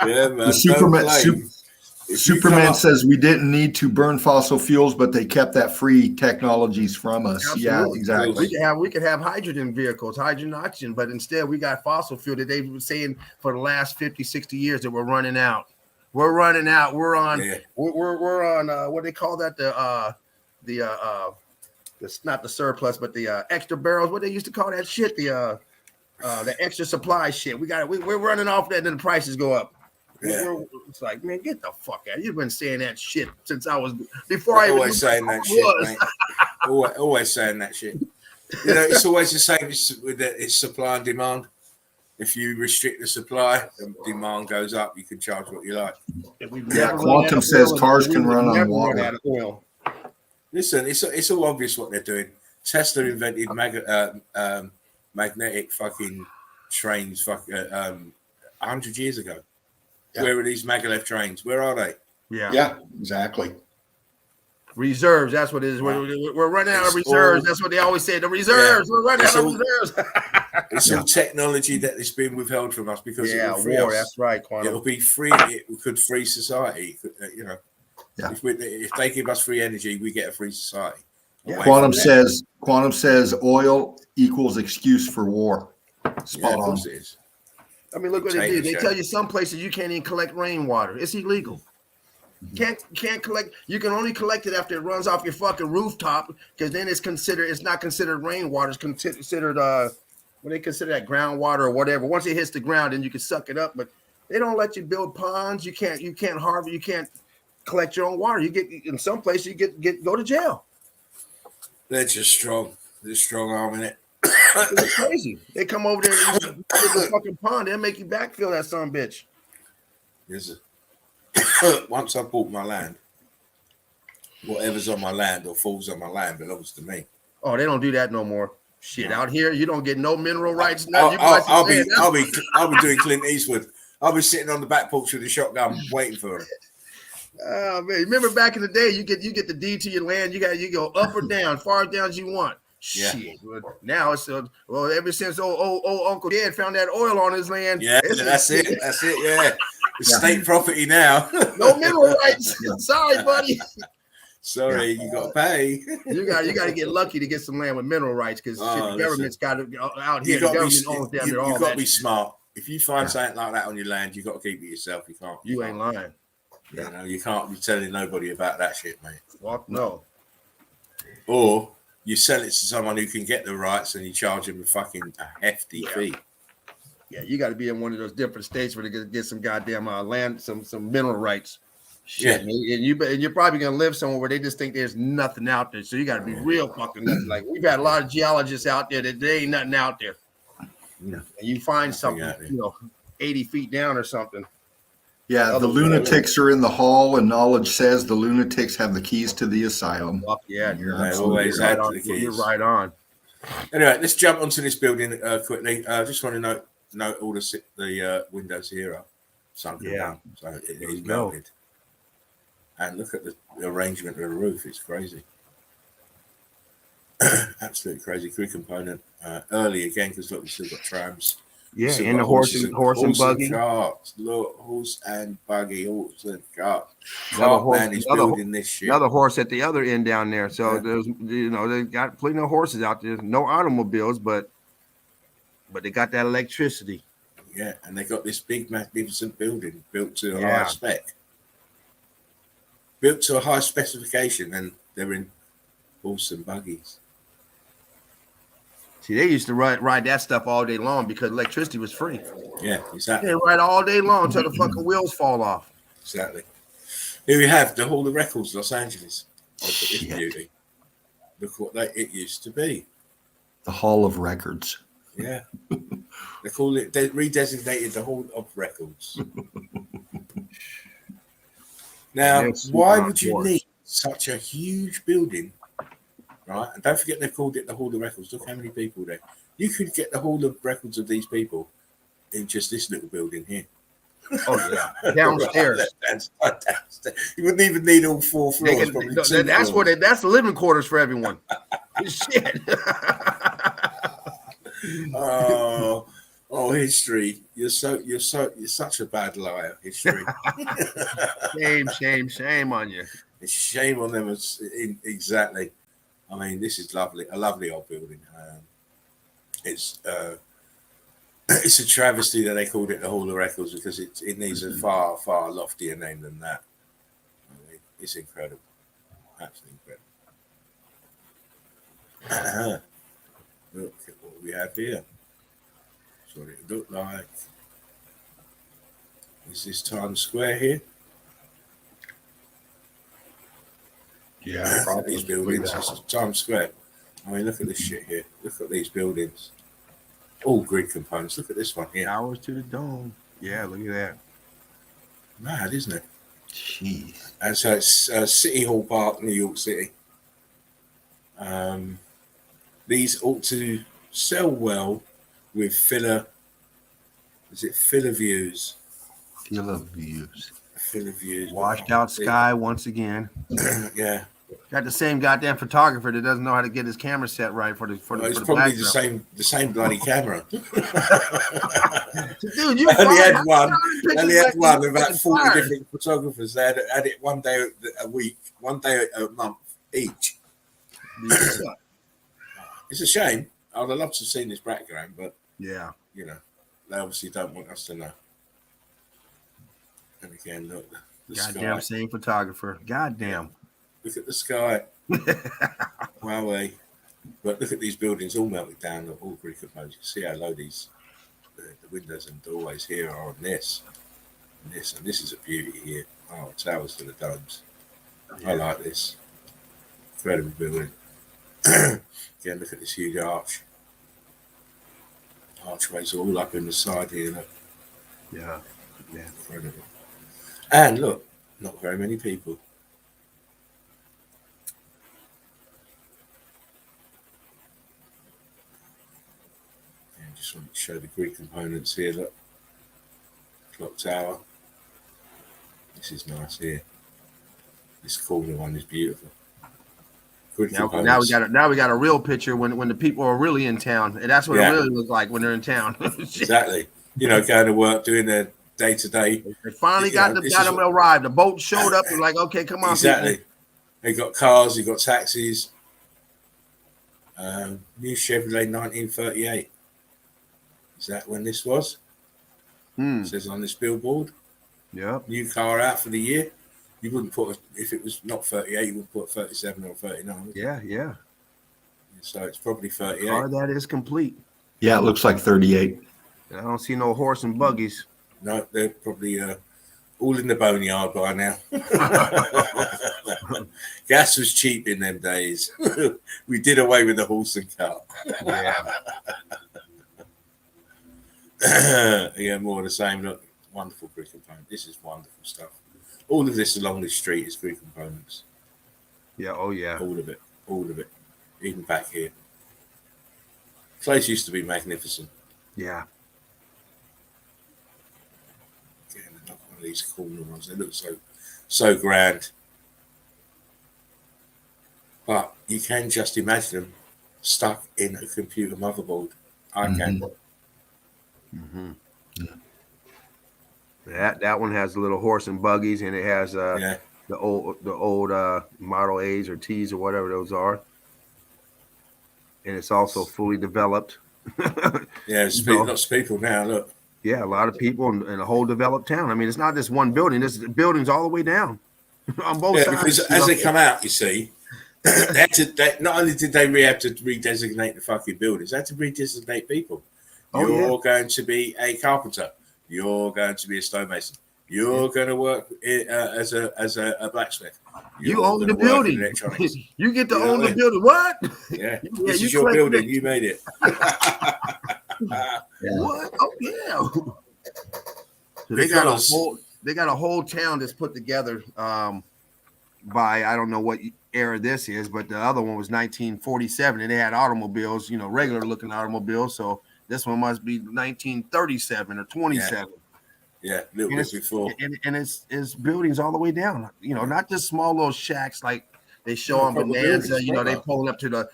Yeah, man. Superman says we didn't need to burn fossil fuels, but they kept that free technologies from us. Absolutely. Yeah, exactly. We could have hydrogen vehicles, hydrogen oxygen, but instead we got fossil fuel that they've been saying for the last 50, 60 years that we're running out. We're running out. We're on what they call that, it's not the surplus, but the extra barrels, what they used to call that shit, the extra supply shit. We're running off that, and then the prices go up. Yeah. It's like, man, get the fuck out. You've been saying that shit since I was before. I always saying that shit, mate. Always saying that shit. You know, it's always the same with it's supply and demand. If you restrict the supply, the demand goes up. You can charge what you like. Yeah, Quantum says cars can run on water. Listen, it's all obvious what they're doing. Tesla invented magnetic fucking trains 100 years ago. Yeah. Where are these maglev trains? Where are they? Yeah, exactly. Reserves, that's what it is. We're running out of reserves. That's what they always say. The reserves. We're running out of reserves. It's all technology that has been withheld from us because it will free us. That's right, Quantum. It'll be free. It could free society. You know, if they give us free energy, we get a free society. Yeah. Quantum says oil equals excuse for war. Spot on. It is. I mean, look what they do. They tell you some places you can't even collect rainwater. It's illegal. Can't collect. You can only collect it after it runs off your fucking rooftop, because then it's not considered rainwater. It's considered what they consider that groundwater or whatever. Once it hits the ground, then you can suck it up. But they don't let you build ponds. You can't harvest. You can't collect your own water. You get in some places you go to jail. They're just strong. They're strong arming it. It's crazy. They come over there and get the fucking pond. They'll make you backfill that son of a bitch. Yes, once I bought my land, whatever's on my land or falls on my land belongs to me. Oh, they don't do that no more. Shit, out here you don't get no mineral rights. I'll be doing Clint Eastwood. I'll be sitting on the back porch with a shotgun waiting for him. Oh man, remember back in the day, you get the deed to your land. You go up or down, far down as you want. Yeah. Shit. Now it's ever since old Uncle Dad found that oil on his land. Yeah, that's it. Yeah, it's state property now. No mineral rights. Sorry, buddy. Sorry, you got to pay. You got to get lucky to get some land with mineral rights, because the government's got it out here. The government owns down there all that. You got to be smart. If you find something like that on your land, you got to keep it yourself. You can't. You ain't lying. You know, you can't be telling nobody about that shit, mate. Fuck no. Or you sell it to someone who can get the rights, and you charge them a hefty fee. Yeah, you got to be in one of those different states where they get some goddamn land, some mineral rights. Shit, yeah. And you're probably gonna live somewhere where they just think there's nothing out there. So you got to be real fucking nuts. Like, we've had a lot of geologists out there that there ain't nothing out there. No. And you find something, 80 feet down or something. Yeah, the lunatics are in the hall, and knowledge says the lunatics have the keys to the asylum. Fuck yeah, always had the keys. You're right on. Anyway, let's jump onto this building quickly. I just want to note all the windows here are sunken down, so it is melted. And look at the arrangement of the roof; it's crazy, absolutely crazy. Key component early again, because look, we've still got trams. Yeah, and the horse and buggy. Look, horse and buggy, horse and cart. Man is building this shit. Another horse at the other end down there. So there's, they got plenty of horses out there. No automobiles, but they got that electricity. Yeah, and they got this big, magnificent building built to a high spec, built to a high specification, and they're in horse and buggies. See, they used to ride that stuff all day long because electricity was free. Yeah, exactly. They ride all day long until the fucking wheels fall off. Exactly. Here we have the Hall of Records, Los Angeles. Look at this beauty. Look what it used to be. The Hall of Records. Yeah. They redesignated the Hall of Records. Now, why would you need such a huge building? Right, and don't forget they've called it the Hall of Records. Look how many people there. You could get the Hall of Records of these people in just this little building here. Oh yeah, downstairs. Downstairs. You wouldn't even need all 4 floors. That's the living quarters for everyone. Shit. Oh Oh, history! You're such a bad liar. History. Shame on you. It's shame on them. Exactly. I mean, this is lovely. A lovely old building. It's it's a travesty that they called it the Hall of Records because it needs a far loftier name than that. I mean, it's incredible. Absolutely incredible. Look at what we have here. That's what it looked like. Is this Times Square here? Yeah, Look at these buildings. This is Times Square. I mean, look at this shit here. Look at these buildings. All grid components. Look at this one here. Towers to the dome. Yeah, look at that. Mad, isn't it? Jeez. And so it's City Hall Park, New York City. These ought to sell well with filler. Is it filler views? Filler views. Filler views. Washed out sky once again. Yeah. Got the same goddamn photographer that doesn't know how to get his camera set right for the It's for probably background. the same bloody camera. Dude, you only had one. pictures Only had like one. you About fucking 40 fired. different photographers. They had it one day a week, one day a month each. It's a shame. I'd have loved to have seen this background, but Yeah. you know, they obviously don't want us to know. And again, look, the Goddamn sky. same photographer. Goddamn. Look at the sky. Huawei. But look at these buildings all melted down. Look, all grid components. You see how low these the windows and doorways here are on this. And this is a beauty here. Oh, towers to the domes. I like this. Incredible building. Again, look at this huge arch. Archways all up in the side here. Look. Yeah. Yeah. Incredible. And look, not very many people. And just want to show the grid components here. Look, clock tower. This is nice here. This corner one is beautiful. Grid Now components. we got a real picture when the people are really in town, and that's what Yeah. it really looks like when they're in town. Exactly. You know, going to work, doing their day to day. They finally You got know, them, this got is them what- arrived. The boat showed up and like, okay, come on, Exactly. people. They got cars, you got taxis. New Chevrolet 1938. Is that when this was? Hmm. It says on this billboard. Yep. New car out for the year. You wouldn't put, if it was not 38, you would put 37 or 39. Yeah, yeah. So it's probably 38. Car that is complete. Yeah, it looks like 38. And I don't see no horse and buggies. No, they're probably all in the boneyard by now. Gas was cheap in them days. We did away with the horse and cart. Yeah. Yeah, more of the same. Look, wonderful grid component. This is wonderful stuff. All of this along this street is grid components. Yeah. Oh yeah. All of it. All of it. Even back here. Place used to be magnificent. Yeah. Again, another one of these corner ones. They look so grand. But you can just imagine them stuck in a computer motherboard. I can. Mm-hmm. That one has a little horse and buggies, and it has Yeah. the old Model A's or T's or whatever those are, and it's also fully developed. Yeah, there's No. lots of people now. Look. Yeah, a lot of people in a whole developed town. I mean, it's not just one building. There's buildings all the way down on both Yeah, sides. because as they come out, you see, not only did they have to redesignate the fucking buildings, they had to redesignate people. Oh, You're going to be a carpenter. You're going to be a stonemason. You're going to work as a blacksmith. You You're own the gonna work in building. electronics. You get to You know own what I the mean? building. What? Yeah, Yeah, this you is your collect building. it. You made it. What? Oh yeah. So they got a whole town that's put together by I don't know what era this is, but the other one was 1947, and they had automobiles, regular looking automobiles. So this one must be 1937 or 27. Yeah, a little bit before. And it's buildings all the way down. Not just small little shacks like they show No, on proper Bonanza. buildings, They proper. pulling up to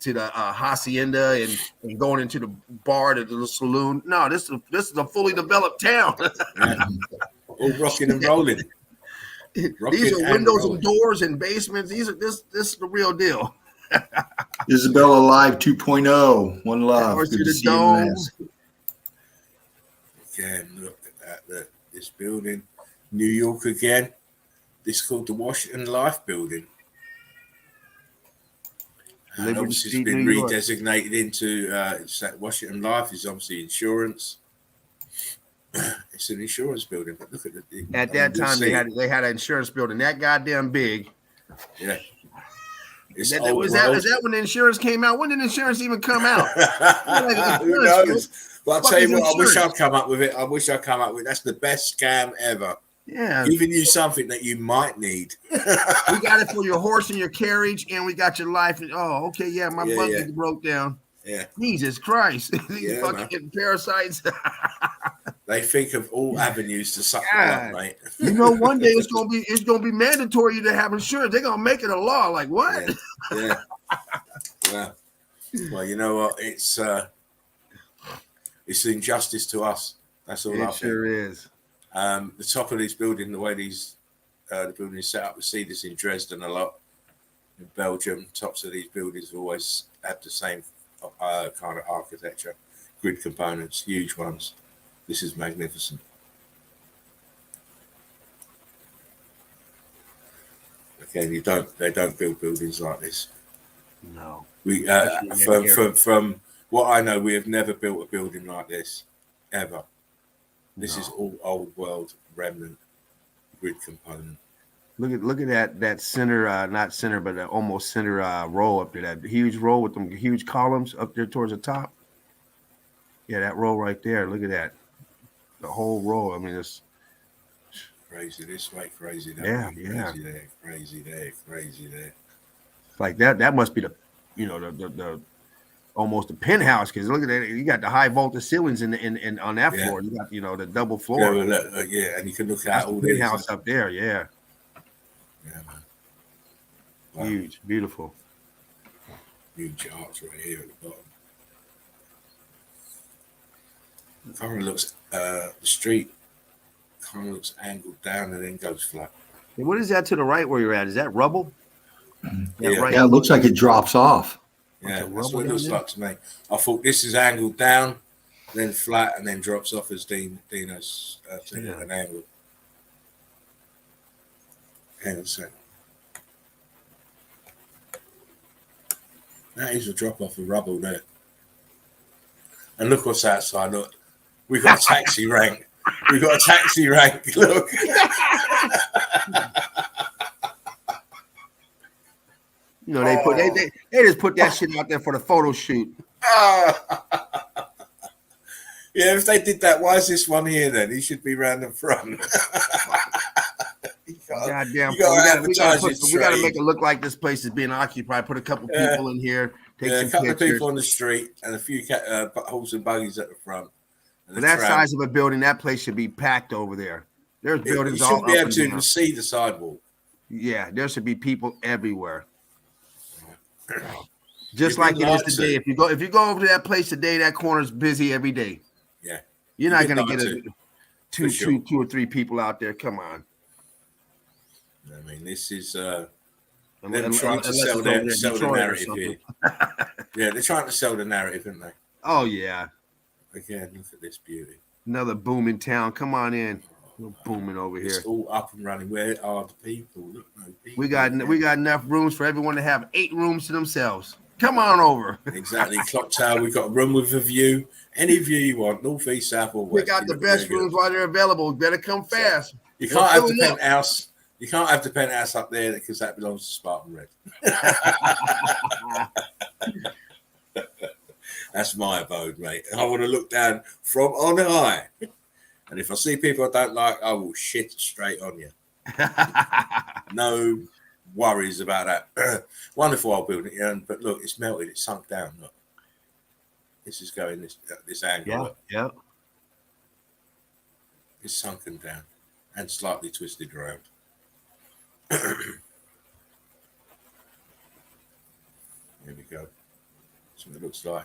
to the hacienda and going into the bar, to the saloon. No, this is a fully developed town. Yeah. All rocking and rolling. These Rocking are and windows rolling. and doors and basements. This is the real deal. Isabella Live 2.0. One love. Towers Good to to the see you, dome. Mass. Again, look at this building. New York again. This is called the Washington Life Building. And Liberty obviously Street, it's been New York. redesignated into Washington Life is obviously insurance. It's an insurance building, but look at the. At that time, they had an insurance building that goddamn big. Yeah. It's That, old was world. that is that when the insurance came out? When did insurance even come out? Who knows? But I'll tell you what, I wish insurance? I'd come up with it. I wish I'd come up with that's the best scam ever. Yeah, Giving you something that you might need. we got it for your horse and your carriage, and we got your life. Oh, okay, yeah, my buggy broke down. Yeah. Jesus Christ, these Yeah, fucking parasites. They think of all avenues to suck them up, mate. You know, one day it's gonna be mandatory to have insurance. They're gonna make it a law. Like what? Yeah. Well, you know what? It's an injustice to us. That's all I It think. sure is. The top of this building, the way the building is set up, we see this in Dresden a lot. In Belgium, tops of these buildings always have the same kind of architecture, grid components, huge ones. This is magnificent. Again, they don't build buildings like this. No. We from what I know, we have never built a building like this ever. This is all old world remnant grid component. Look at that center, not center, but almost center row up there. That huge row with them huge columns up there towards the top. Yeah, that row right there. Look at that. The whole row. I mean, it's crazy this way, crazy that yeah, way, yeah. crazy there, crazy there, crazy there. Like that must be the almost the penthouse, because look at that. You got the high voltage ceilings in on that floor. You got the double floor. Yeah, and you can look at all the this penthouse up there. Yeah. Yeah, man. Wow. Huge, beautiful. Huge arch right here at the bottom. It kind of looks the street kind of looks angled down and then goes flat. Hey, what is that to the right where you're at? Is that rubble? Yeah, right. Yeah, it looks like it drops off. Yeah, that's what it looks like to me. I thought this is angled down, then flat, and then drops off as Dino's an angle. Hang on a second. That is a drop off of rubble there. And look what's outside. Look, we've got a taxi rank. We've got a taxi rank. Look. You know, they just put that shit out there for the photo shoot. Yeah, if they did that, why is this one here then? He should be round the front. Goddamn, we got to make it look like this place is being occupied. Put a couple people in here, take some a couple pictures. of people on the street, and a few horse and buggies at the front. For that size of a building, that place should be packed over there. There's buildings all up and down. You should be able to see the sidewalk. Yeah, there should be people everywhere. Just like it is today. If you go over to that place today, that corner's busy every day. Yeah, you're not going to get two or three people out there. Come on. I mean, this is them trying to sell the narrative here. Yeah, they're trying to sell the narrative, aren't they? Oh yeah. Again, look at this beauty. Another booming town. Come on in. We're booming over here. It's all up and running. Where are the people? Look, no people. We got enough rooms for everyone to have 8 rooms to themselves. Come on over. Exactly. Clock tower. We've got a room with a view. Any view you want, north, east, south, or west. We got the best rooms while they're available. Better come fast. You can't have the penthouse. You can't have the penthouse up there because that belongs to Spartan Red. That's my abode, mate. I want to look down from on high. And if I see people I don't like, I will shit straight on you. No worries about that. Wonderful old building. Yeah, but look, it's melted. It's sunk down. Look. This is going this angle. Yeah. It's sunken down and slightly twisted around. Here we go. So it looks like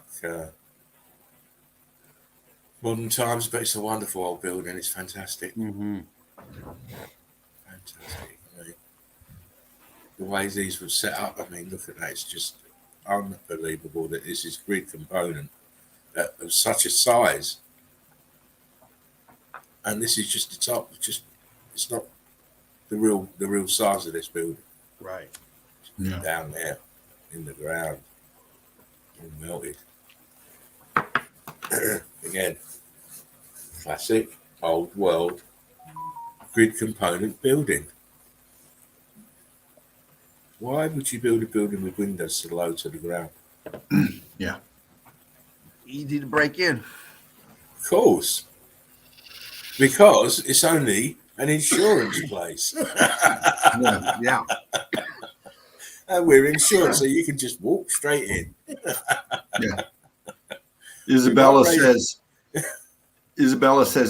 modern times, but it's a wonderful old building. It's fantastic. Mm-hmm. Fantastic. I mean, the way these were set up, I mean, look at that. It's just unbelievable that this is grid component of such a size. And this is just the top. It's not the real size of this building. Right. Yeah. Down there in the ground, all melted. Again, classic old world grid component building. Why would you build a building with windows so low to the ground? Yeah. Easy to break in. Of course, because it's only an insurance place. Yeah. And we're insured, so you can just walk straight in. Yeah. Isabella says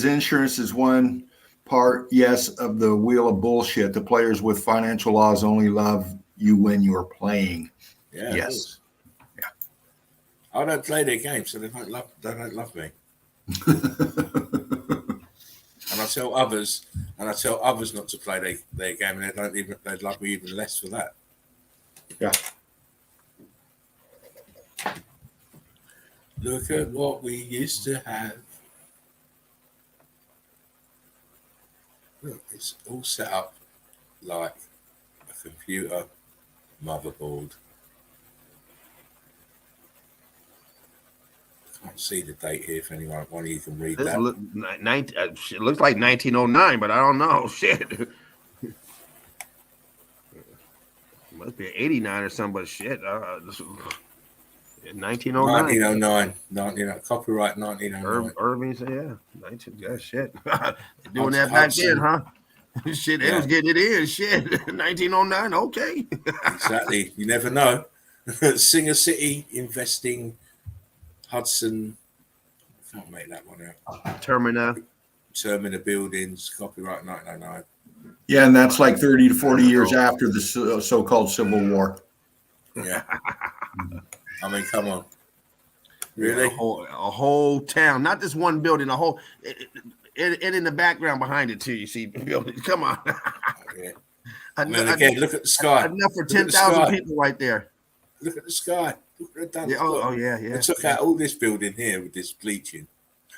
insurance is one part, yes, of the wheel of bullshit. The players with financial laws only love you when you're playing. Yeah. Yes. Yeah. I don't play their games, so they don't love me. And I tell others not to play their game, and they'd love me even less for that. Yeah. Look at what we used to have. Look, it's all set up like a computer motherboard. I can't see the date here if one of you can read This that. it looks like 1909, but I don't know. Shit. Must be 89 or something, but shit. 1909. 1909. Copyright 1909. Irving said, yeah. 19, yeah, shit. Doing Hudson. that back then, huh? Shit, they Yeah. was getting it in. Shit. 1909, okay. Exactly. You never know. Singer City investing Hudson. Can't make that one out. Termina. Termina Buildings, copyright 1909. Yeah, and that's like 30 to 40 years after the so-called Civil War. Yeah. I mean, come on. Really? A whole town, not just one building, a whole, and in the background behind it too, you see buildings. Come on. Yeah. I mean, again, look at the sky. Enough for Look at the 10,000 sky. people right there. Look at the sky. Look what they've done. Yeah, yeah. They took out all this building here with this bleaching.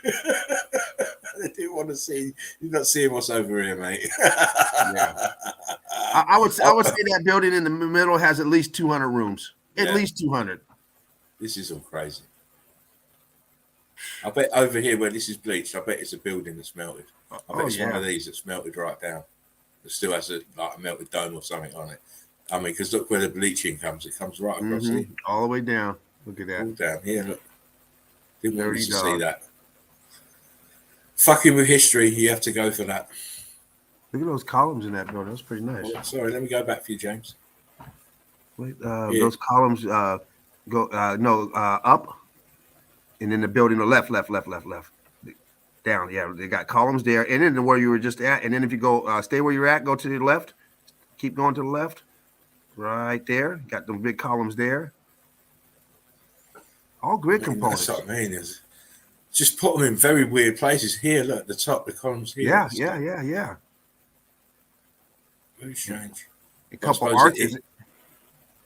They didn't want to see. You're not seeing what's over here, mate. Yeah. I would say that building in the middle has at least 200 rooms. At least 200. This is all crazy. I bet over here where this is bleached, I bet it's a building that's melted. I bet it's one of these that's melted right down. It still has a melted dome or something on it. I mean, because look where the bleaching comes. It comes right across here. All the way down. Look at that. All down here, look. Didn't want Dirty us to dog. see that. Fucking with history, you have to go for that. Look at those columns in that building. That's pretty nice. Oh, sorry, let me go back for you, James. Wait, those columns go up, and then the building left. Down. Yeah, they got columns there, and then where you were just at, and then if you go stay where you're at, go to the left, keep going to the left, right there. Got them big columns there. All grid components. That's what I mean. Is just put them in very weird places. Here, look, the top, the columns here. Yeah. Very strange. A couple suppose arches.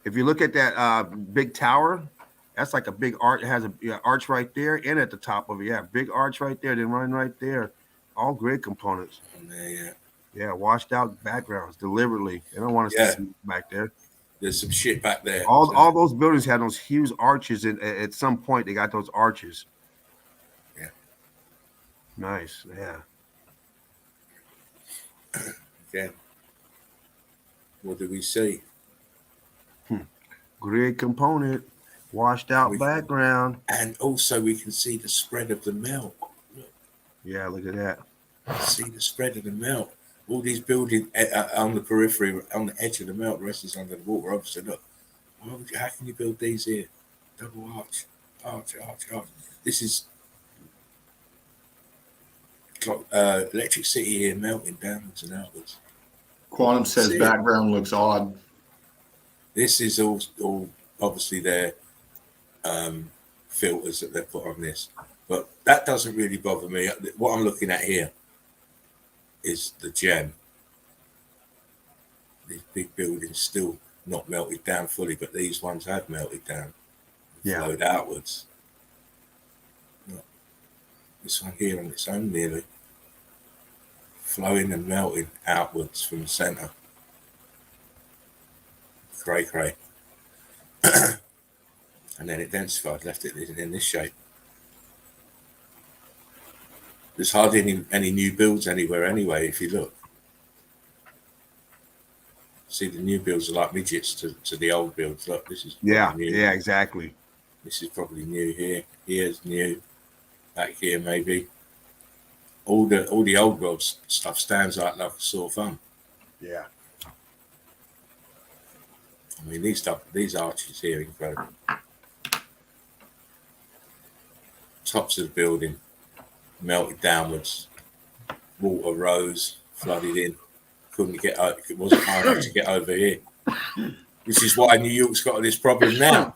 If you look at that big tower, that's like a big arch. It has a arch right there, and at the top of it, big arch right there. Then run right there. All grid components. Yeah, washed out backgrounds deliberately. They don't want us to see back there. There's some shit back there. All those buildings had those huge arches, and at some point they got those arches. Yeah. Nice. Yeah. Okay. What do we see? Grid component, washed out background. And also we can see the spread of the melt. Look. Yeah, look at that. See the spread of the melt. All these buildings on the periphery, on the edge of the melt, the rest is under the water. Obviously, look. How can you build these here? Double arch. This is Electric City here melting downwards and outwards. Quantum says background looks odd. This is all obviously their filters that they put on this. But that doesn't really bother me. What I'm looking at here is the gem. These big buildings still not melted down fully, but these ones have melted down, flowed outwards. Look, this one here on its own nearly flowing and melting outwards from the center. Cray. And then it densified, left it in this shape. There's hardly any new builds anywhere anyway, if you look. See, the new builds are like midgets to the old builds. Look, this is new. Yeah, exactly. This is probably new here. Here's new. Back here maybe. All the old world stuff stands out like a sore thumb. Yeah. I mean, these arches here are incredible. Tops of the building melted downwards. Water rose, flooded in. Couldn't get out. It wasn't hard enough to get over here. Which is why New York's got this problem now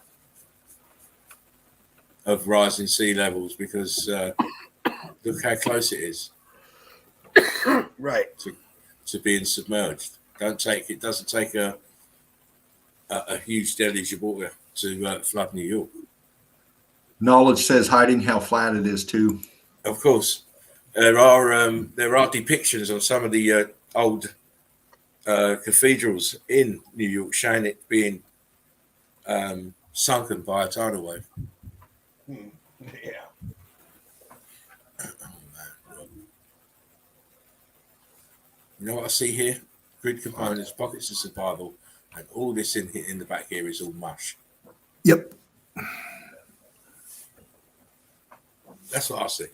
of rising sea levels, because look how close it is. Right. To being submerged. It doesn't take a huge deluge of water to flood New York. Knowledge says hiding how flat it is too. Of course, there are depictions on some of the old cathedrals in New York showing it being sunken by a tidal wave. Yeah. Oh, man. You know what I see here? Grid components, pockets of survival, and all this in the back here is all mush. Yep. That's what I see.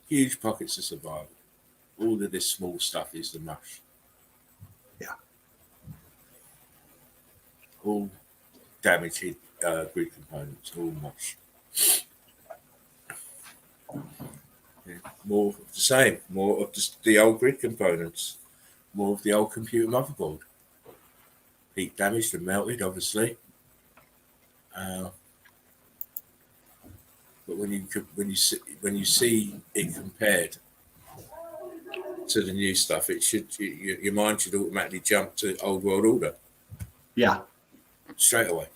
Huge pockets of survival. All of this small stuff is the mush. Yeah. All damaged grid components, all mush. Yeah. More of the same, more of the old grid components, more of the old computer motherboard. Heat damaged and melted, obviously. But when you see it compared to the new stuff, your mind should automatically jump to old world order. Yeah. Straight away.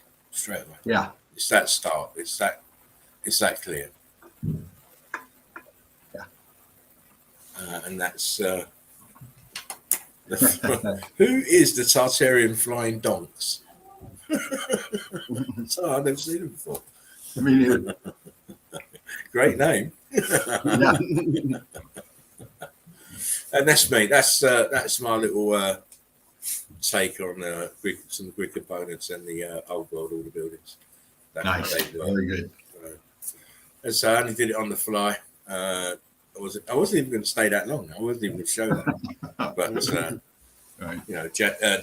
Yeah. It's that stark. It's that clear. Yeah. And that's who is the Tartarian flying donks? So I've never seen them before. I mean, Great name. yeah. And that's me. That's my little take on some grid components and the old world order buildings. That's Nice. what they do. Very good. And so I only did it on the fly. I wasn't even going to stay that long. I wasn't even going to show that. But Right. you know,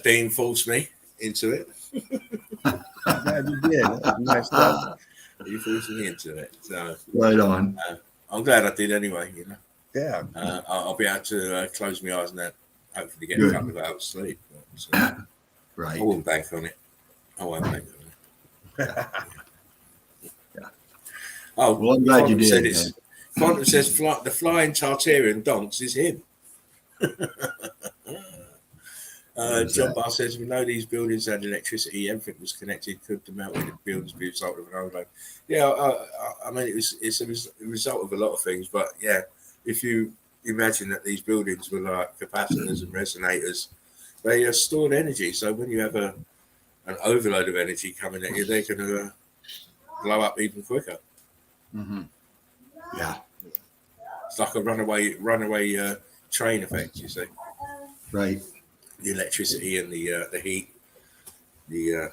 Dean forced me into it. Yeah, you did. Nice stuff. He forced me into it. So Right on. I'm glad I did anyway. You know, Yeah. I'll be able to close my eyes and that hopefully get Good. a couple of hours sleep. So Right. I won't bank on it. I won't bank on it. Yeah. Oh, Well, I'm glad you Quantum did. said Quantum says the flying Tartarian donks is him. John Barr says, we know these buildings had electricity, everything was connected, could the melting of buildings be a result of an overload? Yeah, I mean, it's a result of a lot of things, but yeah, if you imagine that these buildings were like capacitors and resonators, they are stored energy. So when you have an overload of energy coming at you, they're going to blow up even quicker. Mm-hmm. Yeah. It's like a runaway train effect, you see. Right. The electricity and the heat, the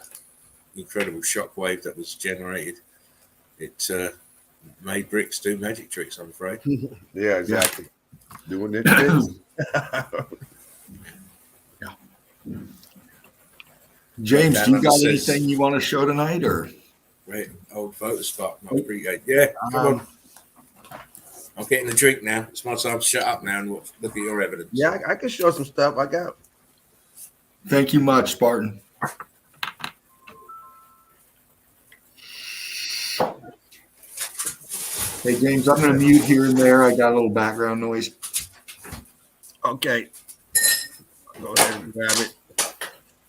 incredible shock wave that was generated, it made bricks do magic tricks, I'm afraid. Yeah, exactly. Doing it. Things. James, do you got Says- anything you want to show tonight, or? Great old photo spot. I appreciate. Yeah, come on. I'm getting a drink now. It's my time to shut up now and look at your evidence. Yeah, I can show some stuff I got. Thank you much, Spartan. Hey, James, I'm going to mute here and there. I got a little background noise. Okay. Go ahead and grab it.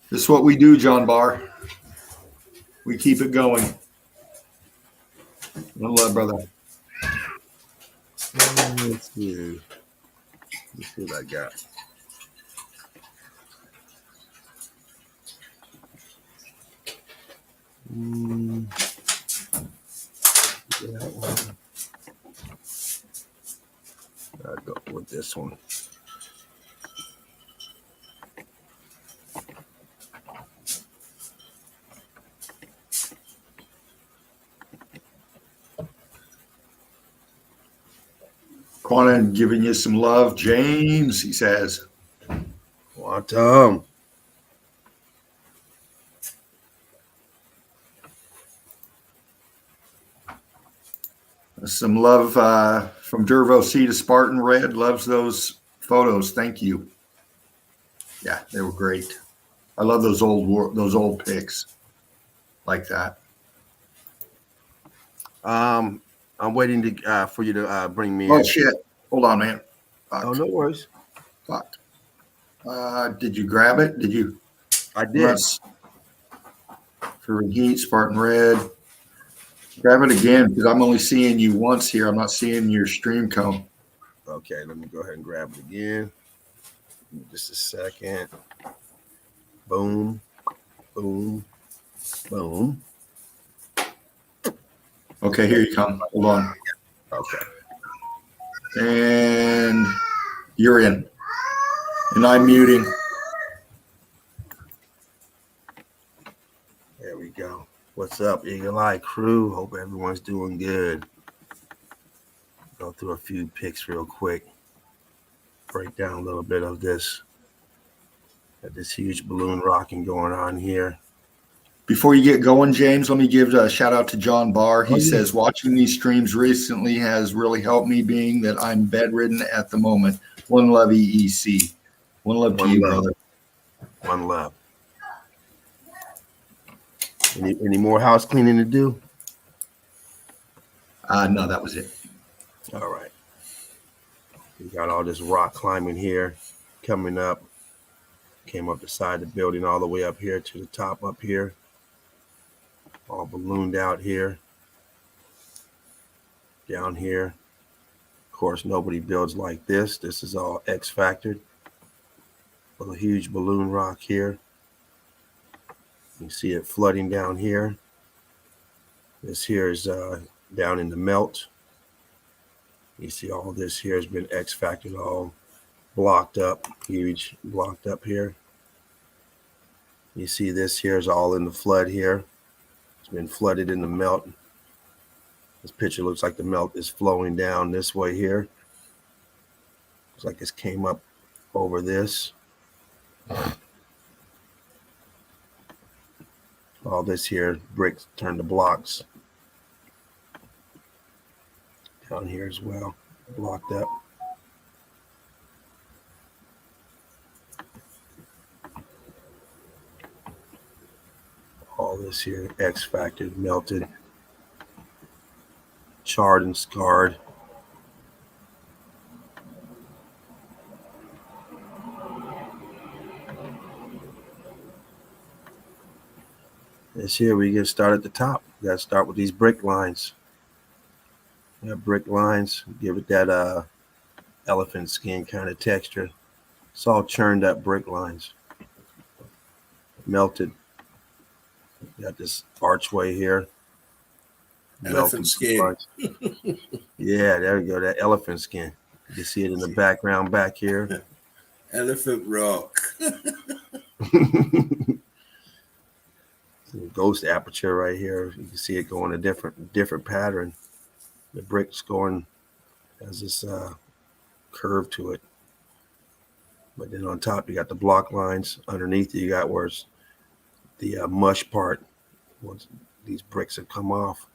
This is what we do, John Barr. We keep it going. One love, brother. Let's see. Let's see what I got. That one. I'll go with this one. Quantum giving you some love. James, he says. Quantum. Some love from Dervo C to Spartan Red. Loves those photos. Thank you. Yeah, they were great. I love those old pics like that. I'm waiting to for you to bring me Oh in. shit! Hold on, man. Fuck. Oh, no worries. Fuck. Did you grab it? Did you? I did. For heat, Spartan Red. Grab it again because I'm only seeing you once here. I'm not seeing your stream come. Okay, let me go ahead and grab it again. Just a second. Boom, boom, boom. Okay, here you come. Hold on. Okay. And you're in. And I'm muting. There we go. What's up, Eagle Eye crew? Hope everyone's doing good. Go through a few pics real quick. Break down a little bit of this. Got this huge balloon rocking going on here. Before you get going, James, let me give a shout out to John Barr. He Oh, yeah. says, watching these streams recently has really helped me, being that I'm bedridden at the moment. One love, EEC. One love to you, brother. One love. Any more house cleaning to do? No, that was it. All right. We got all this rock climbing here coming up. Came up the side of the building all the way up here to the top up here. All ballooned out here. Down here. Of course, nobody builds like this. This is all X-factored. With a huge balloon rock here. You see it flooding down here. This here is down in the melt. You see all this here has been X-factored, all blocked up, huge blocked up here. You see this here is all in the flood here. It's been flooded in the melt. This picture looks like the melt is flowing down this way here. Looks like this came up over this. All this here, bricks turned to blocks. Down here as well, blocked up. All this here, X-factored, melted, charred and scarred. This here, we get started at the top. We got to start with these brick lines. We have brick lines, give it that elephant skin kind of texture. It's all churned up brick lines, melted. Got this archway here. Elephant skin. Yeah, there we go. That elephant skin. You can see it in the background back here. Elephant rock. Ghost aperture right here. You can see it going a different pattern. The bricks going has this curve to it. But then on top you got the block lines. Underneath you got where it's the mush part. Once these bricks have come off.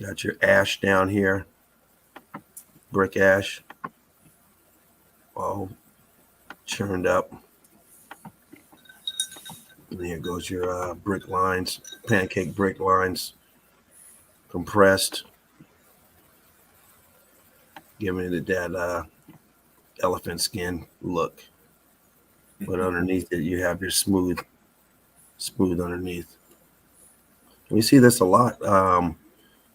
Got your ash down here. Brick ash. All churned up. And here goes your brick lines, pancake brick lines. compressed, giving it that elephant skin look. But underneath it, you have your smooth underneath. We see this a lot. A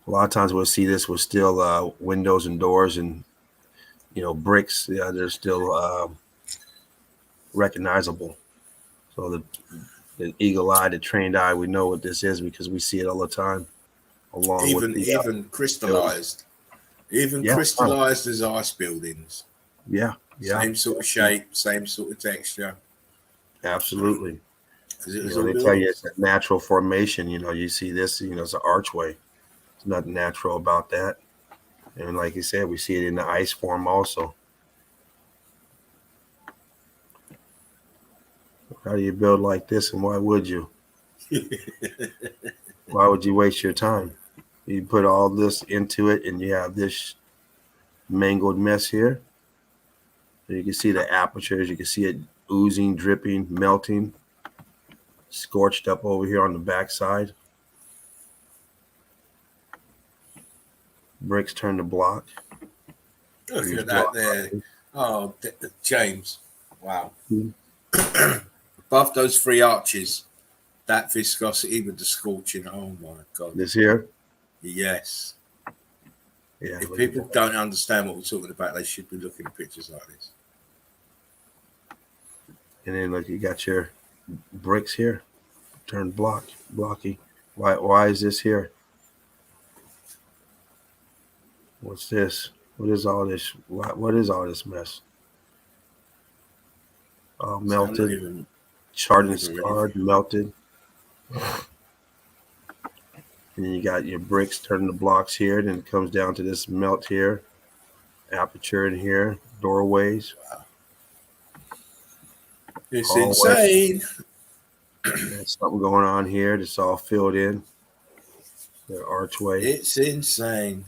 lot of times we'll see this with still windows and doors and, bricks. Yeah, they're still recognizable. So the eagle eye, the trained eye, we know what this is because we see it all the time. Along with Even crystallized, crystallized as ice buildings. Yeah. Same sort of shape, same sort of texture. Absolutely. It was They tell you it's a natural formation. You see this, it's an archway. There's nothing natural about that. And like you said, we see it in the ice form also. How do you build like this, and why would you? Why would you waste your time? You put all this into it, and you have this mangled mess here. And you can see the apertures. You can see it oozing, dripping, melting, scorched up over here on the backside. Bricks turn to block. Look at that there. Oh, James. Wow. Above those three arches, that viscosity with the scorching. Oh, my God. This here? Yes. Yeah. If people don't understand what we're talking about, they should be looking at pictures like this. And then look, you got your bricks here, turned blocky. Why is this here? What's this? What is all this? What is all this mess? Melted, charred and scarred, melted. And then you got your bricks turning to blocks here. Then it comes down to this melt here, aperture in here, doorways. Wow. It's insane. There's something going on here that's all filled in. The archway. It's insane.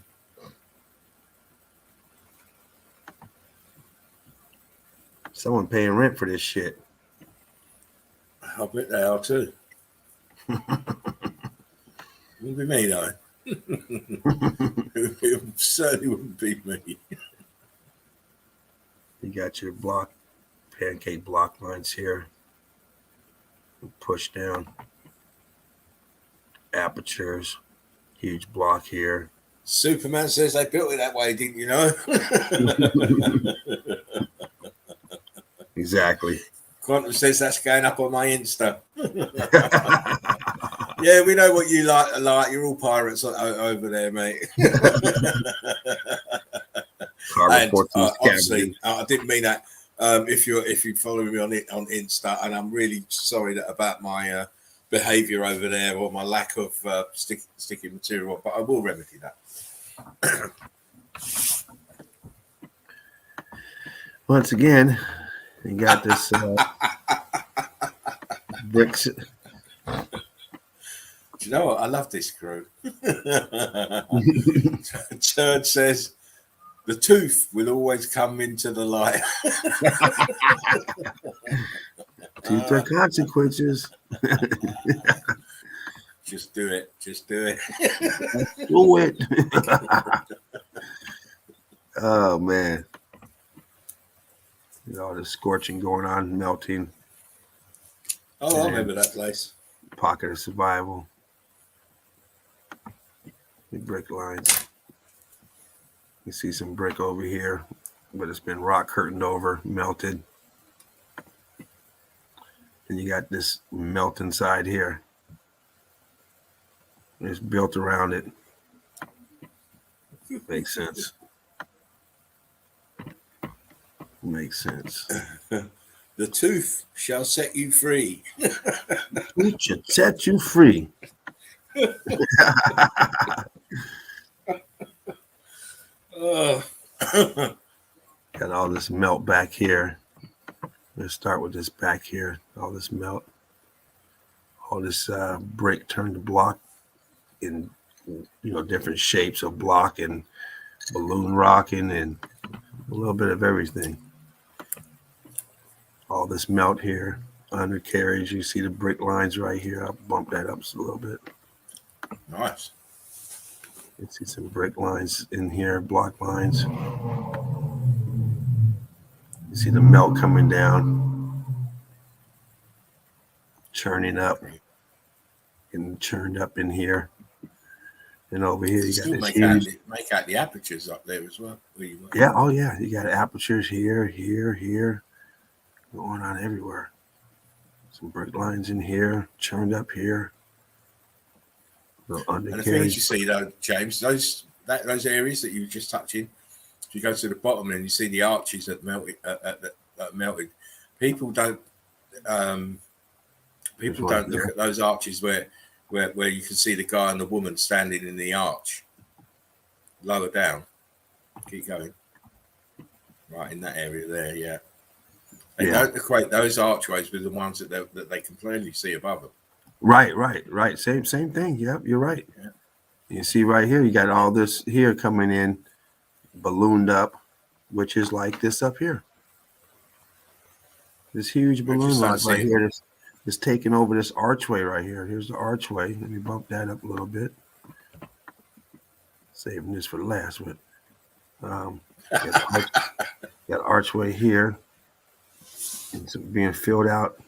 Someone paying rent for this shit. I bet they are too. Wouldn't be me though. It certainly wouldn't be me. You got your pancake block lines here. Push down. Apertures. Huge block here. Superman says they built it that way, didn't you know? Exactly. Quantum says that's going up on my Insta. Yeah, we know what you like. You're all pirates over there, mate. Obviously, I didn't mean that. If you follow me on Insta, and I'm really sorry about my behaviour over there or my lack of sticky material, but I will remedy that. Once again, you got this bricks. Do you know what? I love this crew. Church says the tooth will always come into the light. Tooth are consequences. Just do it. Just do it. Do it. Oh man. All the scorching going on, melting. Oh, I remember that place. Pocket of survival. Big brick lines. You see some brick over here, but it's been rock curtained over, melted. And you got this melt inside here. It's built around it. Makes sense. Makes sense. The tooth shall set you free. It should set you free. Got all this melt back here. Let's start with this back here. All this melt. All this brick turned to block in different shapes of block and balloon rocking and a little bit of everything. All this melt here, undercarriage. You see the brick lines right here. I'll bump that up just a little bit. Nice. You see some brick lines in here, block lines. You see the melt coming down, churning up, getting churned up in here. And over here, you got Still this make out, huge. make out the apertures up there as well. Where you were. Yeah, oh yeah, you got apertures here, here, going on everywhere. Some brick lines in here, churned up here. And the things you see, though, James, those areas that you were just touching, if you go to the bottom and you see the arches that melted, melted, people don't look at those arches where you can see the guy and the woman standing in the arch. Lower down, keep going. Right in that area there, yeah. They don't equate those archways with the ones that they can plainly see above them. Right. Same thing. Yep, you're right. Yeah. You see right here, you got all this here coming in, ballooned up, which is like this up here. This huge balloon rock right here is taking over this archway right here. Here's the archway. Let me bump that up a little bit. Saving this for last, but got archway here. It's being filled out.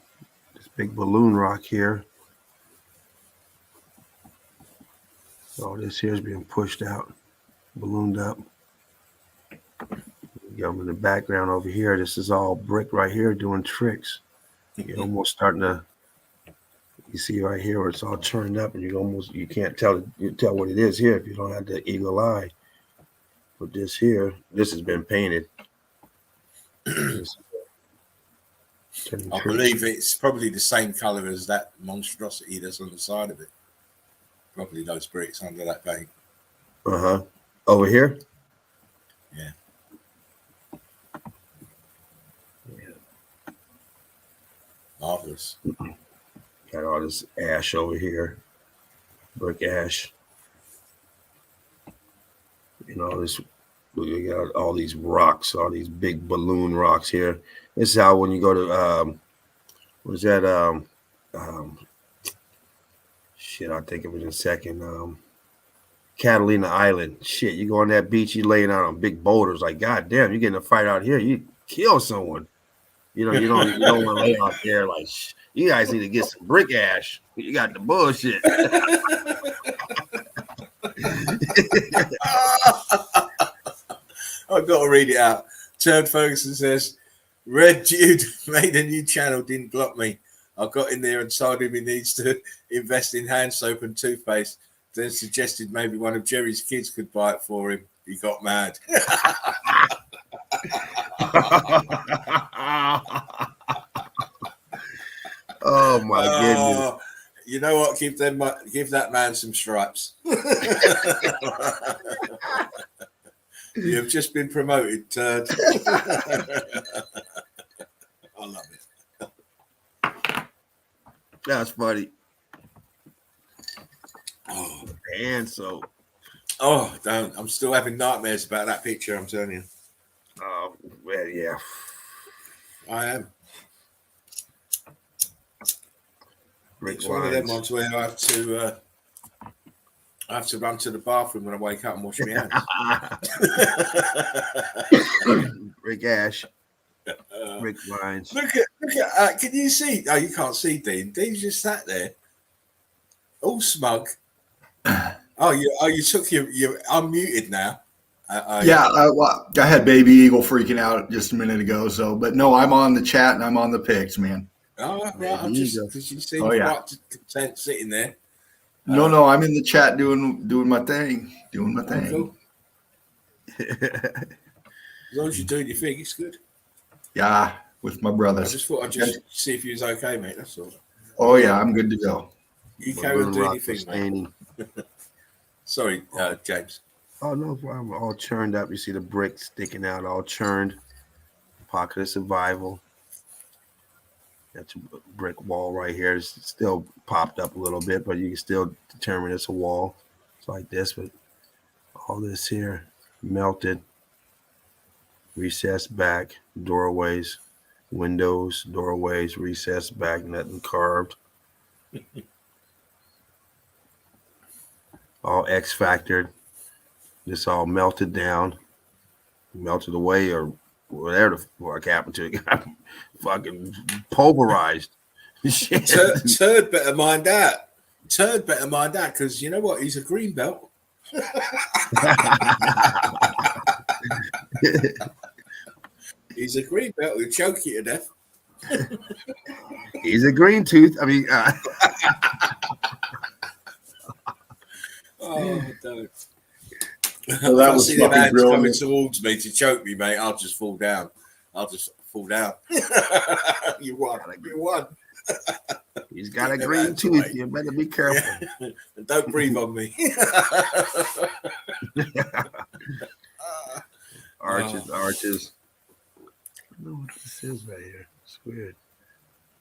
This big balloon rock here. All this here is being pushed out, ballooned up. You got them in the background over here. This is all brick right here doing tricks. You're almost starting to. You see right here where it's all churned up, and you can't tell what it is here if you don't have the eagle eye. But this here, this has been painted. I believe it's probably the same color as that monstrosity that's on the side of it. Probably those bricks under that paint. Over here? Yeah. Marvelous. Got all this ash over here. Brick ash. You know, we got all these rocks, all these big balloon rocks here. This is how when you go to what is that? Shit, I'll think of it in a second. Catalina Island. Shit, you go on that beach, you laying out on big boulders. Like, God damn, you're getting a fight out here. You kill someone. You don't want to lay out there like, you guys need to get some brick ash. You got the bullshit. I've got to read it out. Turd Ferguson says, Red Jude made a new channel, didn't block me. I got in there and told him he needs to invest in hand soap and toothpaste. Then suggested maybe one of Jerry's kids could buy it for him. He got mad. Oh my goodness. You know what? Give that man some stripes. You've just been promoted, Turd. I love it. That's funny. Oh, and so. Oh, don't. I'm still having nightmares about that picture, I'm telling you. Oh, well, yeah. I am. Brick It's one of them lines. ones where I have to run to the bathroom when I wake up and wash my hands. Brick ash. Brick lines. Look at. Can you see? Oh, you can't see Dean. Dean's just sat there, all smug. Oh, you took you're unmuted now. Well, I had Baby Eagle freaking out just a minute ago. So, but no, I'm on the chat and I'm on the pics, man. Oh, right. I'm just because you seem quite content sitting there. No, I'm in the chat doing my thing. Cool. As long as you're doing your thing, it's good. Yeah, with my I brothers. just thought I'd just see if you was okay, mate. That's all. Oh yeah, I'm good to go. You carry on doing your thing, mate. Sorry, James. Oh no problem. All churned up. You see the brick sticking out, all churned. Pocket of survival. That's a brick wall right here. It's still popped up a little bit, but you can still determine it's a wall. It's like this, but all this here melted, recessed back, doorways, windows, doorways, recessed back, nothing carved. All X factored. This all melted down, melted away, or whatever the fuck happened to it. Got fucking pulverized. Shit. Turd better mind that. Turd better mind that, because you know what? He's a green belt. He's a green belt. He'll choke you to death. He's a green tooth. I mean, Oh, don't. Well, that If I was see them fucking hands coming brilliant. towards me to choke me, mate, I'll just fall down. You won. You won. he's got a Keep them green hands tooth. away. You better be careful. And don't breathe on me. Arches. I don't know what this is right here. It's weird.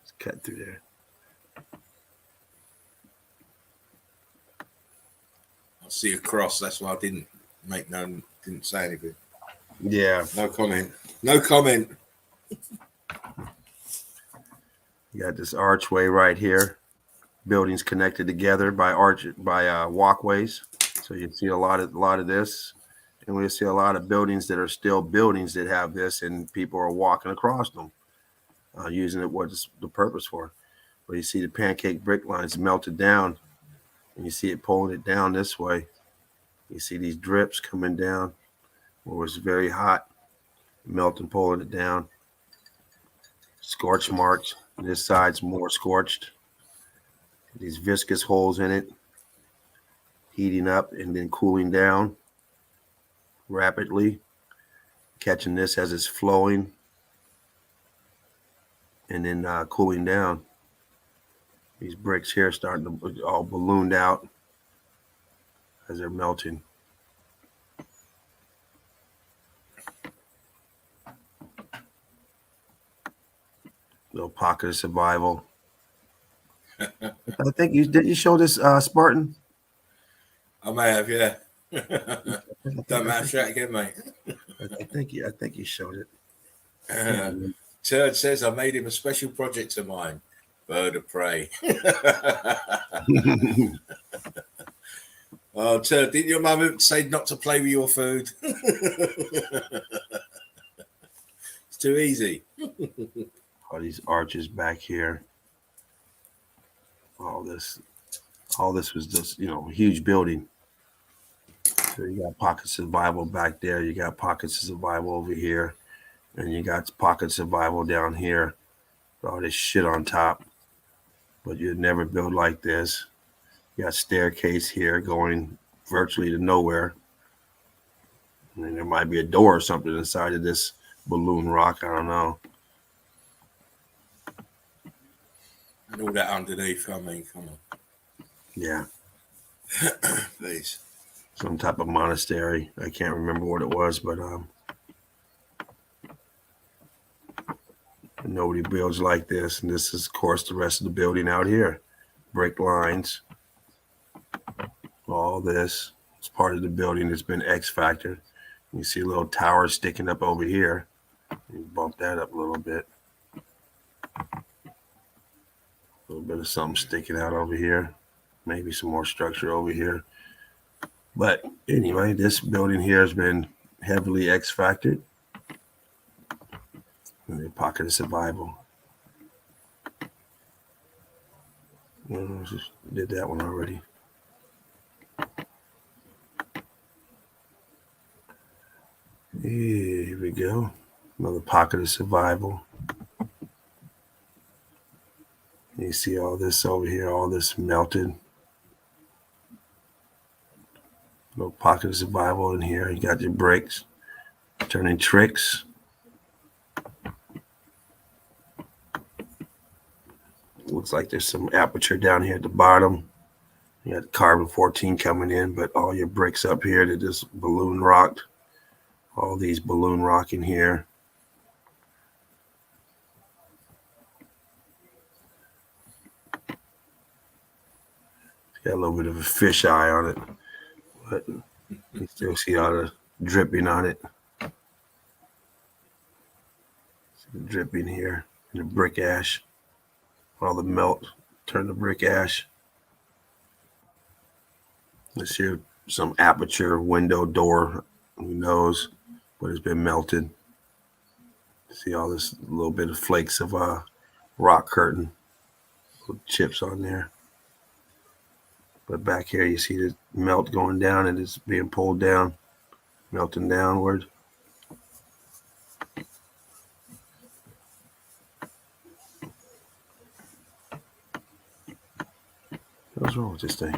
It's cut through there. I see a cross. That's why I didn't say anything. Yeah. No comment. No comment. You got this archway right here. Buildings connected together by walkways. So you see a lot of this, and we see a lot of buildings that are still buildings that have this, and people are walking across them, using it. What's the purpose for? But you see the pancake brick lines melted down, and you see it pulling it down this way. You see these drips coming down, where it's very hot, melting, pulling it down. Scorch marks. This side's more scorched. These viscous holes in it, heating up and then cooling down rapidly, catching this as it's flowing, and then cooling down. These bricks here starting to all ballooned out as they're melting. Little pocket of survival. I think did you show this Spartan? I may have, yeah. Don't matter, shout again, mate. I think you showed it. Turd says I made him a special project of mine. Bird of prey. Oh, Turd, didn't your mum say not to play with your food? It's too easy. All these arches back here. All this was just, a huge building. So you got pockets of survival back there. You got pockets of survival over here. And you got pockets of survival down here. All this shit on top. But you'd never build like this. You got staircase here going virtually to nowhere. And there might be a door or something inside of this balloon rock. I don't know. And all that underneath, I mean, come on. Yeah. Please. Some type of monastery. I can't remember what it was, but nobody builds like this. And this is, of course, the rest of the building out here. Brick lines. All this. It's part of the building that's been X-factored. You see a little tower sticking up over here. You bump that up a little bit. A little bit of something sticking out over here. Maybe some more structure over here. But anyway, this building here has been heavily X-factored. And the pocket of survival. Just did that one already. Here we go. Another pocket of survival. You see all this over here, all this melted. Little pocket of survival in here. You got your bricks turning tricks. Looks like there's some aperture down here at the bottom. You got carbon 14 coming in, but all your bricks up here that just balloon rocked. All these balloon rocking here. Got a little bit of a fish eye on it, but you still see all the dripping on it. See the dripping here, and the brick ash. All the melt turn to brick ash. This here some aperture, window, door. Who knows? But it's been melted. See all this little bit of flakes of rock curtain, little chips on there. But back here, you see the melt going down, and it's being pulled down, melting downward. What's wrong with this thing?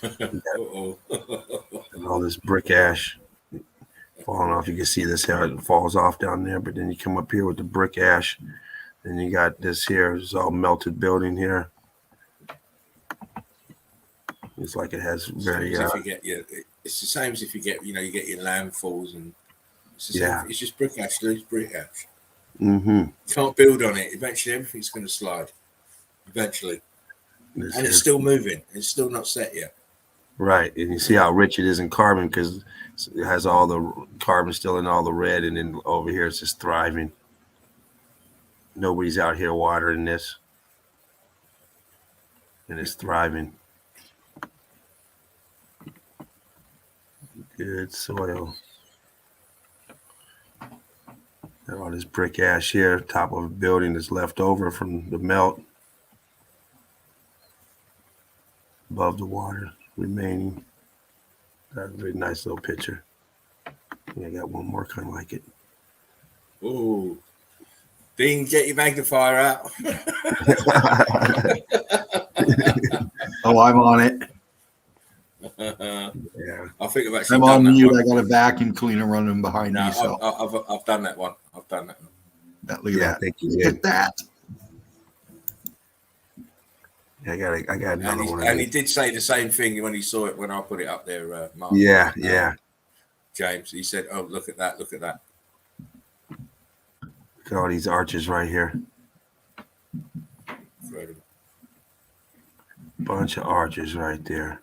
Uh-oh. And all this brick ash falling off. You can see this how it falls off down there, but then you come up here with the brick ash, and you got this here. It's all melted building here. It's like it has very. If you get it's the same as if you get you get your landfalls and it's the same, it's just brick ash, loose brick ash. Mm-hmm. You can't build on it. Eventually, everything's going to slide. Eventually, and it's still moving. It's still not set yet. Right, and you see how rich it is in carbon because it has all the carbon still in all the red, and then over here it's just thriving. Nobody's out here watering this, and it's thriving. Good soil. Got all this brick ash here, top of a building that's left over from the melt. Above the water remaining. That's a very nice little picture. Yeah, I got one more kind of like it. Oh, Dean, get your magnifier out. Oh, I'm on it. Yeah, I think I've actually I'm done on mute. that I got a vacuum cleaner running behind one. me. So No, I've done that one. I've done that one. look at yeah, I that. think you Look did. at that. Yeah, I got another one. And he did say the same thing when he saw it when I put it up there, Mark. Yeah, yeah. James, he said, "Oh, look at that! Look at that!" Look at all these arches right here. Incredible. Bunch of arches right there.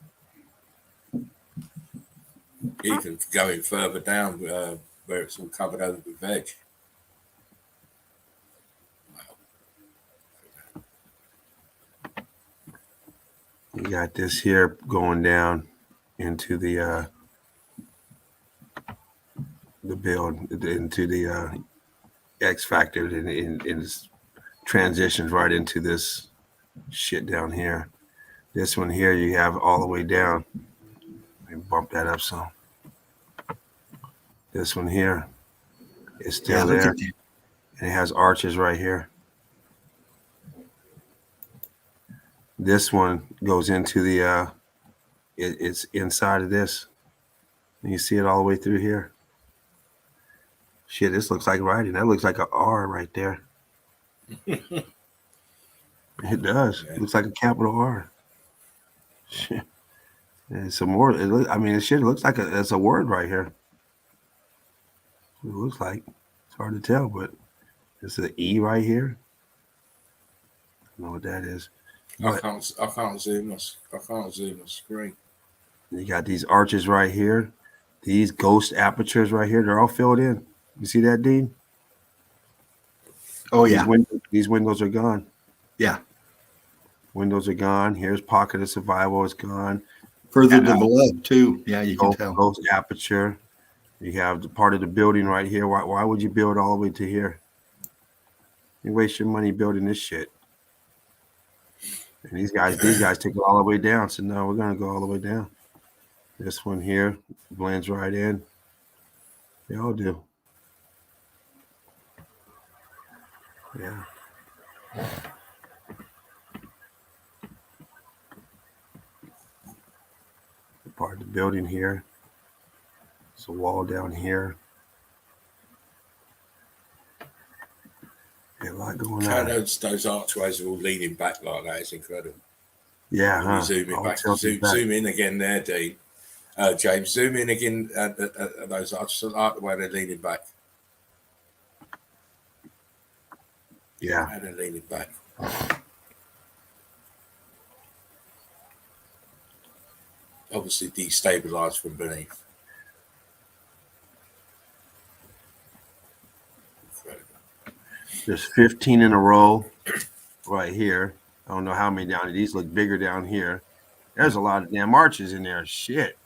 Even going further down where it's all covered over with veg. You got this here going down into the build, into the X factor, and it transitions right into this shit down here. This one here you have all the way down. Let me bump that up some. This one here is still look there, at you. and it has arches right here. This one goes into the it's inside of this. And you see it all the way through here. Shit, this looks like writing. That looks like an R right there. It does. It looks like a capital R. Shit. And some more. It looks like it's a word right here. It looks like. It's hard to tell, but it's an E right here. I don't know what that is. I can't zoom my screen. You got these arches right here. These ghost apertures right here. They're all filled in. You see that, Dean? Oh yeah. These windows are gone. Yeah. Windows are gone. Here's pocket of survival. It's gone. Further to the left too. Yeah, you can tell. Ghost aperture. You have the part of the building right here. Why would you build all the way to here? You waste your money building this shit. And these guys take it all the way down. So no, we're gonna go all the way down. This one here blends right in. They all do. Yeah. Part of the building here. It's a wall down here. Yeah, a lot going on. Those archways are all leaning back like that. It's incredible. Yeah, huh? Zoom it All back. tilted back. Zoom in again there, Dean. James, zoom in again at those arches. I like the way they're leaning back. Yeah. How they're leaning back. Obviously destabilized from beneath. Incredible. There's 15 in a row right here. I don't know how many down here. These look bigger down here. There's a lot of damn arches in there. Shit.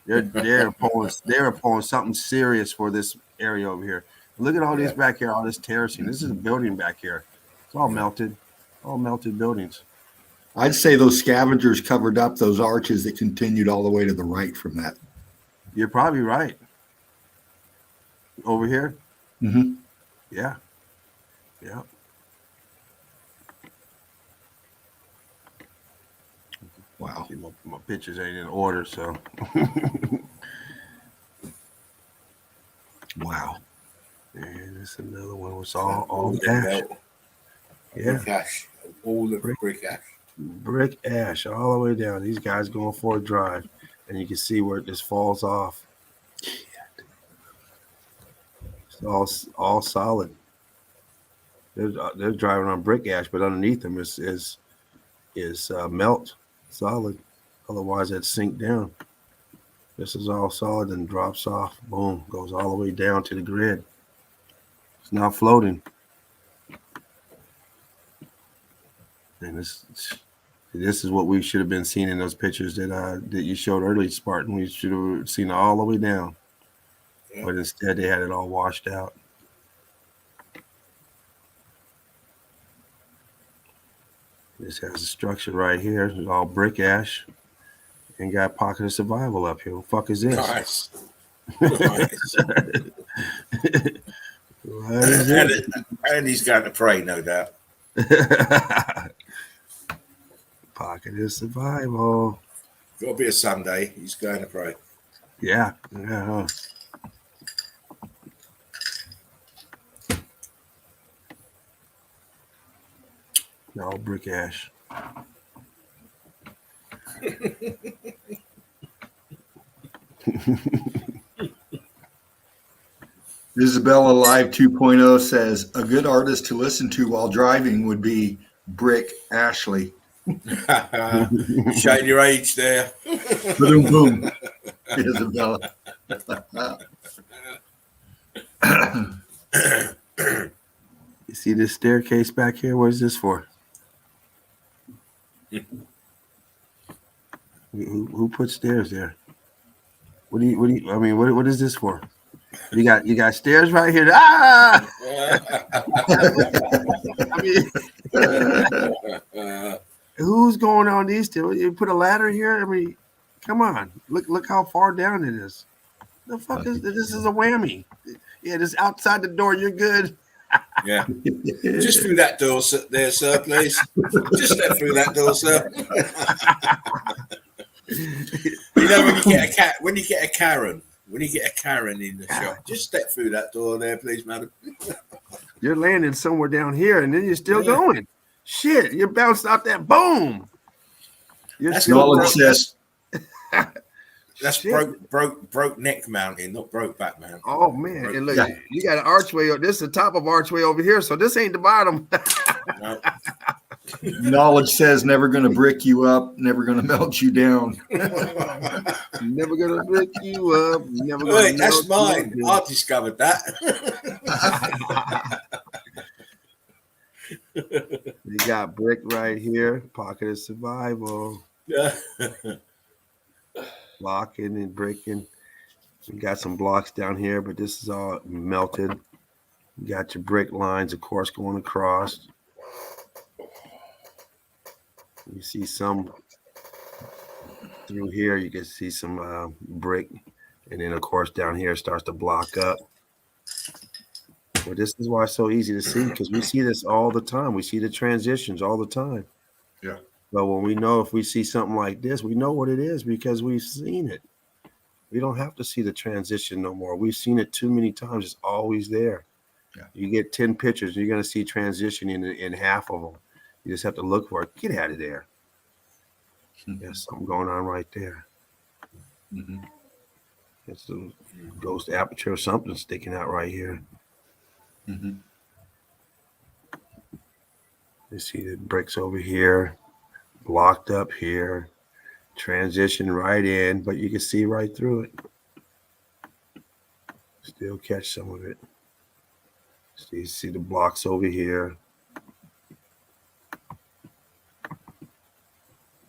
They're pulling something serious for this area over here. Look at all this back here, all this terracing. This is a building back here. It's all melted buildings. I'd say those scavengers covered up those arches that continued all the way to the right from that. You're probably right. Over here? Mm-hmm. Yeah. Yeah. Wow. See, my pictures ain't in order, so. Wow. And it's another one. It's all ash. Yeah. Brick ash. All of brick ash. Brick ash all the way down. These guys going for a drive. And you can see where it just falls off. It's all solid. They're driving on brick ash, but underneath them is melt solid. Otherwise, it'd sink down. This is all solid and drops off. Boom, goes all the way down to the grid. It's now floating. And this is what we should have been seeing in those pictures that you showed earlier, Spartan. We should have seen it all the way down. Yeah. But instead, they had it all washed out. This has a structure right here. It's all brick ash. And got a pocket of survival up here. What the fuck is this? Nice. And he's got to pray, no doubt. Pocket of survival. Got to be a Sunday. He's going to pray. Yeah. Yeah. All brick ash. Isabella Live 2.0 says a good artist to listen to while driving would be Brick Ashley. Showing your age there. Boom, boom. Isabella. You see this staircase back here? What is this for? Who put stairs there? What is this for? You got stairs right here. Ah! Who's going on these two? You put a ladder here? Come on. Look how far down it is. The fuck is this? This is a whammy. Yeah, just outside the door, you're good. Yeah. Just through that door there, sir, please. Just step through that door, sir. You know, when you get a Karen in the shop, just step through that door there, please, madam. You're landing somewhere down here, and then you're still going. Shit, you're bounced off that boom. That's broke neck mountain, not broke back mountain. Oh man, and look, you got an archway. This is the top of archway over here, so this ain't the bottom. No. Knowledge says never going to brick you up, never going to melt you down. Never going to brick you up. Never gonna that's mine. I discovered that. You got brick right here. Pocket of survival. Yeah. Blocking and breaking. We got some blocks down here, but this is all melted. You got your brick lines, of course, going across. You see some through here. You can see some brick, and then of course down here it starts to block up. Well, this is why it's so easy to see, because we see this all the time. We see the transitions all the time. Yeah. But when we know, if we see something like this, we know what it is because we've seen it. We don't have to see the transition no more. We've seen it too many times. It's always there. Yeah. You get 10 pictures, you're going to see transition in half of them. You just have to look for it. Get out of there. Mm-hmm. There's something going on right there. Mm-hmm. It's a ghost aperture or something sticking out right here. Mm-hmm. You see the bricks over here, blocked up here, transition right in, but you can see right through it. Still catch some of it. So you see the blocks over here.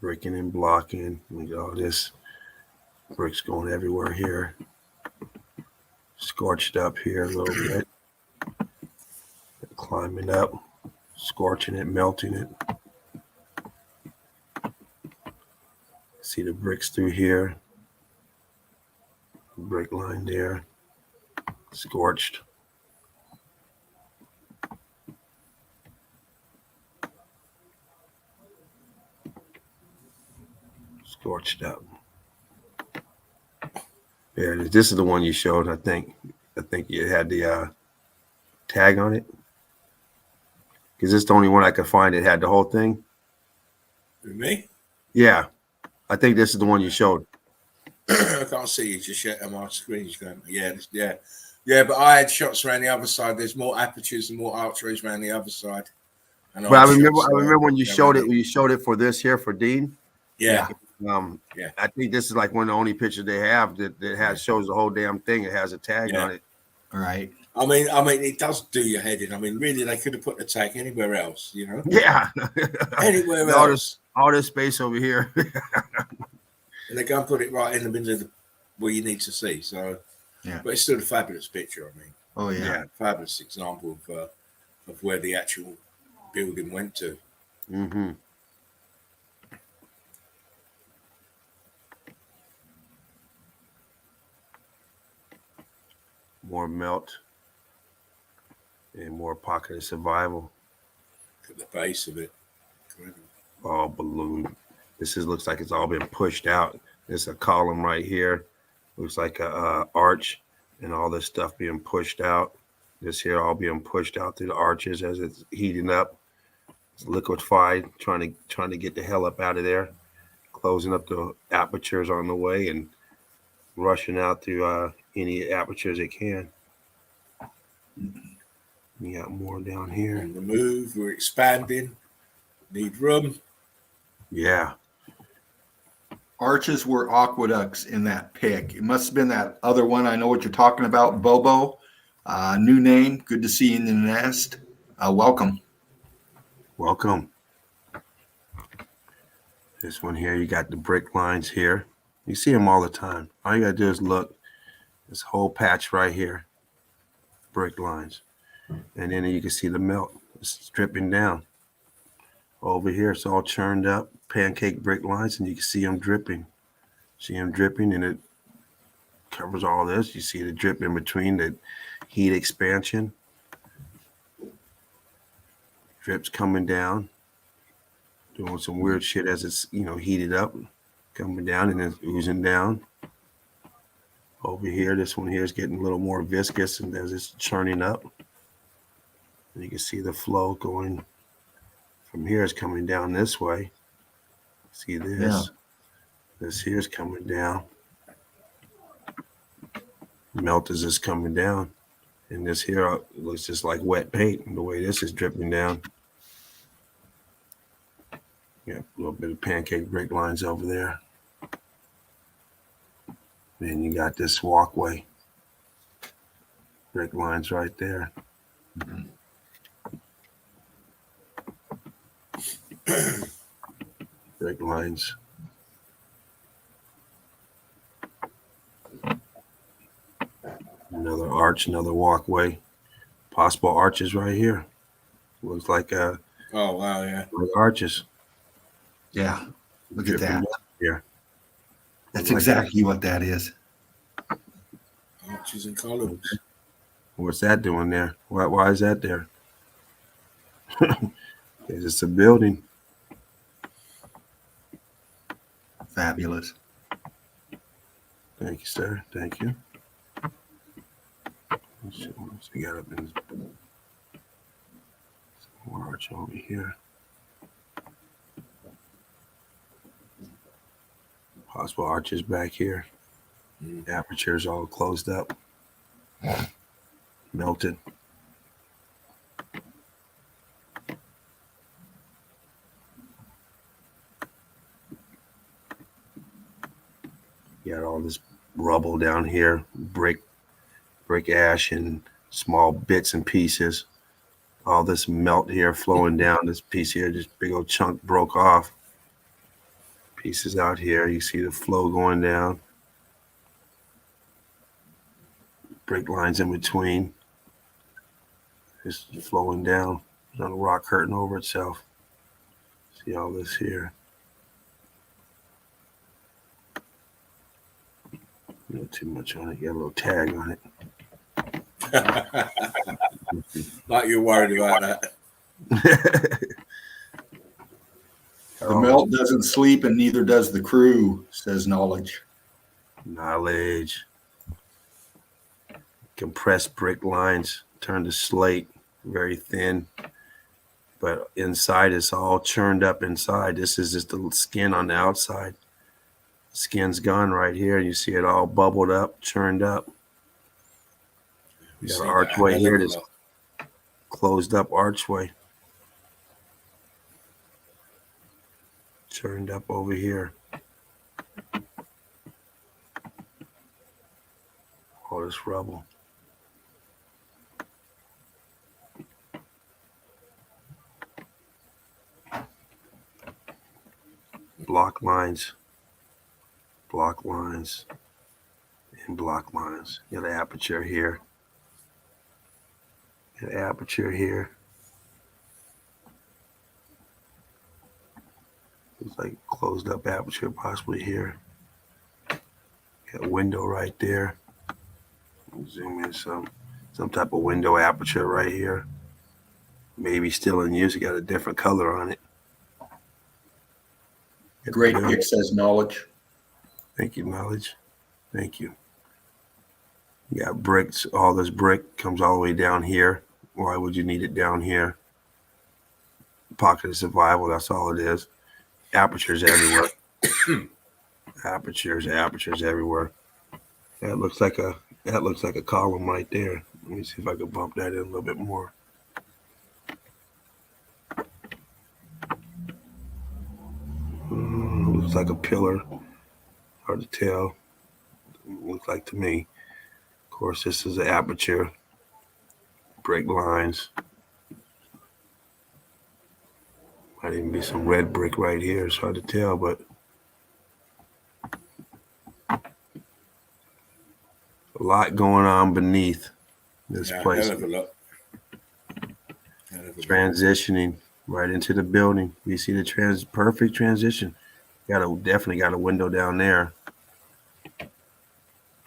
Breaking and blocking. We got all this bricks going everywhere here. Scorched up here a little bit. Climbing up, scorching it, melting it. See the bricks through here. Brick line there. Scorched. Scorched up. There it is. This is the one you showed, I think. I think it had the tag on it. Because this is the only one I could find that had the whole thing. With me? Yeah. I think this is the one you showed. I can't see you just yet on my screen. Yeah, but I had shots around the other side. There's more apertures and more arteries around the other side. And But I had remember shots, when you around showed it, the- when you showed it for this here for Dean. Yeah. Yeah. I think this is like one of the only pictures they have that has shows the whole damn thing. It has a tag on it. All right. I mean, it does do your head in. I mean, really, they could have put the tag anywhere else, you know? Yeah. Anywhere all else. All this space over here. And they go and put it right in the middle of where you need to see. So, Yeah. But it's still a fabulous picture. I mean, Oh yeah. fabulous example of where the actual building went to. Mm-hmm. More melt and more pocket of survival. At the base of it. Incredible. All balloon. This looks like it's all been pushed out. There's a column right here. Looks like a arch, and all this stuff being pushed out. This here all being pushed out through the arches as it's heating up. It's liquefied, trying to get the hell up out of there. Closing up the apertures on the way and rushing out through any apertures it can. We got more down here. On the move, we're expanding. Need room. Yeah. Arches were aqueducts in that pic. It must have been that other one. I know what you're talking about, Bobo. New name. Good to see you in the nest. Welcome. Welcome. This one here, you got the brick lines here. You see them all the time. All you got to do is look. This whole patch right here. Brick lines. And then you can see the melt. It's dripping down. Over here, it's all churned up. Pancake brick lines, and you can see them dripping. See them dripping, and it covers all this. You see the drip in between the heat expansion. Drips coming down. Doing some weird shit as it's, heated up. Coming down and then oozing down. Over here, this one here is getting a little more viscous and as it's churning up. And you can see the flow going from here is coming down this way. See this? Yeah. This here is coming down. Melt is just coming down. And this here looks just like wet paint the way this is dripping down. Yeah, a little bit of pancake brick lines over there. Then you got this walkway. Brick lines right there. Mm-hmm. Brick lines. Another arch, another walkway. Possible arches right here. Looks like Oh, wow, yeah. arches. Yeah. Look at that. Here. That's Like exactly what that is. Arches and columns. What's that doing there? Why is that there? It's just a building. Fabulous. Thank you, sir. Thank you. Let's see what else we got up in this. Some more arch over here. Possible arches back here. The aperture's all closed up. Melted. You got all this rubble down here, brick ash and small bits and pieces. All this melt here flowing down. This piece here, just big old chunk broke off. Pieces out here. You see the flow going down. Break lines in between. Just flowing down. There's not a rock hurting over itself. See all this here. Not too much on it. Got a little tag on it. Like you're worried about that. The melt doesn't sleep and neither does the crew, says Knowledge. Knowledge. Compressed brick lines, turned to slate, very thin. But inside it's all churned up inside. This is just the skin on the outside. Skin's gone right here. You see it all bubbled up, churned up. You got an archway here, this closed up archway. Churned up over here. All this rubble. Block lines, and block lines. You got an aperture here. Got an aperture here. It's like closed up aperture possibly here. Got a window right there. Zoom in some type of window aperture right here. Maybe still in use. You got a different color on it. Great pick, says Knowledge. Thank you, Knowledge. Thank you. You got bricks. All this brick comes all the way down here. Why would you need it down here? Pocket of survival. That's all it is. Apertures everywhere. apertures everywhere. That looks like a column right there. Let me see if I can bump that in a little bit more. Looks like a pillar. Hard to tell. Looks like to me. Of course, this is an aperture. Break lines. Might even be some red brick right here. It's hard to tell, but a lot going on beneath this place. Hell of a lot. Transitioning right into the building. You see the perfect transition. Definitely got a window down there.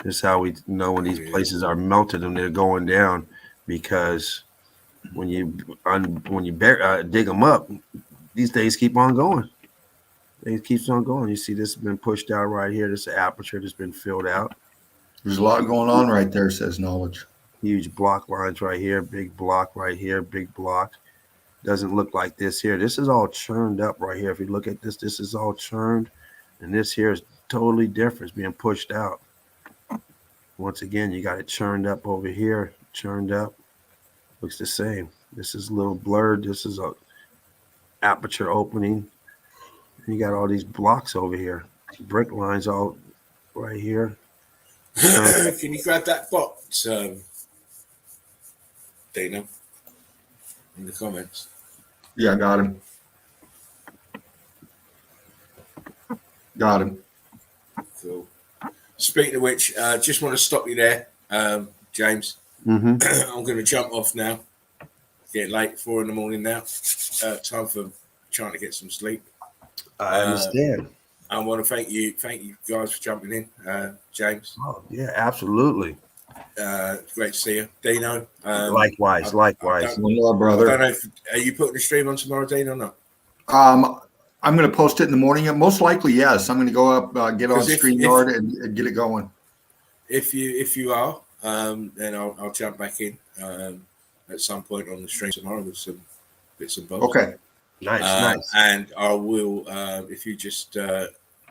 This is how we know when these places are melted and they're going down, because when you dig them up, these things keep on going. It keeps on going. You see this has been pushed out right here. This aperture that's been filled out. There's a lot going on right there, says Knowledge. Huge block lines right here. Big block right here. Big block. Doesn't look like this here. This is all churned up right here. If you look at this, this is all churned. And this here is totally different. It's being pushed out. Once again, you got it churned up over here. Churned up. Looks the same. This is a little blurred. This is a aperture opening. And you got all these blocks over here. Brick lines all right here. Can you grab that box, Dana, in the comments? Yeah, got him. Got him. Cool. Speaking of which, just want to stop you there, James. Mm-hmm. I'm going to jump off now. Getting late, 4 a.m. now. Time for trying to get some sleep. I understand. I want to thank you guys for jumping in, James. Oh, yeah, absolutely. Great to see you, Dino. Likewise. One more, I brother. don't know if are you putting the stream on tomorrow, Dino, or not? I'm going to post it in the morning. Most likely, yes. I'm going to go up, get on 'Cause if- StreamYard and get it going. If you are, then I'll jump back in at some point on the stream tomorrow with some bits and bobs. Okay. Nice. And I will, if you just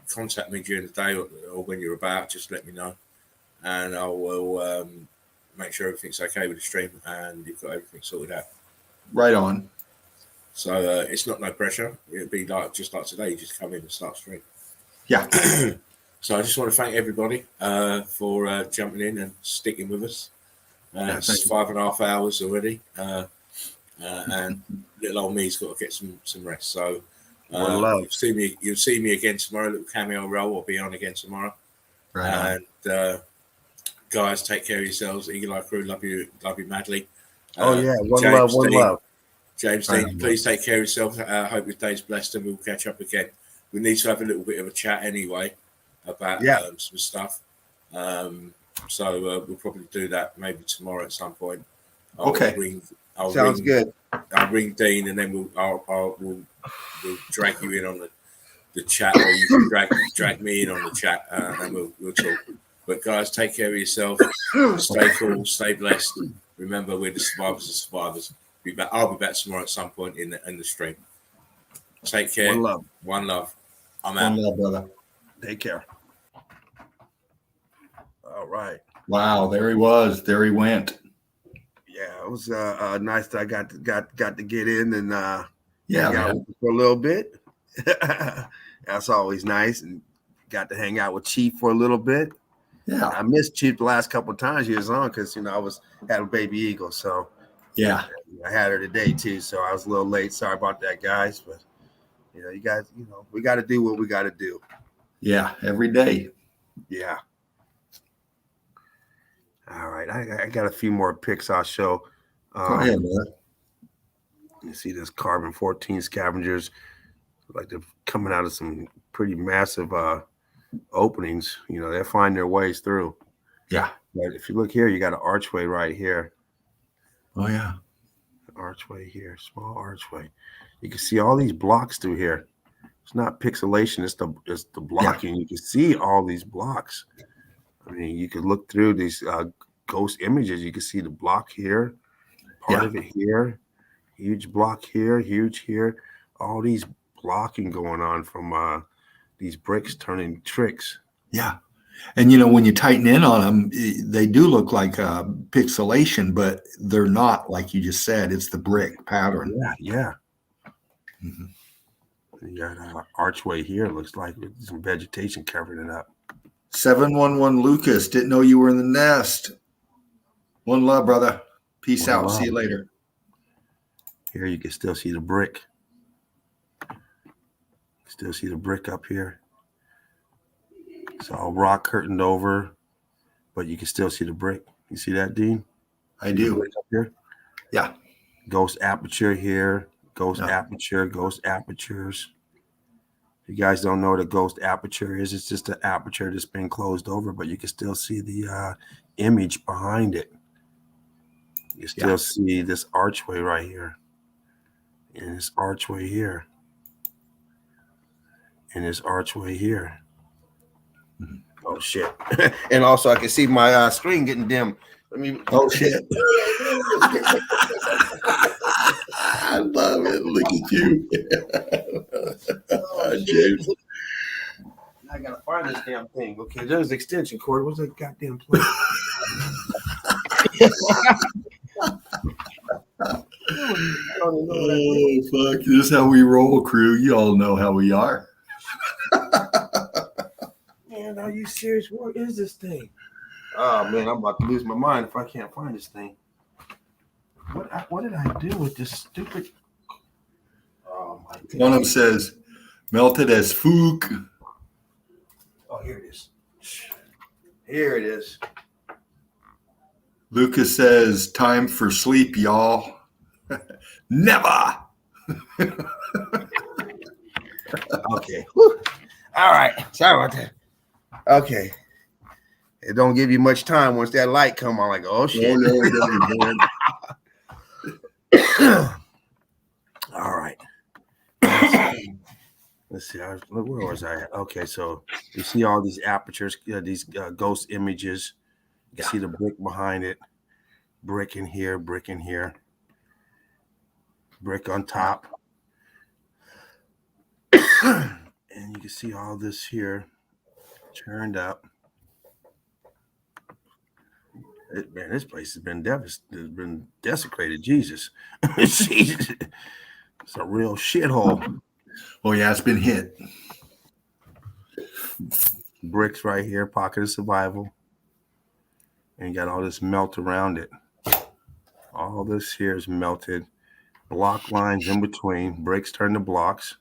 contact me during the day or when you're about, just let me know, and I will make sure everything's okay with the stream and you've got everything sorted out. Right on. So it's not no pressure. It'll be just like today. You just come in and start stream. Yeah. So I just want to thank everybody for jumping in and sticking with us. It's 5.5 hours already, and little old me's got to get some rest. So One love. You'll see me again tomorrow. A little cameo role. I'll be on again tomorrow. Right on. And guys, take care of yourselves. Eagle Eye Crew, love you madly. Oh yeah, one James love. Dean, James Right Dean, on, please take care of yourself. Hope your day's blessed, and we'll catch up again. We need to have a little bit of a chat anyway about some stuff. So we'll probably do that maybe tomorrow at some point. Okay. Sounds good. I'll ring Dean, and then we'll drag you in on the chat, or you can drag me in on the chat, and we'll talk. But guys, take care of yourself. Stay cool. Stay blessed. Remember, we're the survivors of survivors. I'll be back tomorrow at some point in the stream. Take care. One love. One love. I'm out. One love, brother. Take care. All right. Wow, there he was. There he went. Yeah, it was nice that I got to get in and Yeah, hang out man. with you for a little bit. That's always nice, and got to hang out with Chief for a little bit. Yeah. I missed Chief the last couple of times he was on because I had a baby eagle, so Yeah. I had her today too. So I was a little late. Sorry about that, guys. But you guys, we got to do what we got to do. Yeah. Every day. Yeah. All right, I got a few more picks I'll show. Go ahead, brother. You see this carbon 14 scavengers, like they're coming out of some pretty massive openings. They find their ways through. Yeah. But if you look here, you got an archway right here. Oh, yeah. Archway here, small archway. You can see all these blocks through here. It's not pixelation, it's the blocking. You can see all these blocks. I mean, you could look through these ghost images. You can see the block here, part of it here, huge block here, huge here. All these blocking going on from these bricks turning tricks. Yeah. And, when you tighten in on them, they do look like pixelation, but they're not, like you just said. It's the brick pattern. Yeah. Mm-hmm. You got an archway here. Looks like with some vegetation covering it up. 711 Lucas, didn't know you were in the nest. One love, brother. Peace One out. love. See you later. Here you can still see the brick. Still see the brick up here. It's all rock curtained over, but you can still see the brick. You see that, Dean? I do. Brick up here? Yeah. Ghost aperture here. Ghost aperture. Ghost apertures. If you guys don't know what a ghost aperture is, it's just an aperture that's been closed over, but you can still see the image behind it. You still see this archway right here, and this archway here, and this archway here. Oh shit! And also, I can see my screen getting dim. Let me. Oh shit! I love it. Look at you, James. I gotta find this damn thing. Okay, there's the extension cord. What's that goddamn plug? Oh fuck! This is how we roll, crew. You all know how we are. Man, are you serious? What is this thing? Oh man, I'm about to lose my mind if I can't find this thing. What did I do with this stupid? Oh my God. One of them says, "Melted as fook." Oh, here it is. Here it is. Lucas says, "Time for sleep, y'all." Never. Okay. Whew. All right. Sorry about that. Okay. It don't give you much time once that light come on. Like, oh shit. No. All right. Let's see. Where was I at? Okay, so you see all these apertures, these ghost images. You see the brick behind it. Brick in here, brick in here. Brick on top. And you can see all this here turned up. Man, this place has been desecrated. Jesus. Jesus. It's a real shithole. Oh yeah, it's been hit. Bricks right here, pocket of survival. And you got all this melt around it. All this here is melted. Block lines in between. Bricks turn to blocks.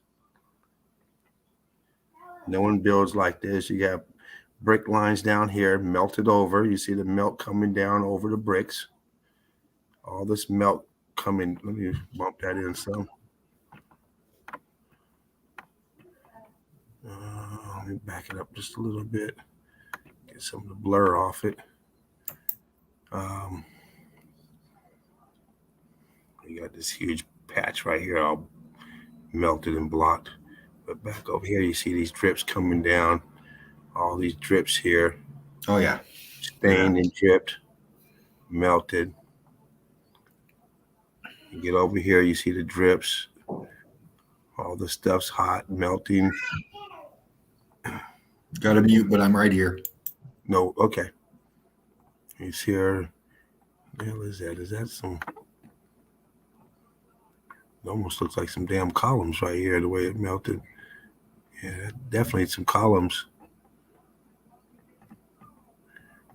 No one builds like this. You have brick lines down here melted over. You see the melt coming down over the bricks. All this melt coming. Let me bump that in some. Let me back it up just a little bit. Get some of the blur off it. You got this huge patch right here, all melted and blocked. But back over here, you see these drips coming down. All these drips here. Oh yeah. Stained and dripped, melted. You get over here, you see the drips. All the stuff's hot, melting. Got to mute, but I'm right here. No, okay. He's here. What the hell is that? Is that some? It almost looks like some damn columns right here, the way it melted. Yeah, definitely some columns.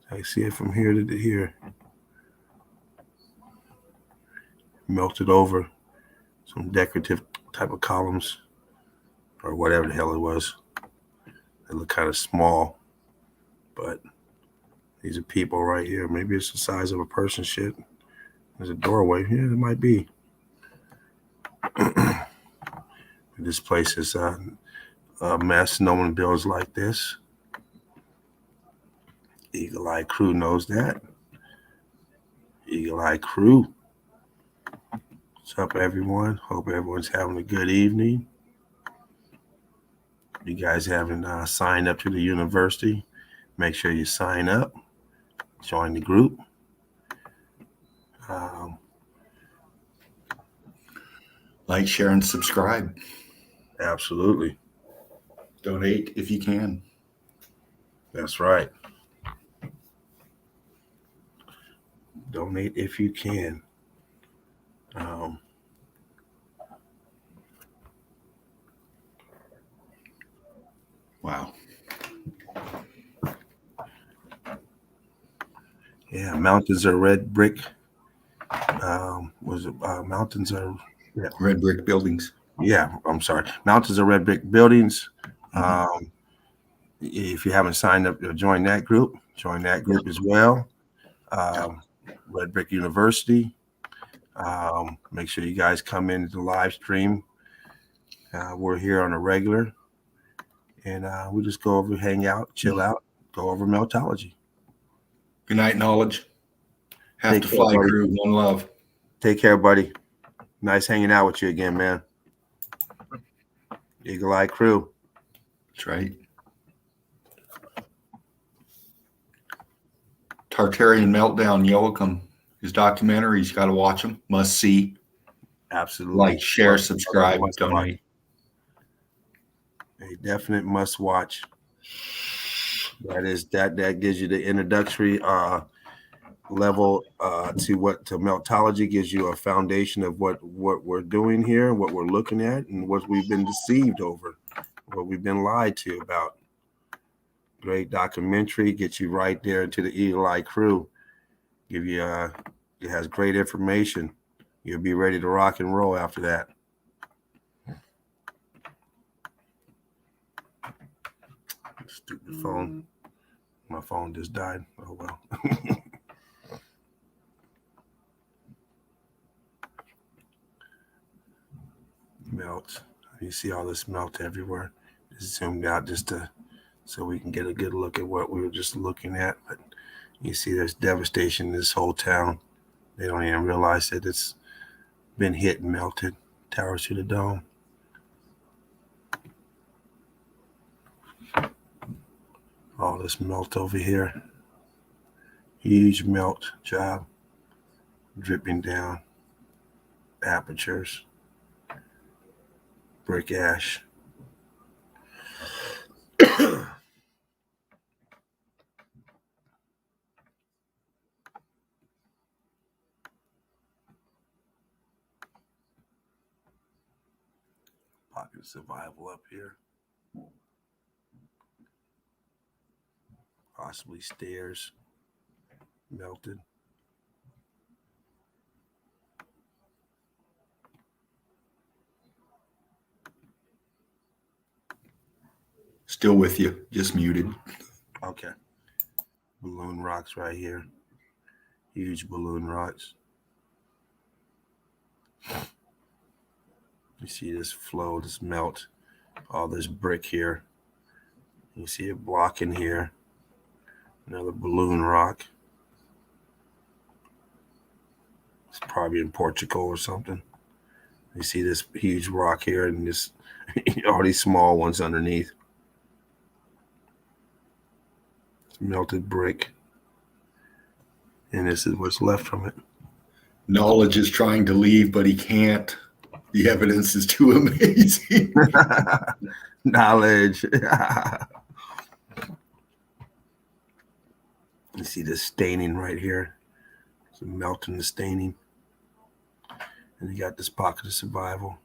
I see it from here to here. Melted over. Some decorative type of columns or whatever the hell it was. They look kind of small, but these are people right here. Maybe it's the size of a person shit. There's a doorway. Yeah, it might be. This place is a mess. No one builds like this. Eagle Eye Crew knows that. Eagle Eye Crew. What's up, everyone? Hope everyone's having a good evening. You guys haven't signed up to the university, make sure you sign up. Join the group. Like, share, and subscribe. Absolutely. Donate if you can. That's right. Donate if you can. Wow. Yeah, mountains are red brick. Mountains are Red brick buildings. Yeah, I'm sorry. Mountains are red brick buildings. If you haven't signed up to join that group as well. Red Brick University. Make sure you guys come into the live stream. We're here on a regular. And we just go over, hang out, chill out, go over Meltology. Good night, knowledge. Have Take to care, fly, buddy. crew. One love. Take care, buddy. Nice hanging out with you again, man. Eagle Eye Crew. That's right. Tartarian Meltdown, Yoakum. His documentaries, got to watch them. Must see. Absolutely. Like, share, subscribe, donate. A definite must watch. That gives you the introductory level to Meltology, gives you a foundation of what we're doing here, what we're looking at, and what we've been deceived over, what we've been lied to about. Great documentary, gets you right there into the Eagle Eye Crew. Give you it has great information. You'll be ready to rock and roll after that. Stupid phone. My phone just died. Oh well. Melt. You see all this melt everywhere. Just zoomed out so we can get a good look at what we were just looking at. But you see there's devastation in this whole town. They don't even realize that it's been hit and melted. Towers to the dome. All this melt over here. Huge melt job. Dripping down. Apertures. Brick ash. Pocket of survival up here. Possibly stairs melted. Still with you, just muted. Okay. Balloon rocks right here. Huge balloon rocks. You see this flow, this melt, all this brick here. You see a block in here. Another balloon rock. It's probably in Portugal or something. You see this huge rock here and this all these small ones underneath. It's melted brick. And this is what's left from it. Knowledge is trying to leave, but he can't. The evidence is too amazing. Knowledge. You see the staining right here. It's melting the staining. And you got this pocket of survival.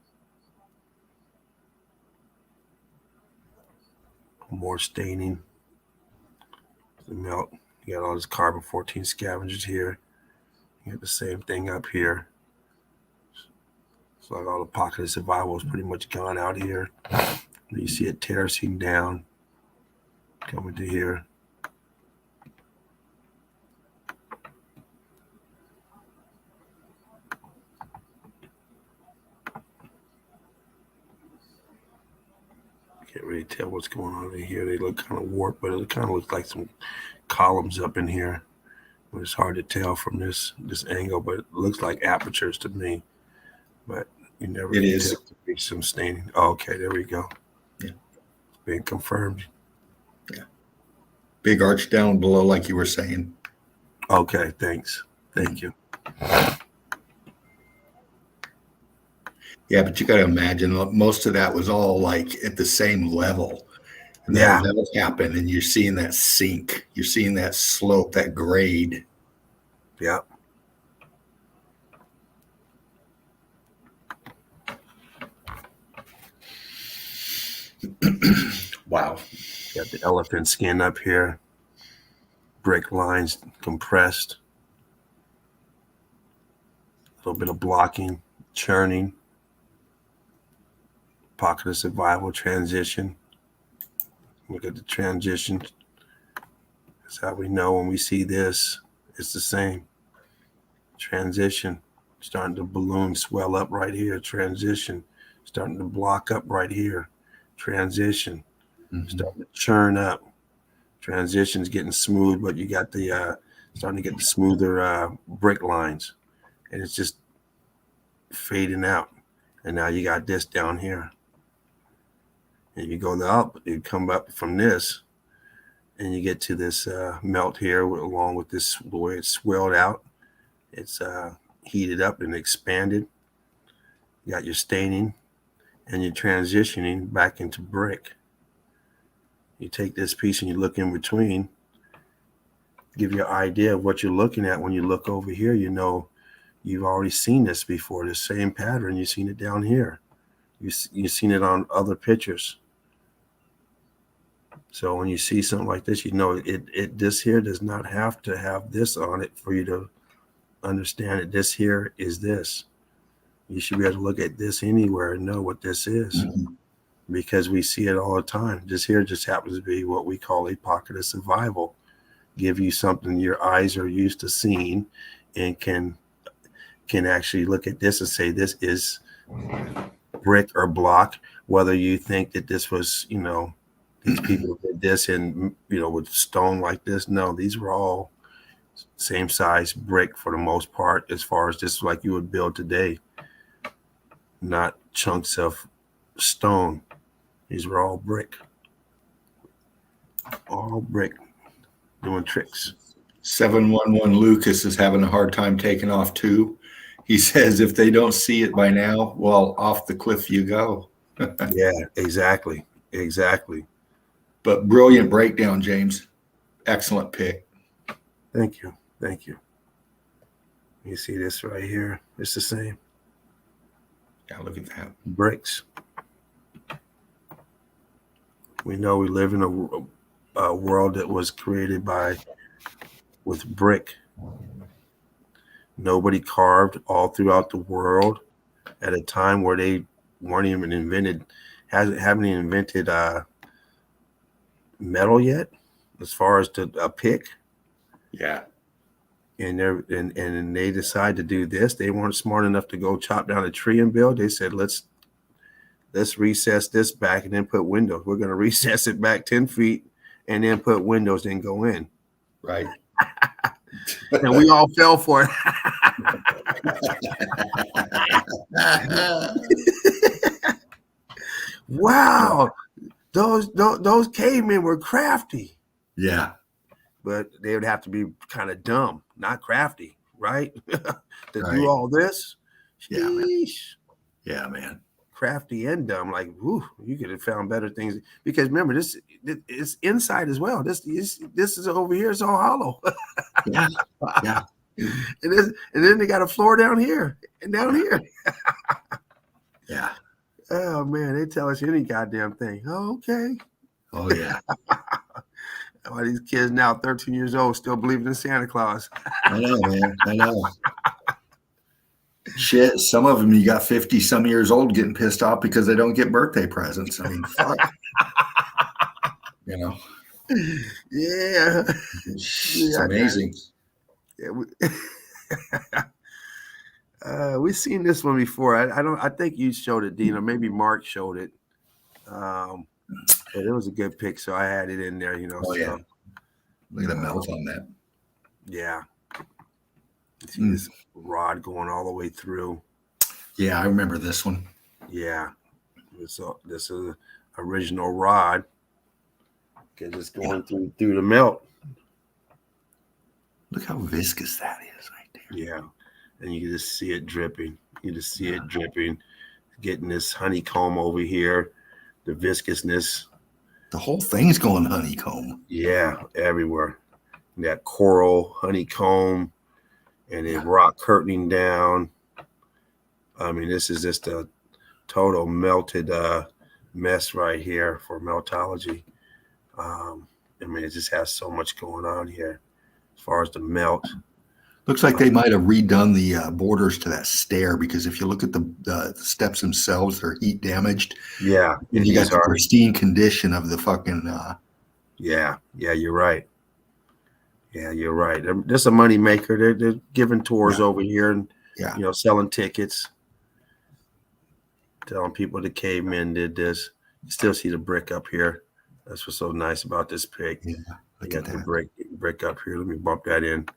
More staining. The melt. You got all this carbon 14 scavengers here. You got the same thing up here. It's like all the pocket of survival is pretty much gone out here. You see it terracing down. Coming to here. Can't really tell what's going on in here. They look kind of warped, but it kind of looks like some columns up in here. But it's hard to tell from this angle, but it looks like apertures to me. But you never It can is. tell. There's some staining. Oh, okay, there we go. Yeah. It's being confirmed. Big arch down below, like you were saying. Okay, thanks. Thank you. Yeah, but you got to imagine most of that was all like at the same level. And Yeah. that'll happen, and you're seeing that sink. You're seeing that slope, that grade. Yeah. Wow. Got the elephant skin up here. Brick lines compressed. A little bit of blocking, churning. Pocket of survival transition. Look at the transition. That's how we know when we see this, it's the same. Transition. Starting to balloon, swell up right here. Transition. Starting to block up right here. Transition. Starting to churn up. Transition's getting smooth, but you got the starting to get the smoother brick lines. And it's just fading out. And now you got this down here. And you go up, you come up from this, and you get to this melt here, along with this, the way it's swelled out. It's heated up and expanded. You got your staining, and you're transitioning back into brick. You take this piece and you look in between, give you an idea of what you're looking at. When you look over here, you know you've already seen this before, the same pattern. You've seen it down here. You've seen it on other pictures. So when you see something like this, you know this here does not have to have this on it for you to understand that this here is this. You should be able to look at this anywhere and know what this is, because we see it all the time. This here just happens to be what we call a pocket of survival. Give you something your eyes are used to seeing, and can actually look at this and say this is brick or block. Whether you think that this was, these people did this and, with stone like this. No, these were all same size brick for the most part, as far as just like you would build today, not chunks of stone. These were all brick doing tricks. 711 Lucas is having a hard time taking off too. He says if they don't see it by now, well, off the cliff you go. Yeah, exactly. But brilliant breakdown, James. Excellent pick. Thank you. You see this right here? It's the same. Yeah, look at that. Bricks. We know we live in a world that was created with brick. Nobody carved all throughout the world at a time where they weren't even haven't even invented metal yet, as far as to a pick. Yeah. And they decide to do this. They weren't smart enough to go chop down a tree and build. They said, let's recess this back and then put windows. We're going to recess it back 10 feet and then put windows and go in. Right. And we all fell for it. Wow. Those cavemen were crafty. Yeah. But they would have to be kind of dumb, not crafty, right? To Right. do all this. Yeah, man. Sheesh. Yeah, man. Crafty and dumb. Like, whew, you could have found better things. Because remember, this is inside as well. This is over here. It's all hollow. Yeah. Yeah. And then they got a floor down here and down here. Yeah. Oh man, they tell us any goddamn thing. Oh, okay. Oh, yeah. Why these kids now, 13 years old, still believing in Santa Claus? I know, man. I know. Shit, some of them you got 50 some years old getting pissed off because they don't get birthday presents. I mean, fuck. You know, Yeah. it's amazing. Yeah, we've seen this one before. I think you showed it, Dean, or maybe Mark showed it. But it was a good pick, so I had it in there, you know. Oh, so, yeah. Look at the melt on that. yeah. See this rod going all the way through. Yeah, I remember this one. Yeah. So this is original rod. Because it's going through the melt. Look how viscous that is right there. Yeah. And you can just see it dripping. You just see it dripping. Getting this honeycomb over here. The viscousness. The whole thing's going honeycomb. Yeah, everywhere. That coral honeycomb and then rock curtaining down. I mean, this is just a total melted mess right here for Meltology. I mean, it just has so much going on here as far as the melt. Looks like they might have redone the borders to that stair, because if you look at the steps themselves, they're heat damaged. Yeah. And you got the pristine condition of the fucking. Yeah, you're right. Yeah, you're right. This is a money maker. They're giving tours over here and selling tickets, telling people the cavemen did this. You still see the brick up here. That's what's so nice about this pic. Yeah, look at the that. brick up here. Let me bump that in.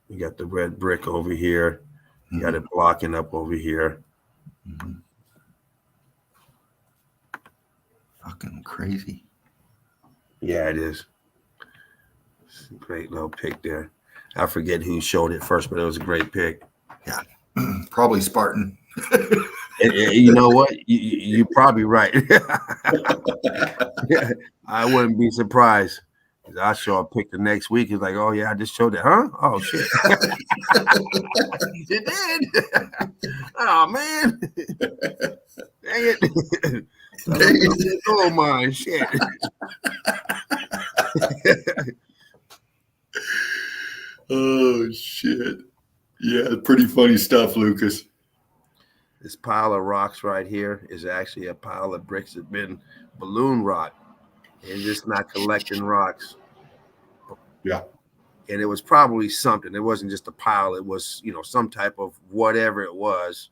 You got the red brick over here. You got it blocking up over here. Mm-hmm. Fucking crazy. Yeah, it is. Great little pick there. I forget who showed it first, but it was a great pick. Yeah, probably Spartan. You know what? You're probably right. I wouldn't be surprised. I show a pick the next week. He's like, "Oh yeah, I just showed it, huh? Oh shit, you did? Oh man, dang it! Oh my shit." Oh shit! Yeah, pretty funny stuff, Lucas. This pile of rocks right here is actually a pile of bricks that's been balloon rock. It's just not collecting rocks. Yeah. And it was probably something. It wasn't just a pile. It was, some type of whatever it was,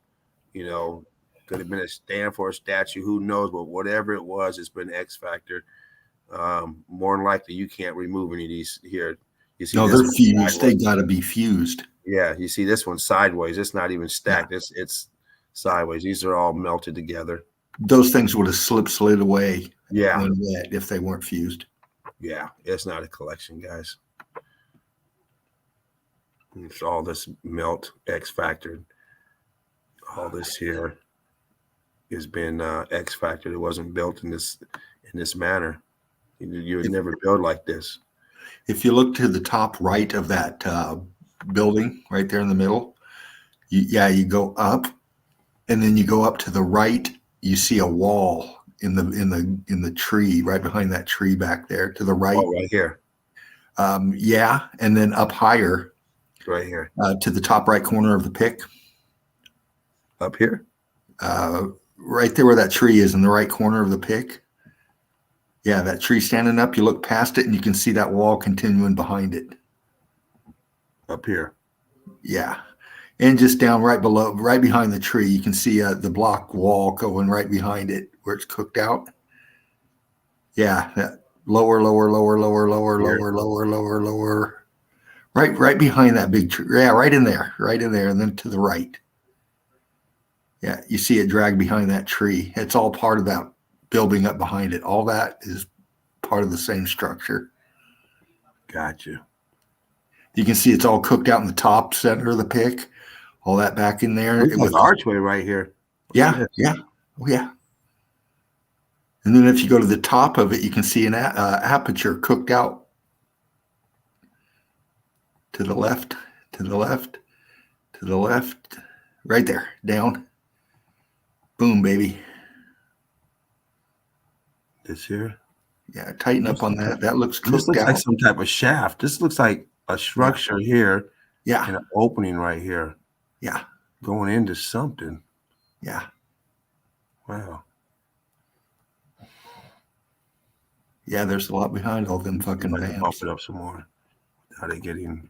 could have been a stand for a statue. Who knows? But whatever it was, it's been X factor. More than likely, you can't remove any of these here. You see, no, they're fused. They got to be fused. Yeah. You see this one sideways. It's not even stacked. Yeah. It's sideways. These are all melted together. Those things would have slid away. Yeah. If they weren't fused. Yeah. It's not a collection, guys. It's all this melt X factor. All this here has been X factor. It wasn't built in this manner. You would never build like this. If you look to the top right of that building, right there in the middle, you go up, and then you go up to the right. You see a wall in the tree right behind that tree back there to the right. Oh, right here. Yeah, and then up higher. Right here. To the top right corner of the pic. Up here? Right there where that tree is in the right corner of the pic. Yeah, that tree standing up, you look past it and you can see that wall continuing behind it. Up here. Yeah. And just down right below, right behind the tree, you can see the block wall going right behind it where it's cooked out. Yeah, that lower, lower, lower, lower, lower, Here. lower, lower, lower, lower. Right behind that big tree. Yeah, right in there, and then to the right. Yeah, you see it drag behind that tree. It's all part of that building up behind it. All that is part of the same structure. Gotcha. You can see it's all cooked out in the top center of the pick. All that back in there. Looks like archway right here. Yeah, yeah, oh yeah. And then if you go to the top of it, you can see an aperture cooked out to the left, to the left, to the left, right there, down. Boom, baby. This here. Yeah, tighten up on that. That looks This cooked looks out. like some type of shaft. This looks like a structure here Yeah, and an opening right here yeah, going into something. yeah. Wow. Yeah, there's a lot behind all them fucking I'd like to bump vamps. it up some more. How they getting?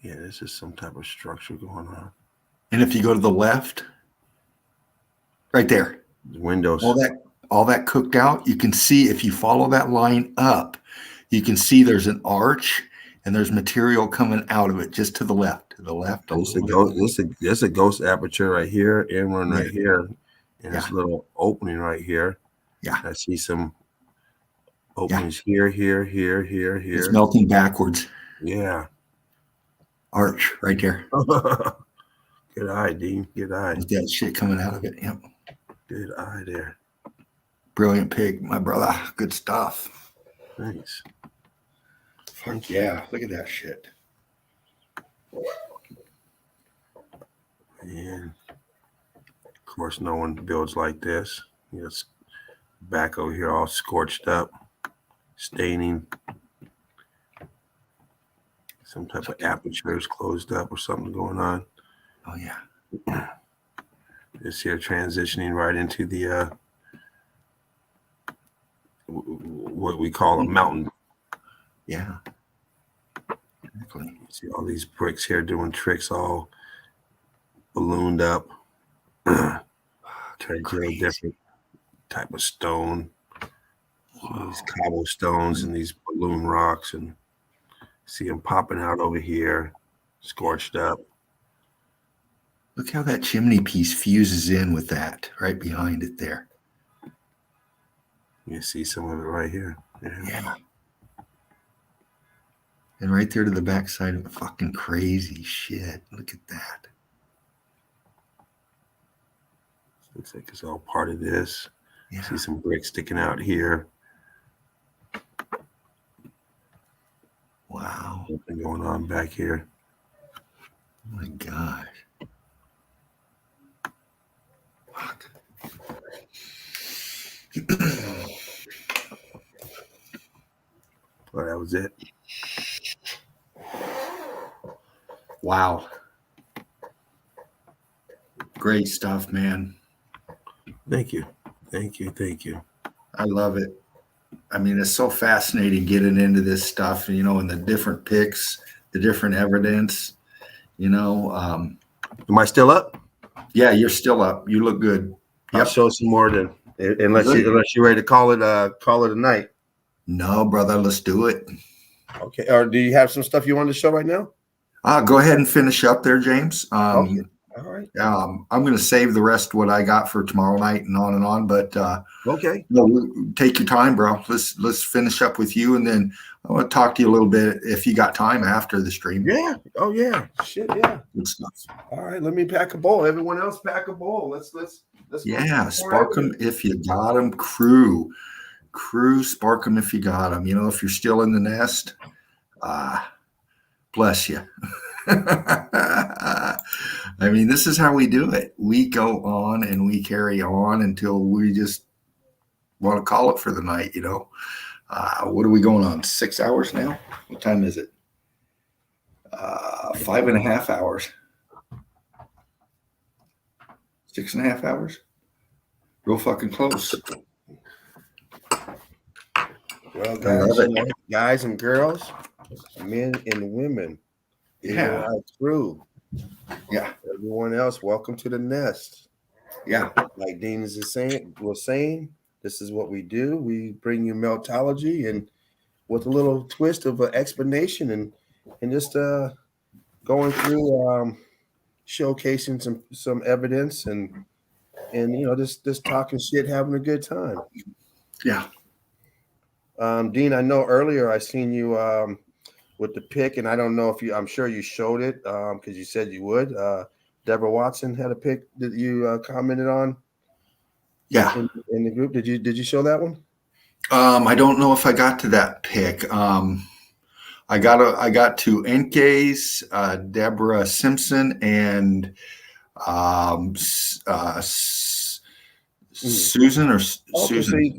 Yeah, this is some type of structure going on. And if you go to the left, right there, Windows. all that cooked out, you can see if you follow that line up, you can see there's an arch and there's material coming out of it just to the left, a This little bit. is a ghost aperture right here, and one right here, and this Yeah. little opening right here. Yeah. I see some openings here. It's melting backwards. Yeah. Arch right there. Good eye, Dean. Good eye. With that shit coming out of it. Yep. Good eye there. Brilliant pig, my brother. Good stuff. Thanks. Fuck yeah. Look at that shit. And of course, no one builds like this. It's back over here all scorched up, staining. Some type of aperture is closed up or something going on. Oh yeah. This here transitioning right into the what we call a mountain. Yeah. Exactly. See all these bricks here doing tricks, all ballooned up. Turned to a different type of stone. These cobblestones and these balloon rocks, and see them popping out over here, scorched up. Look how that chimney piece fuses in with that right behind it there. You see some of it right here. Yeah. And right there to the backside of it. Fucking crazy shit. Look at that. Looks like it's all part of this. Yeah. See some bricks sticking out here. Wow. Something going on back here. Oh my gosh. Fuck. Well, that was it. Wow. Great stuff, man. Thank you. Thank you. Thank you. I love it. I mean, it's so fascinating getting into this stuff, you know, and the different picks, the different evidence, you know. Am I still up? Yeah, you're still up. You look good. I'll Yep. show some more then. Unless you're ready to call it a night. No, brother, let's do it. Okay. Or do you have some stuff you wanted to show right now? Go ahead and finish up there, James. Okay. All right. I'm going to save the rest what I got for tomorrow night and on. But Okay. no, take your time, bro. Let's finish up with you, and then I want to talk to you a little bit if you got time after the stream. Yeah. Oh yeah. Shit. Yeah. Good stuff. All right. Let me pack a bowl. Everyone else pack a bowl. Let's. Yeah, spark them if you got them. Crew, spark them if you got them. You know, if you're still in the nest, bless you. I mean, this is how we do it. We go on and we carry on until we just want to call it for the night, you know. What are we going on? 6 hours now? What time is it? 5.5 hours. 6.5 hours? Real fucking close. Well, I guys, love it. guys and girls, men and women, Yeah. Eagle Eye crew, Yeah. everyone else, welcome to the nest. Yeah. Like Dean was saying, this is what we do. We bring you Meltology and with a little twist of an explanation and just going through showcasing some evidence and just talking shit, having a good time. Yeah. Dean, I know earlier I seen you with the pick, and I don't know if I'm sure you showed it because you said you would. Deborah Watson had a pick that you commented on Yeah. in the group. Did you show that one? I don't know if I got to that pick. I got to Enke's, Deborah Simpson, and Susan or Susan.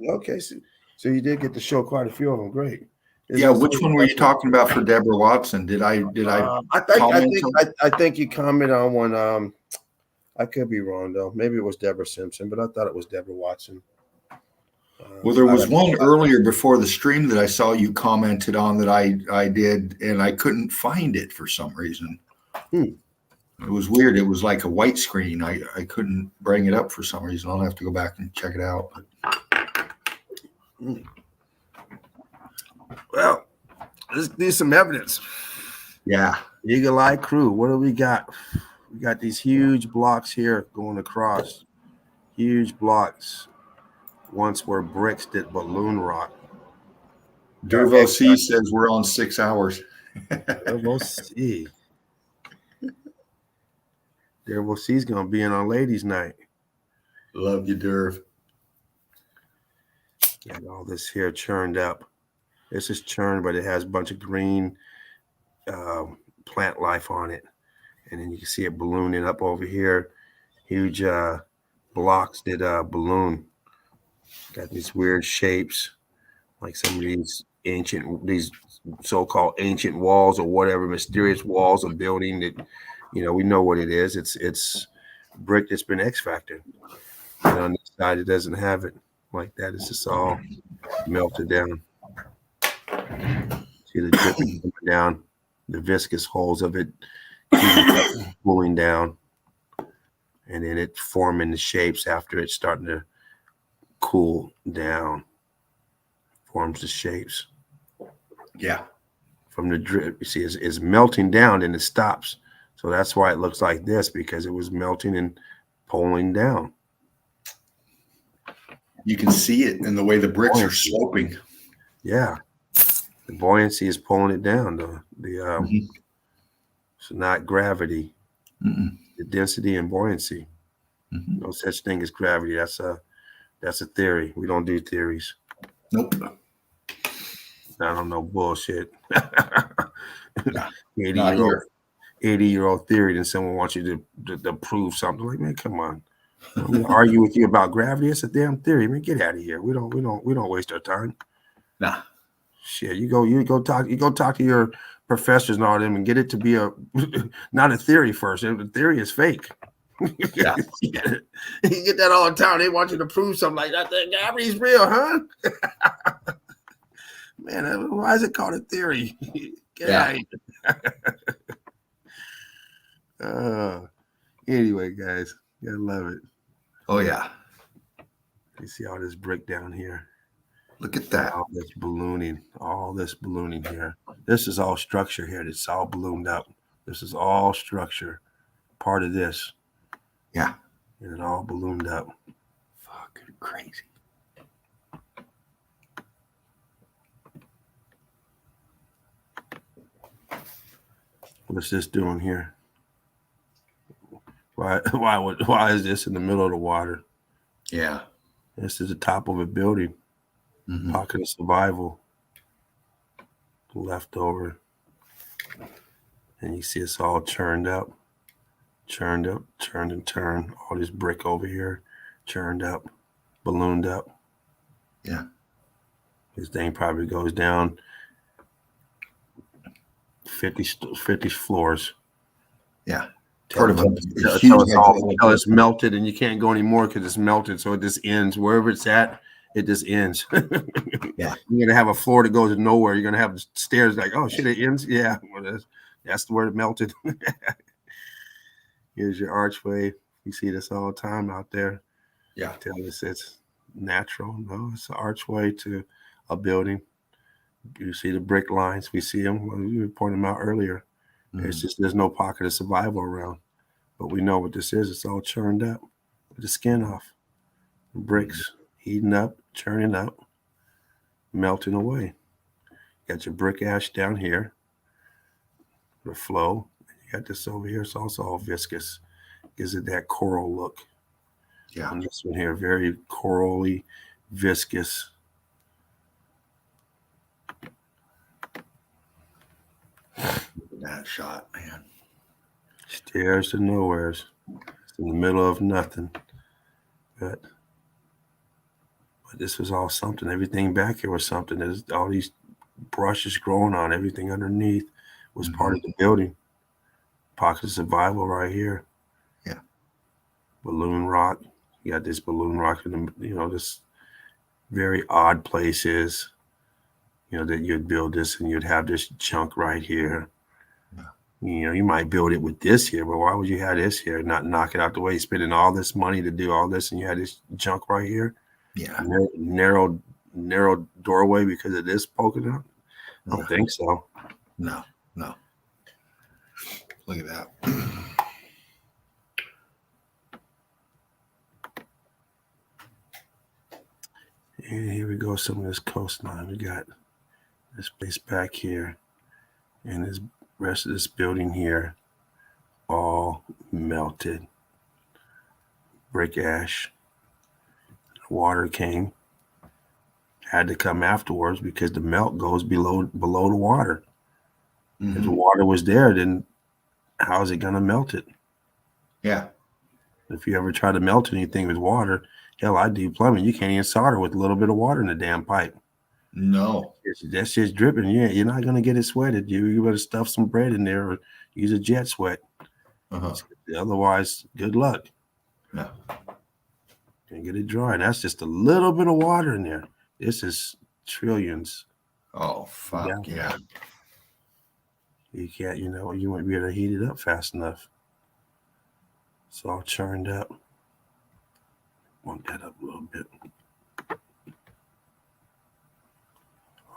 So you did get to show quite a few of them. Great. Yeah, which one were you talking about for Deborah Watson? Did I I think you commented on one. I could be wrong though. Maybe it was Deborah Simpson, but I thought it was Deborah Watson. Well, there was one earlier before the stream that I saw you commented on that I did, and I couldn't find it for some reason. It was weird. It was like a white screen. I couldn't bring it up for some reason. I'll have to go back and check it out. Well, let's do some evidence. Yeah. Eagle Eye crew. What do we got? We got these huge blocks here going across. Huge blocks. Once were bricks that balloon rock. Dervo C says we're on 6 hours. Dervo C. Dervo C is going to be in on ladies' night. Love you, Derv. Got all this here churned up. This is churned, but it has a bunch of green plant life on it. And then you can see it ballooning up over here. Huge blocks that balloon. Got these weird shapes, like some of these so-called ancient walls or whatever, mysterious walls of building that, we know what it is. It's brick that's been X-factored. And on this side, it doesn't have it like that. It's just all melted down. See the dripping coming down, the viscous holes of it cooling down, and then it forming the shapes after it's starting to cool down. Forms the shapes. Yeah. From the drip, you see, it's melting down and it stops. So that's why it looks like this, because it was melting and pulling down. You can see it in the way the bricks are sloping. Yeah. The buoyancy is pulling it down. So not gravity. The density and buoyancy. No such thing as gravity. That's a theory. We don't do theories. Nope. I don't know bullshit. Nah, 80-year-old theory, then someone wants you to prove something. Like, man, come on. I'm gonna argue with you about gravity. It's a damn theory. Man, get out of here. We don't waste our time. Nah. Shit, you go talk to your professors and all them and get it to be not a theory first. The theory is fake. Yeah. You get that all the time. They want you to prove something like that. Gravity's real, huh? Man, why is it called a theory? Get out of here. Anyway, guys, gotta love it. Oh yeah. You see all this brick down here. Look at that. All this ballooning here. This is all structure here. It's all ballooned up. This is all structure. Part of this. Yeah. And it all ballooned up. Fucking crazy. What's this doing here? Why is this in the middle of the water? Yeah. This is the top of a building. Pocket of survival. Leftover. And you see it's all churned up, churned and turned. All this brick over here, churned up, ballooned up. Yeah. This thing probably goes down 50 floors. Yeah. part of a Until huge until it's melted, and you can't go anymore because it's melted. So it just ends wherever it's at. It just ends. Yeah. You're gonna have a floor that goes to nowhere. You're gonna have stairs like, oh shit, it ends. Yeah, well, that's where it melted. Here's your archway. You see this all the time out there. Yeah. Tell us it's natural. No, it's an archway to a building. You see the brick lines. We see them. We were pointing them out earlier. It's just there's no pocket of survival around. But we know what this is. It's all churned up with the skin off. The bricks heating up, churning up, melting away. Got your brick ash down here, the flow. You got this over here. It's also all viscous. Gives it that coral look. Yeah. And this one here, very corally, viscous. That shot, man. Stairs to nowheres. It's in the middle of nothing. But this was all something. Everything back here was something. There's all these brushes growing on. Everything underneath was part of the building. Pocket of survival right here. Yeah. Balloon rock. You got this balloon rock in the, this very odd places. That you'd build this and you'd have this chunk right here. You might build it with this here, but why would you have this here? Not knock it out the way. You're spending all this money to do all this, and you had this junk right here. Yeah. Narrow doorway because of this poking out. I don't think so. No. Look at that. And here we go. Some of this coastline. We got this place back here, and this rest of this building here, all melted. Brick ash. Water came. Had to come afterwards because the melt goes below the water. If the water was there, then how is it going to melt it? Yeah. If you ever try to melt anything with water, hell, I do plumbing. You can't even solder with a little bit of water in the damn pipe. No. That shit's dripping. Yeah, you're not going to get it sweated. You better stuff some bread in there or use a jet sweat. Otherwise, good luck. Yeah. Can't get it dry. And that's just a little bit of water in there. This is trillions. Oh, fuck. Yeah. You can't, you won't be able to heat it up fast enough. It's all churned up. Want that up a little bit.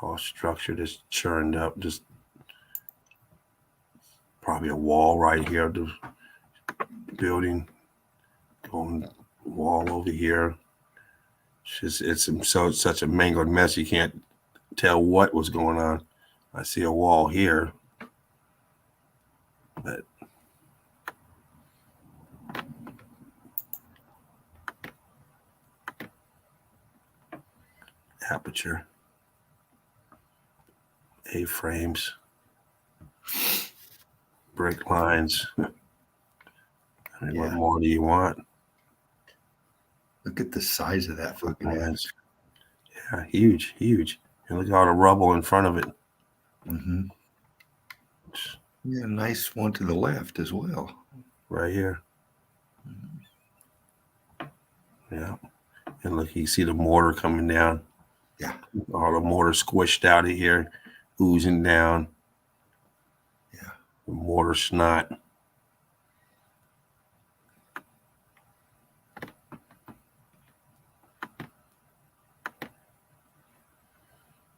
All structured is churned up. Just probably a wall right here of the building. Going wall over here. It's such a mangled mess. You can't tell what was going on. I see a wall here, but aperture, A-frames, brick lines. What more do you want? Look at the size of that fucking ass. Yeah, huge. And look at all the rubble in front of it. Yeah, nice one to the left as well. Right here. Yeah. And look, you see the mortar coming down. Yeah. All the mortar squished out of here, oozing down. Yeah. The mortar snot.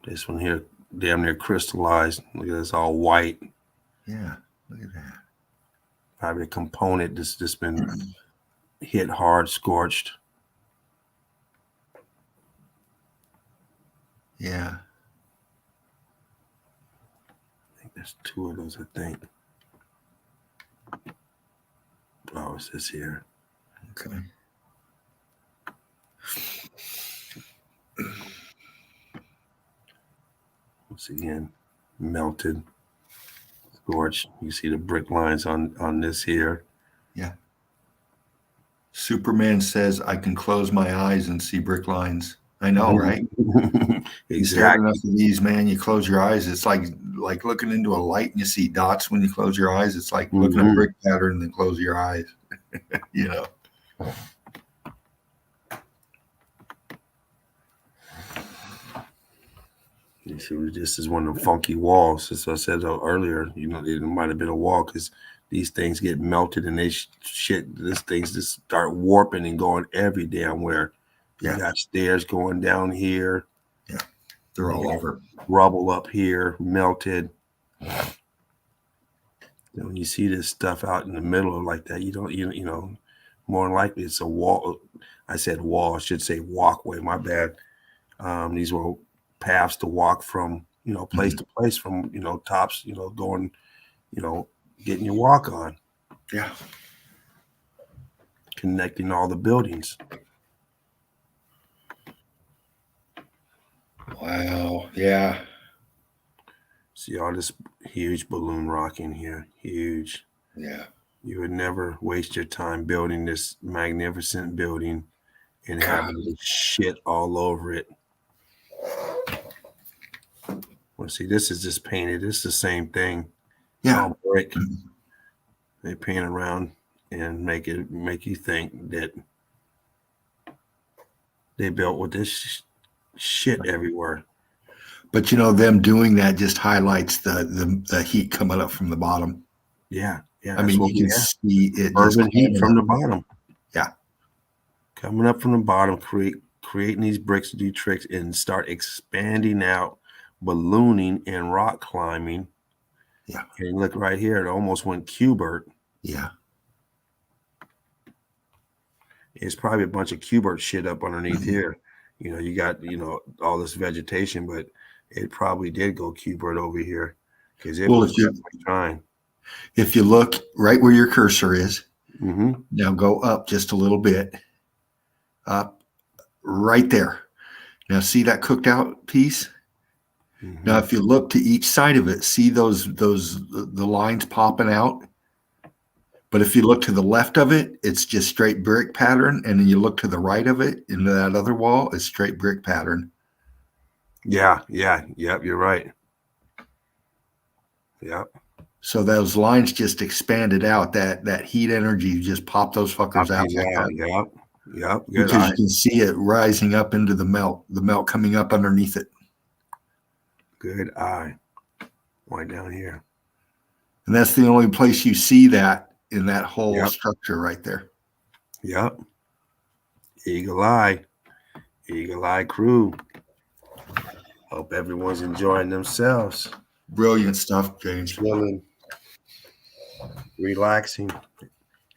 This one here, damn near crystallized. Look at this, all white. Yeah, look at that. Probably a component that's just been hit hard, scorched. Yeah. I think there's two of those, I think. Oh, it's this here. Okay. Once again, melted, scorched. You see the brick lines on this here. Yeah. Superman says, I can close my eyes and see brick lines. I know, right? You stare at Exactly. enough of these, man. You close your eyes. It's like looking into a light and you see dots when you close your eyes. It's like looking at Mhm. brick pattern and then close your eyes. You know. You see, this is one of the funky walls. As I said earlier, you know, it might have been a wall because these things get melted and they shit. This things just start warping and going every damn where. Yeah. You got stairs going down here. They're You all got over. rubble up here, melted. When you see this stuff out in the middle of like that, you don't, you know, more than likely it's a wall. I said wall, I should say walkway. My bad. These were paths to walk from, you know, place to place, from, you know, tops, you know, going, you know, getting your walk on, Yeah. connecting all the buildings. Wow. Yeah. See all this huge balloon rock in here, huge. Yeah. You would never waste your time building this magnificent building and having this shit all over it. Well, see, this is just painted. This is the same thing. Yeah. All brick. They paint around and make you think that they built with this shit everywhere. But you know, them doing that just highlights the heat coming up from the bottom. Yeah, yeah. I mean, you can see it just Urban heat from the up. bottom. Yeah. Coming up from the bottom, creating these bricks to do tricks and start expanding out, ballooning and rock climbing. Yeah. And look right here, it almost went Cubert. Yeah. It's probably a bunch of Cubert shit up underneath here. You know, you got, you know, all this vegetation, but it probably did go Cubert over here because it was trying. If you look right where your cursor is, Mm-hmm. now go up just a little bit, up right there. Now see that cooked out piece? Mm-hmm. Now, if you look to each side of it, see the lines popping out. But if you look to the left of it, it's just straight brick pattern. And then you look to the right of it, into that other wall, it's straight brick pattern. Yeah, yep, you're right. Yep. So those lines just expanded out. That heat energy just popped those fuckers out. Yep. Because you can see it rising up into the melt coming up underneath it. Good eye. Right down here. And that's the only place you see that in that whole structure right there. Yep. Eagle eye crew. Hope everyone's enjoying themselves. Brilliant stuff, James. Chilling, relaxing.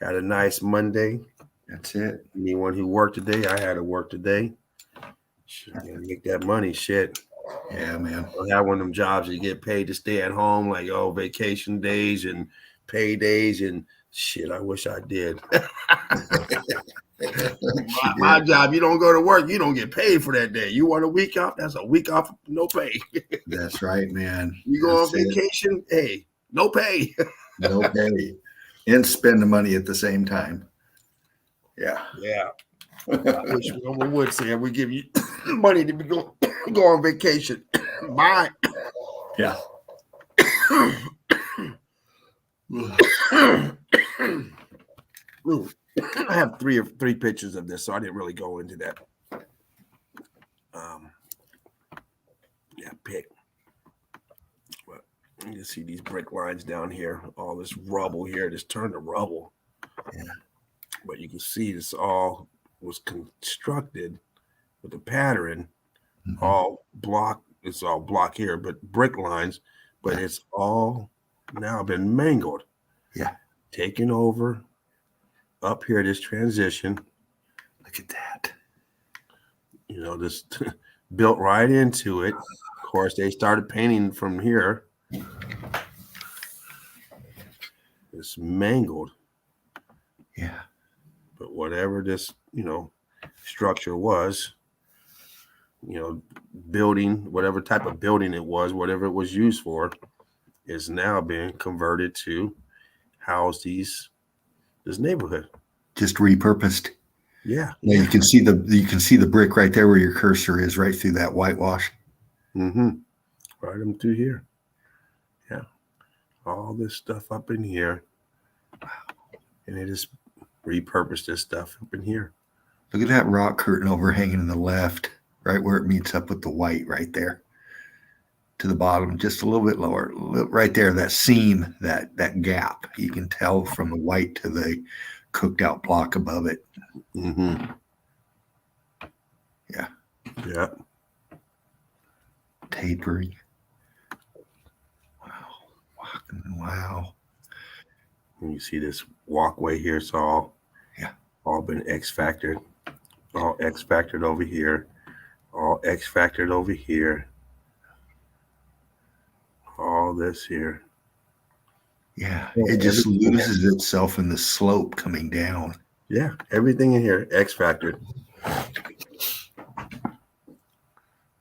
Had a nice Monday. That's it. Anyone who worked today, I had to work today. Gotta make that money, shit. Yeah, man. I have one of them jobs you get paid to stay at home, like vacation days and paydays and shit. I wish I did. my job, you don't go to work, you don't get paid for that day. You want a week off? That's a week off, no pay. That's right, man. You go on vacation, hey, no pay. No pay. And spend the money at the same time. Yeah. I wish we would say we give you money to go on vacation. Bye. Yeah. I have three pictures of this, so I didn't really go into that. Pick. But you can see these brick lines down here, all this rubble here, just turned to rubble. Yeah. But you can see this all was constructed with a pattern, all block. It's all block here, but brick lines, but it's all now been mangled. Yeah. Taken over up here, this transition. Look at that. You know, this built right into it. Of course, they started painting from here. It's mangled. Yeah. But whatever this, structure was, building, whatever type of building it was, whatever it was used for, is now being converted to house this neighborhood. Just repurposed. Yeah. Now you can see the brick right there where your cursor is, right through that whitewash. Mm-hmm. Right them through here. Yeah. All this stuff up in here. And they just repurposed this stuff up in here. Look at that rock curtain overhanging in the left, right where it meets up with the white right there. To the bottom, just a little bit lower, right there, that seam, that gap. You can tell from the white to the cooked out block above it. Mm-hmm. Yeah. Yeah. Tapering. Wow. And you see this walkway here. It's all been X-factored. All X-factored over here. All X-factored over here. All this here. Yeah. It just loses itself in the slope coming down. Yeah. Everything in here, X-factored.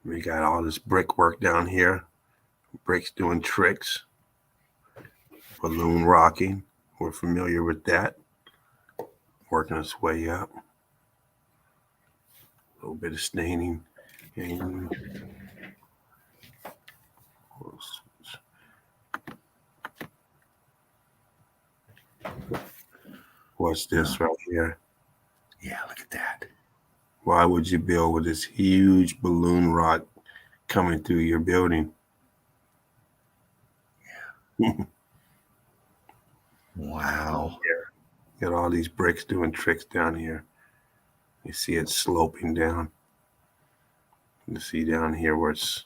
We got all this brickwork down here. Bricks doing tricks. Balloon rocking. We're familiar with that. Working its way up. A little bit of staining. And what's this right here? Yeah, look at that. Why would you build with this huge balloon rock coming through your building? Yeah. Wow. Got all these bricks doing tricks down here. You see it sloping down. You see down here where it's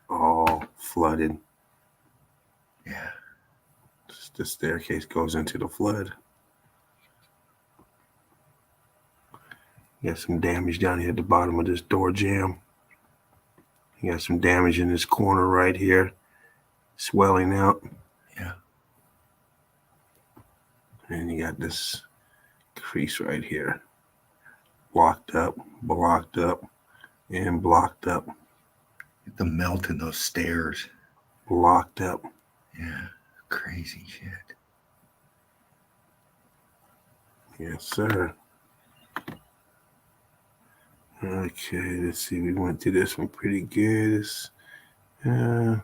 all flooded. Yeah. The staircase goes into the flood. You got some damage down here at the bottom of this door jamb. You got some damage in this corner right here. Swelling out. Yeah. And you got this crease right here. Blocked up, and blocked up. The melt in those stairs. Blocked up. Yeah. Crazy shit. Yes, sir. Okay, let's see. We went through this one pretty good. Like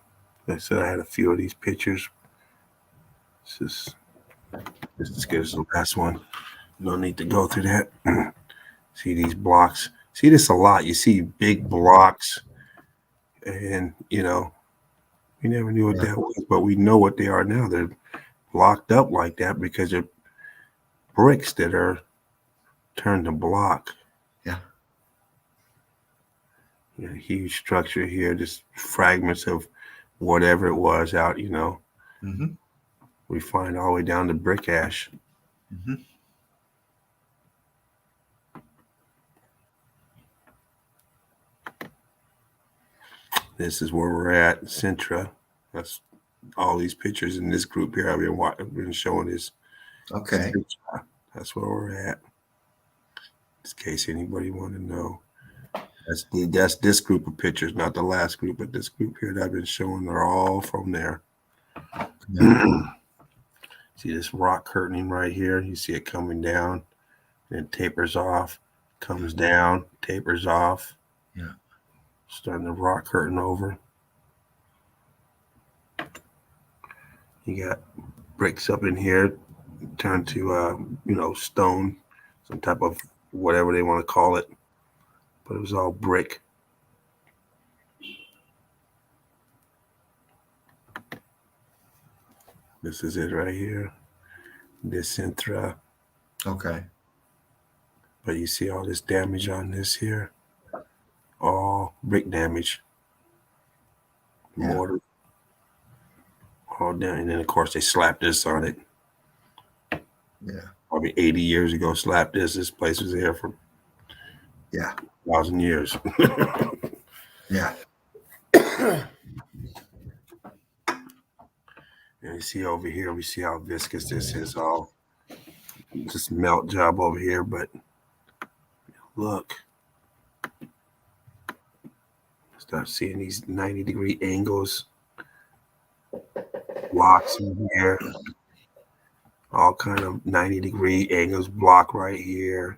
I said, I had a few of these pictures. This is as good as the last one. No need to go through that. See these blocks. See this a lot. You see big blocks. And, we never knew what that was, but we know what they are now. They're blocked up like that because they're bricks that are turned to block. Yeah. You got a huge structure here, just fragments of whatever it was out, Mm-hmm. We find all the way down to brick ash. Mm-hmm. This is where we're at, Centra. That's all these pictures in this group here I've been showing is Okay. Centra. That's where we're at. In case anybody want to know. That's this group of pictures, not the last group, but this group here that I've been showing, they're all from there. Yeah. See this rock curtaining right here? You see it coming down, then it tapers off, comes down, tapers off. Yeah. Starting the rock curtain over. You got bricks up in here, turned to stone, some type of whatever they want to call it. But it was all brick. This is it right here. This Centra. Okay. But you see all this damage on this here. All brick damage. Yeah. Mortar. All down. And then, of course, they slapped this on it. Yeah. Probably 80 years ago, slapped this. This place was here for 1,000 years. Yeah. And you see over here, we see how viscous this is. All just melt job over here. But look. Start seeing these 90-degree angles. Blocks in here. All kind of 90-degree angles. Block right here.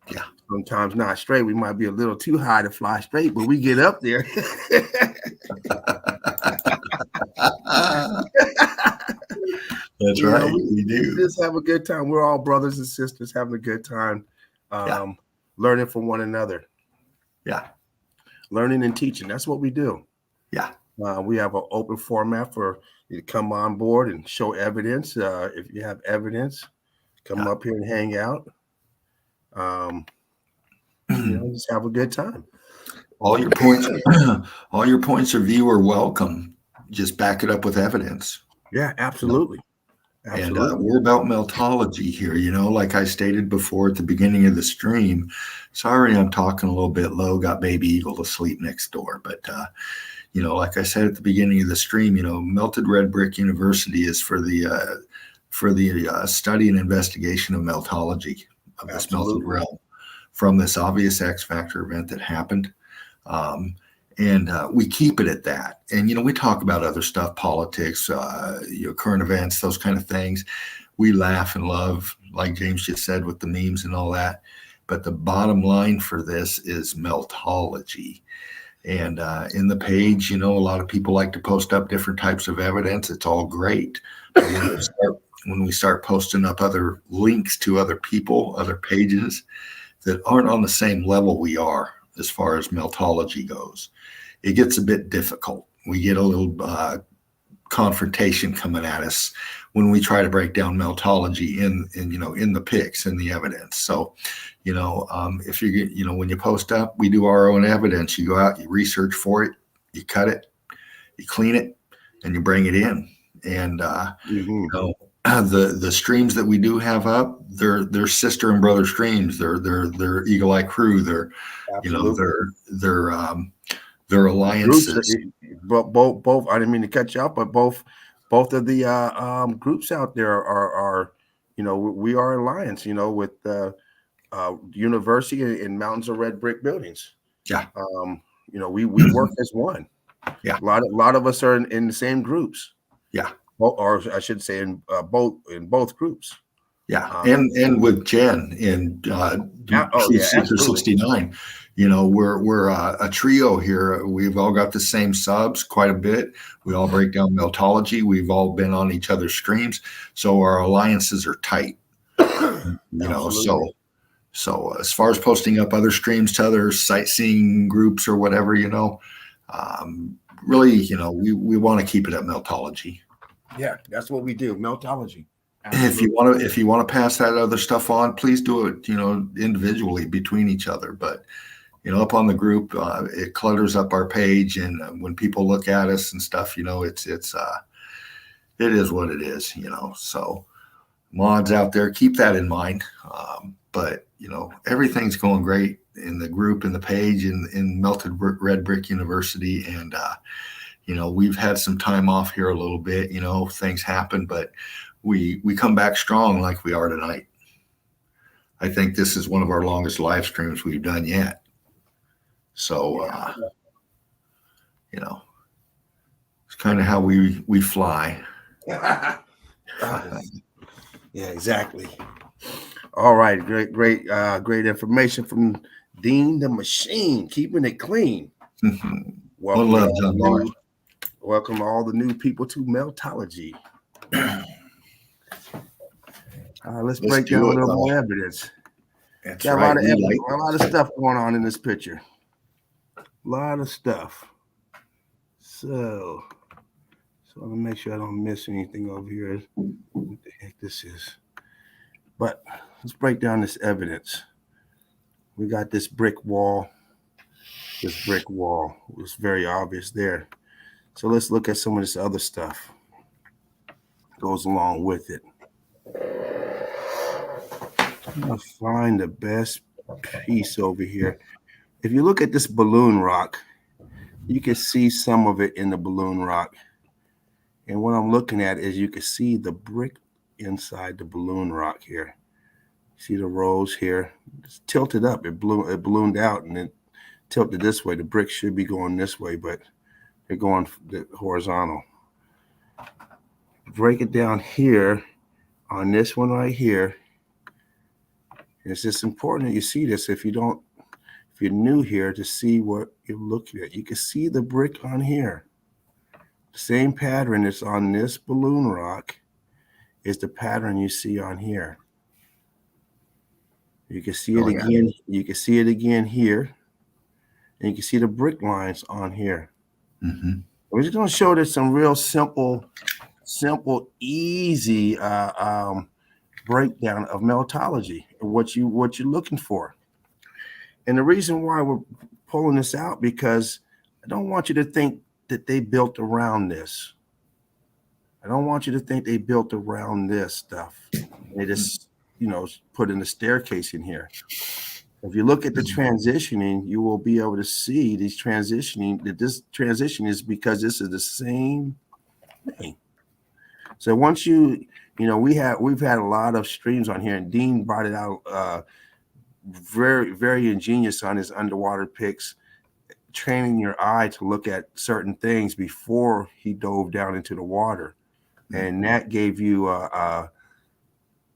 Yeah. Sometimes not straight. We might be a little too high to fly straight, but we get up there. That's You know, right. We we do. just have a good time. We're all brothers and sisters having a good time, Yeah. learning from one another, Yeah. learning and teaching. That's what we do. Yeah. We have an open format for you to come on board and show evidence. If you have evidence, come up here and hang out. Just have a good time. All your points, all your points of view are welcome. Just back it up with evidence. Yeah, absolutely. And we're about meltology here, like I stated before at the beginning of the stream. Sorry, I'm talking a little bit low, got baby Eagle to sleep next door. But, like I said at the beginning of the stream, Melted Red Brick University is for the study and investigation of meltology, of this melted realm, from this obvious X Factor event that happened. And we keep it at that. And, we talk about other stuff, politics, current events, those kind of things. We laugh and love, like James just said, with the memes and all that. But the bottom line for this is meltology. And in the page, a lot of people like to post up different types of evidence. It's all great. But when we start posting up other links to other people, other pages that aren't on the same level we are as far as meltology goes, it gets a bit difficult. We get a little confrontation coming at us when we try to break down meltology in the pics and the evidence. So, if you when you post up, we do our own evidence. You go out, you research for it, you cut it, you clean it, and you bring it in. And the streams that we do have up, they're sister and brother streams. They're Eagle Eye Crew. They're they're alliances. Both. I didn't mean to cut you off, but both of the groups out there are we are alliance. With the university and Mountains of Red Brick Buildings. Yeah. We work as one. Yeah. A lot of us are in the same groups. Yeah. Or I should say in both groups. Yeah. And with Jen in Sector 69, we're a trio here. We've all got the same subs quite a bit. We all break down meltology. We've all been on each other's streams. So our alliances are tight. So as far as posting up other streams to other sightseeing groups or whatever, really, we want to keep it at meltology. Yeah, that's what we do. Meltology. Absolutely. If you want to pass that other stuff on, please do it, individually between each other. But, up on the group, it clutters up our page. And when people look at us and stuff, it is what it is, so mods out there, keep that in mind. But, everything's going great in the group, in the page, in Melted Red Brick University. And, we've had some time off here a little bit, things happen, but we come back strong like we are tonight. I think this is one of our longest live streams we've done yet. So, it's kind of how we fly. Yeah, exactly. All right. Great information from Dean the Machine, keeping it clean. Welcome all the new people to Meltology. Let's break down a little more evidence. That's Got right. a lot of stuff going on in this picture. A lot of stuff. So I'm gonna make sure I don't miss anything over here. What the heck this is? But let's break down this evidence. We got this brick wall. This brick wall was very obvious there. So let's look at some of this other stuff goes along with it. I'm gonna find the best piece over here. If you look at this balloon rock, you can see some of it in the balloon rock. And what I'm looking at is you can see the brick inside the balloon rock here. See the rows here? It's tilted up. It ballooned out and it tilted this way. The brick should be going this way, but they're going horizontal. Break it down here on this one right here. It's just important that you see this. If you're new here, to see what you're looking at. You can see the brick on here. The same pattern that's on this balloon rock is the pattern you see on here. You can see it again. You can see it again here. And you can see the brick lines on here. Mm-hmm. We're just going to show this some real simple, easy breakdown of meltology and what you're looking for. And the reason why we're pulling this out, because I don't want you to think that they built around this. I don't want you to think they built around this stuff. They just, put in a staircase in here. If you look at the transitioning, you will be able to see these transitioning, that this transition is because this is the same thing. So once we've had a lot of streams on here, and Dean brought it out very, very ingenious on his underwater pics, training your eye to look at certain things before he dove down into the water. And that gave you an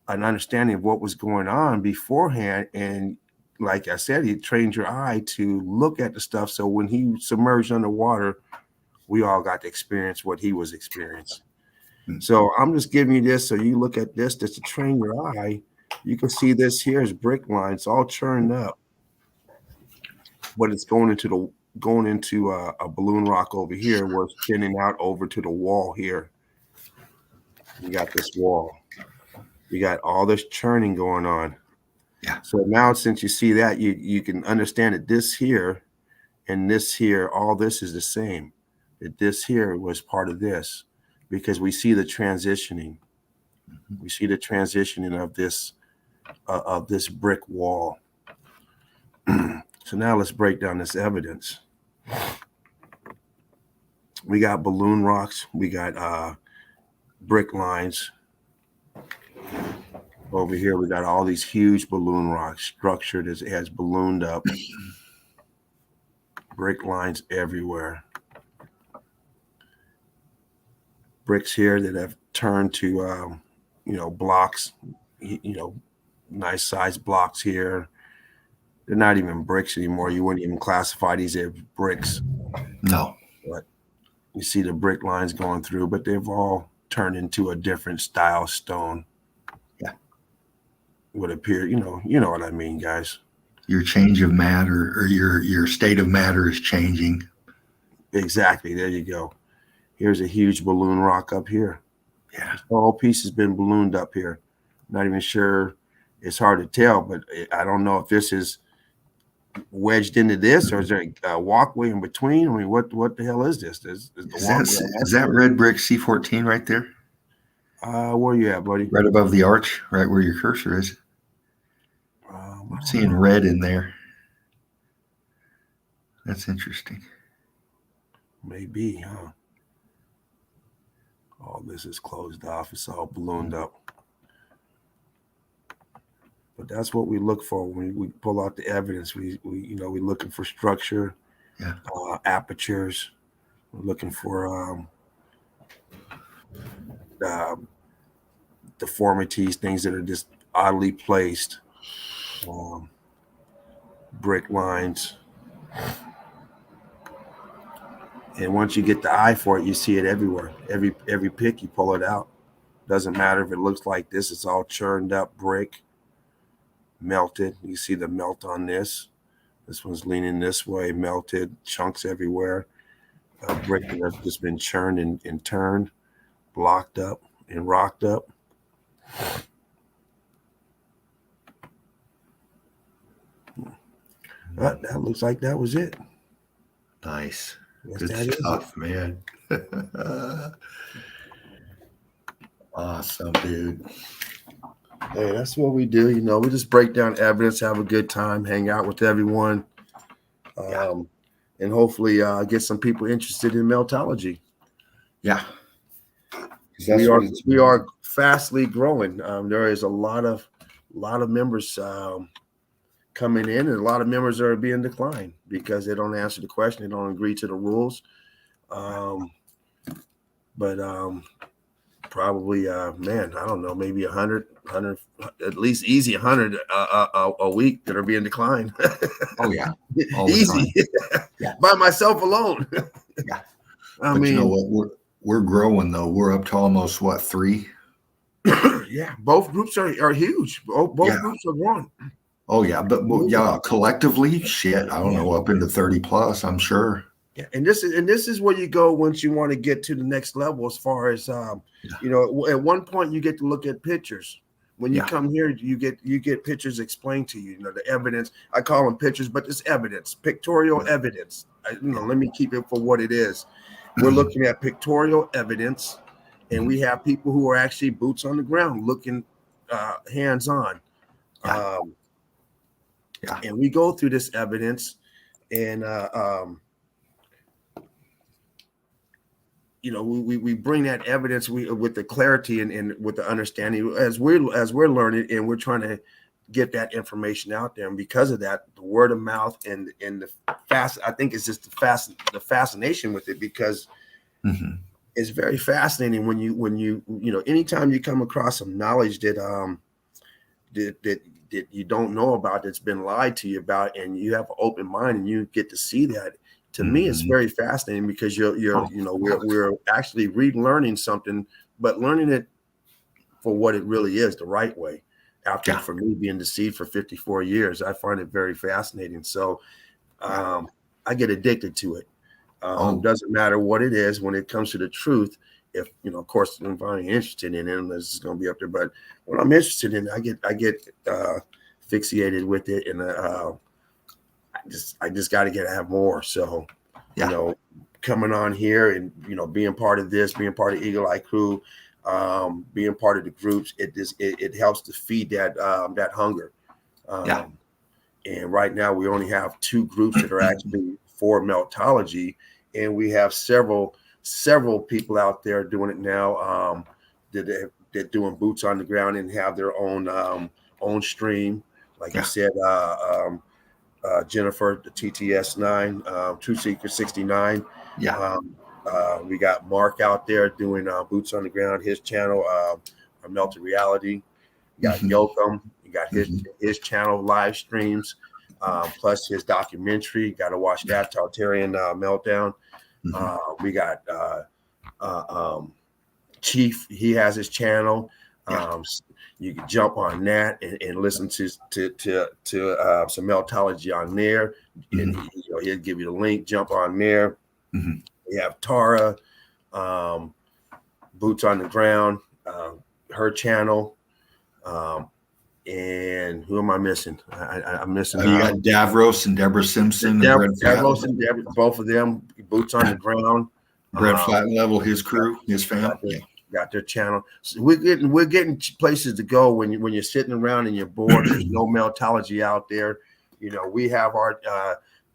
understanding of what was going on beforehand. And like I said, he trained your eye to look at the stuff. So when he submerged underwater, we all got to experience what he was experiencing. So I'm just giving you this so you look at this just to train your eye. You can see this here is brick lines all churned up, but it's going into a balloon rock over here where it's spinning out over to the wall here. You got this wall. You got all this churning going on. Yeah. So now since you see that, you can understand that this here and this here, all this is the same. That this here was part of this, because we see the transitioning. We see the transitioning of this brick wall. So now let's break down this evidence. We got balloon rocks. We got brick lines. Over here, we got all these huge balloon rocks structured as it has ballooned up. Brick lines everywhere. Bricks here that have turned to, blocks, nice size blocks here. They're not even bricks anymore. You wouldn't even classify these as bricks. No. But you see the brick lines going through, but they've all turned into a different style stone. Yeah. Would appear, you know what I mean, guys. Your change of matter, or your state of matter, is changing. Exactly. There you go. Here's a huge balloon rock up here. Yeah. This whole piece has been ballooned up here. Not even sure. It's hard to tell, but I don't know if this is wedged into this, or is there a walkway in between? I mean, what the hell is this? Is that red brick C14 right there? Where you at, buddy? Right above the arch, right where your cursor is. I'm seeing red in there. That's interesting. Maybe, huh? All this is closed off. It's all ballooned up. But that's what we look for when we pull out the evidence. We're looking for structure, apertures. We're looking for deformities, things that are just oddly placed. Brick lines. And once you get the eye for it, you see it everywhere. Every pick, you pull it out. Doesn't matter if it looks like this. It's all churned up brick. Melted. You see the melt on this. This one's leaning this way, melted, chunks everywhere. Brick that has just been churned and turned, blocked up and rocked up. That looks like that was it. Nice. Yes, Good stuff, man. Awesome, dude. Hey, that's what we do. We just break down evidence, have a good time, hang out with everyone, and hopefully get some people interested in meltology. Yeah. We are fastly growing. There is a lot of members coming in, and a lot of members are being declined because they don't answer the question, they don't agree to the rules. But probably, man, I don't know, maybe 100, at least easy 100 a week that are being declined. Oh yeah, all the Easy. Yeah. By myself alone. Yeah. I But mean, you know what? We're growing though. We're up to almost what, 3? yeah, both groups are huge. Both Yeah. groups are growing. Oh yeah, but yeah, collectively, shit, I don't know, up into 30 plus, I'm sure. Yeah, and this is where you go once you want to get to the next level. As far as you know, at one point you get to look at pictures. When you Yeah. come here, you get pictures explained to you. You know, the evidence. I call them pictures, but it's evidence, pictorial evidence. Let me keep it for what it is. We're looking at pictorial evidence, and we have people who are actually boots on the ground, looking hands on. Yeah. And we go through this evidence, and you know, we bring that evidence with the clarity and with the understanding as we're learning, and we're trying to get that information out there. And because of that, the word of mouth and the I think it's just the fascination with it, because it's very fascinating when you know, anytime you come across some knowledge that that you don't know about, that's been lied to you about, and you have an open mind and you get to see that. To me, it's very fascinating, because we're actually relearning something, but learning it for what it really is, the right way. After for me being deceived for 54 years, I find it very fascinating. So I get addicted to it. Doesn't matter what it is when it comes to the truth. If of course, if I'm interested in it, this is going to be up there. But when I'm interested in it, I get fixated with it, and I just got to have more. So, coming on here and, being part of this, being part of Eagle Eye Crew, being part of the groups, it helps to feed that hunger. And right now we only have 2 groups that are actually for Meltology, and we have several people out there doing it now. They're doing boots on the ground and have their own stream. Like you said, Jennifer, the TTS9, True Seeker 69. We got Mark out there doing boots on the ground, his channel, Melted Reality. You got Yoakum, you got his channel live streams, plus his documentary. Got to watch that, Totalitarian Meltdown. We got Chief, he has his channel. You can jump on that and listen to some Meltology on there, and he'll give you the link. Jump on there. We have Tara, Boots on the Ground, her channel, and who am I missing? I'm missing. You got Davros and Deborah Simpson. Davros and Deborah, both of them, Boots on the Ground. Brett Flat Level, his crew, his family. Got their channel. So we're getting places to go when you're sitting around and you're bored. There's no Meltology out there. We have our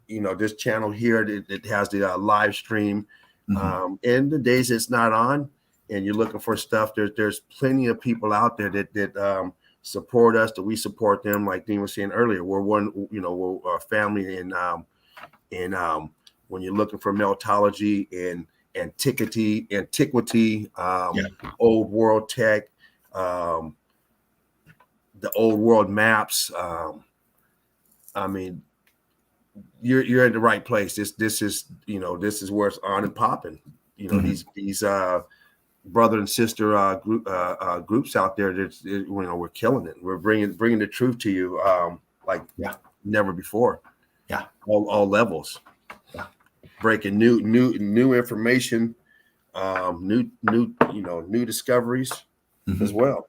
this channel here that has the live stream. And the days it's not on and you're looking for stuff, there's plenty of people out there that support us, that we support them. Like Dean was saying earlier, we're we're a family, and when you're looking for Meltology and antiquity, old world tech, the old world maps. I mean, you're in the right place. This is where it's on and popping. These brother and sister groups out there that we're killing it. We're bringing the truth to you like never before. All levels. Breaking new information, new discoveries as well.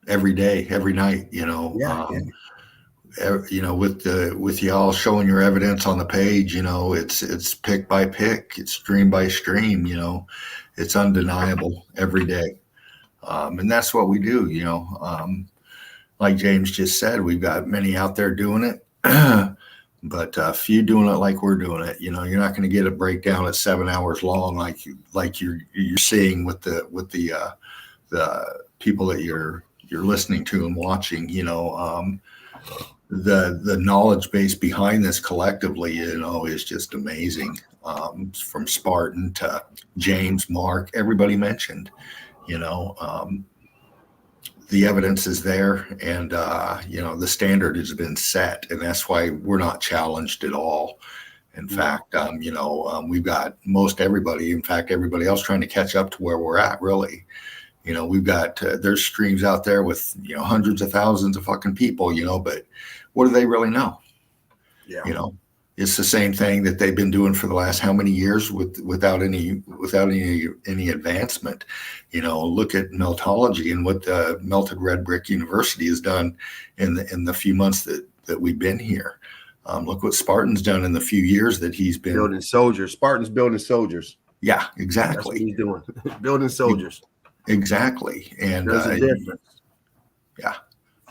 Every day, every night, with y'all showing your evidence on the page, it's pick by pick, it's stream by stream, it's undeniable every day. And that's what we do, like James just said, we've got many out there doing it. But few doing it like we're doing it. You're not going to get a breakdown at 7 hours long like you're seeing with the people that you're listening to and watching. the knowledge base behind this collectively, is just amazing. From Spartan to James, Mark, everybody mentioned, the evidence is there, and the standard has been set, and that's why we're not challenged at all. In fact, we've got most everybody, in fact, everybody else trying to catch up to where we're at, really. We've got, there's streams out there with, hundreds of thousands of fucking people, but what do they really know? Yeah. It's the same thing that they've been doing for the last how many years without any advancement. Look at Meltology and what the Melted Red Brick University has done in the few months that we've been here. Look what Spartan's done in the few years that he's been building soldiers. Spartan's building soldiers. Yeah, exactly. That's what he's doing. Building soldiers. Exactly. And there's a difference. Yeah.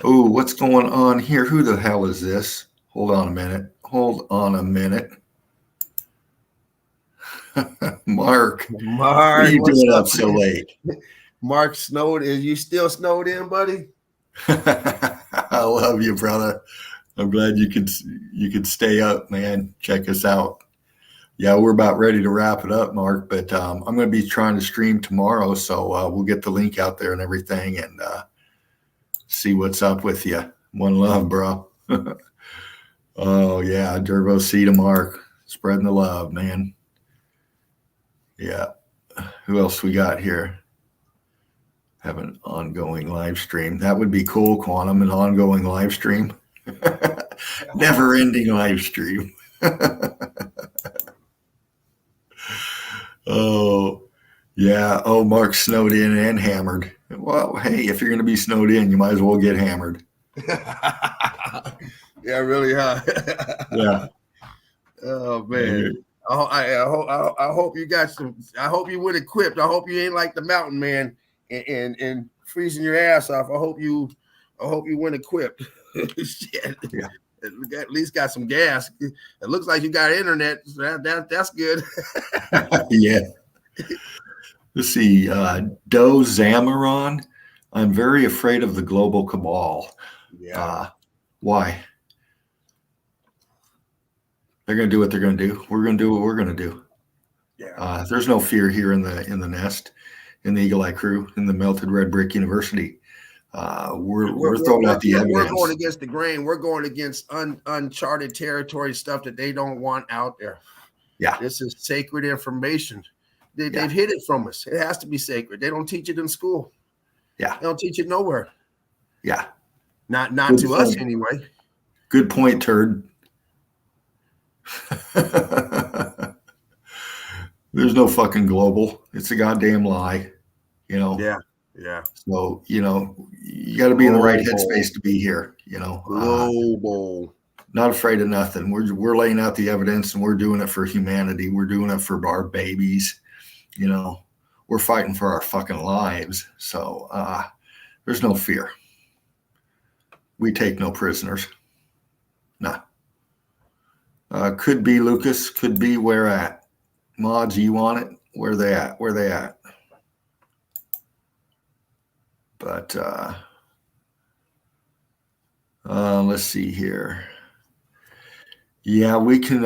Oh, what's going on here? Who the hell is this? Hold on a minute. Mark. What are you doing up so late? Mark snowed. Is you still snowed in, buddy? I love you, brother. I'm glad you could stay up, man. Check us out. Yeah, we're about ready to wrap it up, Mark, but I'm going to be trying to stream tomorrow, so we'll get the link out there and everything and see what's up with you. One love, bro. Oh, yeah, Dervo C to Mark. Spreading the love, man. Yeah. Who else we got here? Have an ongoing live stream. That would be cool, Quantum, an ongoing live stream. Never ending live stream. Oh, yeah. Oh, Mark snowed in and hammered. Well, hey, if you're going to be snowed in, you might as well get hammered. Yeah, really, huh? Yeah. Oh, man. I hope you got some. I hope you went equipped. I hope you ain't like the mountain man and freezing your ass off. I hope you went equipped. Shit. Yeah. At least got some gas. It looks like you got internet. So that's good. Yeah. Let's see. Doe Zamaron. I'm very afraid of the global cabal. Yeah. Why? They're going to do what they're going to do. We're going to do what we're going to do. Yeah. There's no fear here in the nest, in the Eagle Eye crew, in the Melted Red Brick University. We're throwing out the evidence. We're going against the grain. We're going against uncharted territory, stuff that they don't want out there. Yeah. This is sacred information. They've hid it from us. It has to be sacred. They don't teach it in school. Yeah. They don't teach it nowhere. Yeah. Not to us anyway. Good point, turd. There's no fucking global. It's a goddamn lie, Yeah. So you got to be in the right headspace to be here. Global. Not afraid of nothing. We're laying out the evidence, and we're doing it for humanity. We're doing it for our babies. We're fighting for our fucking lives. So there's no fear. We take no prisoners. Nah. Could be Lucas. Could be where at. Mods, you want it? Where they at? But let's see here. Yeah, we can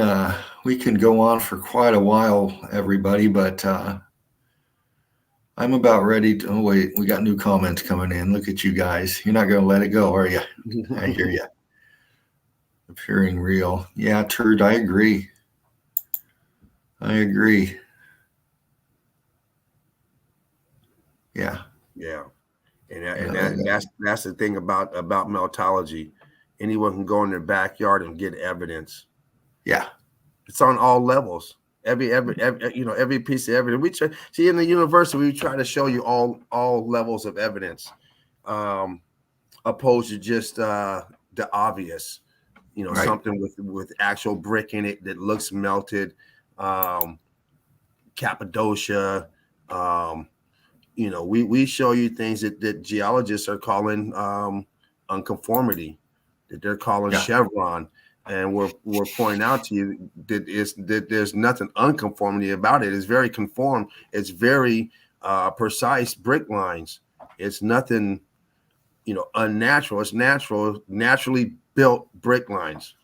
go on for quite a while, everybody, but I'm about ready to. Oh wait, we got new comments coming in. Look at you guys. You're not going to let it go, are you? I hear you. Appearing real. Yeah, turd, I agree. Yeah. Yeah. And that's the thing about Meltology. Anyone can go in their backyard and get evidence. Yeah. It's on all levels. Every piece of evidence. We try, see, in the university, we try to show you all levels of evidence, opposed to just the obvious. Right. Something with actual brick in it that looks melted, Cappadocia. We show you things that geologists are calling unconformity, that they're calling Chevron, and we're pointing out to you that there's nothing unconformity about it. It's very conform. It's very precise brick lines. It's nothing, unnatural. It's natural, naturally built brick lines.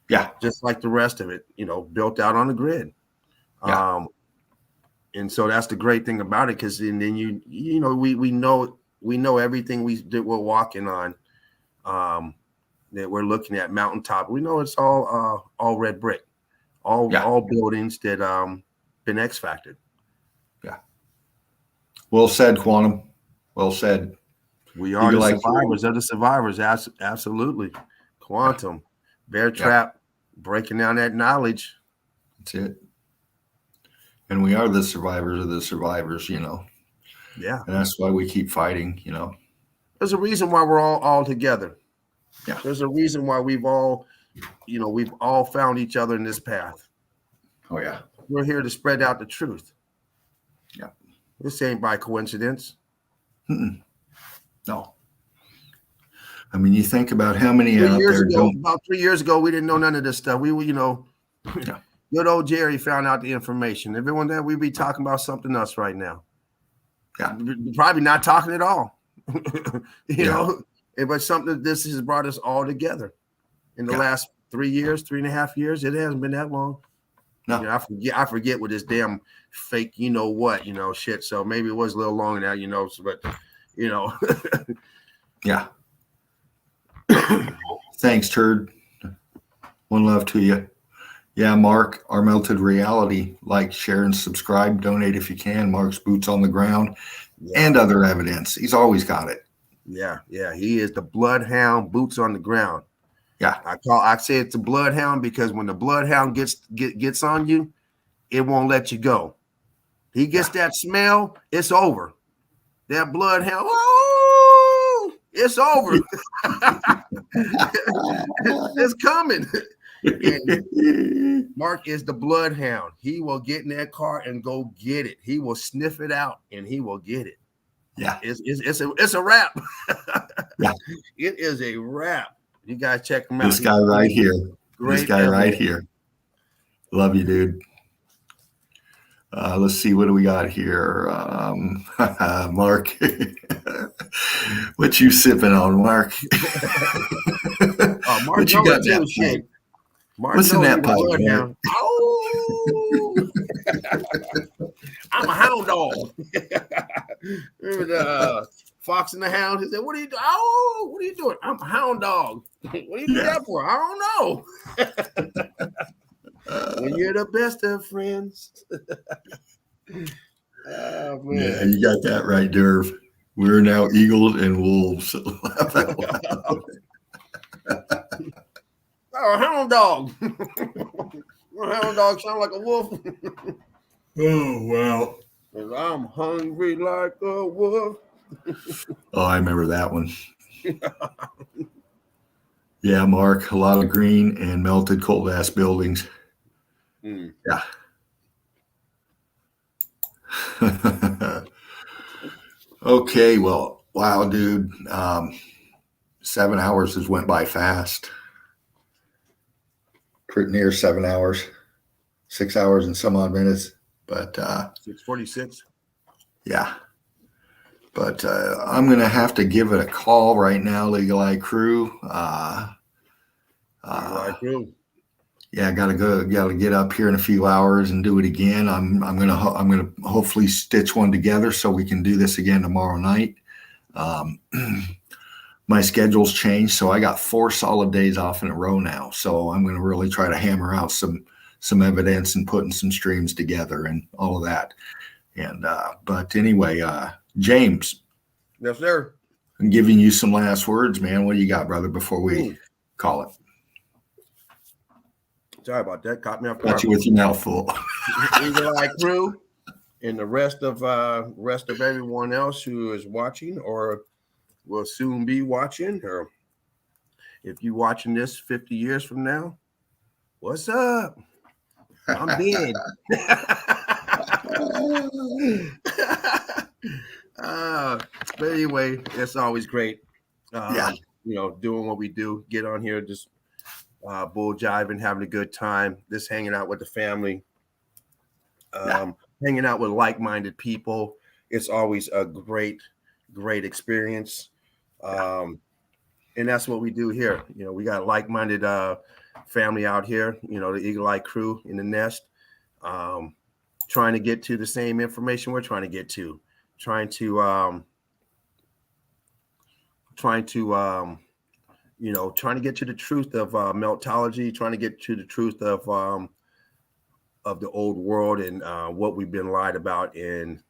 Yeah. Just like the rest of it, built out on the grid. Yeah. And so that's the great thing about it, because then we know everything we're walking on, that we're looking at mountaintop. We know it's all red brick, all buildings that been X factored. Yeah. Well said, Quantum. Well said. We are the survivors of the survivors. Absolutely. Quantum, Bear Trap, breaking down that knowledge. That's it. And we are the survivors of the survivors, Yeah. And that's why we keep fighting, There's a reason why we're all together. Yeah. There's a reason why we've all found each other in this path. Oh, yeah. We're here to spread out the truth. Yeah. This ain't by coincidence. Mm-mm. No. I mean, you think about how many out there About 3 years ago, we didn't know none of this stuff. We were, good old Jerry found out the information. Everyone that we'd be talking about something else right now. Yeah. Probably not talking at all. you know, but something that this has brought us all together in the last 3 years, 3.5 years. It hasn't been that long. No. I forget what this damn fake, shit. So maybe it was a little longer now, but Yeah. Thanks, Turd. One love to you. Yeah, Mark, our melted reality. Like, share, and subscribe. Donate if you can. Mark's boots on the ground and other evidence. He's always got it. Yeah. He is the bloodhound, boots on the ground. Yeah. I say it's a bloodhound because when the bloodhound gets on you, it won't let you go. He gets that smell, it's over. That bloodhound, it's over. It's coming. And Mark is the bloodhound. He will get in that car and go get it. He will sniff it out and he will get it. Yeah. It's a wrap. Yeah. It is a wrap. You guys check him out. This guy right here. This guy right here. Love you, dude. Let's see. What do we got here? Mark. What you sipping on, Mark? Mark, what you got that shit. Mark, what's in that pipe, man? I'm a hound dog. Remember the Fox and the Hound? He said, "What are you doing? Oh, what are you doing? I'm a hound dog. What do you do that for? I don't know." When you're the best of friends. Oh, man. Yeah, you got that right, Derv. We're now eagles and wolves. Oh, a hound dog. A hound dog sound like a wolf. Oh, wow. I'm hungry like a wolf. Oh, I remember that one. Yeah, Mark, a lot of green and melted cold ass buildings. Yeah. Okay, well, wow, dude. 7 hours has went by fast. Pretty near 7 hours, 6 hours and some odd minutes. But 6:46. Yeah. But I'm gonna have to give it a call right now, Legal Eye Crew. Yeah, gotta get up here in a few hours and do it again. I'm gonna hopefully stitch one together so we can do this again tomorrow night. My schedule's changed, so I got 4 solid days off in a row now. So I'm gonna really try to hammer out some evidence and putting some streams together and all of that. And but anyway, James. Yes, sir. I'm giving you some last words, man. What do you got, brother, before we call it? Sorry about that. Caught me off guard. Got you with your mouth full. Eagle Eye Crew and the rest of everyone else who is watching or will soon be watching, or if you're watching this 50 years from now, what's up? I'm dead. But anyway, it's always great. Doing what we do, get on here, just bull jiving, having a good time, just hanging out with the family, hanging out with like-minded people. It's always a great experience. and that's what we do here. You know, we got like-minded family out here. You know, the Eagle Eye crew in the nest, trying to get to the same information we're trying to get to, trying to trying to get to the truth of meltology, trying to get to the truth of the old world and what we've been lied about and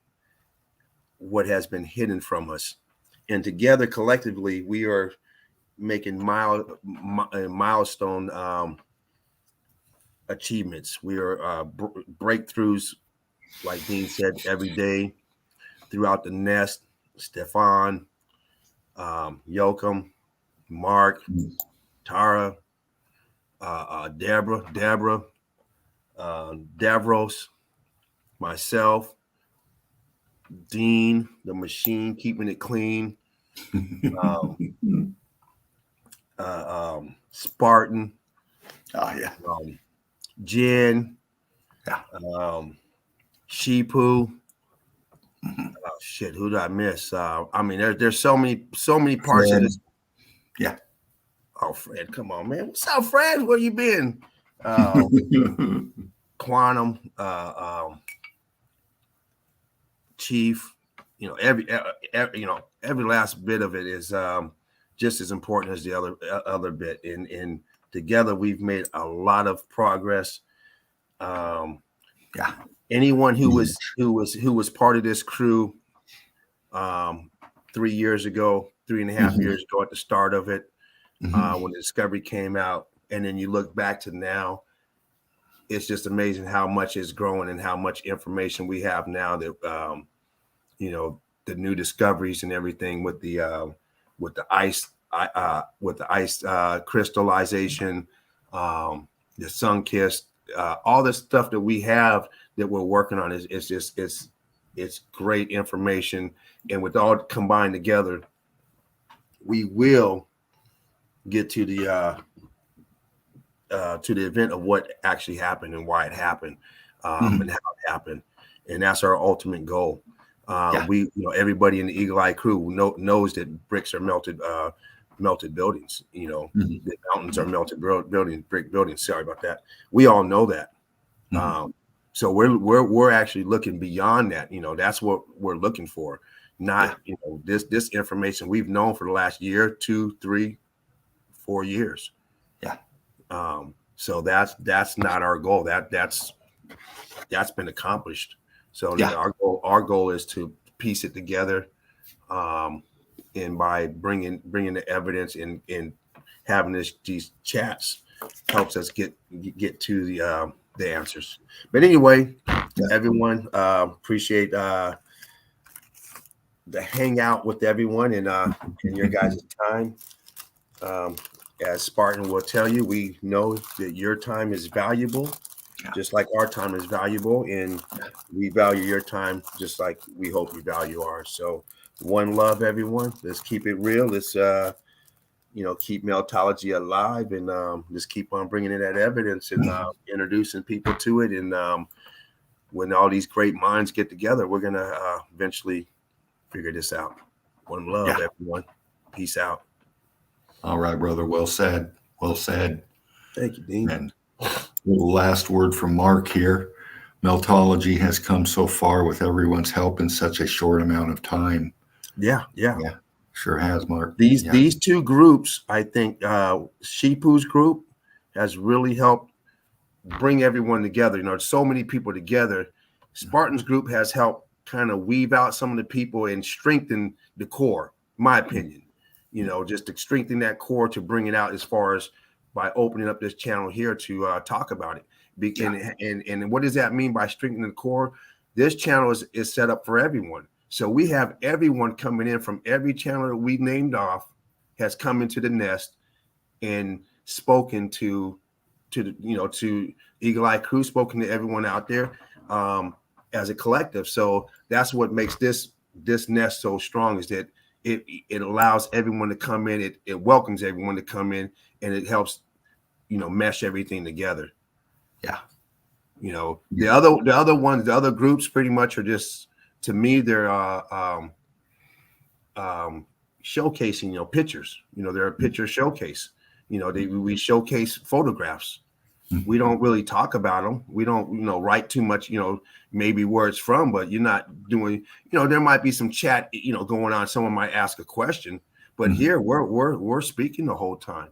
what has been hidden from us. And together, collectively, we are making milestone achievements. We are breakthroughs, like Dean said, every day throughout the nest. Stefan, Yoakum, Mark, Tara, Deborah, Davros, myself, Dean, the machine, keeping it clean, Spartan, yeah. Jen, Yeah. Sheepu. Oh, shit, who did I miss? I mean, there's so many parts of this. Yeah. Oh, Fred, come on, man. What's up, Fred? Where you been? Quantum, Chief. You know, every last bit of it is just as important as the other bit. And together we've made a lot of progress. Yeah. Anyone who was part of this crew 3 years ago, 3.5 years ago at the start of it, when the discovery came out, and then you look back to now, it's just amazing how much is growing and how much information we have now that the new discoveries and everything with the ice crystallization, the sun kissed, all this stuff that we have that we're working on it's great information, and with all combined together, we will get to the event of what actually happened and why it happened, and how it happened, and that's our ultimate goal. Everybody in the Eagle Eye crew knows that bricks are melted buildings. The mountains are melted brick buildings. Sorry about that. We all know that. So we're actually looking beyond that. That's what we're looking for. Not this information we've known for the last year, 2, 3, 4 years. Yeah. So that's not our goal. That's been accomplished. So our goal is to piece it together, and by bringing the evidence and having these chats helps us get to the answers. But anyway, everyone, appreciate the hangout with everyone and your guys' time. As Spartan will tell you, we know that your time is valuable, just like our time is valuable, and we value your time just like we hope you value ours. So one love, everyone. Let's keep it real. Let's keep meltology alive, and just keep on bringing in that evidence and introducing people to it. And when all these great minds get together, we're gonna eventually figure this out. One love, everyone. Peace out. All right, brother. Well said. Well said. Thank you, Dean. And last word from Mark here. Meltology has come so far with everyone's help in such a short amount of time. Yeah. Sure has, Mark. These two groups, I think, Sheepu's group has really helped bring everyone together. So many people together. Spartan's group has helped kind of weave out some of the people and strengthen the core, my opinion. Just to strengthen that core, to bring it out as far as by opening up this channel here to talk about it. And what does that mean by strengthening the core? This channel is set up for everyone. So we have everyone coming in from every channel that we named off has come into the nest and spoken to Eagle Eye crew, spoken to everyone out there as a collective. So that's what makes this nest so strong, is that it allows everyone to come in. It welcomes everyone to come in, and it helps, mesh everything together. Yeah. The other ones, the other groups pretty much are just, to me, they're showcasing, pictures. They're a picture showcase. We showcase photographs. We don't really talk about them. We don't, write too much, maybe where it's from, but you're not doing, there might be some chat, going on. Someone might ask a question, but here we're speaking the whole time.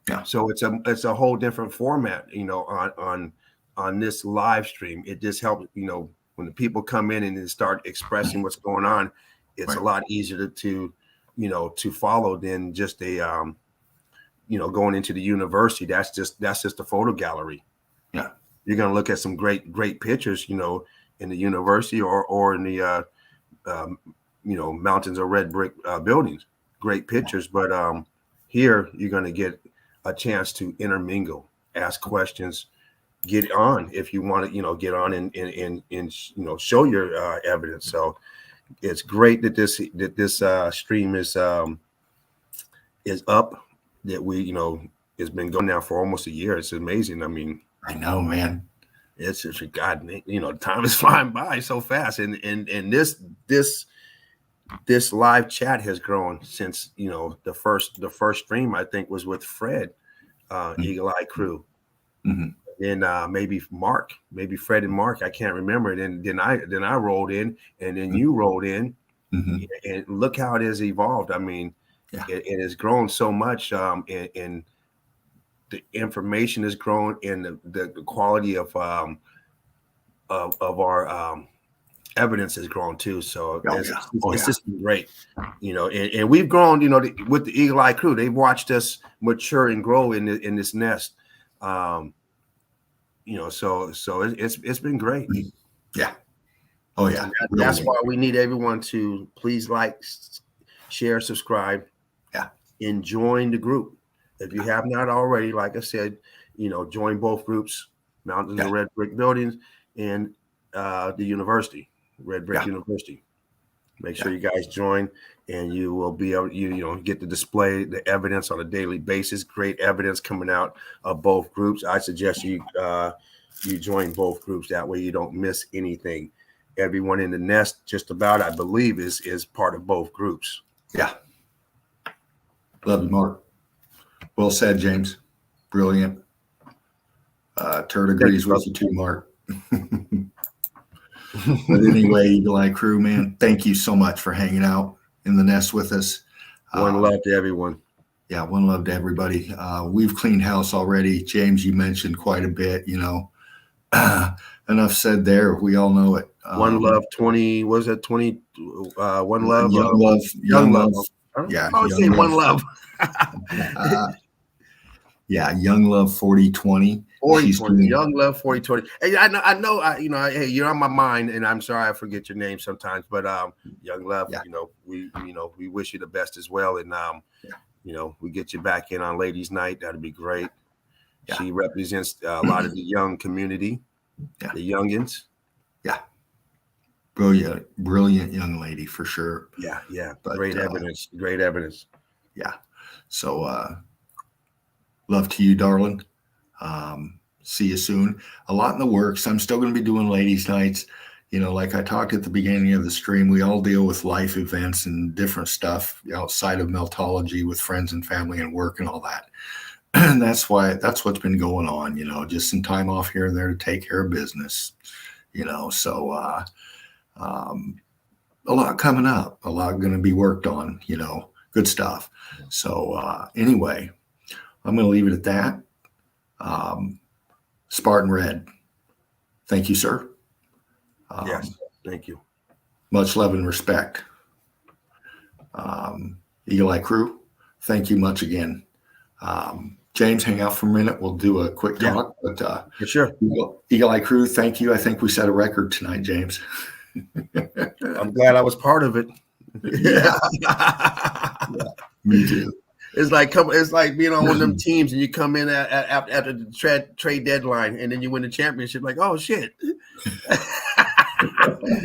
Yeah. So it's a whole different format, on this live stream. It just helps, when the people come in and they start expressing what's going on, it's a lot easier to follow than just a, going into the university. That's just a photo gallery. Yeah. You're going to look at some great pictures, in the university or in the, mountains of red brick buildings, great pictures. But here you're going to get a chance to intermingle, ask questions, get on if you want to, get on and show your evidence. So it's great that this stream is up, that we, it's been going now for almost a year. It's amazing. I mean, I know, man. It's just, God, time is flying by so fast. And this live chat has grown since, the first stream, I think, was with Fred, Eagle Eye Crew. And maybe Fred and Mark, I can't remember. And then I rolled in, and then you rolled in, and look how it has evolved. I mean, it has grown so much, and the information has grown, and the quality of our evidence has grown too. So it's just been great, and we've grown, with the Eagle Eye Crew. They've watched us mature and grow in this nest. So it's been great. Yeah. Oh yeah. That's why we need everyone to please like, share, subscribe, and join the group. If you have not already, like I said, join both groups, Mountains of Red Brick Buildings and the university, Red Brick University. Make sure you guys join, and you will be able, get to display the evidence on a daily basis. Great evidence coming out of both groups. I suggest you join both groups. That way you don't miss anything. Everyone in the nest, just about, I believe, is part of both groups. Yeah. Love you, Mark. Well said, James. Brilliant. Turd agrees with you too, Mark. But anyway, Eagle Eye Crew, man, thank you so much for hanging out in the nest with us. One love to everyone. Yeah, one love to everybody. We've cleaned house already. James, you mentioned quite a bit, enough said there. We all know it. One love 20, was it 20? One love. Young love. Yeah. I would say one love. Young love 4020. 4020. Young love 4020. Hey, I know. Hey, you're on my mind, and I'm sorry I forget your name sometimes. But Young love, we wish you the best as well. And we get you back in on Ladies' Night. That'd be great. Yeah. She represents a lot of the young community, the youngins. Yeah. Brilliant young lady for sure. Yeah. But, great evidence. Yeah. So love to you, darling. See you soon. A lot in the works. I'm still going to be doing ladies' nights. Like I talked at the beginning of the stream, we all deal with life events and different stuff outside of meltology with friends and family and work and all that. And that's what's been going on, just some time off here and there to take care of business, so a lot coming up, a lot going to be worked on, good stuff. So anyway, I'm going to leave it at that. Spartan Red, thank you, sir. Yes, thank you. Much love and respect. Eagle Eye Crew, thank you much again. James, hang out for a minute. We'll do a quick talk. But for sure. Eagle Eye Crew, thank you. I think we set a record tonight, James. I'm glad I was part of it. Yeah. Me too. It's like being on one of them teams and you come in after the trade deadline and then you win the championship. Like, oh shit,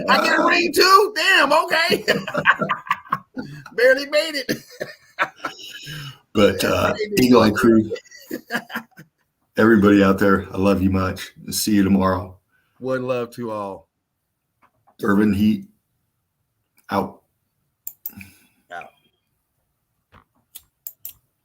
I get a ring too. Damn, okay. Barely made it. But Eagle Eye Crew, everybody out there, I love you much. See you tomorrow. One love to all. Urban Heat out.